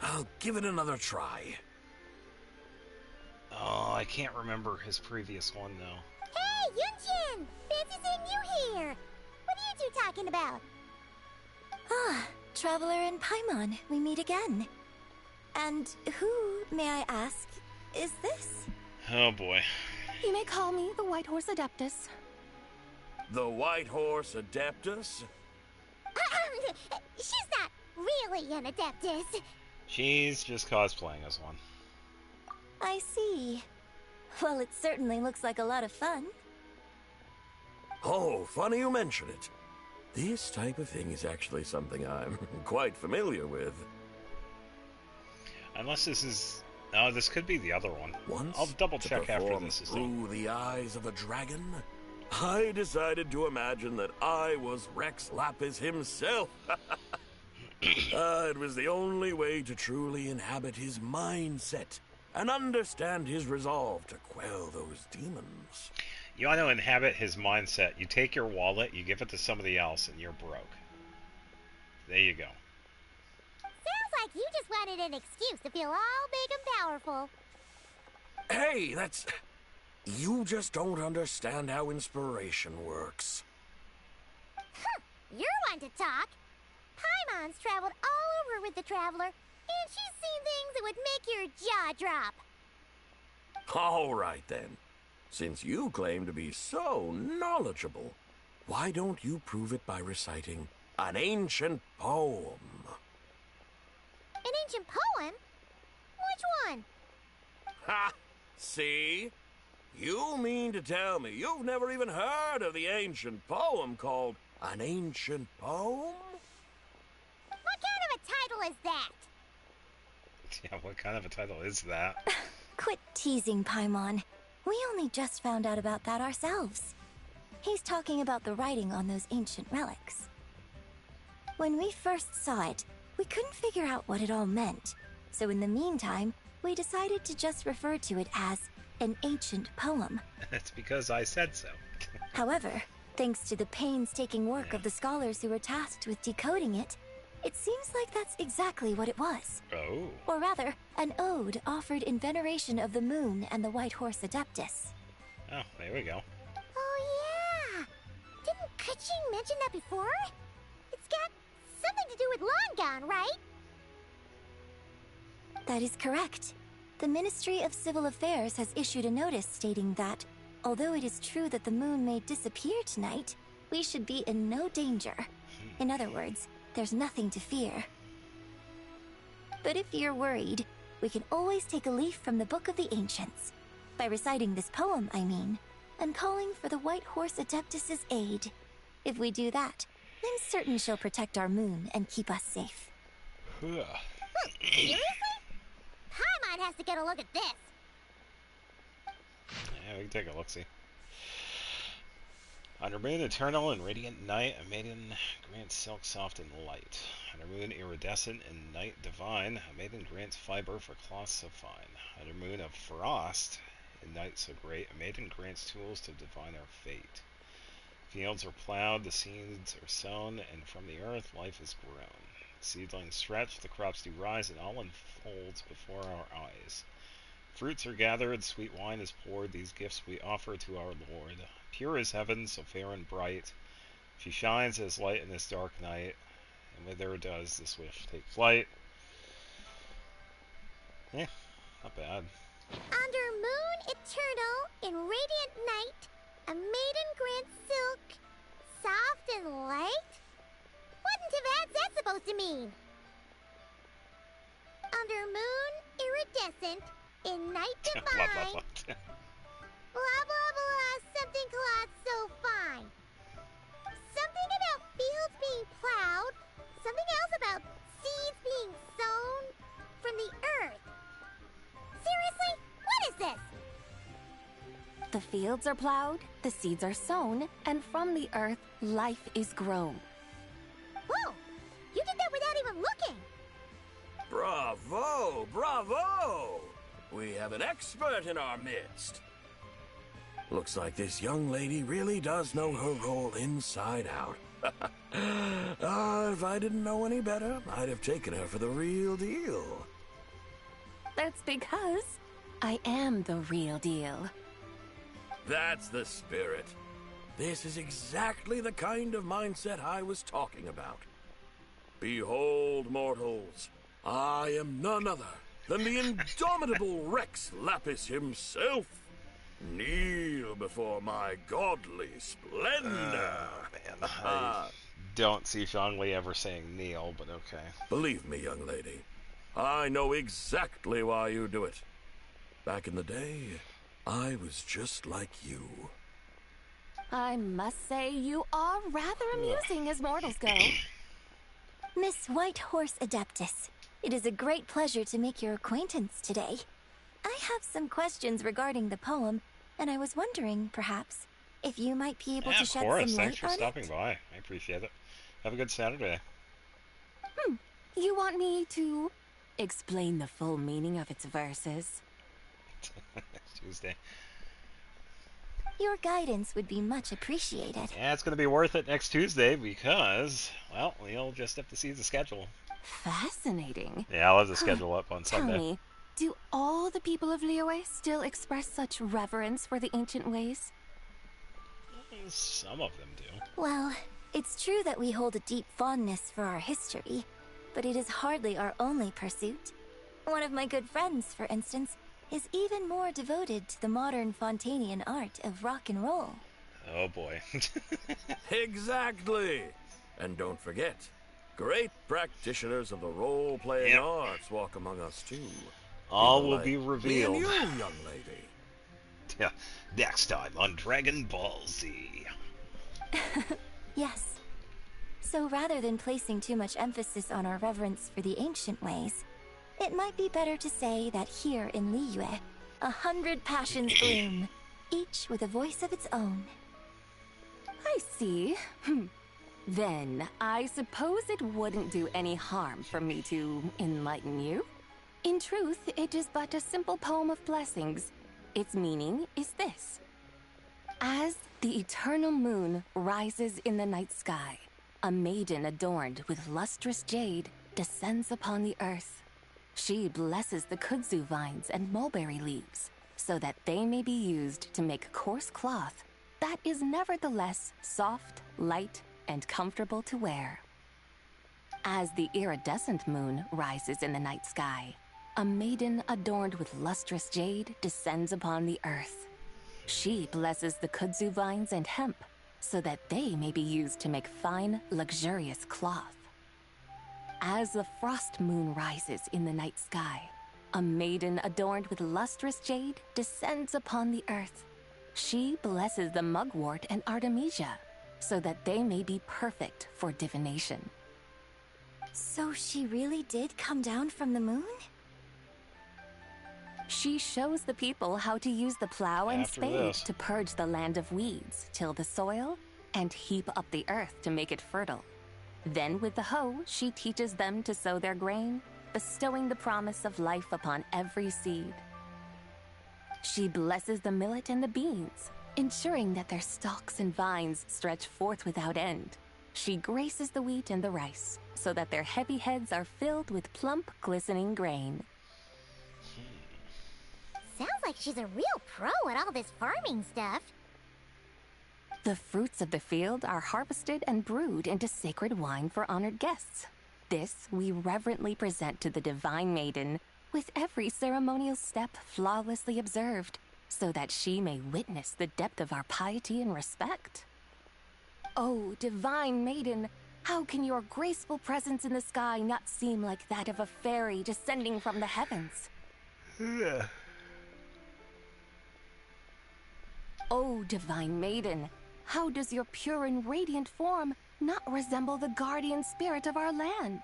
I'll give it another try. Oh, I can't remember his previous one, though. Hey, Yunchin! Fancy seeing you here! What are you two talking about? Ah, Traveler and Paimon, we meet again. And who, may I ask, is this? Oh boy. You may call me the White Horse Adeptus. The White Horse Adeptus? She's not really an Adeptus. She's just cosplaying as one. I see. Well, it certainly looks like a lot of fun. Oh, funny you mention it. This type of thing is actually something I'm quite familiar with. Unless this is... Oh, this could be the other one. Once, I'll double check after this is done. Through the eyes of a dragon, I decided to imagine that I was Rex Lapis himself. It was the only way to truly inhabit his mindset and understand his resolve to quell those demons. You want to inhabit his mindset. You take your wallet, you give it to somebody else, and you're broke. There you go. Sounds like you just wanted an excuse to feel all big and powerful. Hey, that's... You just don't understand how inspiration works. You're one to talk. Paimon's traveled all over with the Traveler, and she's seen things that would make your jaw drop. All right, then. Since you claim to be so knowledgeable, why don't you prove it by reciting an ancient poem? An ancient poem? Which one? Ha! See? You mean to tell me you've never even heard of the ancient poem called An Ancient Poem? What kind of a title is that? Yeah, what kind of a title is that? Quit teasing, Paimon. We only just found out about that ourselves. He's talking about the writing on those ancient relics. When we first saw it, we couldn't figure out what it all meant. So in the meantime, we decided to just refer to it as an ancient poem. That's because I said so. However, thanks to the painstaking work of the scholars who were tasked with decoding it, it seems like that's exactly what it was. Oh. Or rather, an ode offered in veneration of the moon and the White Horse Adeptus. Oh, there we go. Oh, yeah. Didn't Kuching mention that before? It's got something to do with Long Gone, right? That is correct. The Ministry of Civil Affairs has issued a notice stating that, although it is true that the moon may disappear tonight, we should be in no danger. In other words, there's nothing to fear. But if you're worried, we can always take a leaf from the Book of the Ancients. By reciting this poem, I mean, and calling for the White Horse Adeptus' aid. If we do that, I'm certain she'll protect our moon and keep us safe. Seriously? Paimon has to get a look at this. Yeah, we can take a look-see. Under moon eternal and radiant night, a maiden grants silk soft and light. Under moon iridescent and night divine, a maiden grants fiber for cloth so fine. Under moon of frost and night so great, a maiden grants tools to divine our fate. Fields are plowed, the seeds are sown, and from the earth life is grown. Seedlings stretch, the crops do rise, and all unfolds before our eyes. Fruits are gathered, sweet wine is poured, these gifts we offer to our Lord. Pure as heaven, so fair and bright, she shines as light in this dark night, and with her does this wish take flight. Eh, not bad. Under moon eternal, in radiant night, a maiden grants silk, soft and light? What in Tibet's that supposed to mean? Under moon iridescent, in night divine. Blah, blah, blah. Blah blah blah, something cloth so fine. Something about fields being plowed, something else about seeds being sown from the earth. Seriously? What is this? The fields are plowed, the seeds are sown, and from the earth, life is grown. Whoa! You did that without even looking! Bravo! Bravo! We have an expert in our midst. Looks like this young lady really does know her role inside out. If I didn't know any better, I'd have taken her for the real deal. That's because I am the real deal. That's the spirit. This is exactly the kind of mindset I was talking about. Behold, mortals, I am none other than the indomitable Rex Lapis himself. Kneel before my godly splendor. Man, I don't see Zhongli ever saying kneel, but okay. Believe me, young lady, I know exactly why you do it. Back in the day, I was just like you. I must say, you are rather amusing as mortals go. Miss White Horse Adeptus, it is a great pleasure to make your acquaintance today. I have some questions regarding the poem, and I was wondering, perhaps, if you might be able to shed some light on it. Thanks for stopping by. I appreciate it. Have a good Saturday. You want me to explain the full meaning of its verses? Tuesday. Your guidance would be much appreciated. Yeah, it's going to be worth it next Tuesday because, well, you'll just have to see the schedule. Fascinating. Yeah, I'll have the schedule up on Sunday. Tell me, do all the people of Liyue still express such reverence for the ancient ways? Some of them do. Well, it's true that we hold a deep fondness for our history, but it is hardly our only pursuit. One of my good friends, for instance, is even more devoted to the modern Fontanian art of rock and roll. Oh boy. Exactly. And don't forget, great practitioners of the role-playing arts walk among us too. All will be revealed. Me and you, young lady. Yeah, next time on Dragon Ball Z. Yes. So rather than placing too much emphasis on our reverence for the ancient ways, it might be better to say that here in Liyue, 100 passions bloom, each with a voice of its own. I see. Then, I suppose it wouldn't do any harm for me to enlighten you. In truth, it is but a simple poem of blessings. Its meaning is this. As the eternal moon rises in the night sky, a maiden adorned with lustrous jade descends upon the earth. She blesses the kudzu vines and mulberry leaves, so that they may be used to make coarse cloth that is nevertheless soft, light, and comfortable to wear. As the iridescent moon rises in the night sky, a maiden adorned with lustrous jade descends upon the earth. She blesses the kudzu vines and hemp, so that they may be used to make fine, luxurious cloth. As the frost moon rises in the night sky, a maiden adorned with lustrous jade descends upon the earth. She blesses the mugwort and artemisia, so that they may be perfect for divination. So she really did come down from the moon? She shows the people how to use the plow and spade to purge the land of weeds, till the soil, and heap up the earth to make it fertile. Then with the hoe, she teaches them to sow their grain, bestowing the promise of life upon every seed. She blesses the millet and the beans, ensuring that their stalks and vines stretch forth without end. She graces the wheat and the rice, so that their heavy heads are filled with plump, glistening grain. Sounds like she's a real pro at all this farming stuff. The fruits of the field are harvested and brewed into sacred wine for honored guests. This we reverently present to the divine maiden, with every ceremonial step flawlessly observed, so that she may witness the depth of our piety and respect. Oh, divine maiden, how can your graceful presence in the sky not seem like that of a fairy descending from the heavens? Oh, divine maiden, how does your pure and radiant form not resemble the guardian spirit of our land?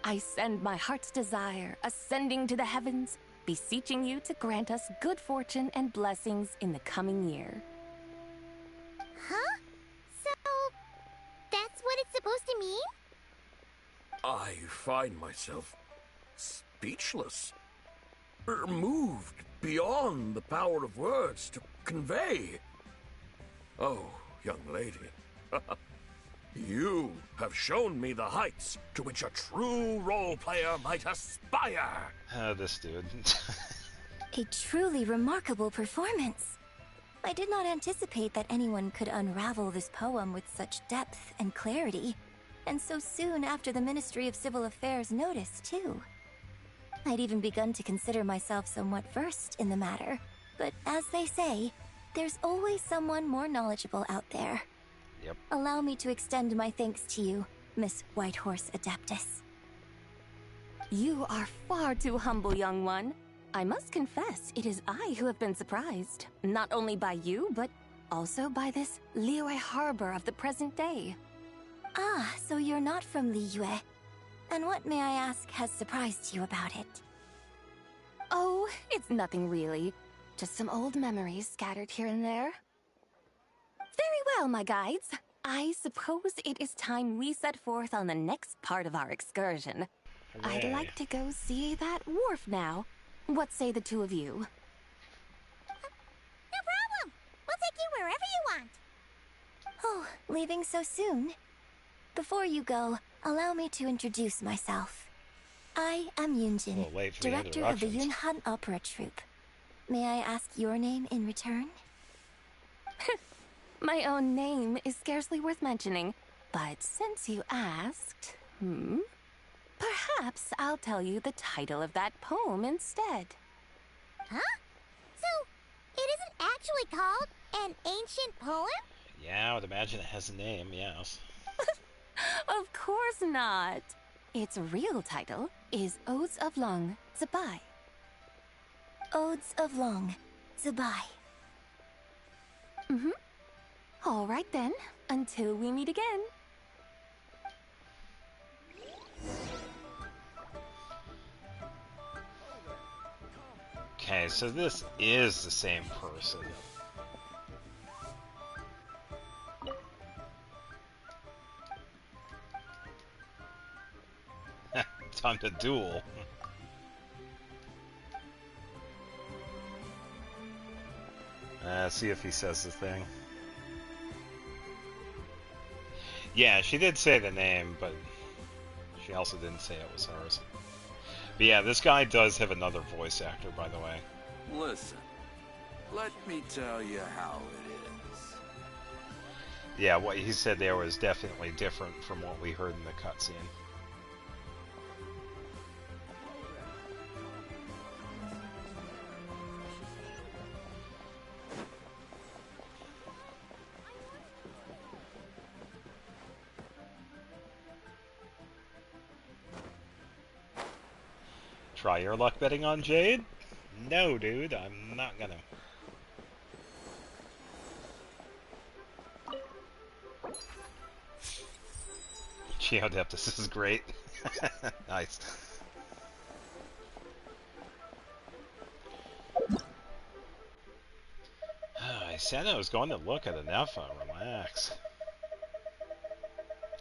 I send my heart's desire, ascending to the heavens, beseeching you to grant us good fortune and blessings in the coming year. Huh? So, that's what it's supposed to mean? I find myself speechless, moved beyond the power of words to convey. Oh, young lady, you have shown me the heights to which a true role player might aspire. This dude. A truly remarkable performance. I did not anticipate that anyone could unravel this poem with such depth and clarity, and so soon after the Ministry of Civil Affairs noticed, too. I'd even begun to consider myself somewhat versed in the matter, But as they say, there's always someone more knowledgeable out there. Yep. Allow me to extend my thanks to you, Miss Whitehorse Adeptus. You are far too humble, young one. I must confess, it is I who have been surprised. Not only by you, but also by this Liyue harbor of the present day. Ah, so you're not from Liyue. And what, may I ask, has surprised you about it? Oh, it's nothing really. Just some old memories scattered here and there. Very well, my guides. I suppose it is time we set forth on the next part of our excursion. Hooray. I'd like to go see that wharf now. What say the two of you? No problem. We'll take you wherever you want. Oh, leaving so soon? Before you go, allow me to introduce myself. I am Yunjin, director of the Yunhan Opera Troupe. May I ask your name in return? My own name is scarcely worth mentioning, but since you asked, perhaps I'll tell you the title of that poem instead. Huh? So, it isn't actually called an ancient poem? Yeah, I would imagine it has a name, yes. Of course not. Its real title is Odes of Long Zabai. Odes of Long Zabai. All right then, until we meet again. Okay, so this is the same person. Time to duel. See if he says the thing. Yeah, she did say the name, but she also didn't say it was hers. But yeah, this guy does have another voice actor, by the way. Listen, let me tell you how it is. Yeah, what he said there was definitely different from what we heard in the cutscene. Try your luck betting on Jade? No, dude, I'm not gonna. Geodeptus, this is great. Nice. I said I was going to look at Anefa. Relax.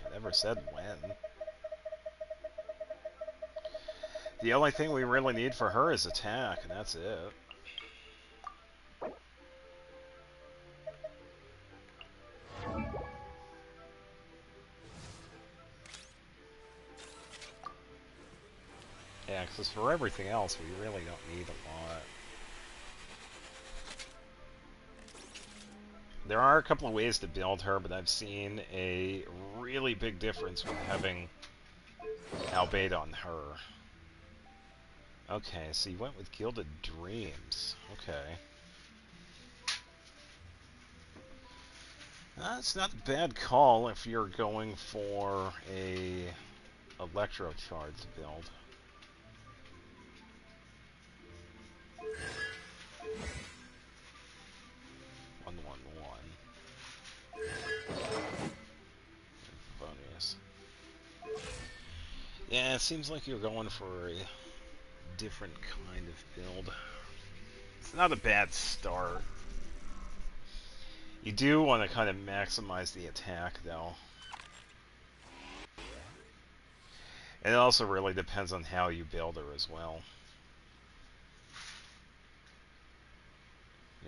I never said when. The only thing we really need for her is attack, and that's it. Yeah, because for everything else, we really don't need a lot. There are a couple of ways to build her, but I've seen a really big difference with having Albade on her. Okay, so you went with Gilded Dreams. Okay. That's not a bad call if you're going for a Electro Charge build. One. Bonus. Yeah, it seems like you're going for a different kind of build. It's not a bad start. You do want to kind of maximize the attack, though. And it also really depends on how you build her as well.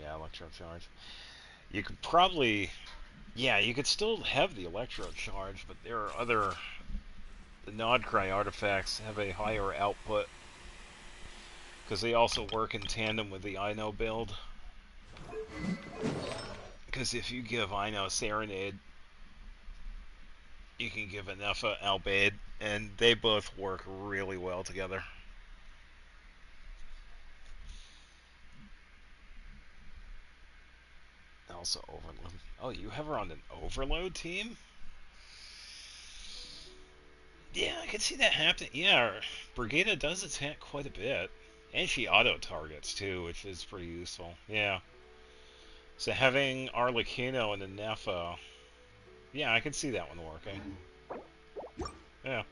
Yeah, Electro Charge. You could probably... Yeah, you could still have the Electro Charge, but there are other... The Nodcry artifacts have a higher output, because they also work in tandem with the Ino build. Because if you give Ino Serenade, you can give Anefa Albade, and they both work really well together. also Overload. Oh, you have her on an Overload team? Yeah, I can see that happening. Yeah, Brigada does attack quite a bit. And she auto-targets, too, which is pretty useful. Yeah. So having Arlecchino and the Nepha... Yeah, I can see that one working. Yeah.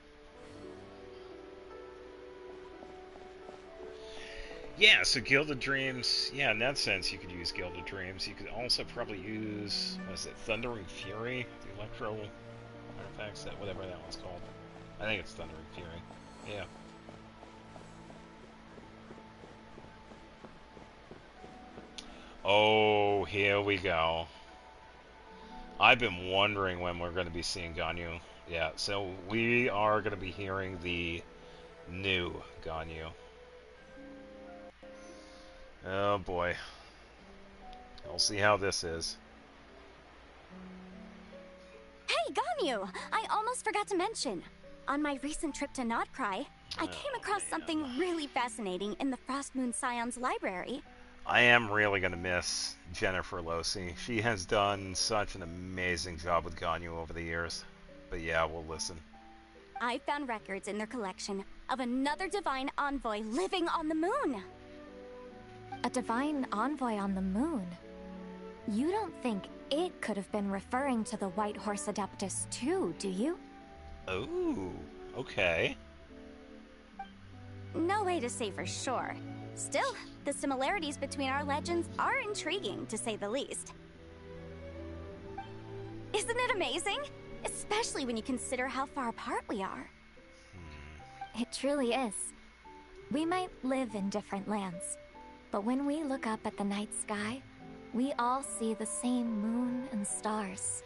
Yeah, so Gilded Dreams... Yeah, in that sense, you could use Gilded Dreams. You could also probably use... What is it? Thundering Fury? The Electro artifacts? Whatever that one's called. I think it's Thundering Fury. Yeah. Oh, here we go. I've been wondering when we're going to be seeing Ganyu. Yeah, so we are going to be hearing the new Ganyu. Oh boy. We'll see how this is. Hey, Ganyu! I almost forgot to mention. On my recent trip to Notcry, I came across something really fascinating in the Frost Moon Scion's library. I am really going to miss Jennifer Losi. She has done such an amazing job with Ganyu over the years. But yeah, we'll listen. I found records in their collection of another divine envoy living on the moon. A divine envoy on the moon? You don't think it could have been referring to the White Horse Adeptus too, do you? Oh, okay. No way to say for sure. Still, the similarities between our legends are intriguing, to say the least. Isn't it amazing? Especially when you consider how far apart we are. It truly is. We might live in different lands, but when we look up at the night sky, we all see the same moon and stars.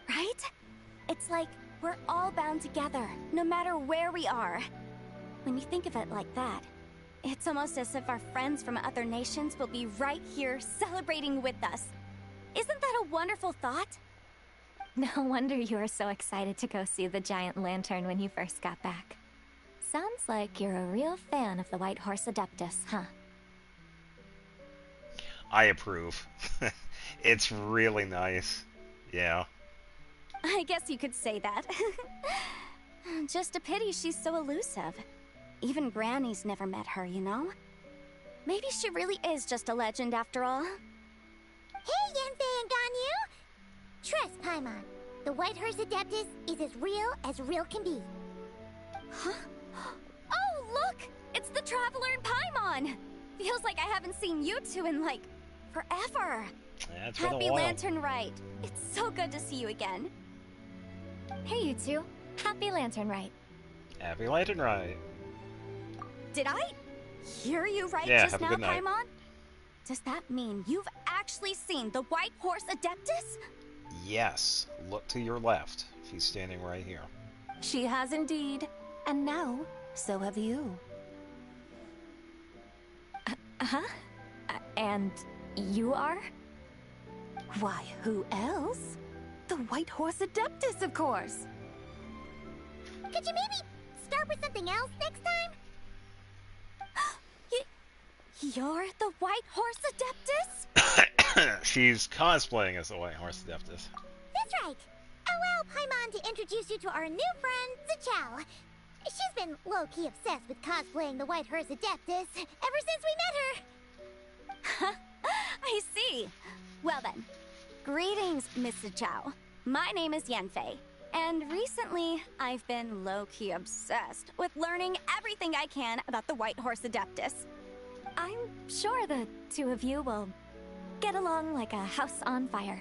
Right? It's like we're all bound together, no matter where we are. When you think of it like that, it's almost as if our friends from other nations will be right here celebrating with us. Isn't that a wonderful thought? No wonder you were so excited to go see the giant lantern when you first got back. Sounds like you're a real fan of the White Horse Adeptus, huh? I approve. It's really nice. Yeah. I guess you could say that. Just a pity she's so elusive. Even Granny's never met her, you know? Maybe she really is just a legend after all. Hey, Yanfei and Ganyu! Trust, Paimon. The White Horse Adeptus is as real can be. Huh? Oh, look! It's the Traveler and Paimon! Feels like I haven't seen you two in, like, forever. Yeah, it's been Happy a while. Lantern Rite. It's so good to see you again. Hey, you two. Happy Lantern Rite. Happy Lantern Rite. Did I hear you right Yeah, just have a now, good night. Paimon? Does that mean you've actually seen the White Horse Adeptus? Yes. Look to your left. She's standing right here. She has indeed. And now, so have you. And you are? Why, who else? The White Horse Adeptus, of course! Could you maybe start with something else next time? You're the White Horse Adeptus? She's cosplaying as the White Horse Adeptus. That's right. Allow Paimon to introduce you to our new friend, Zichao. She's been low-key obsessed with cosplaying the White Horse Adeptus ever since we met her. I see. Well then, greetings, Mr. Chow. My name is Yanfei, and recently I've been low-key obsessed with learning everything I can about the White Horse Adeptus. I'm sure the two of you will get along like a house on fire.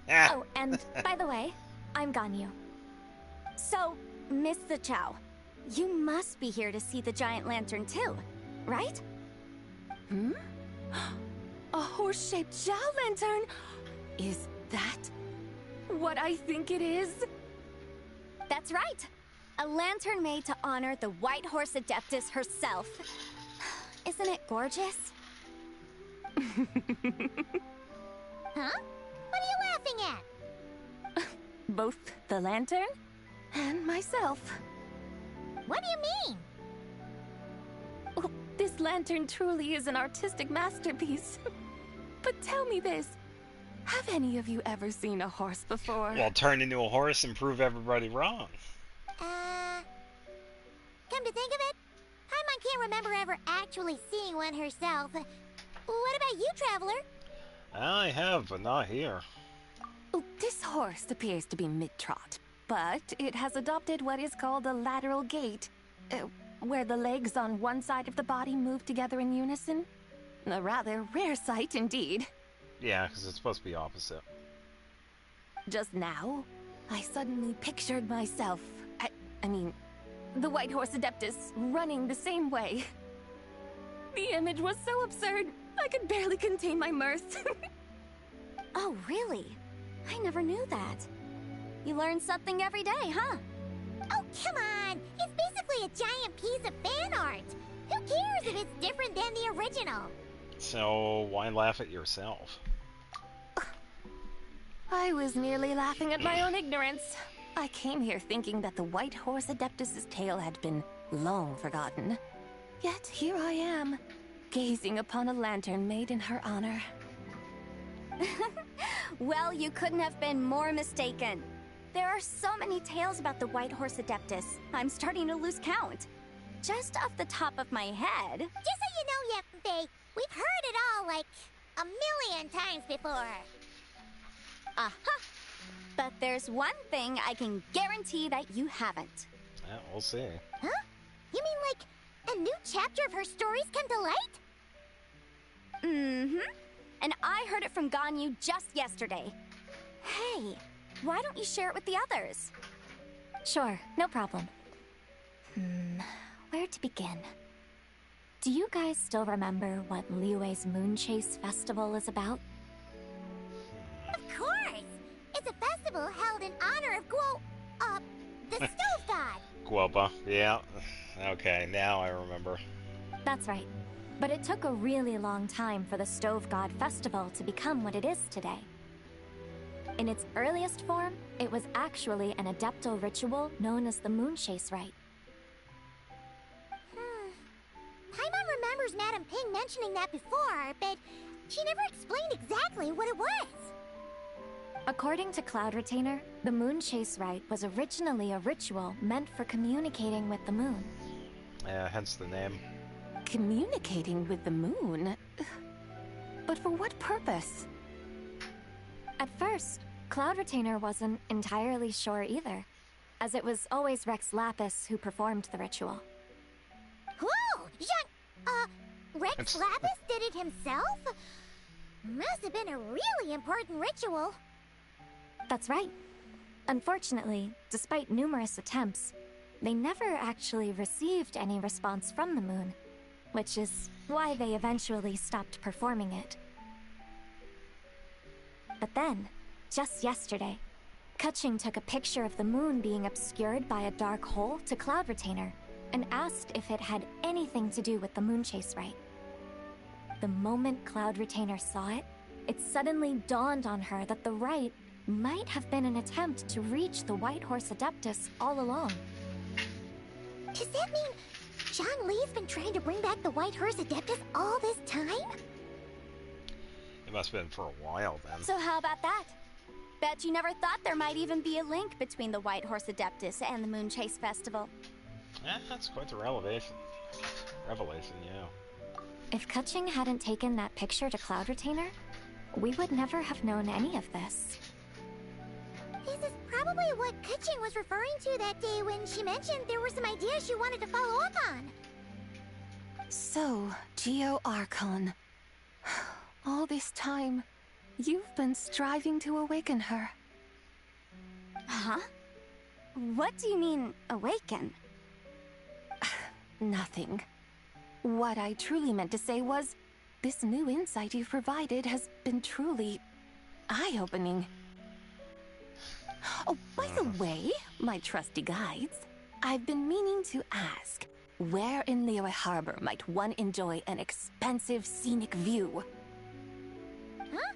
Oh, and by the way, I'm Ganyu. So, Miss Zichao, you must be here to see the giant lantern too, right? Hmm? A horse-shaped Zhao lantern? Is that what I think it is? That's right. A lantern made to honor the White Horse Adeptus herself. Isn't it gorgeous? Huh? What are you laughing at? Both the lantern and myself. What do you mean? Oh, this lantern truly is an artistic masterpiece. But tell me this. Have any of you ever seen a horse before? Well, turn into a horse and prove everybody wrong. Come to think of it, Paimon can't remember ever actually seeing one herself. What about you, Traveler? I have, but not here. Oh, this horse appears to be mid-trot, but it has adopted what is called a lateral gait, where the legs on one side of the body move together in unison. A rather rare sight indeed. Yeah, because it's supposed to be opposite. Just now, I suddenly pictured myself, I mean, the White Horse Adeptus running the same way. The image was so absurd, I could barely contain my mirth. Oh, really? I never knew that. You learn something every day, huh? Oh, come on! It's basically a giant piece of fan art! Who cares if it's different than the original? So, why laugh at yourself? I was merely laughing at my own ignorance. I came here thinking that the White Horse Adeptus's tale had been long forgotten. Yet here I am, gazing upon a lantern made in her honor. Well, you couldn't have been more mistaken. There are so many tales about the White Horse Adeptus, I'm starting to lose count. Just off the top of my head... Just so you know, Faye, we've heard it all like a million times before. Aha! But there's one thing I can guarantee that you haven't. Yeah, we'll see. Huh? You mean like a new chapter of her stories come to light? Mm-hmm. And I heard it from Ganyu just yesterday. Hey, why don't you share it with the others? Sure, no problem. Where to begin? Do you guys still remember what Liyue's Moon Chase Festival is about? Of course! It's a festival held in honor of the Stove God! Guopa, yeah. Okay, now I remember. That's right. But it took a really long time for the Stove God Festival to become what it is today. In its earliest form, it was actually an adeptal ritual known as the Moon Chase Rite. Paimon remembers Madame Ping mentioning that before, but she never explained exactly what it was. According to Cloud Retainer, the Moon Chase Rite was originally a ritual meant for communicating with the moon. Hence the name. Communicating with the moon? But for what purpose? At first, Cloud Retainer wasn't entirely sure either, as it was always Rex Lapis who performed the ritual. Whoa! Rex Lapis did it himself? Must have been a really important ritual. That's right. Unfortunately, despite numerous attempts, they never actually received any response from the moon, which is why they eventually stopped performing it. But then, just yesterday, Kutching took a picture of the moon being obscured by a dark hole to Cloud Retainer and asked if it had anything to do with the Moon Chase Rite. The moment Cloud Retainer saw it, it suddenly dawned on her that the rite might have been an attempt to reach the White Horse Adeptus all along. Does that mean Zhongli's been trying to bring back the White Horse Adeptus all this time? It must have been for a while then. So how about that? Bet you never thought there might even be a link between the White Horse Adeptus and the Moon Chase Festival. That's quite the revelation. Revelation, yeah. If Kutching hadn't taken that picture to Cloud Retainer, we would never have known any of this. This is probably what Kutching was referring to that day when she mentioned there were some ideas she wanted to follow up on. So, Geo Archon. All this time, you've been striving to awaken her. Huh? What do you mean, awaken? Nothing. What I truly meant to say was, this new insight you've provided has been truly eye-opening. Oh, by the way, my trusty guides, I've been meaning to ask, where in Liyue Harbor might one enjoy an expensive scenic view? Huh?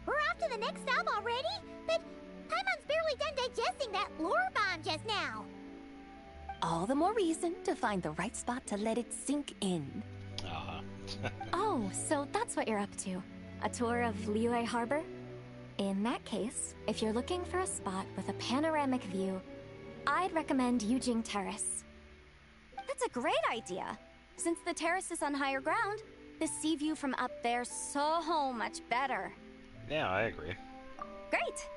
We're off to the next stop already? But Paimon's barely done digesting that lore bomb just now. All the more reason to find the right spot to let it sink in. Oh, so that's what you're up to. A tour of Liyue Harbor? In that case, if you're looking for a spot with a panoramic view, I'd recommend Yujing Terrace. That's a great idea! Since the terrace is on higher ground, the sea view from up there's so much better. Yeah, I agree. Great!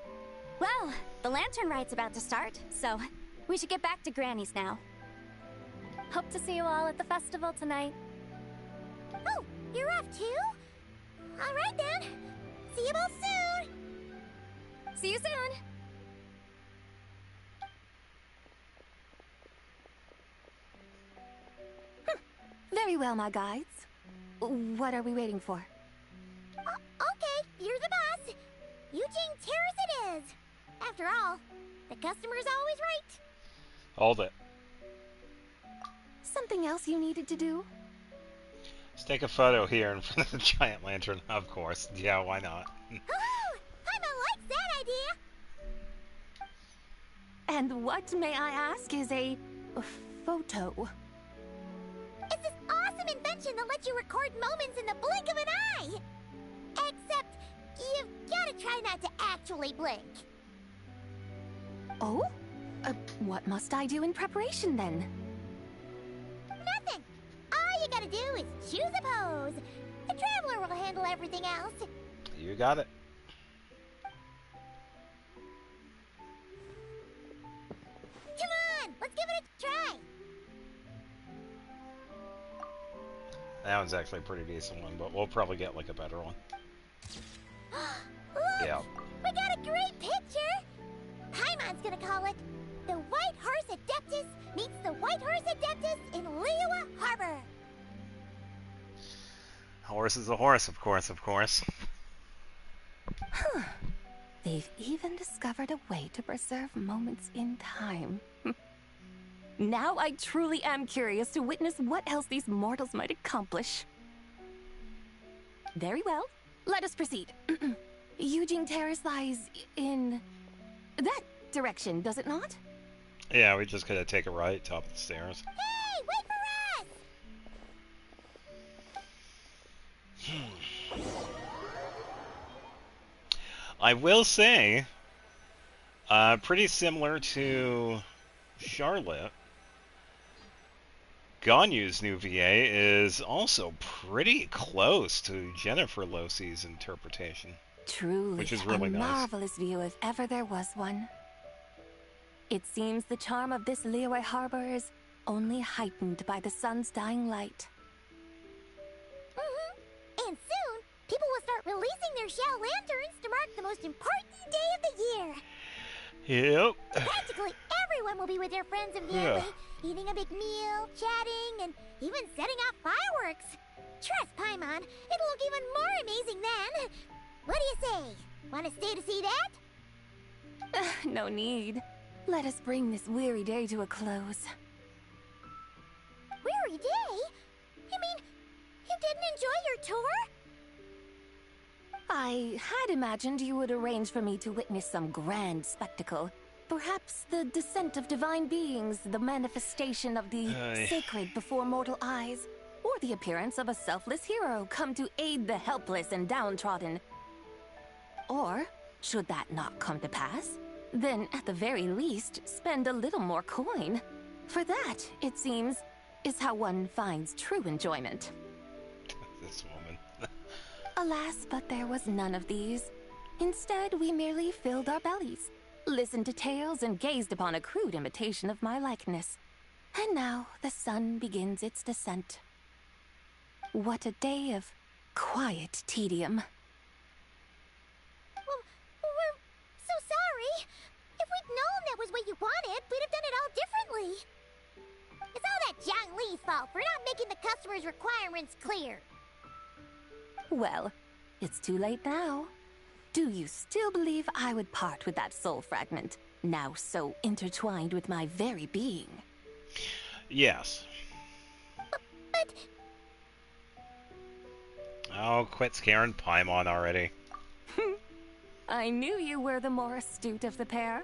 Well, the lantern ride's about to start, so we should get back to Granny's now. Hope to see you all at the festival tonight. Oh, you're off too? All right then. See you both soon. See you soon. Very well, my guides. What are we waiting for? Okay, you're the boss. Eugene Terrace it is. After all, the customer's always right. Hold it. Something else you needed to do? Let's take a photo here in front of the giant lantern, of course. Yeah, why not? Paimon likes that idea. And what, may I ask, is a photo? It's this awesome invention that lets you record moments in the blink of an eye. Except, you've gotta try not to actually blink. Oh? What must I do in preparation then? Nothing. All you gotta do is choose a pose. The Traveler will handle everything else. You got it. Come on, let's give it a try. That one's actually a pretty decent one, but we'll probably get like a better one. Look, Yeah. we got a great picture. Paimon's gonna call it The White Horse Adeptus Meets the White Horse Adeptus in Liyue Harbor. Horse is a horse, of course, of course. Huh. They've even discovered a way to preserve moments in time. Now I truly am curious to witness what else these mortals might accomplish. Very well. Let us proceed. Eugene Terrace lies in that direction, does it not? Yeah, we just gotta take a right, top of the stairs. Hey, wait for us! I will say, pretty similar to Charlotte, Ganyu's new VA is also pretty close to Jennifer Losey's interpretation. Truly, which is really a nice. marvelous view if ever there was one. It seems the charm of this Liyue Harbor is only heightened by the sun's dying light. And soon, people will start releasing their shell lanterns to mark the most important day of the year. Yep. Practically everyone will be with their friends and family, eating a big meal, chatting, and even setting off fireworks. Trust Paimon, it'll look even more amazing then. What do you say? Want to stay to see that? No need. Let us bring this weary day to a close. Weary day? You mean you didn't enjoy your tour? I had imagined you would arrange for me to witness some grand spectacle. Perhaps the descent of divine beings, the manifestation of the sacred before mortal eyes, or the appearance of a selfless hero come to aid the helpless and downtrodden. Or, should that not come to pass, then at the very least spend a little more coin. For that, it seems, is how one finds true enjoyment. This woman. Alas, but there was none of these. Instead, we merely filled our bellies, listened to tales, and gazed upon a crude imitation of my likeness. And now the sun begins its descent. What a day of quiet tedium. We're so sorry. If we'd known that was what you wanted, we'd have done it all differently. It's all that Zhang Li's fault for not making the customer's requirements clear. Well, it's too late now. Do you still believe I would part with that soul fragment, now so intertwined with my very being? Yes. But... Oh, quit scaring Paimon already. I knew you were the more astute of the pair.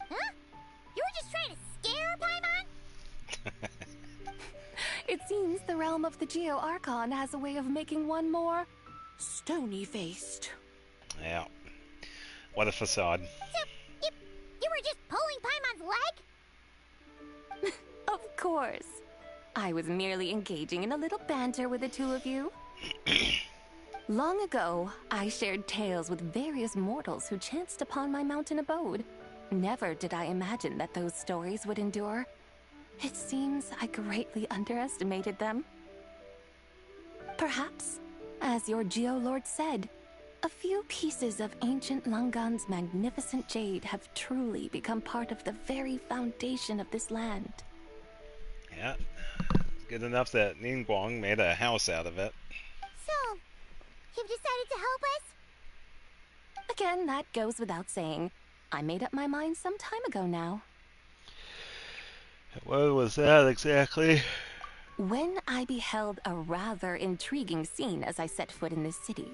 Huh? You were just trying to scare Paimon? It seems the realm of the Geo Archon has a way of making one more stony-faced. Yeah. What a facade. So, you were just pulling Paimon's leg? Of course. I was merely engaging in a little banter with the two of you. Long ago, I shared tales with various mortals who chanced upon my mountain abode. Never did I imagine that those stories would endure. It seems I greatly underestimated them. Perhaps, as your Geolord said, a few pieces of ancient Langan's magnificent jade have truly become part of the very foundation of this land. Yeah. Good enough that Ningguang made a house out of it. So, you've decided to help us? Again, that goes without saying. I made up my mind some time ago now. What was that exactly? When I beheld a rather intriguing scene as I set foot in this city.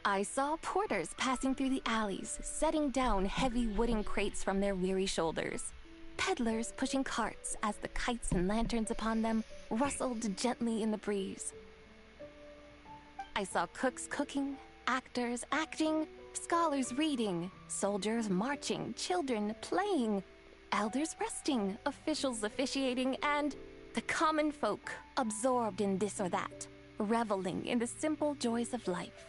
I saw porters passing through the alleys, setting down heavy wooden crates from their weary shoulders. Peddlers pushing carts as the kites and lanterns upon them rustled gently in the breeze. I saw cooks cooking, actors acting, scholars reading, soldiers marching, children playing, elders resting, officials officiating, and the common folk absorbed in this or that, reveling in the simple joys of life.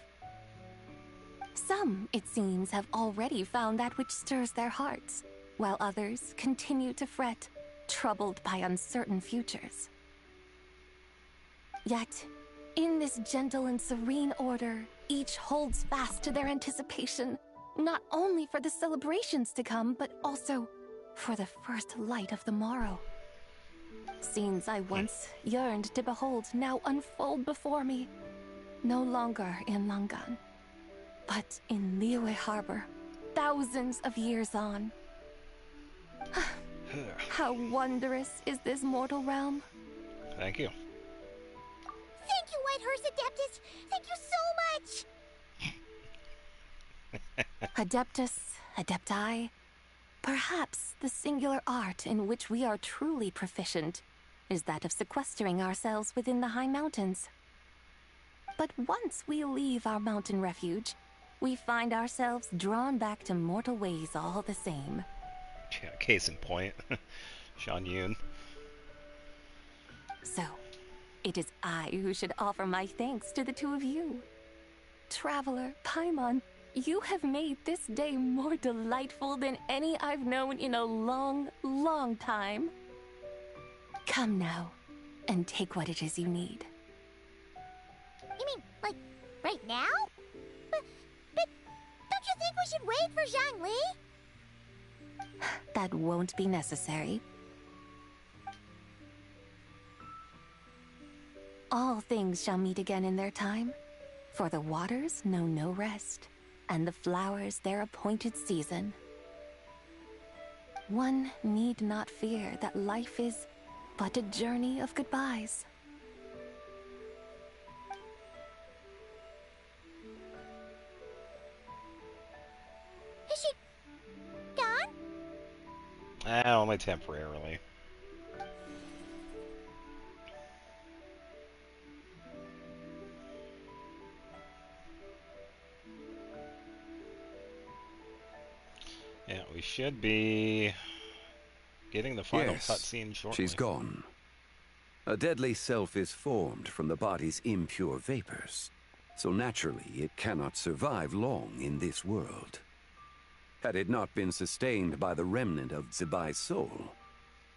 Some, it seems, have already found that which stirs their hearts, while others continue to fret, troubled by uncertain futures. Yet, in this gentle and serene order, each holds fast to their anticipation, not only for the celebrations to come, but also for the first light of the morrow. Scenes I once yearned to behold now unfold before me, no longer in Langan, but in Liyue Harbor, thousands of years on. How wondrous is this mortal realm. Thank you. Thank you, Whitehurst Adeptus! Thank you so much! Adeptus, Adepti, perhaps the singular art in which we are truly proficient is that of sequestering ourselves within the high mountains. But once we leave our mountain refuge, we find ourselves drawn back to mortal ways all the same. Yeah, case in point. Shan Yun. So, it is I who should offer my thanks to the two of you. Traveler, Paimon, you have made this day more delightful than any I've known in a long, long time. Come now, and take what it is you need. You mean, like, right now? But don't you think we should wait for Zhangli? That won't be necessary. All things shall meet again in their time, for the waters know no rest, and the flowers their appointed season. One need not fear that life is but a journey of goodbyes. Is she gone? Only temporarily. Yeah, we should be getting the final Yes, cutscene shortly. she's gone. A deadly self is formed from the body's impure vapors, so naturally it cannot survive long in this world. Had it not been sustained by the remnant of Zibai's soul,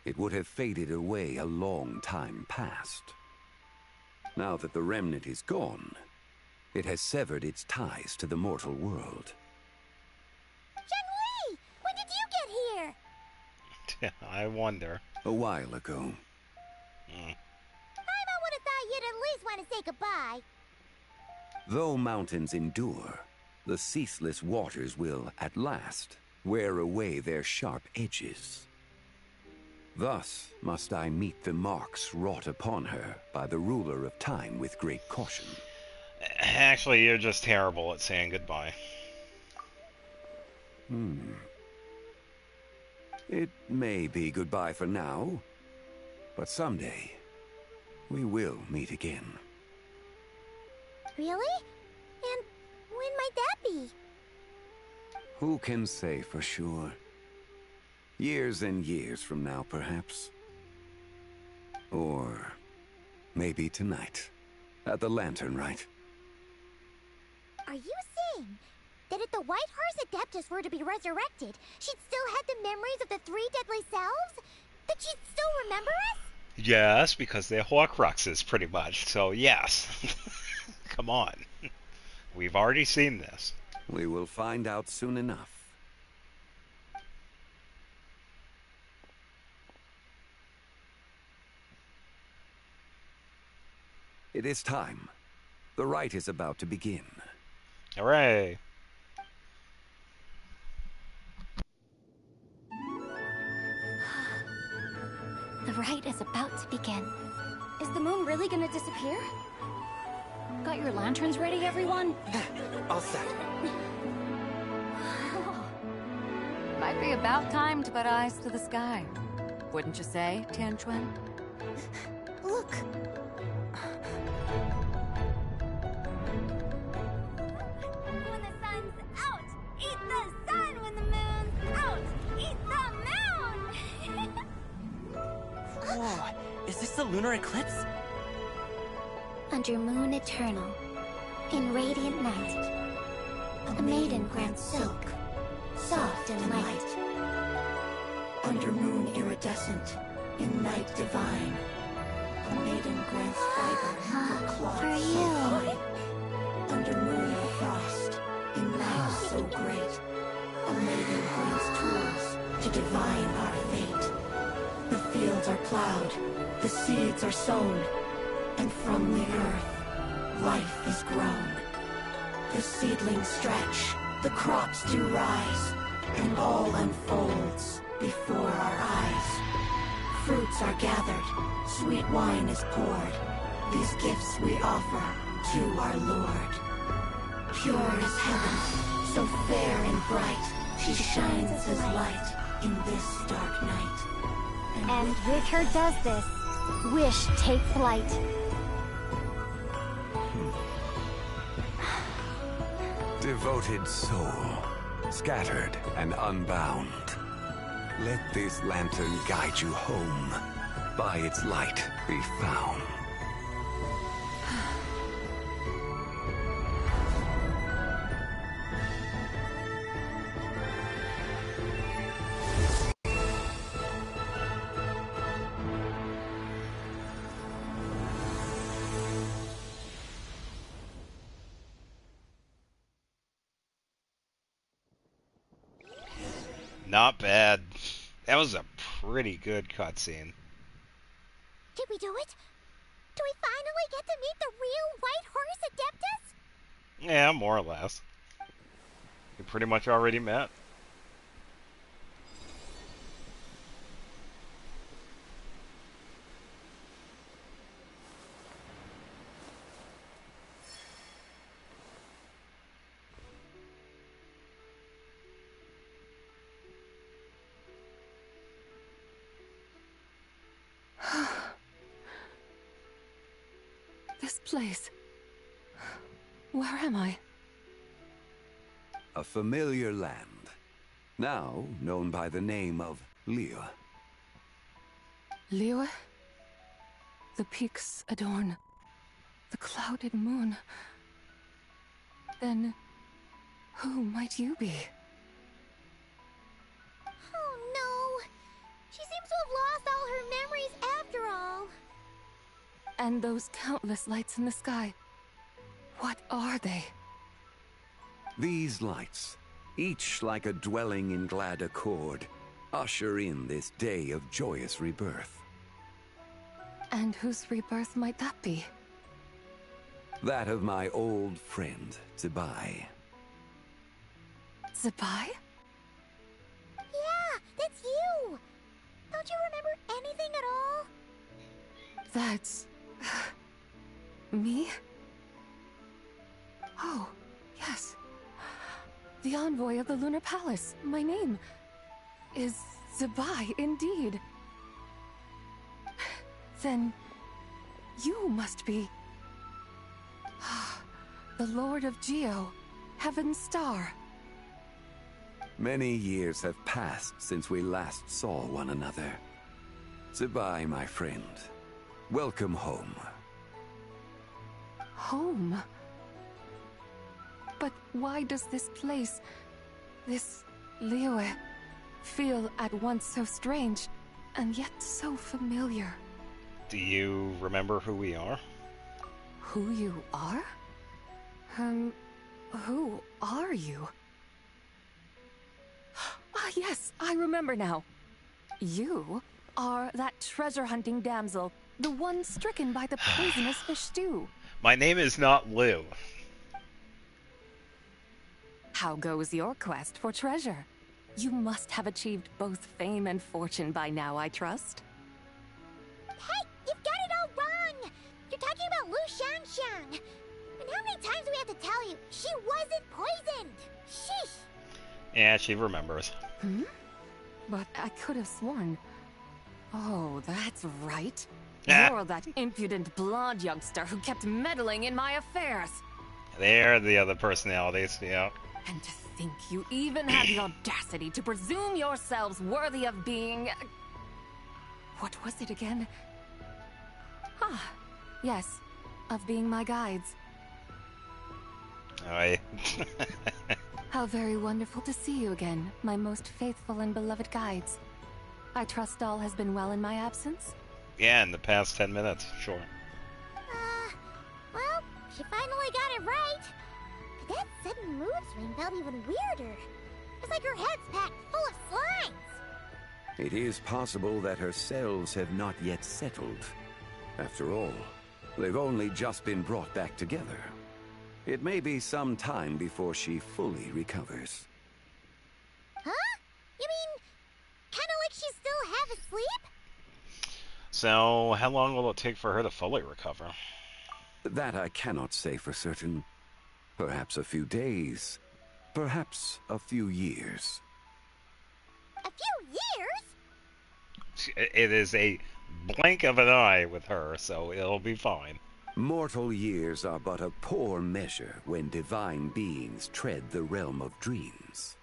it would have faded away a long time past. Now that the remnant is gone, it has severed its ties to the mortal world. Zhangli! When did you get here? I wonder. A while ago. I would have thought you'd at least want to say goodbye. Though mountains endure, the ceaseless waters will, at last, wear away their sharp edges. Thus must I meet the marks wrought upon her by the ruler of time with great caution. Actually, you're just terrible at saying goodbye. It may be goodbye for now, but someday we will meet again. Really? And when might that be? Who can say for sure? Years and years from now, perhaps. Or maybe tonight, at the Lantern Rite. Are you saying that if the White Horse Adeptus were to be resurrected, she'd still have the memories of the three deadly selves? That she'd still remember us? Yes, because they're Horcruxes, pretty much. So, yes. Come on. We've already seen this. We will find out soon enough. It is time. The rite is about to begin. Hooray! The rite is about to begin. Is the moon really gonna disappear? Got your lanterns ready, everyone? All set. Might be about time to put eyes to the sky. Wouldn't you say, Tianquan? Look! When the sun's out, eat the sun. When the moon's out, eat the moon! Whoa, is this the lunar eclipse? Under moon eternal, in radiant night, a maiden grants silk, soft and light. Under moon iridescent, in night divine, a maiden grants fiber for cloth For so you. fine. Under moon of frost, in night so great, a maiden grants tools to divine our fate. The fields are plowed, the seeds are sown, and from the earth, life is grown. The seedlings stretch, the crops do rise, and all unfolds before our eyes. Fruits are gathered, sweet wine is poured. These gifts we offer to our Lord. Pure is heaven, so fair and bright, she shines as light in this dark night. And with her does this, wish take flight. Devoted soul, scattered and unbound. Let this lantern guide you home. By its light be found. Not bad. That was a pretty good cutscene. Did we do it? Do we finally get to meet the real White Horse Adeptus? Yeah, more or less. We pretty much already met. This place. Where am I? A familiar land, now known by the name of Liyue. Liyue? The peaks adorn the clouded moon. Then, who might you be? Oh no! She seems to have lost all her memories after all. And those countless lights in the sky, what are they? These lights, each like a dwelling in glad accord, usher in this day of joyous rebirth. And whose rebirth might that be? That of my old friend, Zibai. Zibai? Yeah, that's you! Don't you remember anything at all? That's... me? Oh, yes. The envoy of the Lunar Palace. My name is Zibai, indeed. Then you must be... The Lord of Geo, Heaven's Star. Many years have passed since we last saw one another. Goodbye, my friend. Welcome home. Home? But why does this place, this Liyue, feel at once so strange and yet so familiar? Do you remember who we are? Who you are? Who are you? Ah, yes, I remember now. You are that treasure-hunting damsel, the one stricken by the poisonous fish stew. My name is not Lou. How goes your quest for treasure? You must have achieved both fame and fortune by now, I trust. Hey, you've got it all wrong! You're talking about Lu Xiangxiang. And how many times do we have to tell you? She wasn't poisoned! Sheesh! Yeah, she remembers. Hmm? But I could have sworn... Oh, that's right. You're that impudent blonde youngster who kept meddling in my affairs. They're the other personalities, yeah. And to think you even had the audacity to presume yourselves worthy of being... What was it again? Ah, yes, of being my guides. Aye. How very wonderful to see you again, my most faithful and beloved guides. I trust all has been well in my absence? Yeah, in the past 10 minutes, sure. Well, she finally got it right. But that sudden mood swing felt even weirder. It's like her head's packed full of slimes. It is possible that her cells have not yet settled. After all, they've only just been brought back together. It may be some time before she fully recovers. Huh? You mean, kinda like she's still half asleep? So, how long will it take for her to fully recover? That I cannot say for certain. Perhaps a few days. Perhaps a few years. A few years? It is a blink of an eye with her, so it'll be fine. Mortal years are but a poor measure when divine beings tread the realm of dreams.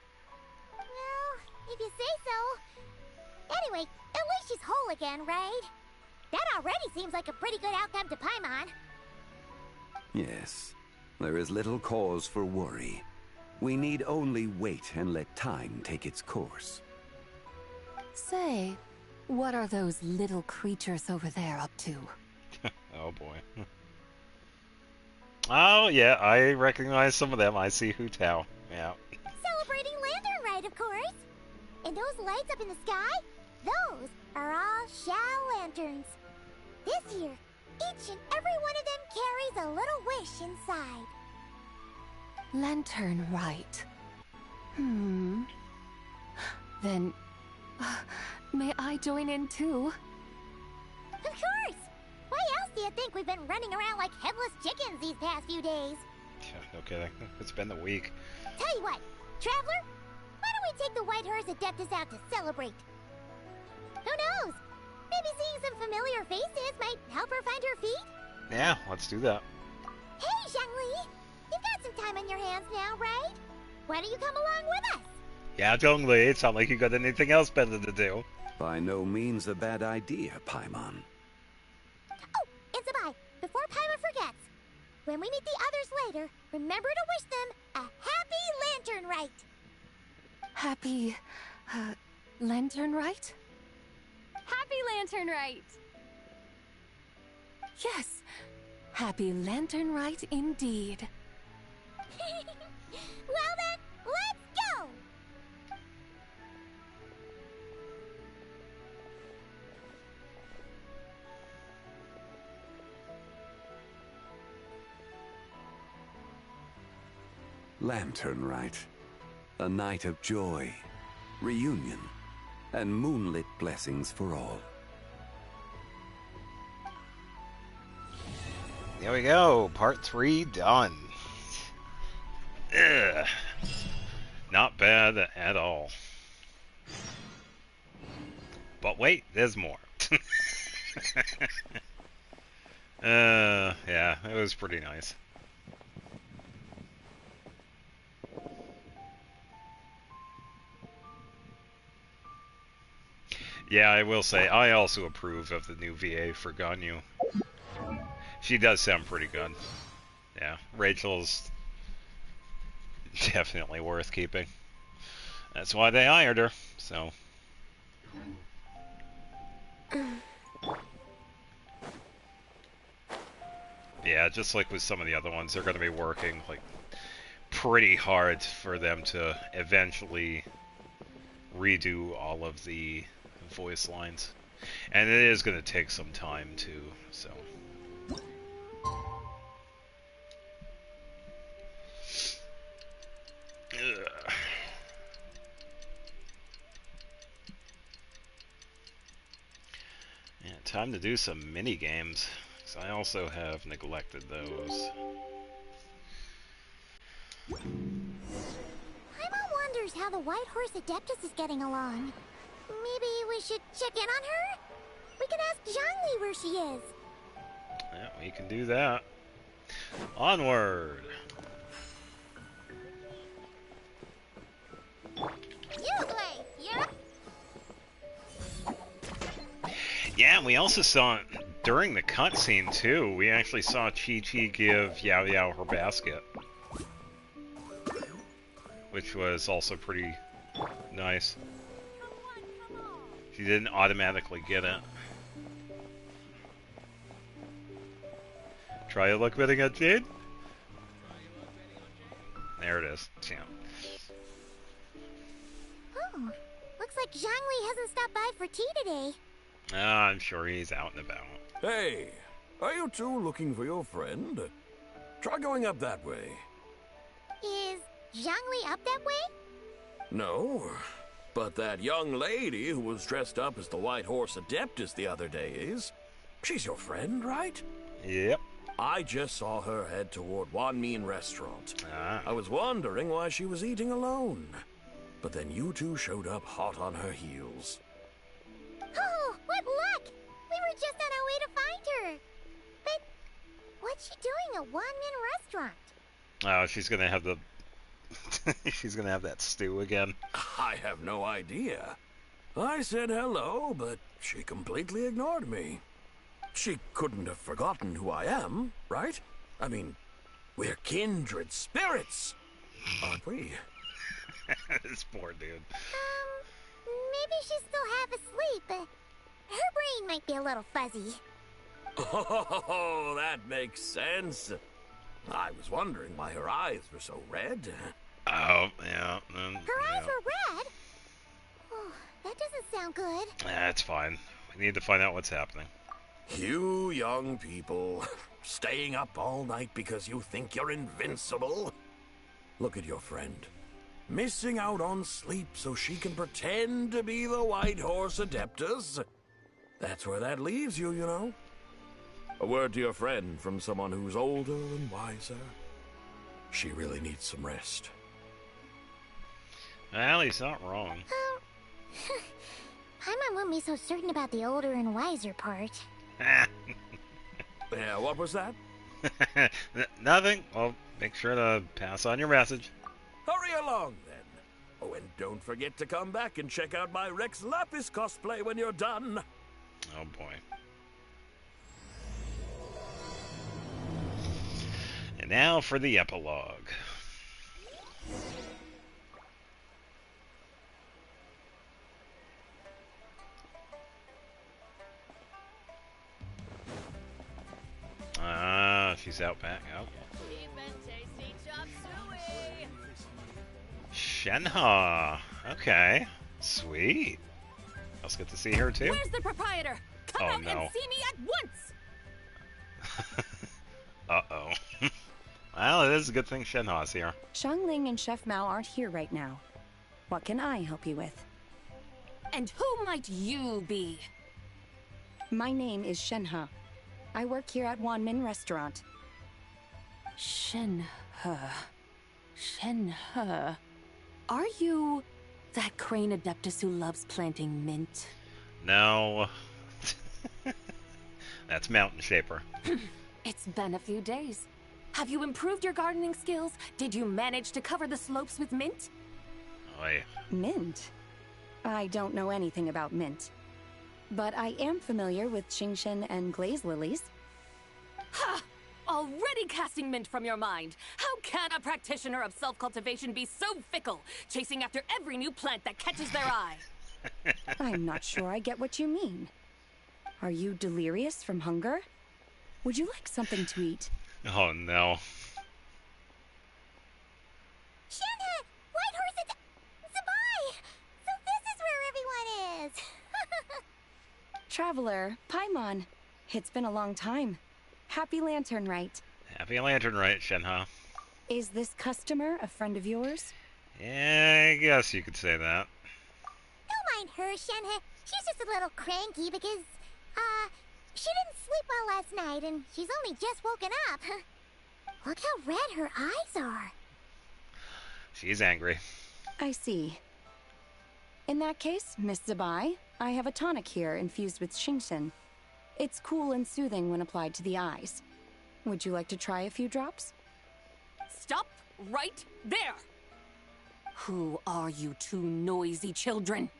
Well, if you say so. Anyway, at least she's whole again, right? That already seems like a pretty good outcome to Paimon. Yes, there is little cause for worry. We need only wait and let time take its course. Say, what are those little creatures over there up to? Oh boy. Oh yeah, I recognize some of them. I see Hu Tao. Yeah. Celebrating Lantern Rite, of course. And those lights up in the sky? Those are all Shao lanterns. This year, each and every one of them carries a little wish inside. Lantern Rite. Then, may I join in too? Of course! Why else do you think we've been running around like headless chickens these past few days? No kidding. It's been the week. Tell you what, Traveler, why don't we take the White Horse Adeptus out to celebrate? Who knows? Maybe seeing some familiar faces might help her find her feet? Yeah, let's do that. Hey, Zhangli! You've got some time on your hands now, right? Why don't you come along with us? Yeah, Zhongli, it sounds like you got anything else better to do. By no means a bad idea, Paimon. Oh, and Sabai, before Paimon forgets, when we meet the others later, remember to wish them a happy Lantern Rite. Happy, Lantern Rite? Happy Lantern Rite! Yes, Happy Lantern Rite indeed. Well then, let's go! Lantern Rite. A night of joy, reunion, and moonlit blessings for all. There we go. Part 3 done. Ugh. Not bad at all. But wait, there's more. Yeah, it was pretty nice. Yeah, I will say, I also approve of the new VA for Ganyu. She does sound pretty good. Yeah, Rachel's definitely worth keeping. That's why they hired her, so... Yeah, just like with some of the other ones, they're going to be working like pretty hard for them to eventually redo all of the voice lines. And it is going to take some time too, so... Ugh. Yeah, time to do some mini games, because I also have neglected those. Paimon wonders how the White Horse Adeptus is getting along. Maybe we should check in on her? We can ask Zhangli where she is. Yeah, we can do that. Onward! Yeah, and we also saw, during the cutscene too, we actually saw Chi-Chi give Yao Yao her basket. Which was also pretty nice. She didn't automatically get it. Try your luck betting on Jade? There it is. Yeah. Oh, looks like Zhangli hasn't stopped by for tea today. I'm sure he's out and about. Hey, are you two looking for your friend? Try going up that way. Is Zhangli up that way? No, but that young lady who was dressed up as the White Horse Adeptus the other day is. She's your friend, right? Yep. I just saw her head toward Wanmin Restaurant. Ah. I was wondering why she was eating alone. But then you two showed up hot on her heels. Oh, what luck! We were just on our way to find her. But what's she doing at Wanmin Restaurant? Oh, she's gonna have the... she's gonna have that stew again. I have no idea. I said hello, but she completely ignored me. She couldn't have forgotten who I am, right? I mean, we're kindred spirits, aren't we? This poor dude. Maybe she's still half asleep, but her brain might be a little fuzzy. Oh, that makes sense. I was wondering why her eyes were so red. Oh, yeah. Her eyes were red? Oh, that doesn't sound good. That's fine. We need to find out what's happening. You young people, staying up all night because you think you're invincible? Look at your friend. Missing out on sleep so she can pretend to be the White Horse Adeptus. That's where that leaves you, you know. A word to your friend from someone who's older and wiser. She really needs some rest. Well, he's not wrong. Paimon wouldn't be so certain about the older and wiser part. Yeah, what was that? Nothing. Well, make sure to pass on your message. Hurry along, then. Oh, and don't forget to come back and check out my Rex Lapis cosplay when you're done. Oh, boy. And now for the epilogue. Ah, she's out back. Oh. Shenhe. Okay. Sweet. Let's get to see her too. Where's the proprietor? Come out and see me at once! Uh-oh. Well, it is a good thing Shenhe's here. Xiangling and Chef Mao aren't here right now. What can I help you with? And who might you be? My name is Shenhe. I work here at Wanmin Restaurant. Shenhe. Shenhe. Are you that crane adeptus who loves planting mint? No. That's Mountain Shaper. It's been a few days. Have you improved your gardening skills? Did you manage to cover the slopes with mint? Oy. Mint? I don't know anything about mint. but I am familiar with Qingshen and glaze lilies. Ha! Already casting mint from your mind. How can a practitioner of self-cultivation be so fickle, chasing after every new plant that catches their eye? I'm not sure I get what you mean. Are you delirious from hunger? Would you like something to eat? Oh no. Shenhe! Whitehorse Zabai! So this is where everyone is! Traveler, Paimon. It's been a long time. Happy Lantern Rite. Happy Lantern Rite, Shenhe. Is this customer a friend of yours? Yeah, I guess you could say that. Don't mind her, Shenhe. She's just a little cranky because, she didn't sleep well last night and she's only just woken up. Look how red her eyes are. She's angry. I see. In that case, Miss Zabai, I have a tonic here infused with Qingshen. It's cool and soothing when applied to the eyes. Would you like to try a few drops? Stop right there! Who are you two noisy children?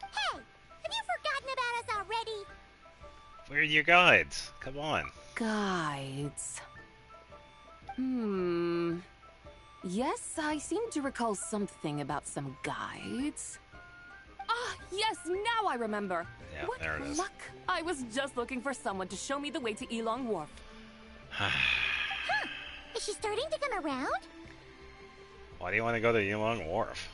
Hey! Have you forgotten about us already? Where are your guides? Come on. Guides. Yes, I seem to recall something about some guides. Ah, yes, now I remember. Yeah, what there it is. luck! I was just looking for someone to show me the way to Elong Wharf. Huh. Is she starting to come around? Why do you want to go to Yulong Wharf?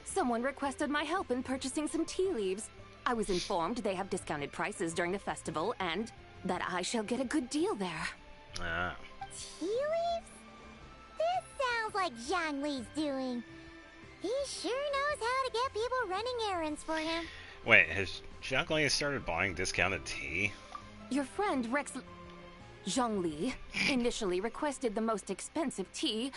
Someone requested my help in purchasing some tea leaves. I was informed they have discounted prices during the festival and that I shall get a good deal there. Ah. Tea leaves? This sounds like Zhongli's doing. He sure knows how to get people running errands for him. Wait, has Zhongli started buying discounted tea? Your friend Rex Zhongli initially requested the most expensive tea,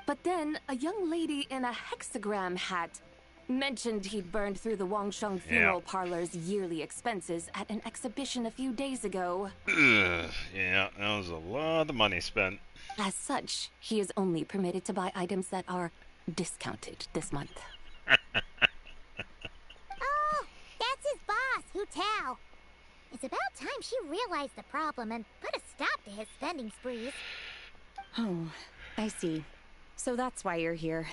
but then a young lady in a hexagram hat mentioned he'd burned through the Wangsheng Funeral Parlor's yearly expenses at an exhibition a few days ago. Yeah, that was a lot of money spent. As such, he is only permitted to buy items that are discounted this month. Oh, that's his boss, Hu Tao. It's about time she realized the problem and put a stop to his spending sprees. Oh, I see. So that's why you're here.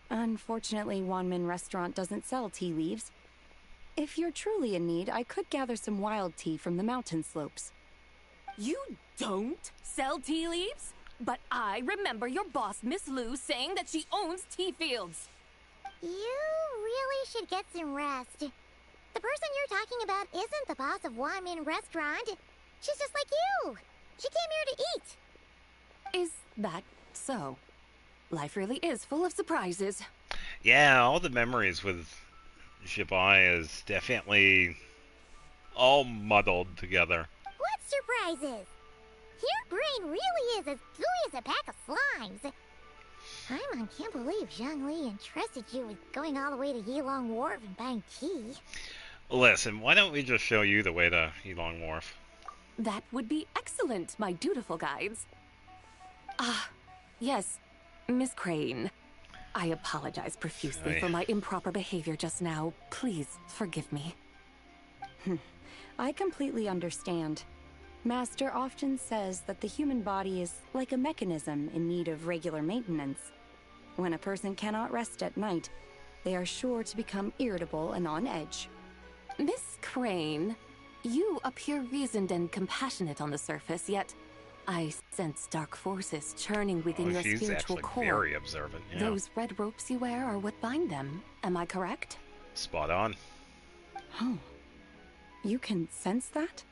Unfortunately, Wanmin Restaurant doesn't sell tea leaves. If you're truly in need, I could gather some wild tea from the mountain slopes. You don't sell tea leaves? But I remember your boss, Miss Lu, saying that she owns tea fields. You really should get some rest. The person you're talking about isn't the boss of Wanmin Restaurant. She's just like you. She came here to eat. Is that so? Life really is full of surprises. Yeah, all the memories with Shibai is definitely all muddled together. What surprises? Your brain really is as gooey as a pack of slimes. Paimon can't believe Zhongli entrusted you with going all the way to Yilong Wharf and buying tea. Listen, why don't we just show you the way to Yilong Wharf? That would be excellent, my dutiful guides. Ah, yes, Miss Crane. I apologize profusely for my improper behavior just now. Please forgive me. I completely understand. Master often says that the human body is like a mechanism in need of regular maintenance. When a person cannot rest at night, they are sure to become irritable and on edge. Miss Crane, you appear reasoned and compassionate on the surface, yet I sense dark forces churning within your she's spiritual actually core. Very observant. Yeah. Those red ropes you wear are what bind them. Am I correct? Spot on. Oh, you can sense that?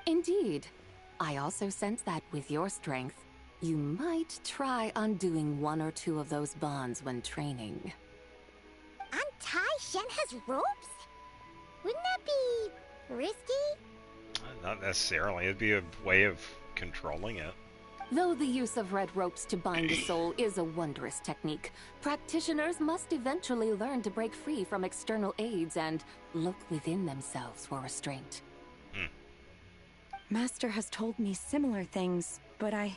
Indeed. I also sense that with your strength, you might try undoing one or two of those bonds when training. Untie Shenhe's ropes? Wouldn't that be risky? Not necessarily. It'd be a way of controlling it. Though the use of red ropes to bind the soul is a wondrous technique, practitioners must eventually learn to break free from external aids and look within themselves for restraint. Master has told me similar things, but I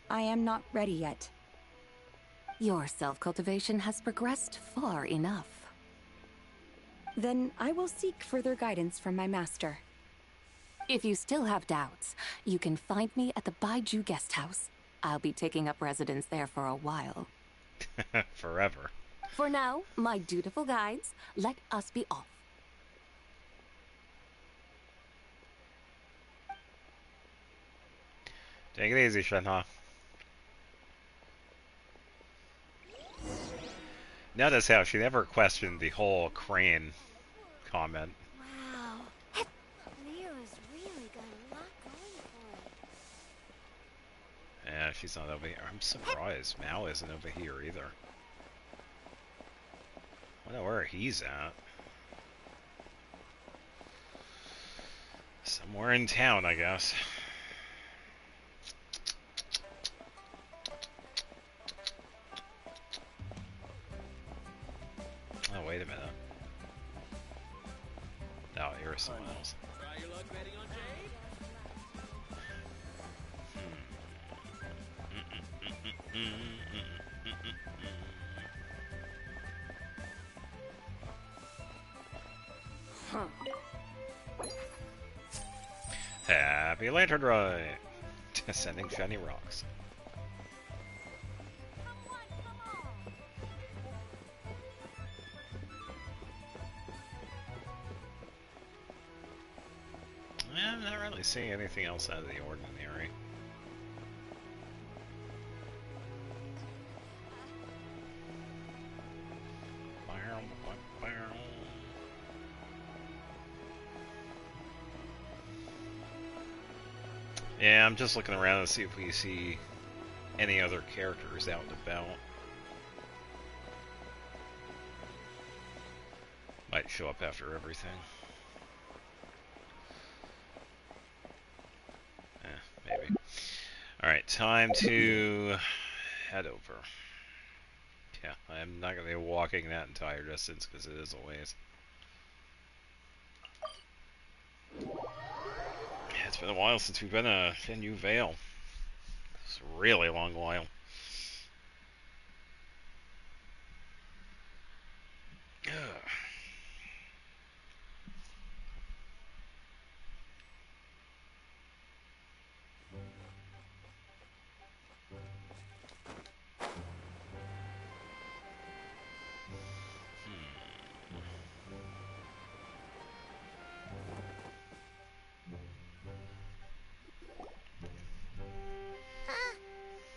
am not ready yet. Your self-cultivation has progressed far enough. Then I will seek further guidance from my master. If you still have doubts, you can find me at the Baiju Guest House. I'll be taking up residence there for a while. Forever. For now, my dutiful guides, let us be off. Take it easy, Shenhe. Notice how she never questioned the whole crane comment. Wow. Lyra's really got a lot going for Yeah, she's not over here. I'm surprised Mao isn't over here either. I wonder where he's at. Somewhere in town, I guess. Oh, wait a minute. Oh, here's someone else. Try your luck betting on Happy Lantern Rite! Sending shiny rocks. I'm not really seeing anything else out of the ordinary. Yeah, I'm just looking around to see if we see any other characters out and about. Might show up after everything. Maybe. Alright, time to head over. Yeah, I'm not going to be walking that entire distance because it is a ways. It's been a while since we've been in New Vale. It's a really long while.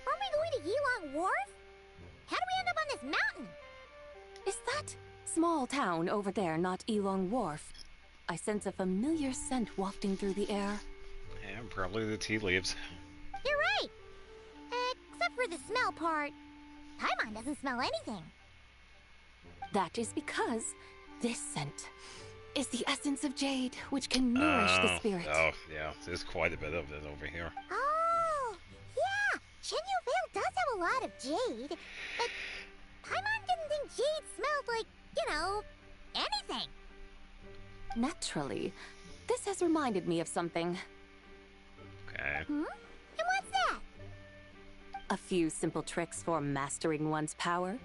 Aren't we going to Yilong Wharf? How do we end up on this mountain? Is that small town over there not Elong Wharf? I sense a familiar scent wafting through the air. Yeah, probably the tea leaves. You're right. Except for the smell part. Paimon doesn't smell anything. That is because this scent is the essence of jade, which can nourish the spirit. Oh, yeah, there's quite a bit of it over here. Oh, yeah. Shenyu Vale does have a lot of jade. But Paimon didn't think jade smelled like, you know, anything. Naturally, this has reminded me of something. Okay. Hmm? And what's that? A few simple tricks for mastering one's power.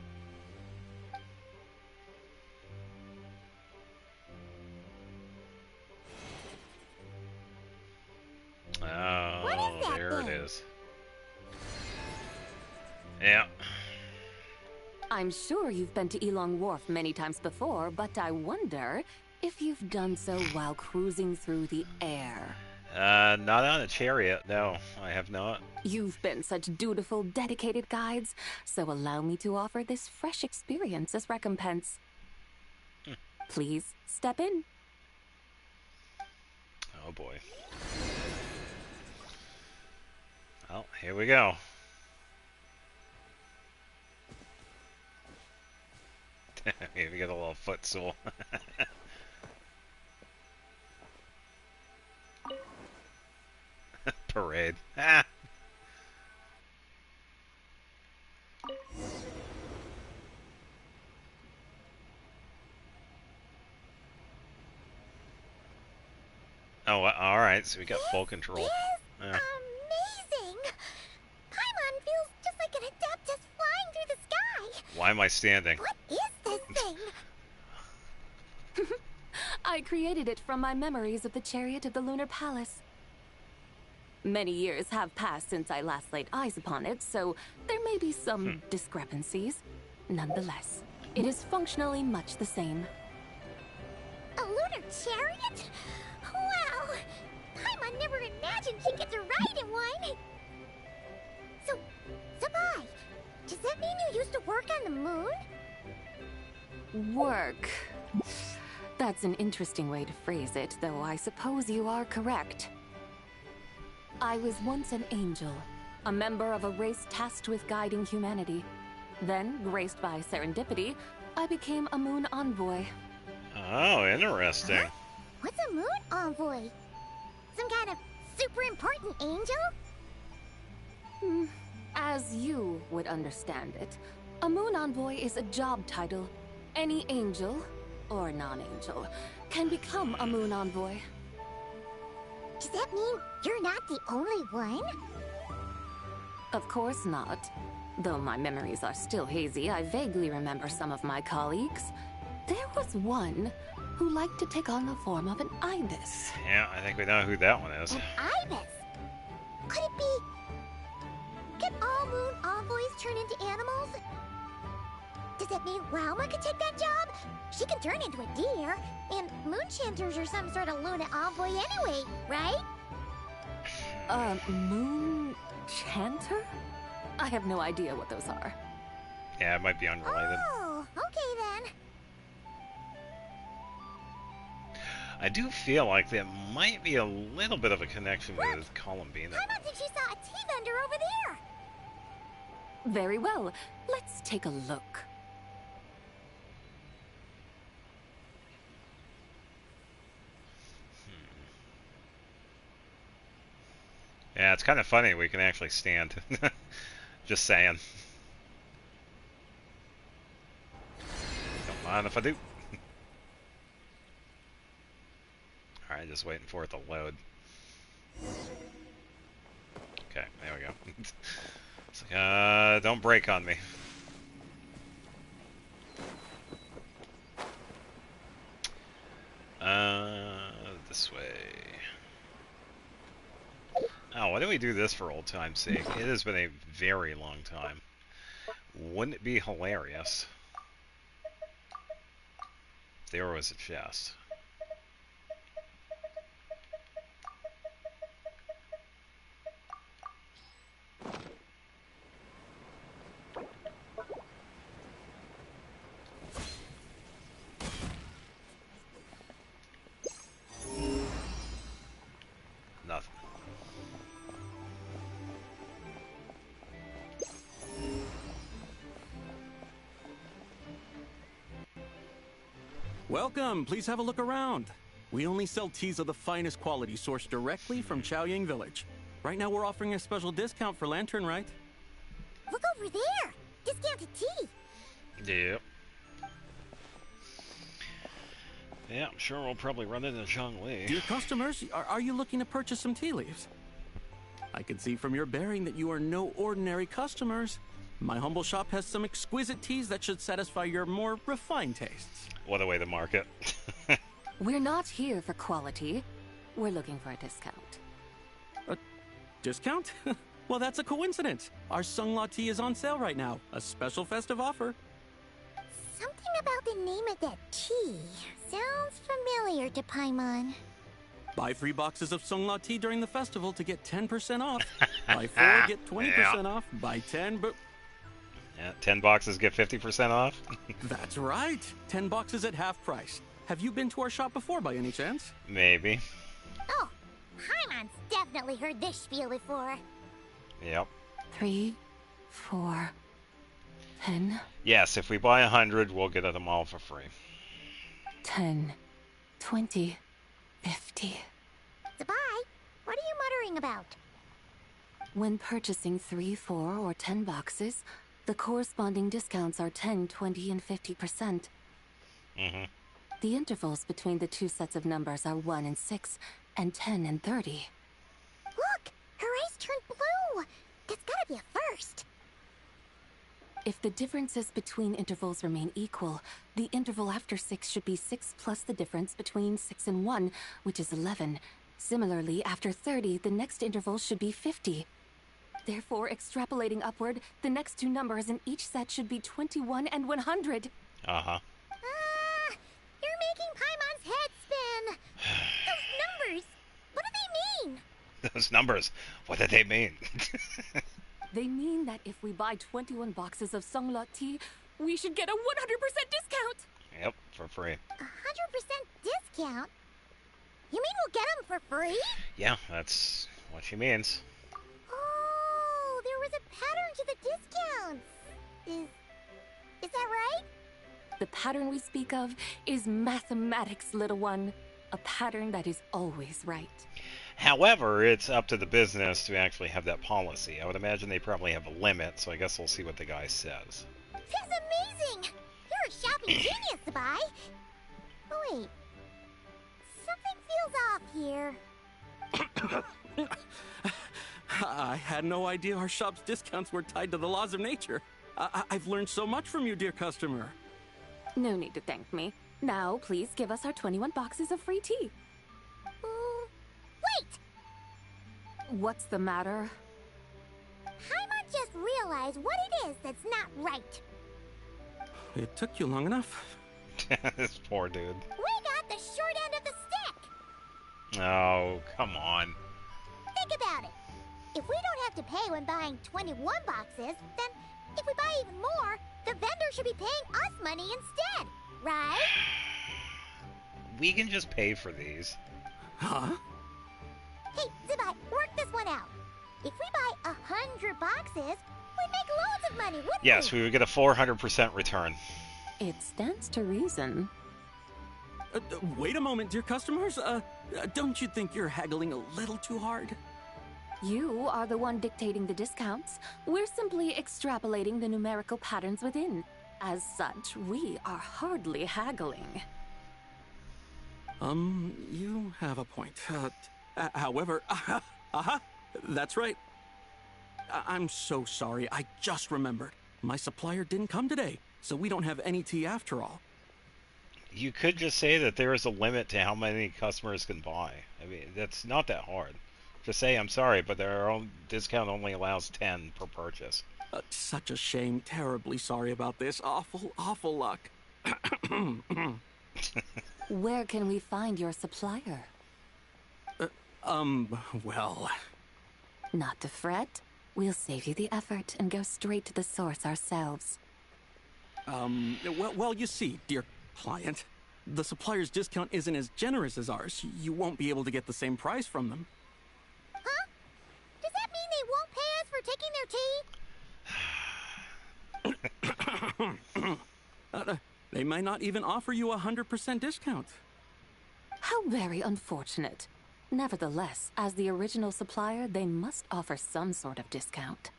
Oh, there it is. Yeah. I'm sure you've been to Elong Wharf many times before, but I wonder if you've done so while cruising through the air. Not on a chariot. No, I have not. You've been such dutiful, dedicated guides, so allow me to offer this fresh experience as recompense. Please step in. Oh boy. Well, here we go. We get a little footstool. Parade. Ah. Oh, all right. So we got full control. Amazing! Paimon feels just like an adeptus flying through the sky. Why am I standing? What is this thing? I created it from my memories of the chariot of the Lunar Palace. Many years have passed since I last laid eyes upon it, so there may be some discrepancies. Nonetheless, it is functionally much the same. A lunar chariot? Wow! Paimon never imagined she'd get to ride in one! So, Sabai, does that mean you used to work on the moon? Work. That's an interesting way to phrase it, though I suppose you are correct. I was once an angel, a member of a race tasked with guiding humanity. Then, graced by serendipity, I became a moon envoy. Oh, interesting. Huh? What's a moon envoy? Some kind of super important angel? As you would understand it, a moon envoy is a job title. Any angel, or non-angel, can become a moon envoy. Does that mean you're not the only one? Of course not. Though my memories are still hazy, I vaguely remember some of my colleagues. There was one who liked to take on the form of an ibis. Yeah, I think we know who that one is. An ibis? Could it be... Can all moon envoys turn into animals? Does that mean Rauma could take that job? She can turn into a deer, and moon chanters are some sort of Luna envoy anyway, right? Moon chanter? I have no idea what those are. Yeah, it might be unrelated. Oh, okay then. I do feel like there might be a little bit of a connection with Columbina. Paimon thinks she saw a tea vendor over there. Very well. Let's take a look. Yeah, it's kind of funny we can actually stand. Just saying. Don't mind if I do. Alright, just waiting for it to load. Okay, there we go. It's like, don't break on me. This way. Oh, why don't we do this for old time's sake? It has been a very long time. Wouldn't it be hilarious if there was a chest? Nothing. Welcome, please have a look around. We only sell teas of the finest quality sourced directly from Chaoying Village. Right now we're offering a special discount for Lantern Rite. Look over there! Discounted tea! Yep. Yeah, I'm sure we'll probably run into Zhongli. Dear customers, are you looking to purchase some tea leaves? I can see from your bearing that you are no ordinary customers. My humble shop has some exquisite teas that should satisfy your more refined tastes. What a way to market. We're not here for quality. We're looking for a discount. A discount? Well, that's a coincidence. Our Sunglaw tea is on sale right now. A special festive offer. Something about the name of that tea sounds familiar to Paimon. Buy 3 boxes of Sunglaw tea during the festival to get 10% off. Buy 4, get 20% off. Buy 10, but... Yeah, 10 boxes get 50% off? That's right. 10 boxes at half price. Have you been to our shop before by any chance? Maybe. Oh, Paimon's definitely heard this spiel before. Yep. 3, 4, 10. Yes, if we buy 100, we'll get them all for free. 10, 20, 50. Sabai, what are you muttering about? When purchasing 3, 4, or 10 boxes, the corresponding discounts are 10, 20, and 50%. Mm-hmm. The intervals between the two sets of numbers are 1 and 6, and 10 and 30. Look! Her eyes turned blue! That's gotta be a first. If the differences between intervals remain equal, the interval after 6 should be 6 plus the difference between 6 and 1, which is 11. Similarly, after 30, the next interval should be 50. Therefore, extrapolating upward, the next two numbers in each set should be 21 and 100. Uh-huh. You're making Paimon's head spin. Those numbers, what do they mean? Those numbers, what do they mean? They mean that if we buy 21 boxes of Songlot tea, we should get a 100% discount. Yep, for free. 100% discount? You mean we'll get them for free? Yeah, that's what she means. Oh, there was a pattern to the discounts. Is that right? The pattern we speak of is mathematics, little one. A pattern that is always right. However, it's up to the business to actually have that policy. I would imagine they probably have a limit, so I guess we'll see what the guy says. This is amazing! You're a shopping genius, Sabai. Oh, wait. Something feels off here. I had no idea our shop's discounts were tied to the laws of nature. I've learned so much from you, dear customer. No need to thank me. Now, please give us our 21 boxes of free tea. Wait! What's the matter? Paimon just realized what it is that's not right. It took you long enough. This poor dude. We got the short end of the stick. Oh, come on. Think about it. If we don't have to pay when buying 21 boxes, then if we buy even more, the vendor should be paying us money instead, right? We can just pay for these. Huh? Hey, Sabai, work this one out. If we buy 100 boxes, we'd make loads of money, wouldn't we? Yes, we would get a 400% return. It stands to reason. Wait a moment, dear customers. Don't you think you're haggling a little too hard? You are the one dictating the discounts. We're simply extrapolating the numerical patterns within. As such, we are hardly haggling. You have a point. However, that's right. I'm so sorry. I just remembered. My supplier didn't come today, so we don't have any tea after all. You could just say that there is a limit to how many customers can buy. I mean, that's not that hard. Just say, I'm sorry, but their own discount only allows 10 per purchase. Such a shame. Terribly sorry about this. Awful luck. Where can we find your supplier? Well... Not to fret. We'll save you the effort and go straight to the source ourselves. Well, you see, dear client, the supplier's discount isn't as generous as ours. You won't be able to get the same price from them. Huh? Does that mean they won't pay us for taking their tea? They might not even offer you a 100% discount. How very unfortunate. Nevertheless, as the original supplier, they must offer some sort of discount.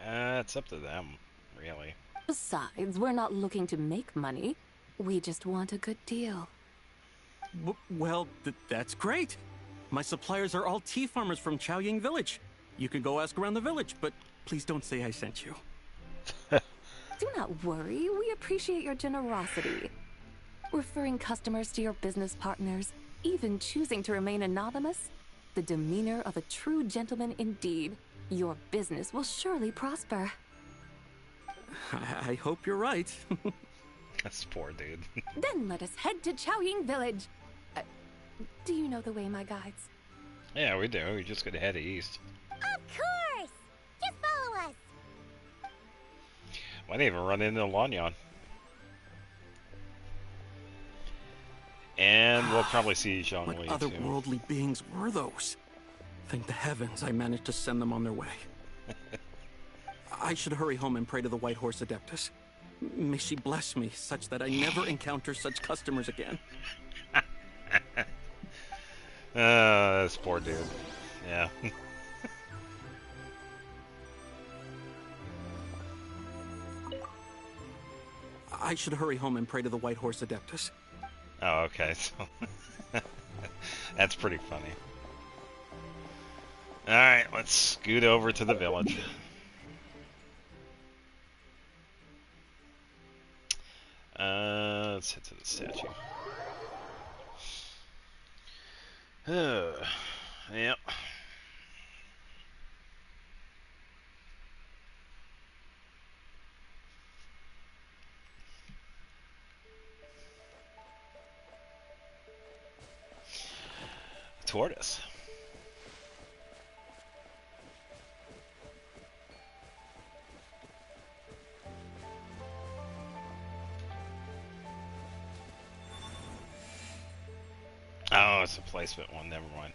It's up to them, really. Besides, we're not looking to make money. We just want a good deal. Well, that's great. My suppliers are all tea farmers from Chaoying Village. You can go ask around the village, but please don't say I sent you. Do not worry, we appreciate your generosity. Referring customers to your business partners, even choosing to remain anonymous, the demeanor of a true gentleman indeed. Your business will surely prosper. I hope you're right. That's poor dude. Then let us head to Chaoying Village. Do you know the way, my guides? Yeah, we do. We just gotta head east. Of course! Just follow us! Might even run into Lanyan. And we'll probably see Zhongli What too. otherworldly beings were those? Thank the heavens I managed to send them on their way. I should hurry home and pray to the White Horse Adeptus. May she bless me such that I never encounter such customers again. This poor dude. Yeah. I should hurry home and pray to the White Horse Adeptus. Oh, okay. So that's pretty funny. Alright, let's scoot over to the village. Let's head to the statue. Yep. Tortoise. Oh, it's a placement one. Never mind.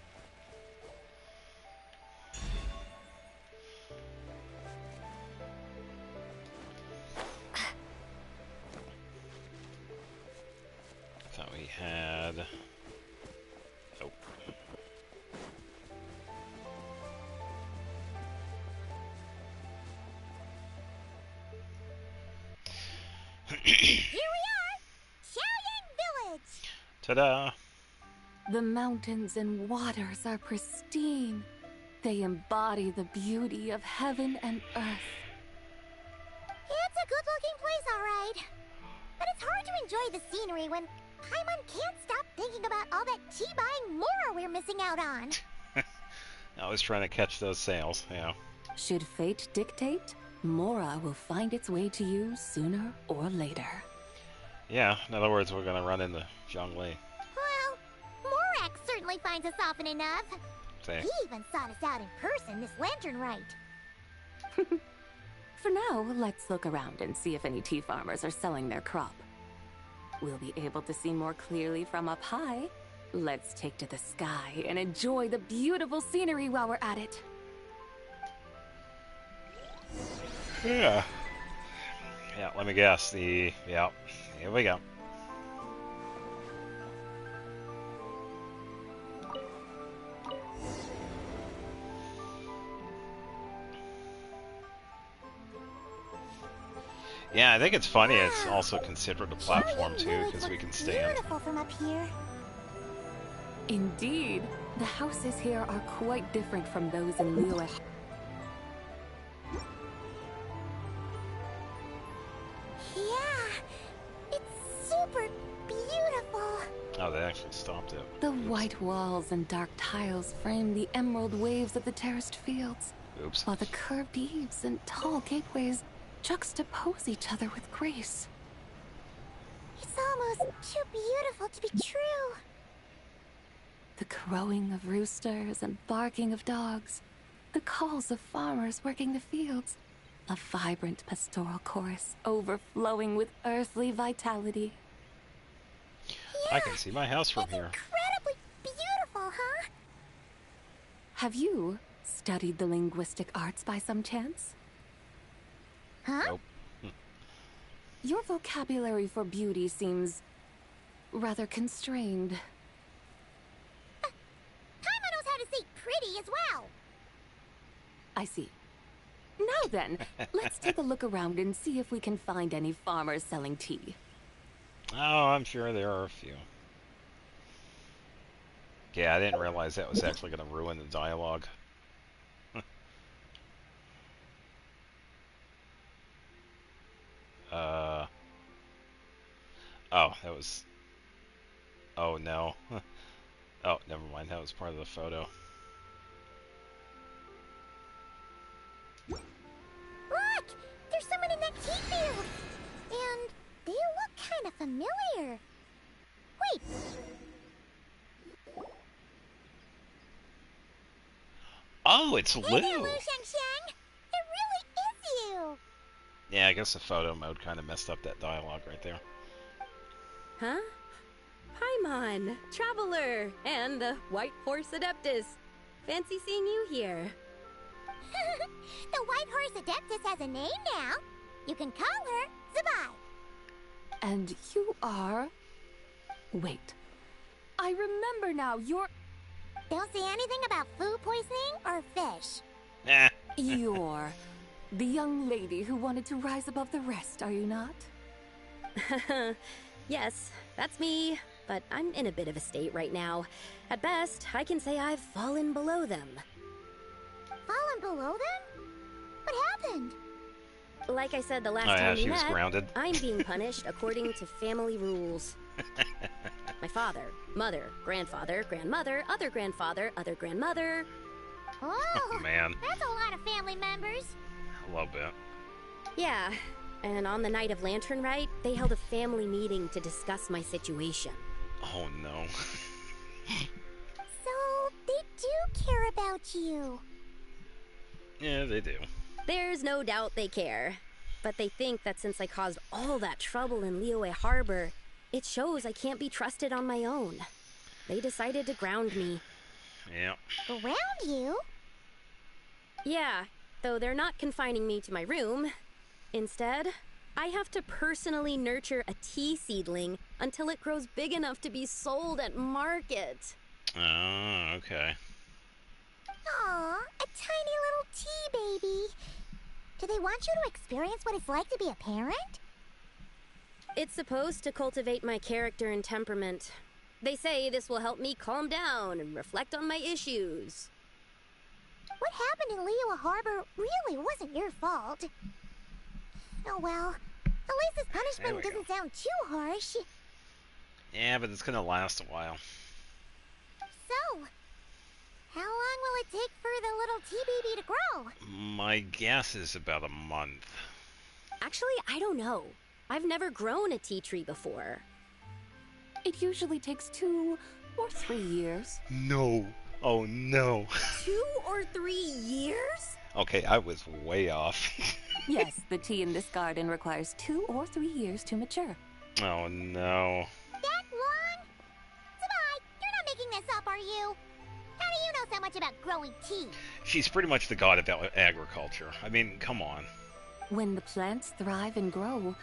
Thought we had. Oh. Here we are! Xiaoying Village! Ta-da! The mountains and waters are pristine. They embody the beauty of heaven and earth. It's a good-looking place, all right. But it's hard to enjoy the scenery when Paimon can't stop thinking about all that tea-buying Mora we're missing out on. I was trying to catch those sales, yeah. Should fate dictate, Mora will find its way to you sooner or later. Yeah, in other words, we're gonna run into Zhongli. Well, Morak certainly finds us often enough. Say. He even sought us out in person this lantern rite. For now, let's look around and see if any tea farmers are selling their crop. We'll be able to see more clearly from up high. Let's take to the sky and enjoy the beautiful scenery while we're at it. Yeah. Yeah, let me guess. Yeah, here we go. Yeah, I think it's funny. It's also considered a platform too, because we can stand. Beautiful from up here. Indeed, the houses here are quite different from those in Liyue. Yeah, it's super beautiful. Oh, they actually stopped it. The white walls and dark tiles frame the emerald waves of the terraced fields. Oops. While the curved eaves and tall gateways juxtapose each other with grace. It's almost too beautiful to be true. The crowing of roosters and barking of dogs, the calls of farmers working the fields, a vibrant pastoral chorus overflowing with earthly vitality. I can see my house from here. Incredibly beautiful, huh? Have you studied the linguistic arts by some chance? Huh? Nope. Your vocabulary for beauty seems rather constrained. Paimon knows how to say pretty as well. I see. Now then, let's take a look around and see if we can find any farmers selling tea. Oh, I'm sure there are a few. Yeah, I didn't realize that was actually going to ruin the dialogue. Oh, that was... Oh, no. Oh, never mind. That was part of the photo. Look! There's someone in that tea field! And they look kind of familiar. Wait! Oh, it's Hey Lou! there, Lou Shang! It really is you! Yeah, I guess the photo mode kind of messed up that dialogue right there. Huh? Paimon, Traveler, and the White Horse Adeptus. Fancy seeing you here. The White Horse Adeptus has a name now. You can call her Zabai. And you are... Wait. I remember now, you're... Don't say anything about food poisoning or fish. Nah. You're the young lady who wanted to rise above the rest, are you not? Yes, that's me, but I'm in a bit of a state right now. At best, I can say I've fallen below them. Fallen below them? What happened? like I said the last Oh, yeah, time we she was met, grounded. I'm being punished according to family rules. My father, mother, grandfather, grandmother, other grandfather, other grandmother. Oh, man. That's a lot of family members. A little bit. Yeah, and on the night of Lantern Rite, they held a family meeting to discuss my situation. Oh, no. So, they do care about you. Yeah, they do. There's no doubt they care. But they think that since I caused all that trouble in Liyue Harbor, it shows I can't be trusted on my own. They decided to ground me. Yeah. Ground you? Yeah, though they're not confining me to my room. Instead, I have to personally nurture a tea seedling until it grows big enough to be sold at market. Oh, okay. Aw, a tiny little tea baby. Do they want you to experience what it's like to be a parent? It's supposed to cultivate my character and temperament. They say this will help me calm down and reflect on my issues. What happened in Liyue Harbor really wasn't your fault. Oh well, at least this punishment doesn't sound too harsh. Yeah, but it's gonna last a while. So, how long will it take for the little tea baby to grow? My guess is about a month. Actually, I don't know. I've never grown a tea tree before. It usually takes 2 or 3 years. No. Oh, no. 2 or 3 years? Okay, I was way off. Yes, the tea in this garden requires 2 or 3 years to mature. Oh, no. That long? Sabai, you're not making this up, are you? How do you know so much about growing tea? She's pretty much the god of agriculture. I mean, come on. When the plants thrive and grow,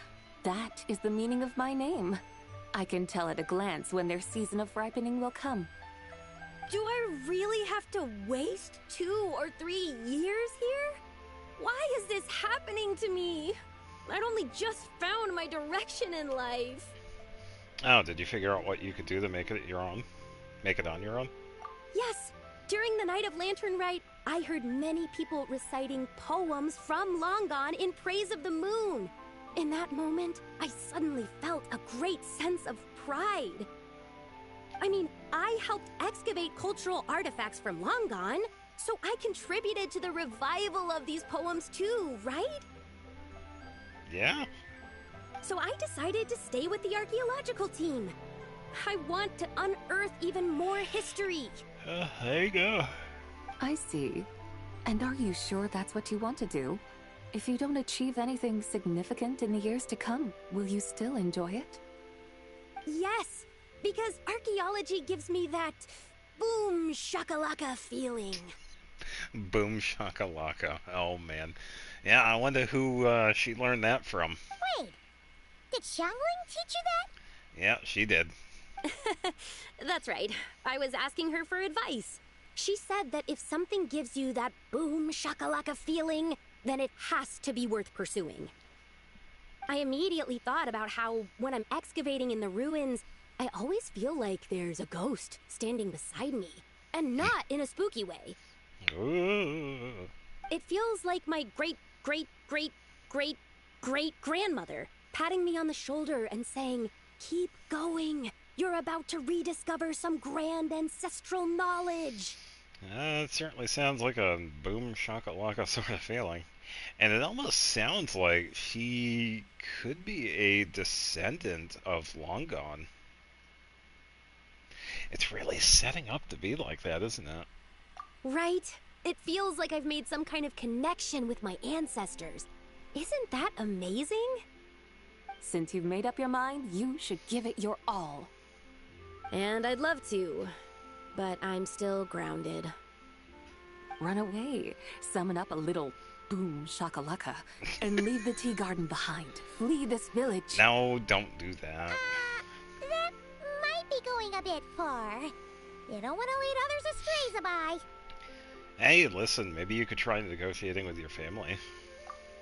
that is the meaning of my name. I can tell at a glance when their season of ripening will come. Do I really have to waste 2 or 3 years here? Why is this happening to me? I'd only just found my direction in life. Oh, did you figure out what you could do to make it your own? Make it on your own? Yes, during the night of Lantern Rite, I heard many people reciting poems from Long Gone in praise of the moon. In that moment, I suddenly felt a great sense of pride. I mean, I helped excavate cultural artifacts from Long Gone, so I contributed to the revival of these poems too, right? Yeah. So I decided to stay with the archaeological team. I want to unearth even more history. There you go. I see. And are you sure that's what you want to do? If you don't achieve anything significant in the years to come, will you still enjoy it? Yes, because archaeology gives me that boom shakalaka feeling. Boom shakalaka. Oh, man. Yeah, I wonder who she learned that from. Wait, did Xiangling teach you that? Yeah, she did. That's right. I was asking her for advice. She said that if something gives you that boom shakalaka feeling, then it has to be worth pursuing. I immediately thought about how, when I'm excavating in the ruins, I always feel like there's a ghost standing beside me, and not in a spooky way. Ooh. It feels like my great-great-great-great-great-grandmother patting me on the shoulder and saying, "Keep going. You're about to rediscover some grand ancestral knowledge." It certainly sounds like a boom shakalaka sort of feeling. And it almost sounds like she could be a descendant of Long Gone. It's really setting up to be like that, isn't it? Right? It feels like I've made some kind of connection with my ancestors. Isn't that amazing? Since you've made up your mind, you should give it your all. And I'd love to, but I'm still grounded. Run away, summon up a little boom shakalaka, and leave the tea garden behind. Flee this village. No, don't do that. That might be going a bit far. You don't want to lead others astray, Sabai. Hey, listen, maybe you could try negotiating with your family.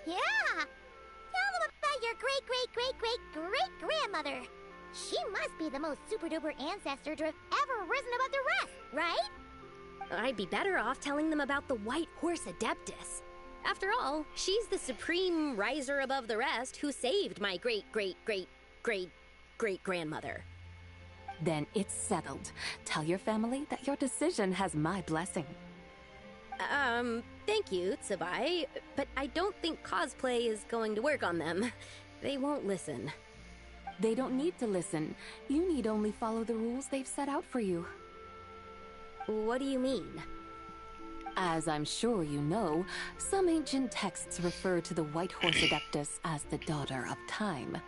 Yeah! Tell them about your great-great-great-great-great-grandmother. She must be the most super-duper ancestor to have ever risen above the rest, right? I'd be better off telling them about the White Horse Adeptus. After all, she's the supreme riser above the rest who saved my great-great-great-great-great-grandmother. Then it's settled. Tell your family that your decision has my blessing. Thank you, Tsubai, but I don't think cosplay is going to work on them. They won't listen. They don't need to listen. You need only follow the rules they've set out for you. What do you mean? As I'm sure you know, some ancient texts refer to the White Horse Adeptus as the Daughter of Time.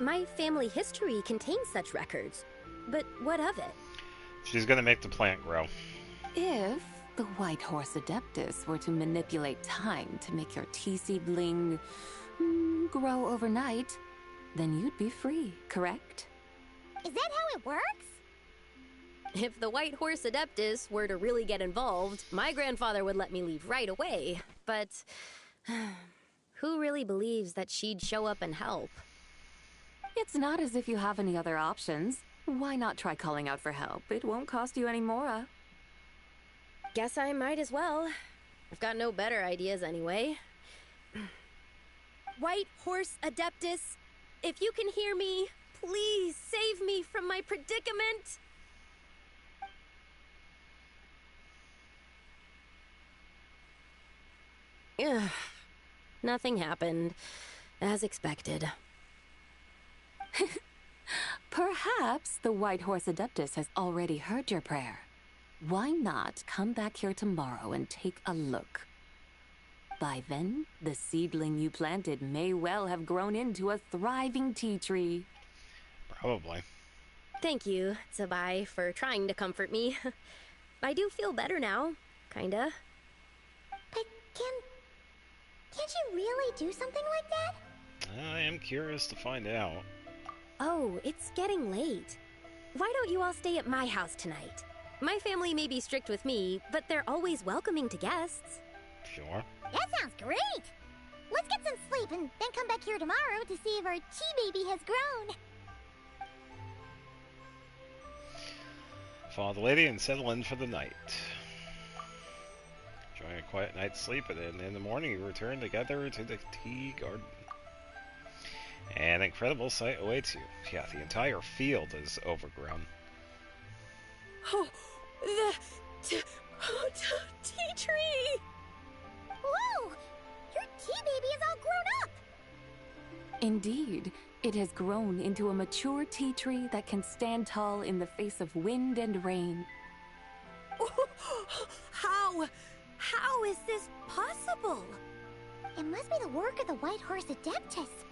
My family history contains such records, but what of it? She's gonna make the plant grow. If the White Horse Adeptus were to manipulate time to make your tea seedling grow overnight, then you'd be free, correct? Is that how it works? If the White Horse Adeptus were to really get involved, my grandfather would let me leave right away. But who really believes that she'd show up and help? It's not as if you have any other options. Why not try calling out for help? It won't cost you any more. Guess I might as well. I've got no better ideas anyway. White Horse Adeptus, if you can hear me, please save me from my predicament. Ugh. Nothing happened, as expected. Perhaps the White Horse Adeptus has already heard your prayer. Why not come back here tomorrow and take a look? By then, the seedling you planted may well have grown into a thriving tea tree. Probably. Thank you, Tsubai, for trying to comfort me. I do feel better now, kinda. But can't you really do something like that? I am curious to find out. Oh, it's getting late. Why don't you all stay at my house tonight? My family may be strict with me, but they're always welcoming to guests. Sure. That sounds great! Let's get some sleep and then come back here tomorrow to see if our tea baby has grown. Follow the lady and settle in for the night. Enjoy a quiet night's sleep, and then in the morning you return together to the tea garden. An incredible sight awaits you. Yeah, the entire field is overgrown. Oh, the tea tree! Whoa! Your tea baby is all grown up! Indeed, it has grown into a mature tea tree that can stand tall in the face of wind and rain. How is this possible? It must be the work of the White Horse Adeptus.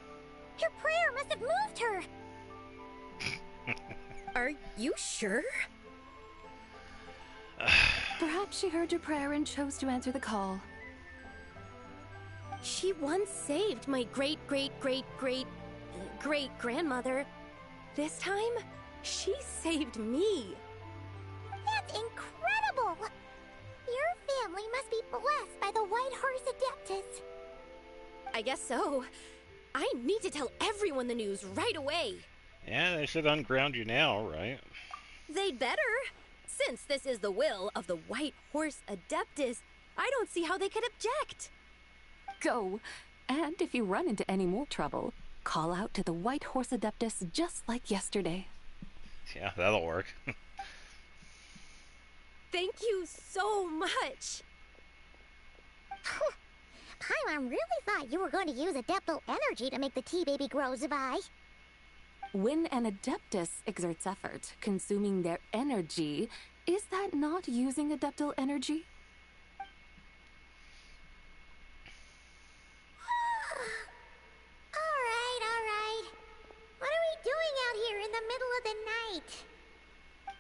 Her prayer must have moved her. Are you sure? Perhaps she heard your prayer and chose to answer the call. She once saved my great-great-great-great-great-grandmother. This time, she saved me. That's incredible! Your family must be blessed by the White Horse Adeptus. I guess so. I need to tell everyone the news right away. Yeah, they should unground you now, right? They'd better. Since this is the will of the White Horse Adeptus, I don't see how they could object. Go. And if you run into any more trouble, call out to the White Horse Adeptus just like yesterday. Yeah, that'll work. Thank you so much. Paimon really thought you were going to use Adeptal energy to make the tea baby grow, Tsubai. When an Adeptus exerts effort, consuming their energy, is that not using Adeptal energy? Alright. What are we doing out here in the middle of the night?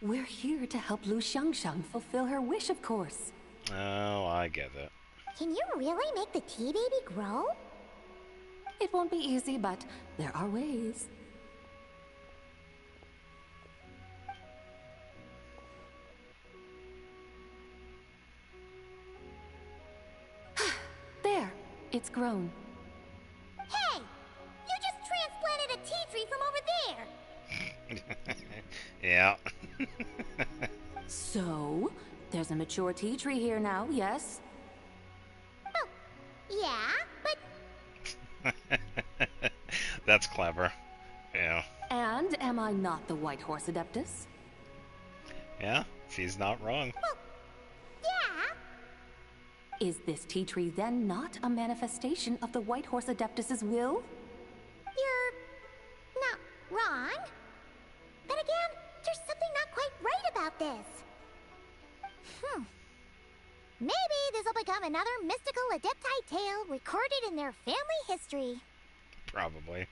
We're here to help Lu Xiangxiang fulfill her wish, of course. Oh, I get it. Can you really make the tea baby grow? It won't be easy, but there are ways. There, it's grown. Hey! You just transplanted a tea tree from over there! Yeah. So, there's a mature tea tree here now, yes? But That's clever. Yeah. And am I not the White Horse Adeptus? Yeah, she's not wrong. Well, yeah. Is this tea tree then not a manifestation of the White Horse Adeptus's will? You're not wrong. But again, there's something not quite right about this. Maybe this will become another mystical Adepti tale recorded in their family history. Probably.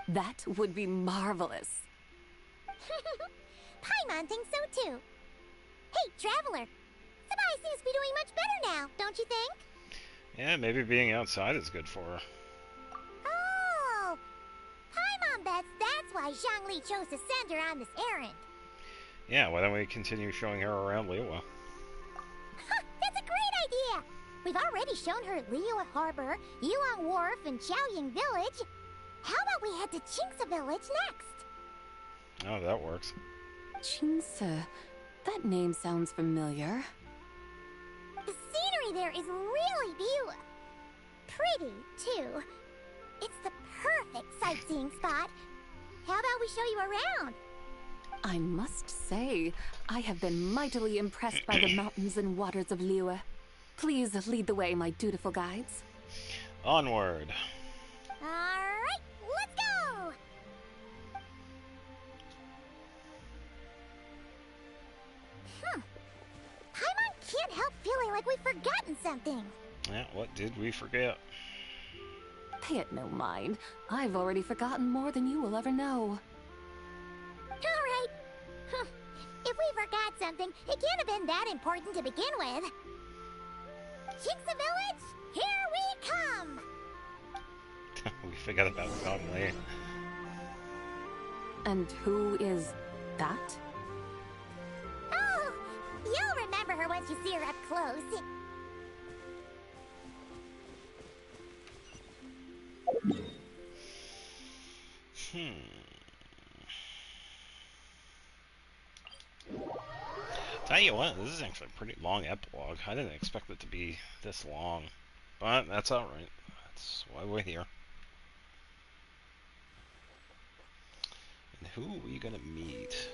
That would be marvelous. Paimon thinks so too. Hey, Traveler. Sabai seems to be doing much better now, don't you think? Yeah, maybe being outside is good for her. Oh! Paimon bets that's why Zhongli chose to send her on this errand. Yeah, why don't we continue showing her around Liyue? That's a great idea! We've already shown her Liyue Harbor, Yulong Wharf, and Xiaoying Village. How about we head to Qingce Village next? Oh, that works. Qingce. That name sounds familiar. The scenery there is really beautiful. Pretty, too. It's the perfect sightseeing spot. How about we show you around? I must say, I have been mightily impressed by the mountains and waters of Liyue. Please lead the way, my dutiful guides. Onward. Alright, let's go! Paimon can't help feeling like we've forgotten something. Yeah, what did we forget? Pay it no mind. I've already forgotten more than you will ever know. Alright. If we forgot something, it can't have been that important to begin with. Qingce Village, here we come! We forgot about Zhongli. And who is that? Oh, you'll remember her once you see her up close. Tell you what, this is actually a pretty long epilogue. I didn't expect it to be this long. But that's alright. That's why we're here. And who are we gonna meet?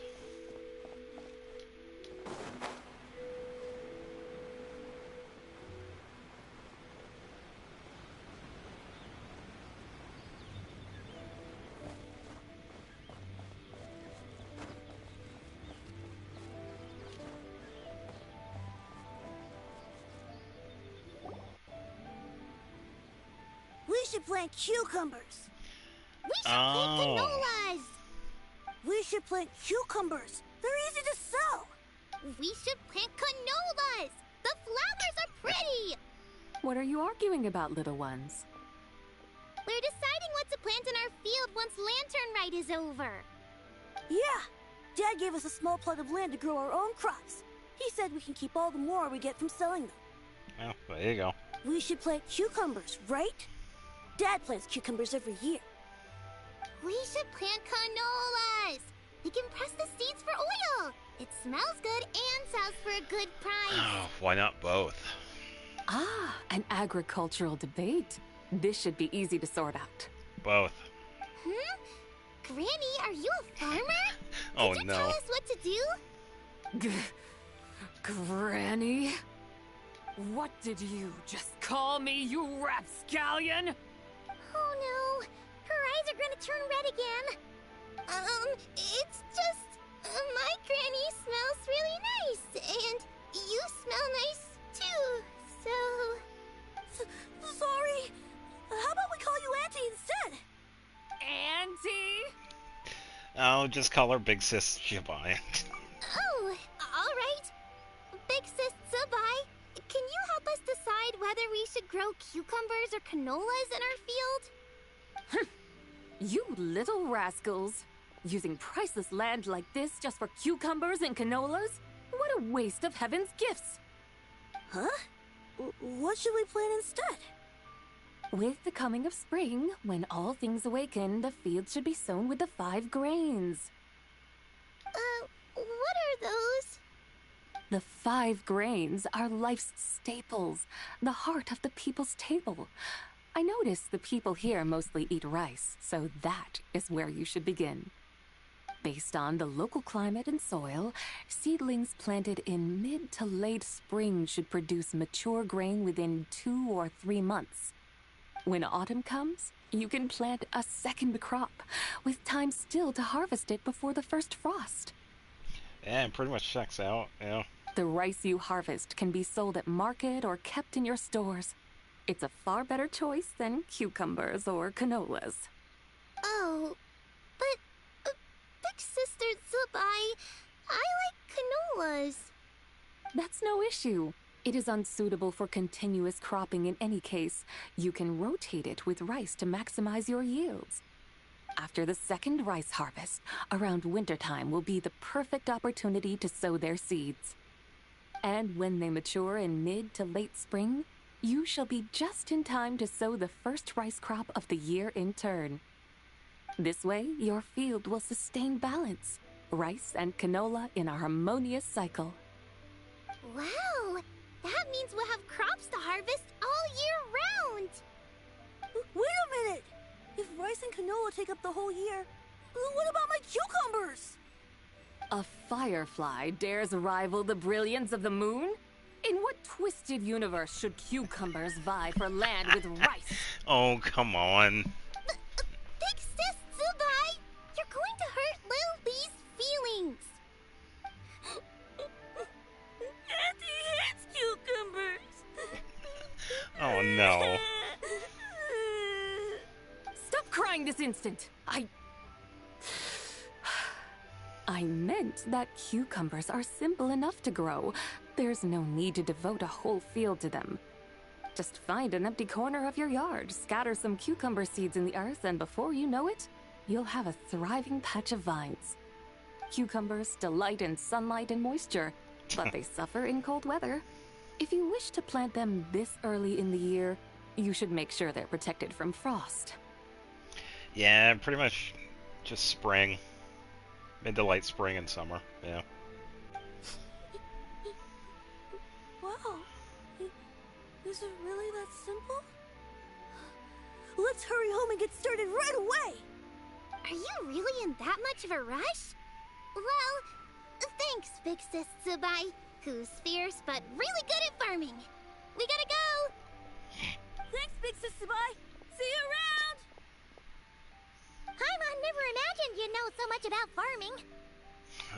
We should plant cucumbers. We should plant canolas. We should plant cucumbers. They're easy to sell. We should plant canolas. The flowers are pretty. What are you arguing about, little ones? We're deciding what to plant in our field once Lantern Rite is over. Yeah. Dad gave us a small plot of land to grow our own crops. He said we can keep all the more we get from selling them. Well, there you go. We should plant cucumbers, right? Dad plants cucumbers every year. We should plant canolas. We can press the seeds for oil. It smells good and sells for a good price. Oh, why not both? Ah, an agricultural debate. This should be easy to sort out. Both. Granny, are you a farmer? Oh, Could you no. tell us what to do? Granny? What did you just call me, you rapscallion? Oh no, her eyes are gonna turn red again. It's just, my granny smells really nice, and you smell nice too, so... Sorry. How about we call you Auntie instead? Auntie? Oh, just call her Big Sis Shabai. Oh, alright. Big Sis Sabai, can you help us decide whether we should grow cucumbers or canolas in our field? You little rascals. Using priceless land like this just for cucumbers and canolas? What a waste of heaven's gifts. Huh? What should we plant instead? With the coming of spring, when all things awaken, the fields should be sown with the 5 grains. What are those? The 5 grains are life's staples, the heart of the people's table. I notice the people here mostly eat rice, so that is where you should begin. Based on the local climate and soil, seedlings planted in mid to late spring should produce mature grain within 2 or 3 months. When autumn comes, you can plant a second crop, with time still to harvest it before the first frost. Yeah, it pretty much checks out, yeah. The rice you harvest can be sold at market or kept in your stores. It's a far better choice than cucumbers or canolas. Oh, but Big Sister Zubai, I like canolas. That's no issue. It is unsuitable for continuous cropping in any case. You can rotate it with rice to maximize your yields. After the second rice harvest, around wintertime will be the perfect opportunity to sow their seeds. And when they mature in mid to late spring, you shall be just in time to sow the first rice crop of the year in turn. This way, your field will sustain balance, rice and canola in a harmonious cycle. Wow, that means we'll have crops to harvest all year round. Wait a minute! If rice and canola take up the whole year, what about my cucumbers? A firefly dares rival the brilliance of the moon? In what twisted universe should cucumbers vie for land with rice? Oh, come on. Big Sis Zubai, you're going to hurt Lil Bee's feelings. Auntie hates cucumbers. Oh, no. Stop crying this instant! I meant that cucumbers are simple enough to grow. There's no need to devote a whole field to them. Just find an empty corner of your yard, scatter some cucumber seeds in the earth, and before you know it, you'll have a thriving patch of vines. Cucumbers delight in sunlight and moisture, but they suffer in cold weather. If you wish to plant them this early in the year, you should make sure they're protected from frost. Yeah, pretty much just spring. Mid to late spring and summer, yeah. Wow. Is it really that simple? Let's hurry home and get started right away! Are you really in that much of a rush? Well, thanks, Big Sis Zubai, who's fierce but really good at farming. We gotta go! Thanks, Big Sis Zubai! See you around! Paimon never imagined you'd know so much about farming.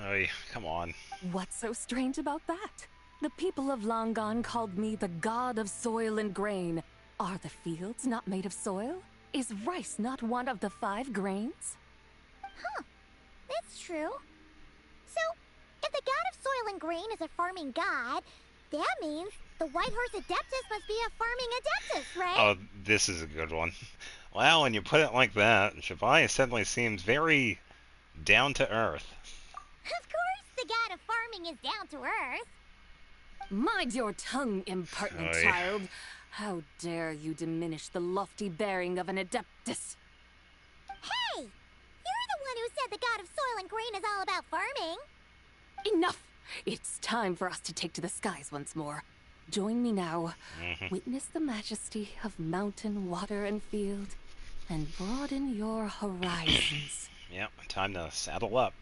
Oy, come on. What's so strange about that? The people of Longon called me the god of soil and grain. Are the fields not made of soil? Is rice not one of the 5 grains? Huh, that's true. So, if the god of soil and grain is a farming god, that means the White Horse Adeptus must be a farming adeptus, right? Oh, this is a good one. Wow, when you put it like that, Shabai suddenly seems very down to earth. Of course the god of farming is down to earth. Mind your tongue, impertinent Oy. child. How dare you diminish the lofty bearing of an adeptus? Hey! You're the one who said the god of soil and grain is all about farming. Enough! It's time for us to take to the skies once more. Join me now. Witness the majesty of mountain, water, and field, and broaden your horizons. Yep, time to saddle up.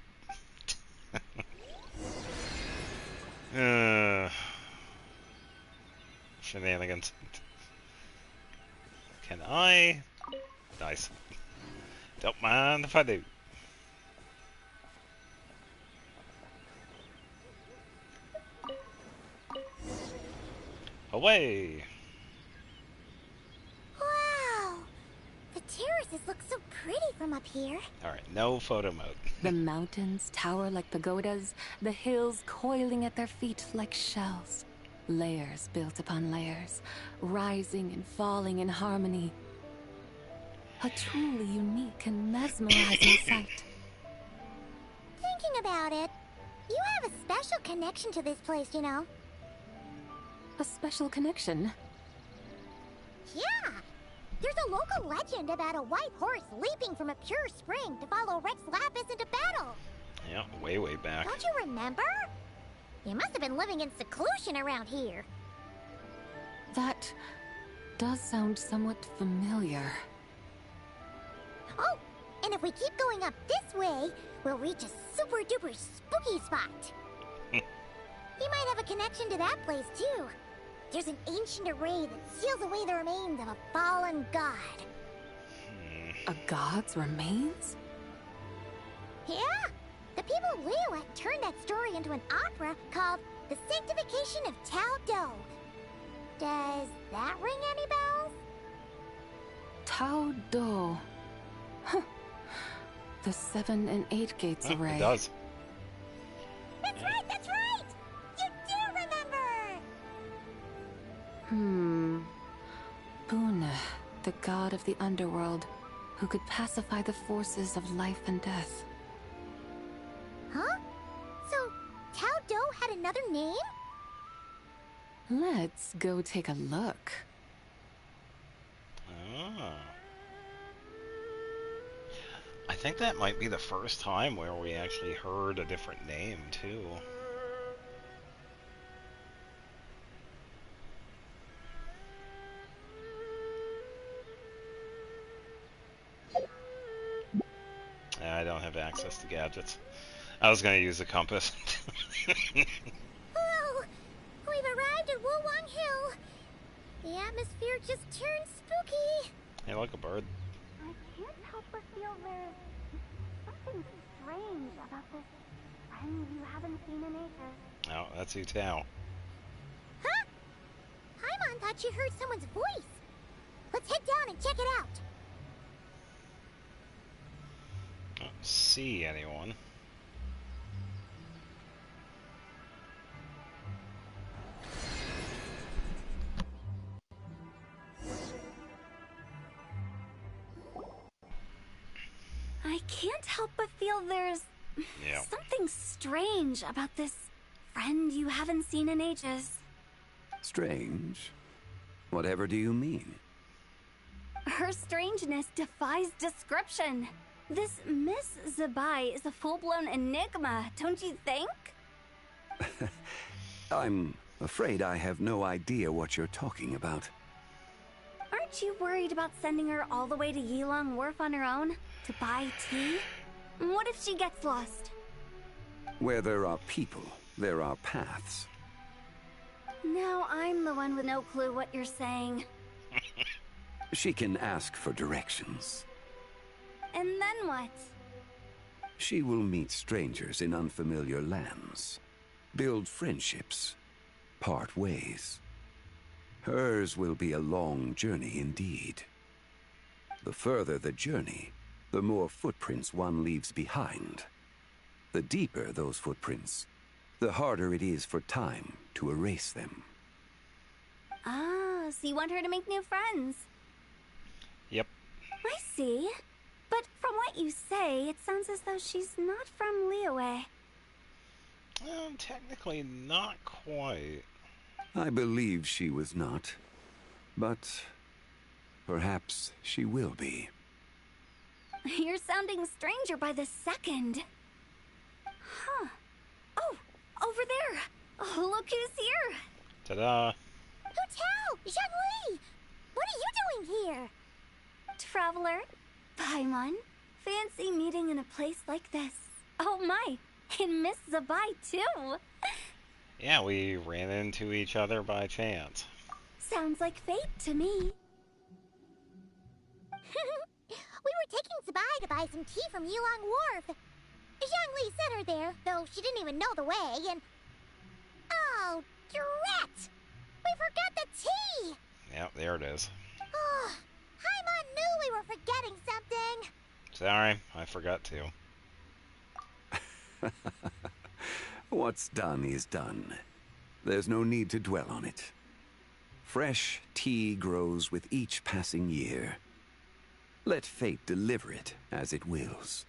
Shenanigans. Can I? Nice. Don't mind if I do. Away! Wow! The terraces look so pretty from up here. Alright, no photo mode. The mountains tower like pagodas, the hills coiling at their feet like shells. Layers built upon layers, rising and falling in harmony. A truly unique and mesmerizing sight. Thinking about it, you have a special connection to this place, you know. A special connection? Yeah! There's a local legend about a white horse leaping from a pure spring to follow Rex Lapis into battle. Yeah, way, way back. Don't you remember? You must have been living in seclusion around here. does sound somewhat familiar. Oh, and if we keep going up this way, we'll reach a super duper spooky spot. You might have a connection to that place too. There's an ancient array that seals away the remains of a fallen god. A god's remains? Yeah! The people of Liyue turned that story into an opera called The Sanctification of Tao Do. Does that ring any bells? Tao Do. Huh. The 7 and 8 gates array. It does. That's right, that's right! You do remember! Buna, the god of the underworld, who could pacify the forces of life and death. Huh? So, Tao Do had another name? Let's go take a look. Ah. I think that might be the first time where we actually heard a different name, too. I don't have access to gadgets. I was going to use the compass. Hello! We've arrived at Wulwang Hill. The atmosphere just turned spooky. Hey, look, a bird. I can't help but feel there's something strange about this friend you haven't seen in ages. Oh, that's Yu Tao. Huh? Paimon thought she heard someone's voice. Let's head down and check it out. I don't see anyone. I can't help but feel there's something strange about this friend you haven't seen in ages. Strange? Whatever do you mean? Her strangeness defies description. This Miss Zabai is a full-blown enigma, don't you think? I'm afraid I have no idea what you're talking about. Aren't you worried about sending her all the way to Yilong Wharf on her own to buy tea? What if she gets lost? Where there are people, there are paths. Now I'm the one with no clue what you're saying. She can ask for directions. And then what? She will meet strangers in unfamiliar lands, build friendships, part ways. Hers will be a long journey indeed. The further the journey, the more footprints one leaves behind. The deeper those footprints, the harder it is for time to erase them. Ah, so you want her to make new friends? Yep. I see. But from what you say, it sounds as though she's not from Liyue. Technically not quite. I believe she was not, but perhaps she will be. You're sounding stranger by the second. Huh. Oh, over there. Oh, look who's here. Ta-da. Hu Tao! Zhongli! What are you doing here? Traveler, Paimon, fancy meeting in a place like this. Oh my, and Miss Zabai too. Yeah, we ran into each other by chance. Sounds like fate to me. We were taking Zabai to buy some tea from Yilong Wharf. Zhongli sent her there, though she didn't even know the way, and... Oh, drat! We forgot the tea! Yep, there it is. Oh, Paimon knew we were forgetting something. Sorry, I forgot to. What's done is done. There's no need to dwell on it. Fresh tea grows with each passing year. Let fate deliver it as it wills.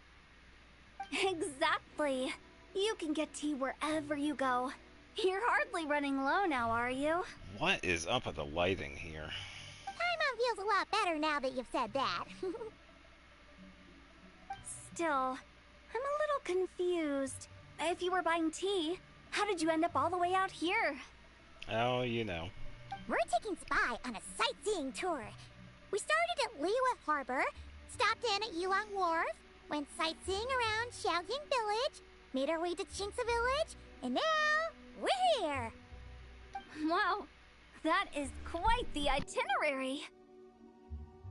Exactly. You can get tea wherever you go. You're hardly running low now, are you? What is up with the lighting here? Paimon feels a lot better now that you've said that. Still, I'm a little confused. If you were buying tea, how did you end up all the way out here? Oh, you know. We're taking Spy on a sightseeing tour. We started at Liyue Harbor, stopped in at Yulong Wharf, went sightseeing around Xiaoying Village, made our way to Qingce Village, and now we're here. Wow, that is quite the itinerary.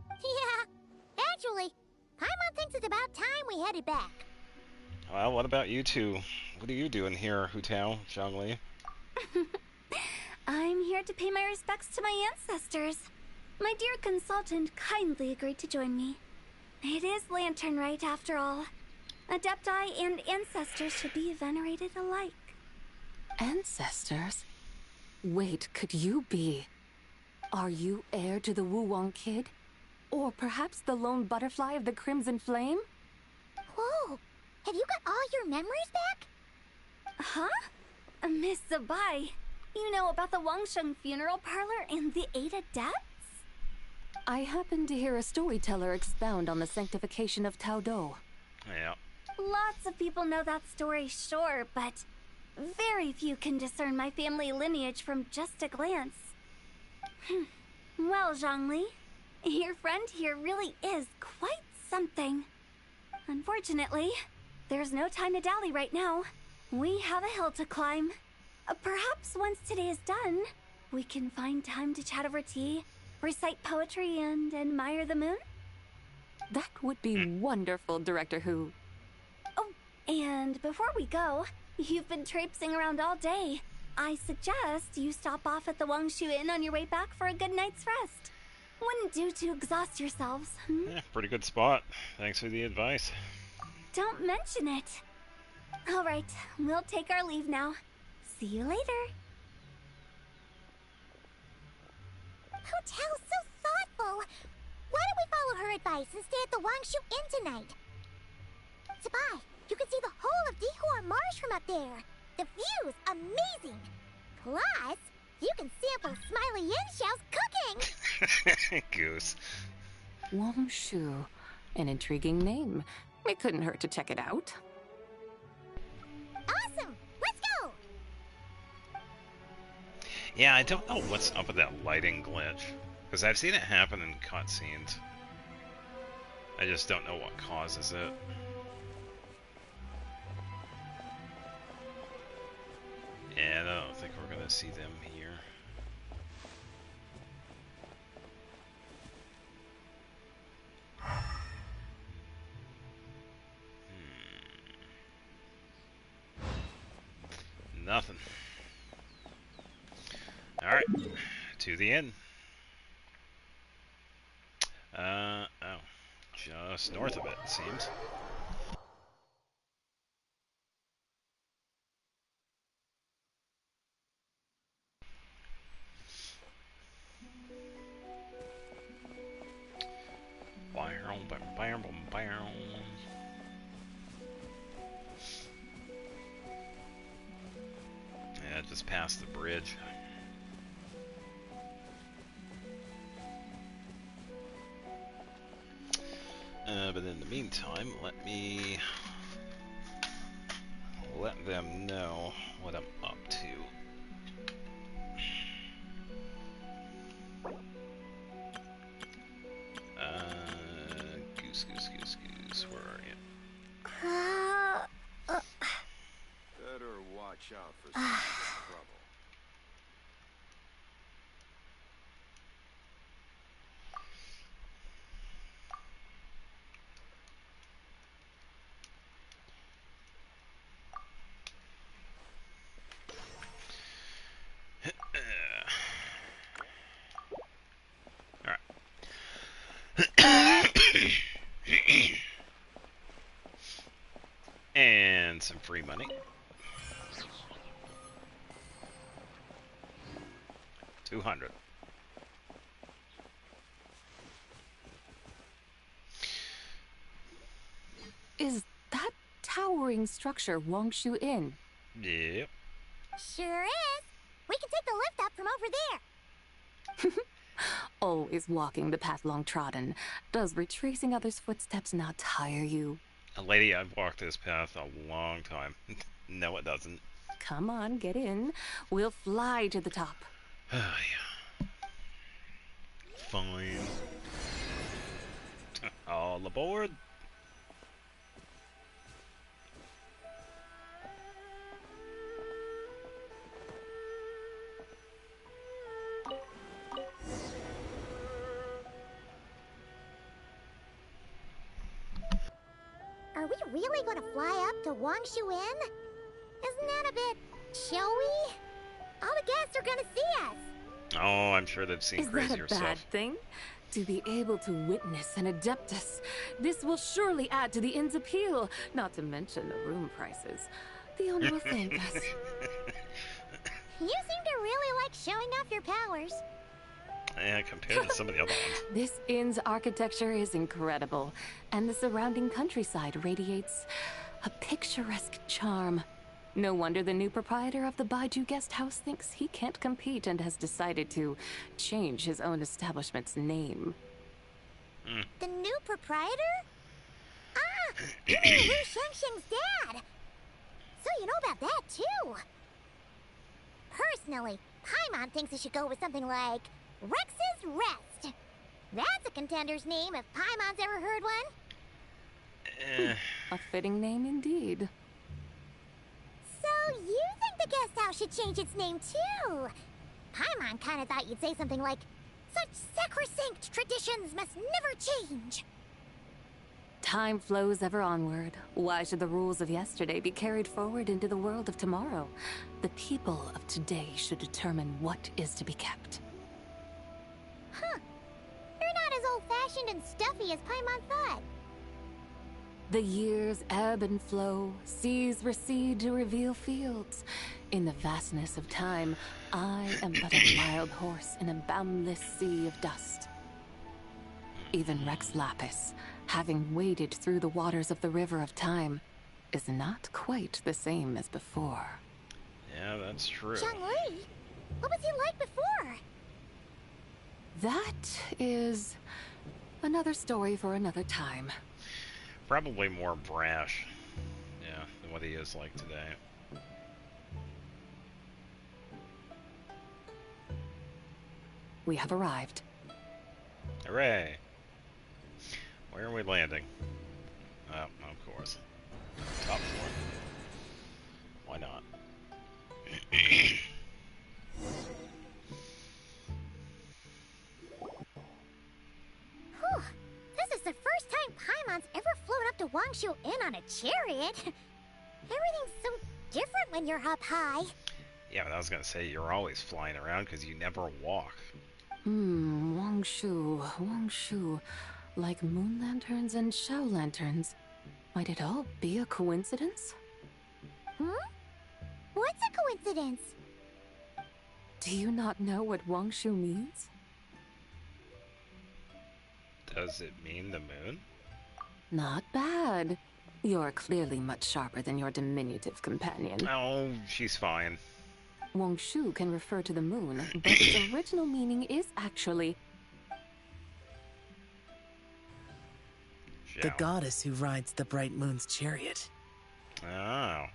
Yeah, actually, Paimon thinks it's about time we headed back. Well, what about you two? What are you doing here, Hu Tao, Zhongli? I'm here to pay my respects to my ancestors. My dear consultant kindly agreed to join me. It is Lantern Rite, after all. Adepti and ancestors should be venerated alike. Ancestors? Wait, could you be? Are you heir to the Wu Wong kid? Or perhaps the lone butterfly of the Crimson Flame? Whoa, have you got all your memories back? Huh? Miss Zabai, you know about the Wangsheng funeral parlor and the 8 adepts? I happened to hear a storyteller expound on the sanctification of Tao Do. Yeah. Lots of people know that story, sure, but very few can discern my family lineage from just a glance. Well, Zhongli, your friend here really is quite something. Unfortunately, there's no time to dally right now. We have a hill to climb. Perhaps once today is done, we can find time to chat over tea, recite poetry, and admire the moon? That would be wonderful, Director Hu. Oh, and before we go, you've been traipsing around all day. I suggest you stop off at the Wangshu Inn on your way back for a good night's rest. Wouldn't do to exhaust yourselves. Yeah, pretty good spot. Thanks for the advice. Don't mention it. All right, we'll take our leave now. See you later. Hotel's so thoughtful. Why don't we follow her advice and stay at the Wangshu Inn tonight? Zabai, you can see the whole of Dihua Marsh from up there. The view's amazing. Plus, you can sample Smiley Yin Xiao's cooking. Goose. Wangshu. An intriguing name. It couldn't hurt to check it out. Awesome! Let's go! Yeah, I don't know what's up with that lighting glitch. Because I've seen it happen in cutscenes. I just don't know what causes it. And I don't think we're gonna see them here. Nothing. Alright, to the inn. Oh. Just north of it, it seems. Yeah, just past the bridge. But in the meantime, let them know what I'm up to. Goose, where are you? Better watch out for some trouble. And some free money. 200. Is that towering structure Wangshu Inn? Yep. Sure is. We can take the lift up from over there. Always walking the path long trodden. Does retracing others' footsteps not tire you? Lady, I've walked this path a long time. No, it doesn't. Come on, get in. We'll fly to the top. Yeah. Fine. All aboard. Are we really going to fly up to Wangshu Inn? Isn't that a bit showy? All the guests are going to see us. Oh, I'm sure they've seen crazier Is that a bad stuff. thing? To be able to witness an Adeptus. This will surely add to the inn's appeal, not to mention the room prices. The owner will thank us. You seem to really like showing off your powers. Yeah, compared to some of the other ones. This inn's architecture is incredible, and the surrounding countryside radiates a picturesque charm. No wonder the new proprietor of the Baiju guest house thinks he can't compete and has decided to change his own establishment's name. The new proprietor? Ah, Wu Shengsheng's dad. So you know about that too. Personally, Paimon thinks it should go with something like Rex's Rest. That's a contender's name if Paimon's ever heard one. A fitting name indeed. So you think the guest house should change its name too? Paimon kinda thought you'd say something like, such sacrosanct traditions must never change. Time flows ever onward. Why should the rules of yesterday be carried forward into the world of tomorrow? The people of today should determine what is to be kept. Huh. You're not as old-fashioned and stuffy as Paimon thought. The years ebb and flow, seas recede to reveal fields. In the vastness of time, I am but a wild horse in a boundless sea of dust. Even Rex Lapis, having waded through the waters of the river of time, is not quite the same as before. Yeah, that's true. Zhongli, what was he like before? That is another story for another time. Probably more brash, yeah, than what he is like today. We have arrived. Hooray! Where are we landing? Oh, of course. Top floor. Why not? Whew. This is the first time Paimon's ever flown up to Wangshu Inn on a chariot. Everything's so different when you're up high. Yeah, but I was gonna say, you're always flying around because you never walk. Wangshu. Like moon lanterns and shell lanterns. Might it all be a coincidence? What's a coincidence? Do you not know what Wangshu means? Does it mean the moon? Not bad. You're clearly much sharper than your diminutive companion. Oh, she's fine. Wangshu can refer to the moon, but its original meaning is actually the goddess who rides the bright moon's chariot. Oh.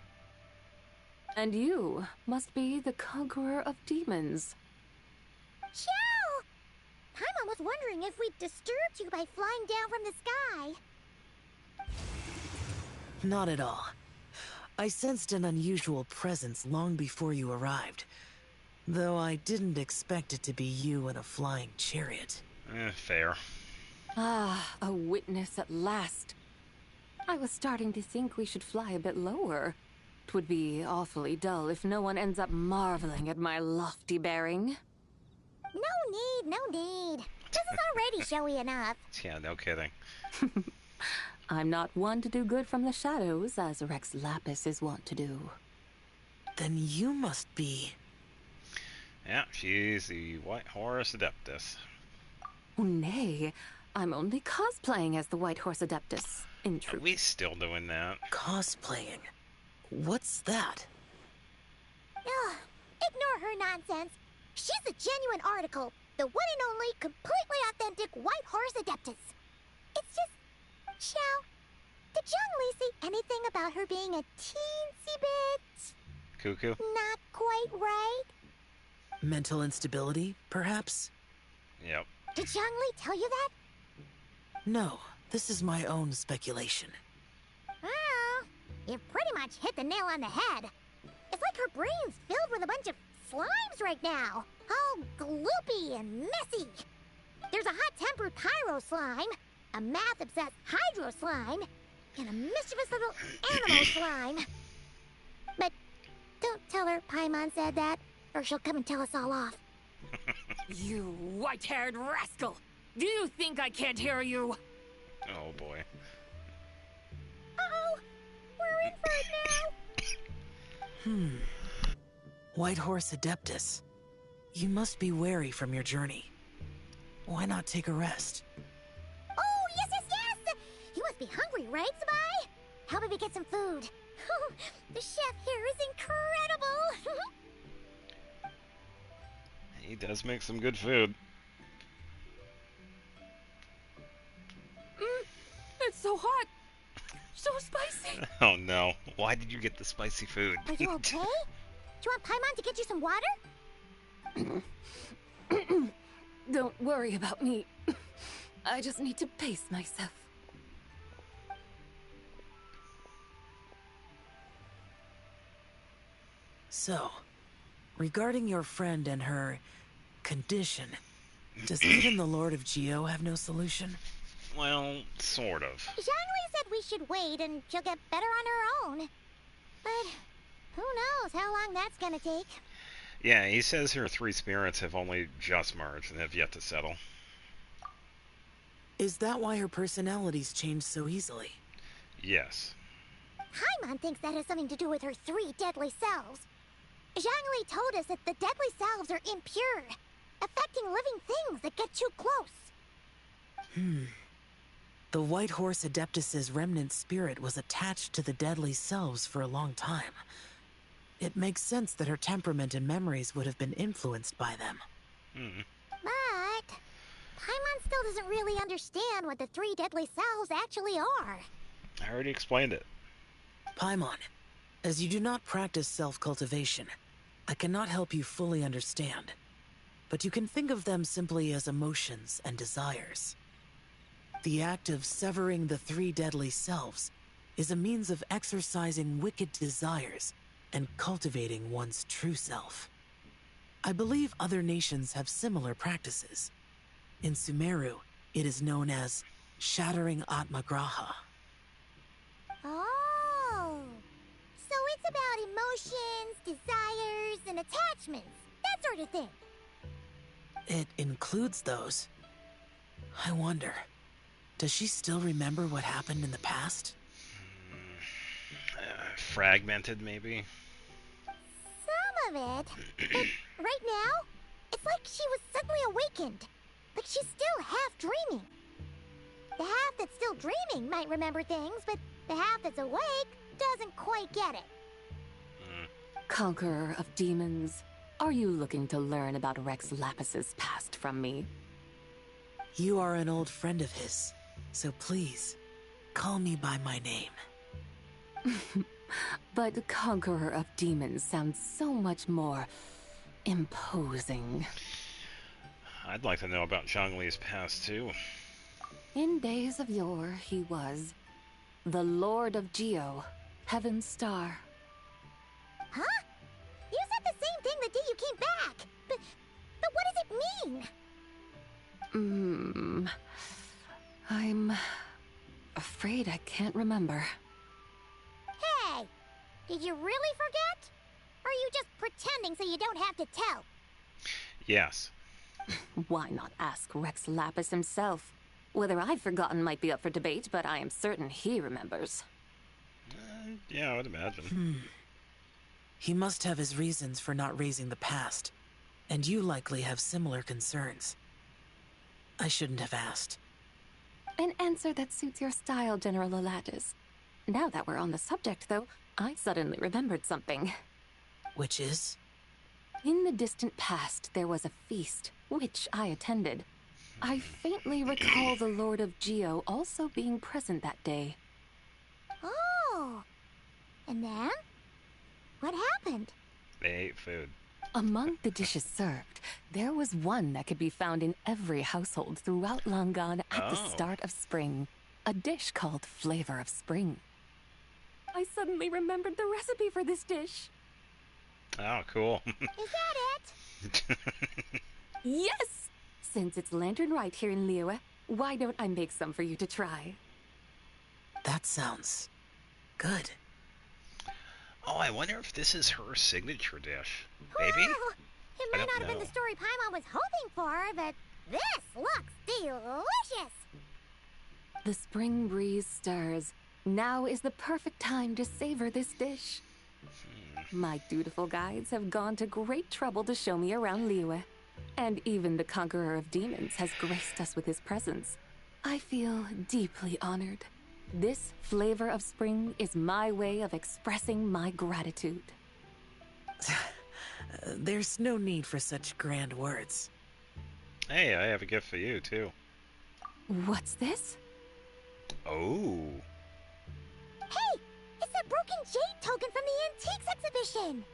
And you must be the conqueror of demons. Chow! Paimon was wondering if we'd disturbed you by flying down from the sky. Not at all. I sensed an unusual presence long before you arrived, though I didn't expect it to be you in a flying chariot. Fair. Ah, a witness at last. I was starting to think we should fly a bit lower. 'Twould be awfully dull if no one ends up marveling at my lofty bearing. No need. This is already showy enough. Yeah, no kidding. I'm not one to do good from the shadows, as Rex Lapis is wont to do. Then you must be... Yeah, she's the White Horse Adeptus. Oh, nay. I'm only cosplaying as the White Horse Adeptus, in truth. Are we still doing that? Cosplaying? What's that? Ugh, ignore her nonsense. She's a genuine article. The one and only, completely authentic White Horse Adeptus. It's just... Xiao, did Zhongli say anything about her being a teensy bit... Cuckoo? not quite right? Mental instability, perhaps? Yep. Did Zhongli tell you that? No, this is my own speculation. Well, you pretty much hit the nail on the head. It's like her brain's filled with a bunch of slimes right now. All gloopy and messy. There's a hot-tempered pyro slime, a math-obsessed hydro slime, and a mischievous little animal slime. But don't tell her Paimon said that, or she'll come and tell us all off. You white-haired rascal! Do you think I can't hear you? Oh boy. Uh-oh! We're in for it now! White Horse Adeptus. You must be weary from your journey. Why not take a rest? Oh, yes, yes, yes! You must be hungry, right, Sabai? How about we get some food? The chef here is incredible! He does make some good food. It's so hot! So spicy! Oh no. Why did you get the spicy food? Are you okay? Do you want Paimon to get you some water? Don't worry about me. I just need to pace myself. So, regarding your friend and her condition, does even the Lord of Geo have no solution? Well, sort of. Zhongli said we should wait and she'll get better on her own. But who knows how long that's gonna take. Yeah, he says her three spirits have only just merged and have yet to settle. Is that why her personalities change so easily? Yes. Paimon thinks that has something to do with her 3 deadly selves. Zhongli told us that the deadly selves are impure, affecting living things that get too close. The White Horse Adeptus's remnant spirit was attached to the deadly selves for a long time. It makes sense that her temperament and memories would have been influenced by them. But Paimon still doesn't really understand what the 3 deadly selves actually are. I already explained it. Paimon, as you do not practice self-cultivation, I cannot help you fully understand. But you can think of them simply as emotions and desires. The act of severing the 3 deadly selves is a means of exercising wicked desires and cultivating one's true self. I believe other nations have similar practices. In Sumeru, it is known as shattering Atmagraha. Oh, so it's about emotions, desires, and attachments, that sort of thing. It includes those. I wonder, does she still remember what happened in the past? Fragmented, maybe? Some of it. But right now, it's like she was suddenly awakened. Like she's still half dreaming. The half that's still dreaming might remember things, but the half that's awake doesn't quite get it. Conqueror of demons, are you looking to learn about Rex Lapis's past from me? You are an old friend of his, so please, call me by my name. But Conqueror of Demons sounds so much more imposing. I'd like to know about Zhongli's past, too. In days of yore, he was the Lord of Geo, Heaven's Star. Huh? You said the same thing the day you came back. But what does it mean? I'm afraid I can't remember. Hey, did you really forget? Or are you just pretending so you don't have to tell? Yes. Why not ask Rex Lapis himself? Whether I've forgotten might be up for debate, but I am certain he remembers. Yeah, I would imagine. He must have his reasons for not raising the past, and you likely have similar concerns. I shouldn't have asked. An answer that suits your style, General Elatis. Now that we're on the subject, though, I suddenly remembered something. Which is? In the distant past, there was a feast, which I attended. I faintly recall the Lord of Geo also being present that day. Oh! And then? What happened? They ate food. Among the dishes served, there was one that could be found in every household throughout Langan at the start of spring. A dish called Flavor of Spring. I suddenly remembered the recipe for this dish. Oh, cool. Is that it? Yes! Since it's Lantern Rite here in Liyue, why don't I make some for you to try? That sounds good. Oh, I wonder if this is her signature dish. Maybe? Well, it might not have been the story Paimon was hoping for, but this looks delicious. The spring breeze stirs. Now is the perfect time to savor this dish. My dutiful guides have gone to great trouble to show me around Liyue. And even the Conqueror of Demons has graced us with his presence. I feel deeply honored. This Flavor of Spring is my way of expressing my gratitude. There's no need for such grand words. Hey, I have a gift for you, too. What's this? Oh. Hey, it's that broken jade token from the antiques exhibition.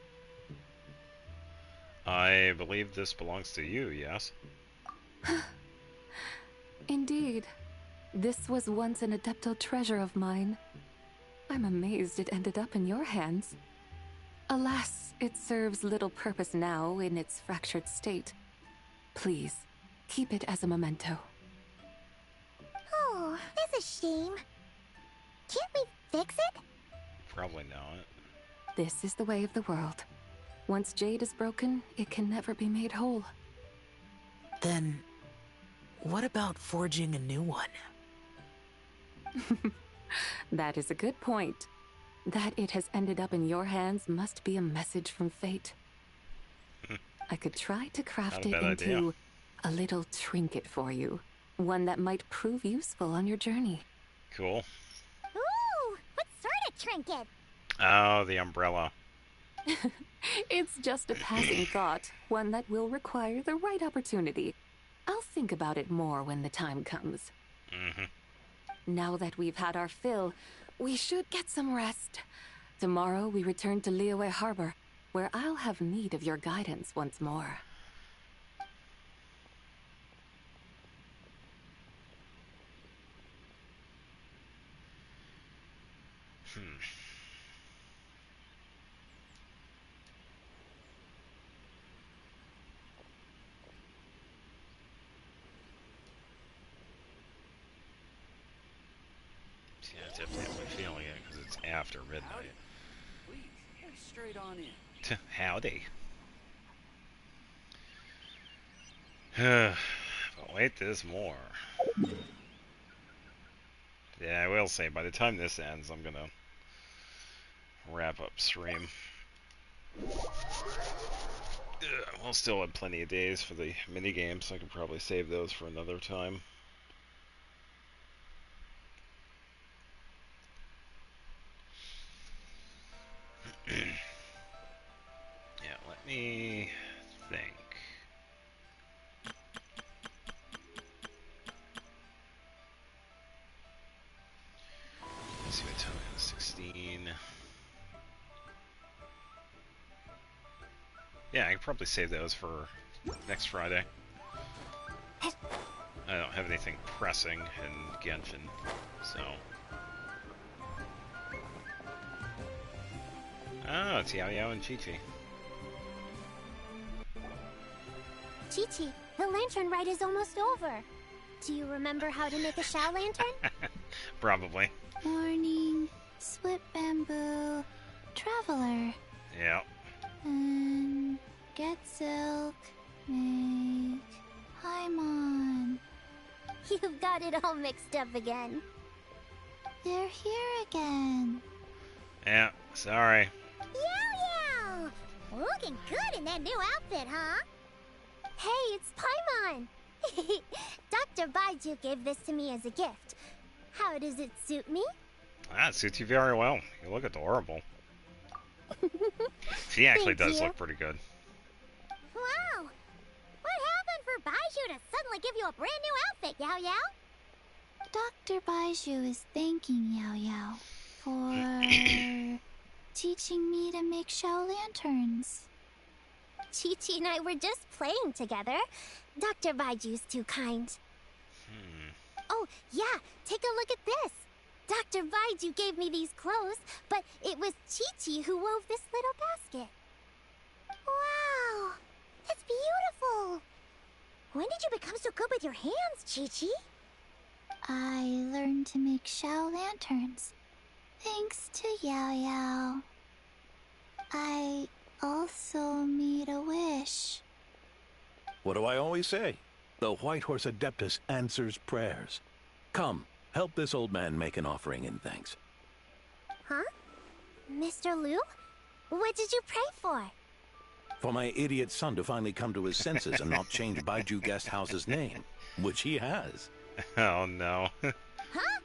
I believe this belongs to you, yes? Indeed. This was once an Adepto treasure of mine. I'm amazed it ended up in your hands. Alas, it serves little purpose now in its fractured state. Please, keep it as a memento. Oh, that's a shame. Can't we fix it? Probably not. This is the way of the world. Once jade is broken, it can never be made whole. Then, what about forging a new one? That is a good point. That it has ended up in your hands must be a message from fate. I could try to craft it into a little trinket for you. One that might prove useful on your journey. Cool. Ooh, what sort of trinket? Oh, the umbrella. It's just a passing thought, one that will require the right opportunity. I'll think about it more when the time comes. Now that we've had our fill, we should get some rest. Tomorrow we return to Liyue Harbor, where I'll have need of your guidance once more. Yeah, I definitely have my feeling it because it's after midnight. Please, straight on in. Howdy. But wait, there's more. Yeah, I will say, by the time this ends, I'm gonna wrap up stream. We'll still have plenty of days for the minigames, so I could probably save those for another time. Yeah, let me think. Let's see what time it is. 16. Yeah, I could probably save those for next Friday. I don't have anything pressing in Genshin, so... Oh, it's Yao Yao and Chi-Chi. Chi-Chi, the lantern rite is almost over. Do you remember how to make a Shao lantern? Probably. Morning, split bamboo, traveler. Yeah. And get silk, make Paimon. You've got it all mixed up again. They're here again. Yeah, sorry. Yow Yow! Looking good in that new outfit, huh? Hey, it's Paimon! Dr. Baiju gave this to me as a gift. How does it suit me? Ah, it suits you very well. You look adorable. She actually does look pretty good. Wow! What happened for Baiju to suddenly give you a brand new outfit, Yao Yao? Dr. Baiju is thanking Yao Yao for teaching me to make Shao lanterns. Chi-Chi and I were just playing together. Dr. Baiju's too kind. Oh, yeah, take a look at this. Dr. Baiju gave me these clothes, but it was Chi-Chi who wove this little basket. Wow, that's beautiful. When did you become so good with your hands, Chi-Chi? I learned to make shell lanterns, thanks to Yao Yao. I also made a wish. What do I always say? The White Horse Adeptus answers prayers. Come, help this old man make an offering in thanks. Huh? Mr. Liu? What did you pray for? For my idiot son to finally come to his senses and not change Baiju Guest House's name, which he has. Oh no. Huh?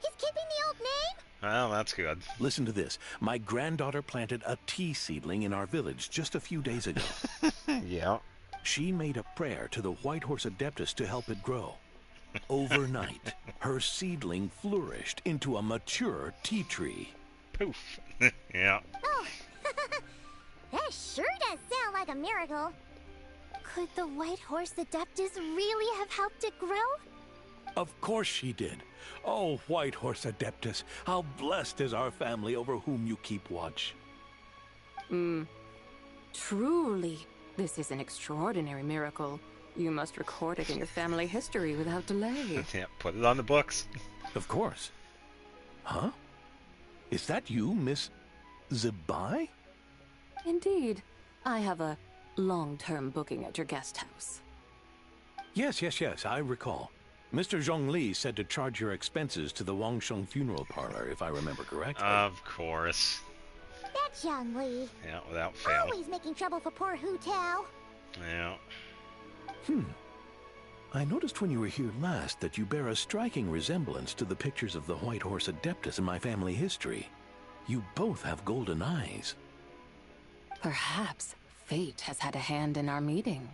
He's keeping the old name? Well, that's good. Listen to this. My granddaughter planted a tea seedling in our village just a few days ago. Yeah. She made a prayer to the White Horse Adeptus to help it grow. Overnight, her seedling flourished into a mature tea tree. Poof. Yeah. Oh, that sure does sound like a miracle. Could the White Horse Adeptus really have helped it grow? Of course she did. Oh, White Horse Adeptus, how blessed is our family over whom you keep watch. Truly, this is an extraordinary miracle. You must record it in your family history without delay. Yeah, put it on the books. Of course. Huh? Is that you, Miss Zibai? Indeed. I have a long-term booking at your guest house. Yes, I recall. Mr. Zhongli said to charge your expenses to the Wangsheng funeral parlor, if I remember correctly. Of course. That's Young Li. Yeah, without fail. Always making trouble for poor Hu Tao. Yeah. I noticed when you were here last that you bear a striking resemblance to the pictures of the White Horse Adeptus in my family history. You both have golden eyes. Perhaps fate has had a hand in our meeting.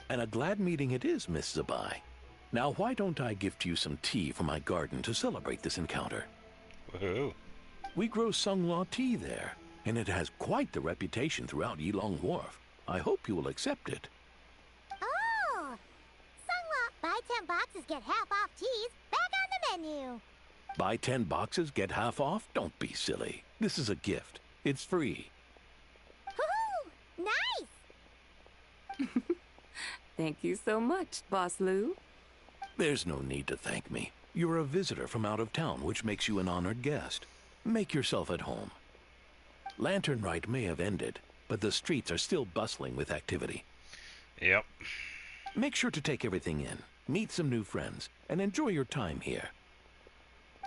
And a glad meeting it is, Miss Zibai. Now, why don't I gift you some tea from my garden to celebrate this encounter? Woohoo. We grow Sunglaw tea there, and it has quite the reputation throughout Yilong Wharf. I hope you will accept it. Oh! Sunglaw, buy 10 boxes, get half off teas. Back on the menu. Buy 10 boxes, get half off? Don't be silly. This is a gift. It's free. Woohoo! Nice! Thank you so much, Boss Liu. There's no need to thank me. You're a visitor from out of town, which makes you an honored guest. Make yourself at home. Lantern Rite may have ended, but the streets are still bustling with activity. Yep. Make sure to take everything in, meet some new friends, and enjoy your time here.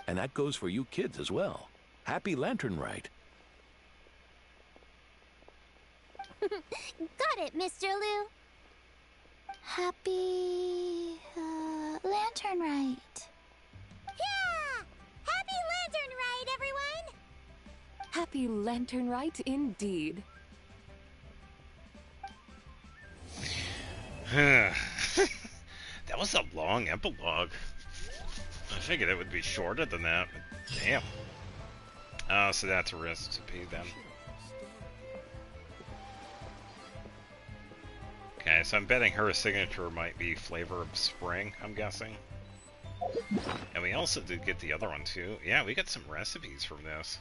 And that goes for you kids as well. Happy Lantern Rite. Got it, Mr. Liu. Happy Lantern Rite. Yeah! Happy Lantern Rite, everyone! Happy Lantern Rite indeed. That was a long epilogue. I figured it would be shorter than that, but damn. Oh, so that's a recipe then. Okay, so I'm betting her signature might be Flavor of Spring, I'm guessing. And we also did get the other one too. Yeah, we got some recipes from this.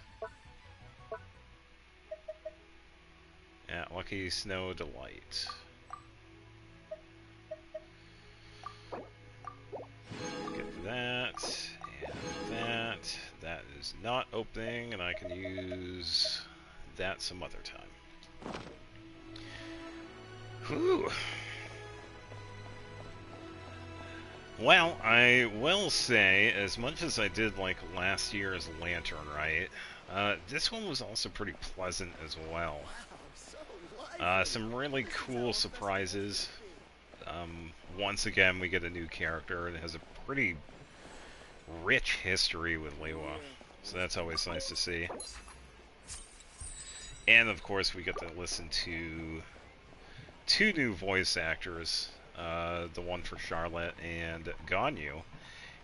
Yeah, Lucky Snow Delight. Get that, and that. That is not opening, and I can use that some other time. Whew. Well, I will say, as much as I did like last year's Lantern Rite, this one was also pretty pleasant as well. Some really cool surprises. Once again, we get a new character and has a pretty rich history with Lewa, so that's always nice to see. And of course, we get to listen to two new voice actors, the one for Charlotte and Ganyu,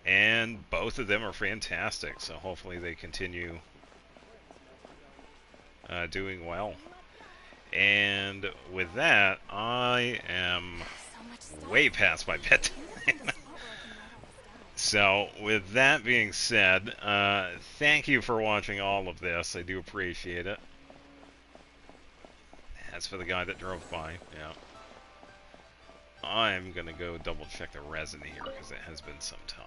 and both of them are fantastic, so hopefully they continue doing well. And with that, I am way past my bedtime. So, with that being said, thank you for watching all of this. I do appreciate it. As for the guy that drove by, yeah. I'm gonna go double check the resin here, because it has been some time.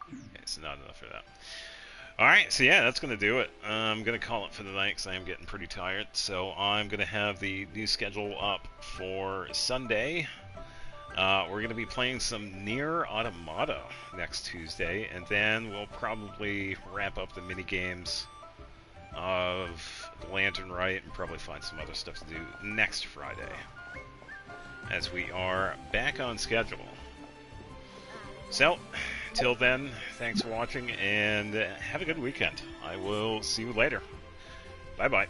Okay, so not enough for that. Alright, so yeah, that's gonna do it. I'm gonna call it for the night, because I am getting pretty tired. So I'm gonna have the new schedule up for Sunday. We're going to be playing some Nier Automata next Tuesday, and then we'll probably wrap up the mini-games of the Lantern Rite and probably find some other stuff to do next Friday, as we are back on schedule. So, till then, thanks for watching, and have a good weekend. I will see you later. Bye-bye.